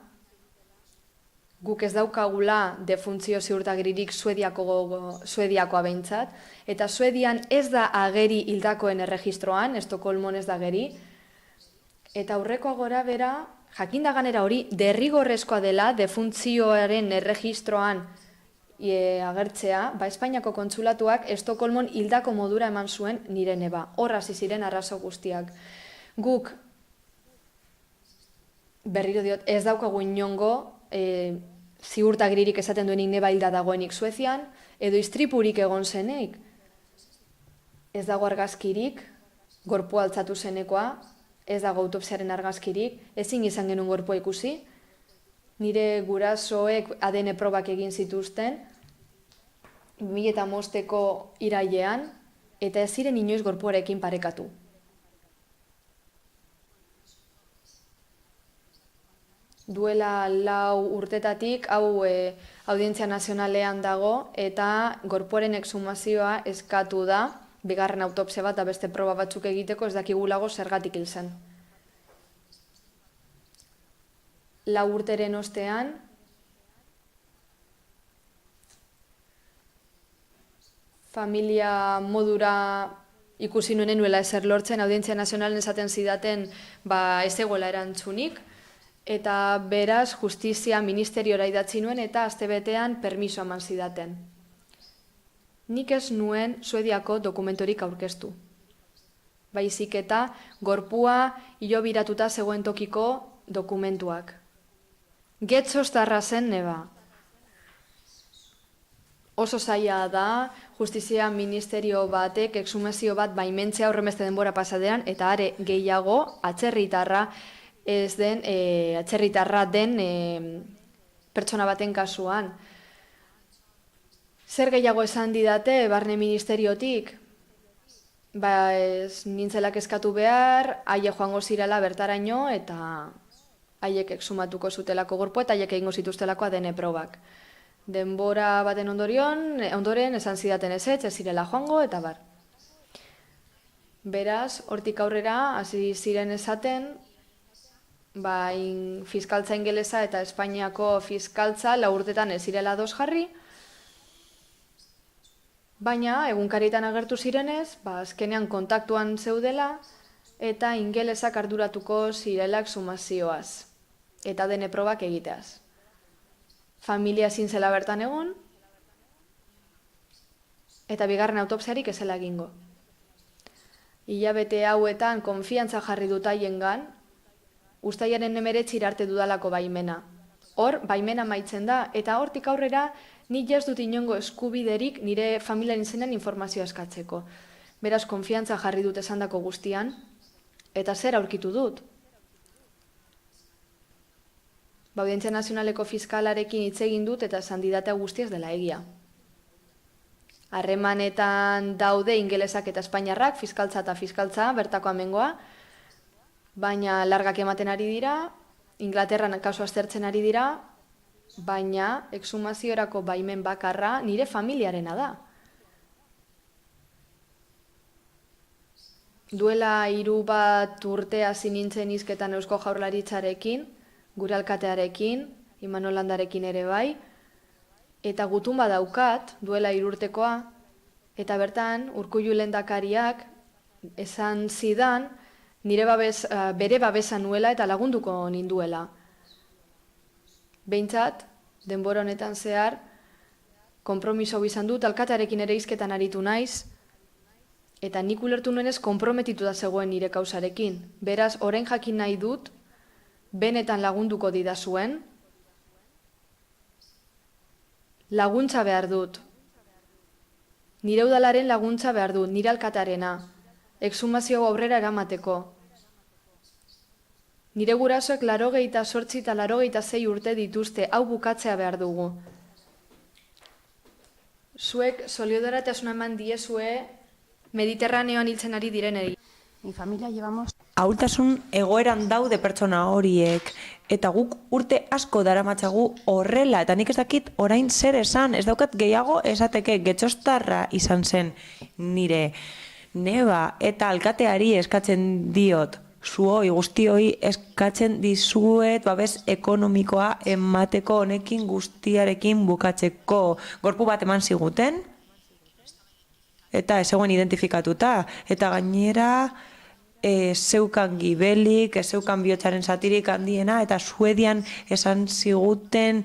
Speaker 2: guk ez daukagula defuntzio ziurtagiririk Suediakoa behintzat, eta Suedian ez da ageri hildakoen erregistroan, Estokolmon ez da ageri, eta aurrekoa gora bera, jakinda ganera hori, derrigorrezkoa dela defuntzioaren erregistroan agertzea, Espainiako kontsulatuak Estokolmon hildako modura eman zuen nire neba. Horra ziren arrazo guztiak. Guk berriro diot, ez daukagu inongo ziurtagiririk esaten duenik neba hilda dagoenik Suezian, edo istripurik egon zenik. Ez dago argazkirik, gorpua altzatu zenekoa, ez dago autopsiaren argazkirik, ezin izan genuen gorpua ikusi. Nire gurasoek ADN probak egin zituzten, 2005ko irailean, eta ez ziren inoiz gorpuarekin parekatu. Duela 4 urtetatik, hau Audientzia Nazionalean dago, eta gorpuaren exhumazioa eskatu da, bigarren autopsia bat, beste proba batzuk egiteko, ez dakigulago zergatik hil zen. 4 urteren ostean, familia modura ikusi nuen nuela ezer lortzen, Audientzia Nazionalen esaten zidaten ez egoela erantzunik, eta beraz justizia ministeriora idatzi nuen eta astebetean permiso eman zidaten. Nik ez nuen Suediako dokumentorik aurkeztu. Baizik eta gorpua hilobiratuta zegoen tokiko dokumentuak. Getzostarra zen neba. Oso zaila da, justizia ministerio batek exhumazio bat baimentzea horremeste denbora pasadean, eta are gehiago atzerritarra den pertsona baten kasuan. Zer gehiago esan didate barne ministeriotik? Ez nintzelak eskatu behar, haiek joango zirela bertaraino eta haiek exhumatuko zutelako gorpua eta haiek egingo zituztelako ADN probak. Denbora baten ondoren esan zidaten ez zirela joango eta bar. Beraz, hortik aurrera hasi ziren esaten, fiskaltza ingelesa eta Espainiako fiskaltza 4 urtetan ez zirela ados jarri, baina egunkaritan agertu zirenez, azkenean kontaktuan zeudela eta ingelesak arduratuko zirela exhumazioaz eta ADN probak egiteaz. Familia ezin zela bertan egon eta bigarren autopsiarik ez zela egingo. Hilabete hauetan konfiantza jarri dut haiengan, Uztailaren 19 arte dudalako baimena. Hor, baimena amaitzen da, eta hortik aurrera nik ez dut inongo eskubiderik nire familiaren izenean informazioa eskatzeko. Beraz, konfiantza jarri dut esandako guztian, eta zer aurkitu dut? Audientzia Nazionaleko fiskalarekin hitz egin dut eta esan didatea guztiaz dela egia. Harremanetan daude ingelesak eta espainiarrak, fiskaltza eta fiskaltza, bertako amengoa, baina largak ematen ari dira, Inglaterran kasu aztertzen ari dira, baina exhumaziorako baimen bakarra nire familiarena da. Duela 3 urte hasi nintzen hizketan Eusko Jaurlaritzarekin, gure alkatearekin, Imanol Landarekin ere bai, eta gutun badaukat, duela 3 urtekoa, eta bertan Urkullu lehendakariak esan zidan, bere babesa nuela eta lagunduko ninduela. Behintzat, denbora honetan zehar, konpromiso izan dut, alkatearekin ere hizketan aritu naiz, eta nik ulertu nuenez konprometitu da zegoen nire kausarekin. Beraz, orain jakin nahi dut, benetan lagunduko didazuen, laguntza behar dut. Nire udalaren laguntza behar dut, nire alkatearena, exhumazio aurrera eramateko. Nire gurasoek 88 eta 86 urte dituzte, hau bukatzea behar dugu. Zuek solidarotasuna eman diezue Mediterraneoan hiltzen ari direnei.
Speaker 16: Mi familia llevamos...
Speaker 10: Ahultasun egoeran daude pertsona horiek, eta guk urte asko daramatzagu horrela, eta nik ez dakit orain zer esan, ez daukat gehiago esateke Getzostarra izan zen nire neba eta alkateari eskatzen diot, zuoi guztioi eskatzen dizuet babes ekonomikoa emateko honekin guztiarekin bukatzeko. Gorpu bat eman ziguten, eta ez zegoen identifikatuta, eta gainera zeukan gibelik, zeukan bihotzaren zatirik handiena, eta Suedian esan ziguten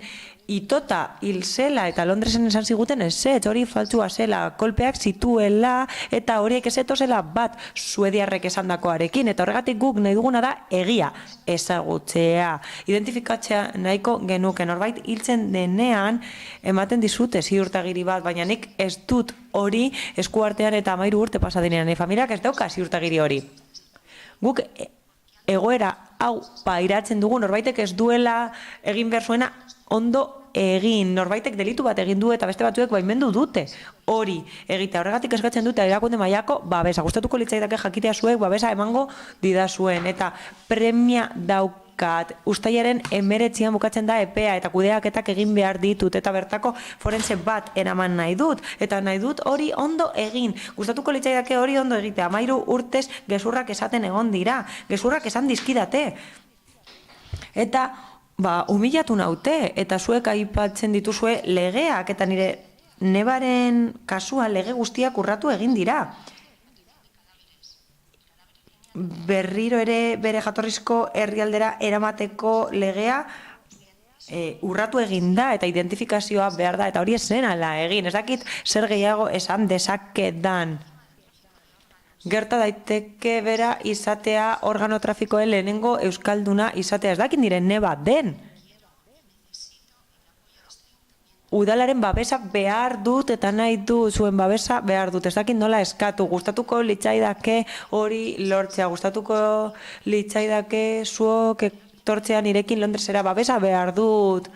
Speaker 10: itota hil zela eta Londresen esan ziguten ezetz, hori faltsua zela, kolpeak zituela eta horiek ezetozela bat suediarrek esandakoarekin, eta horregatik guk nahi duguna da egia ezagutzea. Identifikatzea nahiko genuke, norbait hiltzen denean ematen dizute ziurtagiri bat, baina nik ez dut hori eskuartean eta 13 urte pasadinean, familiak ez dauka ziurtagiri hori. Guk egoera hau pairatzen dugu, norbaitek ez duela egin behar zuena ondo egin, norbaitek delitu bat egin du eta beste batzuek baimendu dute hori egitea. Horregatik eskatzen dute erakunde mailako babesa. Gustatuko litzaidake jakitea zuek babesa emango didazuen eta premia daukat. Uztailaren 19an bukatzen da epea eta kudeaketak egin behar ditut eta bertako forense bat eraman nahi dut eta nahi dut hori ondo egin. Gustatuko litzaidake hori ondo egitea. 13 urtez gezurrak esaten egon dira, gezurrak esan dizkidate. Eta humilatu naute, eta zuek aipatzen dituzue legeak, eta nire nebaren kasua lege guztiak urratu egin dira. Berriro ere bere jatorrizko herrialdera eramateko legea urratu egin da, eta identifikazioa behar da, eta hori ez zen ala egin. Ez dakit zer gehiago esan dezakedan. Gerta daiteke bera izatea organo trafikoen lehenengo euskalduna izatea. Ez dakit nire neba den. Udalaren babesa behar dut eta nahi du zuen babesa behar dut. Ez dakit nola eskatu. Gustatuko litzaidake hori lortzea. Gustatuko litzaidake zuok etortzea nirekin Londresera babesa behar dut.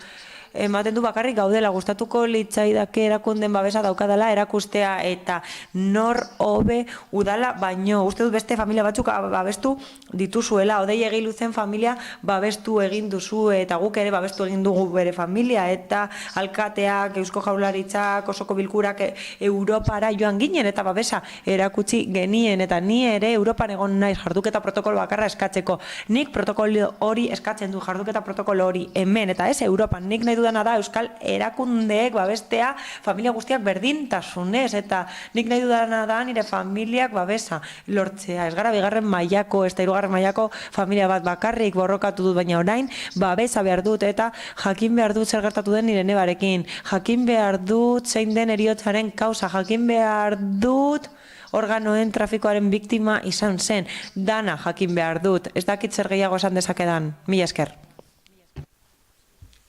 Speaker 10: Ematen du bakarrik gaudela, gustatuko litzaidake erakunden babesa daukadala erakustea eta nor hobe udala baino. Uste dut beste familia batzuk babestu dituzuela, Odei Egiluzen familia babestu egin duzu eta guk ere babestu egin dugu bere familia eta alkateak, Eusko Jaurlaritzak, osoko bilkurak Europara joan ginen eta babesa erakutsi genien eta ni ere Europan egon naiz jarduketa protokolo bakarra eskatzeko. Nik protokolo hori eskatzen du, jarduketa protokolo hori hemen eta ez Europan. Nik nahi dudana da Euskal erakundeek babestea familia guztiak berdintasunez eta nik nahi dudana da nire familiak babesa lortzea. Ez gara bigarren mailako, ez da hirugarren mailako familia bat bakarrik borrokatu dut, baina orain babesa behar dut eta jakin behar dut zer gertatu den nire nebarekin. Jakin behar dut zein den heriotzaren kausa, jakin behar dut organoen trafikoaren biktima izan zen. Dana jakin behar dut. Ez dakit zer gehiago esan dezakedan. Mila esker.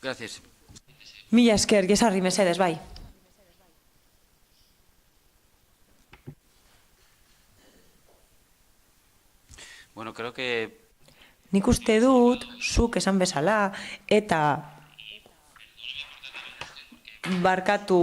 Speaker 1: Gracias.
Speaker 10: Mila esker, Gesarri, mesedez, bai.
Speaker 1: Bueno, creo que...
Speaker 10: Nik uste dut, zuk esan bezala, eta barkatu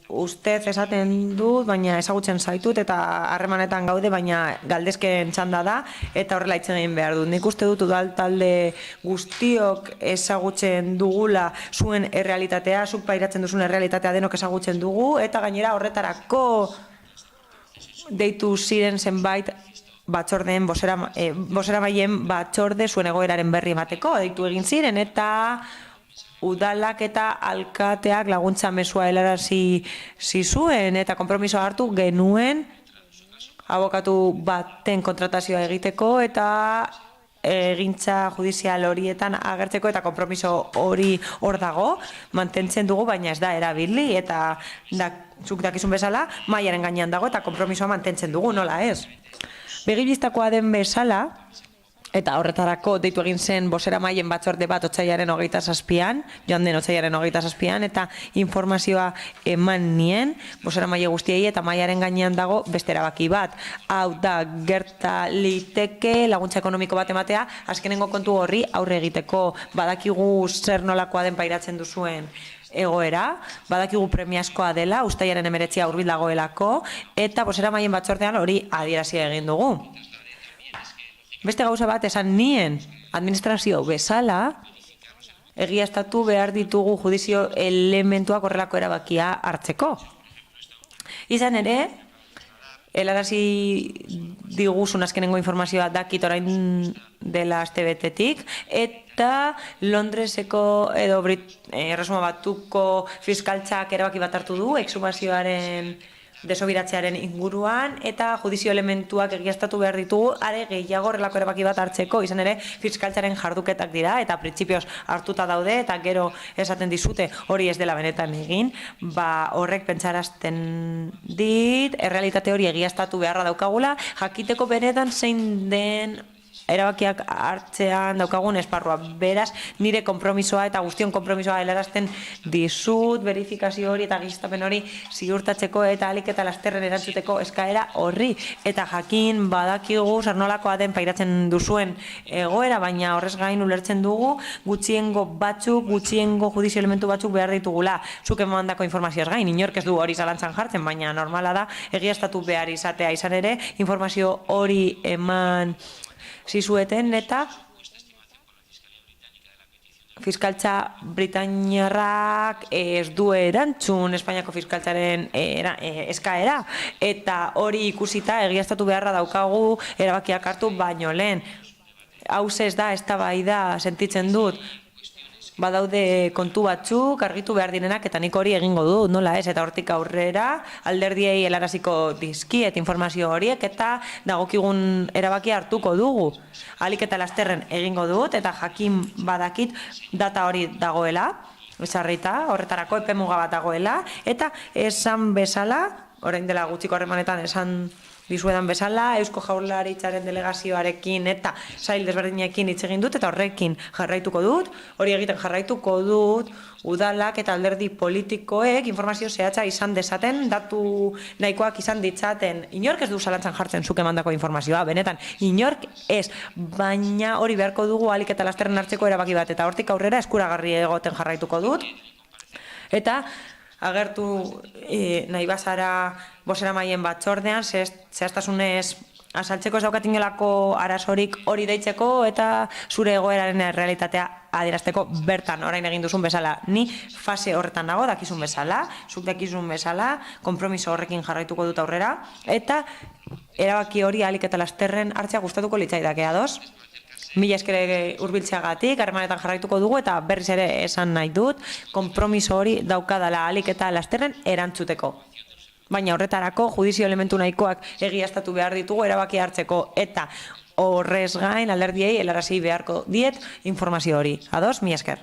Speaker 10: ustez esaten dut, baina ezagutzen zaitut, eta harremanetan gaude, baina galdezken txanda da, eta horrela hitz egin behar dut. Nik uste dut udal talde guztiok ezagutzen dugula zuen errealitatea, zuk pairatzen duzun errealitatea denok ezagutzen dugu, eta gainera horretarako deitu ziren zenbait batzordeen, boseramaien batzorde zuen egoeraren berri emateko, deitu egin ziren, eta udalak eta alkateak laguntza mezua helarazi zizuen eta konpromisoa hartu genuen abokatu baten kontratazioa egiteko eta egintza judizial horietan agertzeko eta konpromiso hori hor dago, mantentzen dugu, baina ez da erabili eta zuk dakizun bezala mahaiaren gainean dago eta konpromisoa mantentzen dugu, nola ez? Begibistakoa den bezala, eta horretarako deitu egin zen boseramaien batzorde bat otsailaren 27an, joan den otsailaren 27an, eta informazioa eman nien, boseramaile guztiei eta mahaiaren gainean dago beste erabaki bat. Hau da, gerta liteke laguntza ekonomiko bat ematea, azkenengo kontu horri aurre egiteko, badakigu zer nolakoa den pairatzen duzuen egoera, badakigu premiazkoa dela, uztailaren 19 hurbil dagoelako, eta boseramaien batzordean hori adierazia egin dugu. Beste gauza bat esan nien administrazio bezala, egiaztatu behar ditugu judizio elementuak horrelako erabakia hartzeko. Izan ere, helarazi diguzun azkenengo informazioa dakit orain dela astebetetik, eta Londreseko edo Erresuma Batuko fiskaltzak erabaki bat hartu du, exhumazioaren desobiratzearen inguruan, eta judizio elementuak egiaztatu behar ditugu, are gehiago horrelako erabaki bat hartzeko, izan ere fiskaltzaren jarduketak dira, eta printzipioz hartuta daude, eta gero esaten dizute hori ez dela benetan egin, horrek pentsarazten dit, errealitate hori egiaztatu beharra daukagula, jakiteko benetan zein den erabakiak hartzean daukagun esparrua. Beraz, nire konpromisoa eta guztion konpromisoa helarazten dizut, verifikazio hori eta giztapen hori ziurtatzeko eta alik eta lasterren erantzuteko eskaera horri. Eta jakin badakigu sarnolakoa den pairatzen duzuen egoera, baina horrez gain ulertzen dugu gutxiengo judizio elementu batzuk behar ditugula. Zuk emandako informazioaz gain, inork ez du hori zalantzan jartzen, baina normala da egiaztatu behar izatea izan ere, informazio hori eman zizueten eta fiskaltza britainiarrak ez du erantzun Espainiako fiskaltzaren eskaera, eta hori ikusita egiaztatu beharra daukagu erabakiak hartu baino lehen. Hau ez da eztabaida sentitzen dut. Badaude kontu batzuk, argitu behar direnak, eta nik hori egingo dut, nola ez, eta hortik aurrera, alderdiei helaraziko dizkiet informazio horiek, eta dagokigun erabakia hartuko dugu. Ahalik eta lasterren egingo dut, eta jakin badakit data hori dagoela, esarrita, horretarako epemuga bat dagoela, eta esan bezala, orain dela gutxiko harremanetan esan dizuedan bezala, Eusko Jaurlaritzaren delegazioarekin eta sail desberdinekin hitz egin dut eta horrekin jarraituko dut, hori egiten jarraituko dut, udalak eta alderdi politikoek informazio zehatza izan dezaten, datu nahikoak izan ditzaten. Inork ez du zalantzan jartzen zuk emandako informazioa, benetan, inork ez, baina hori beharko dugu ahalik eta lasterren hartzeko erabaki bat, eta hortik aurrera eskuragarri egoten jarraituko dut, eta agertu nahi bazara boseramaien batzordean, zehaztasunez azaltzeko ez daukat inolako arazorik hori deitzeko eta zure egoeraren realitatea adierazteko bertan orain egin duzun bezala. Ni fase horretan nago, dakizun bezala, zuk dakizun bezala, konpromiso horrekin jarraituko dut aurrera, eta erabaki hori ahalik eta lasterren hartzea gustatuko litzaidake, ados? Mila eskere hurbiltzeagatik, harremanetan jarraituko dugu eta berriz ere esan nahi dut, konpromiso hori daukadala ahalik eta lasterren erantzuteko. Baina horretarako judizio elementu nahikoak egiaztatu behar ditugu erabaki hartzeko eta horrez gain alderdiei helarazi beharko diet informazio hori. Ados, mila esker.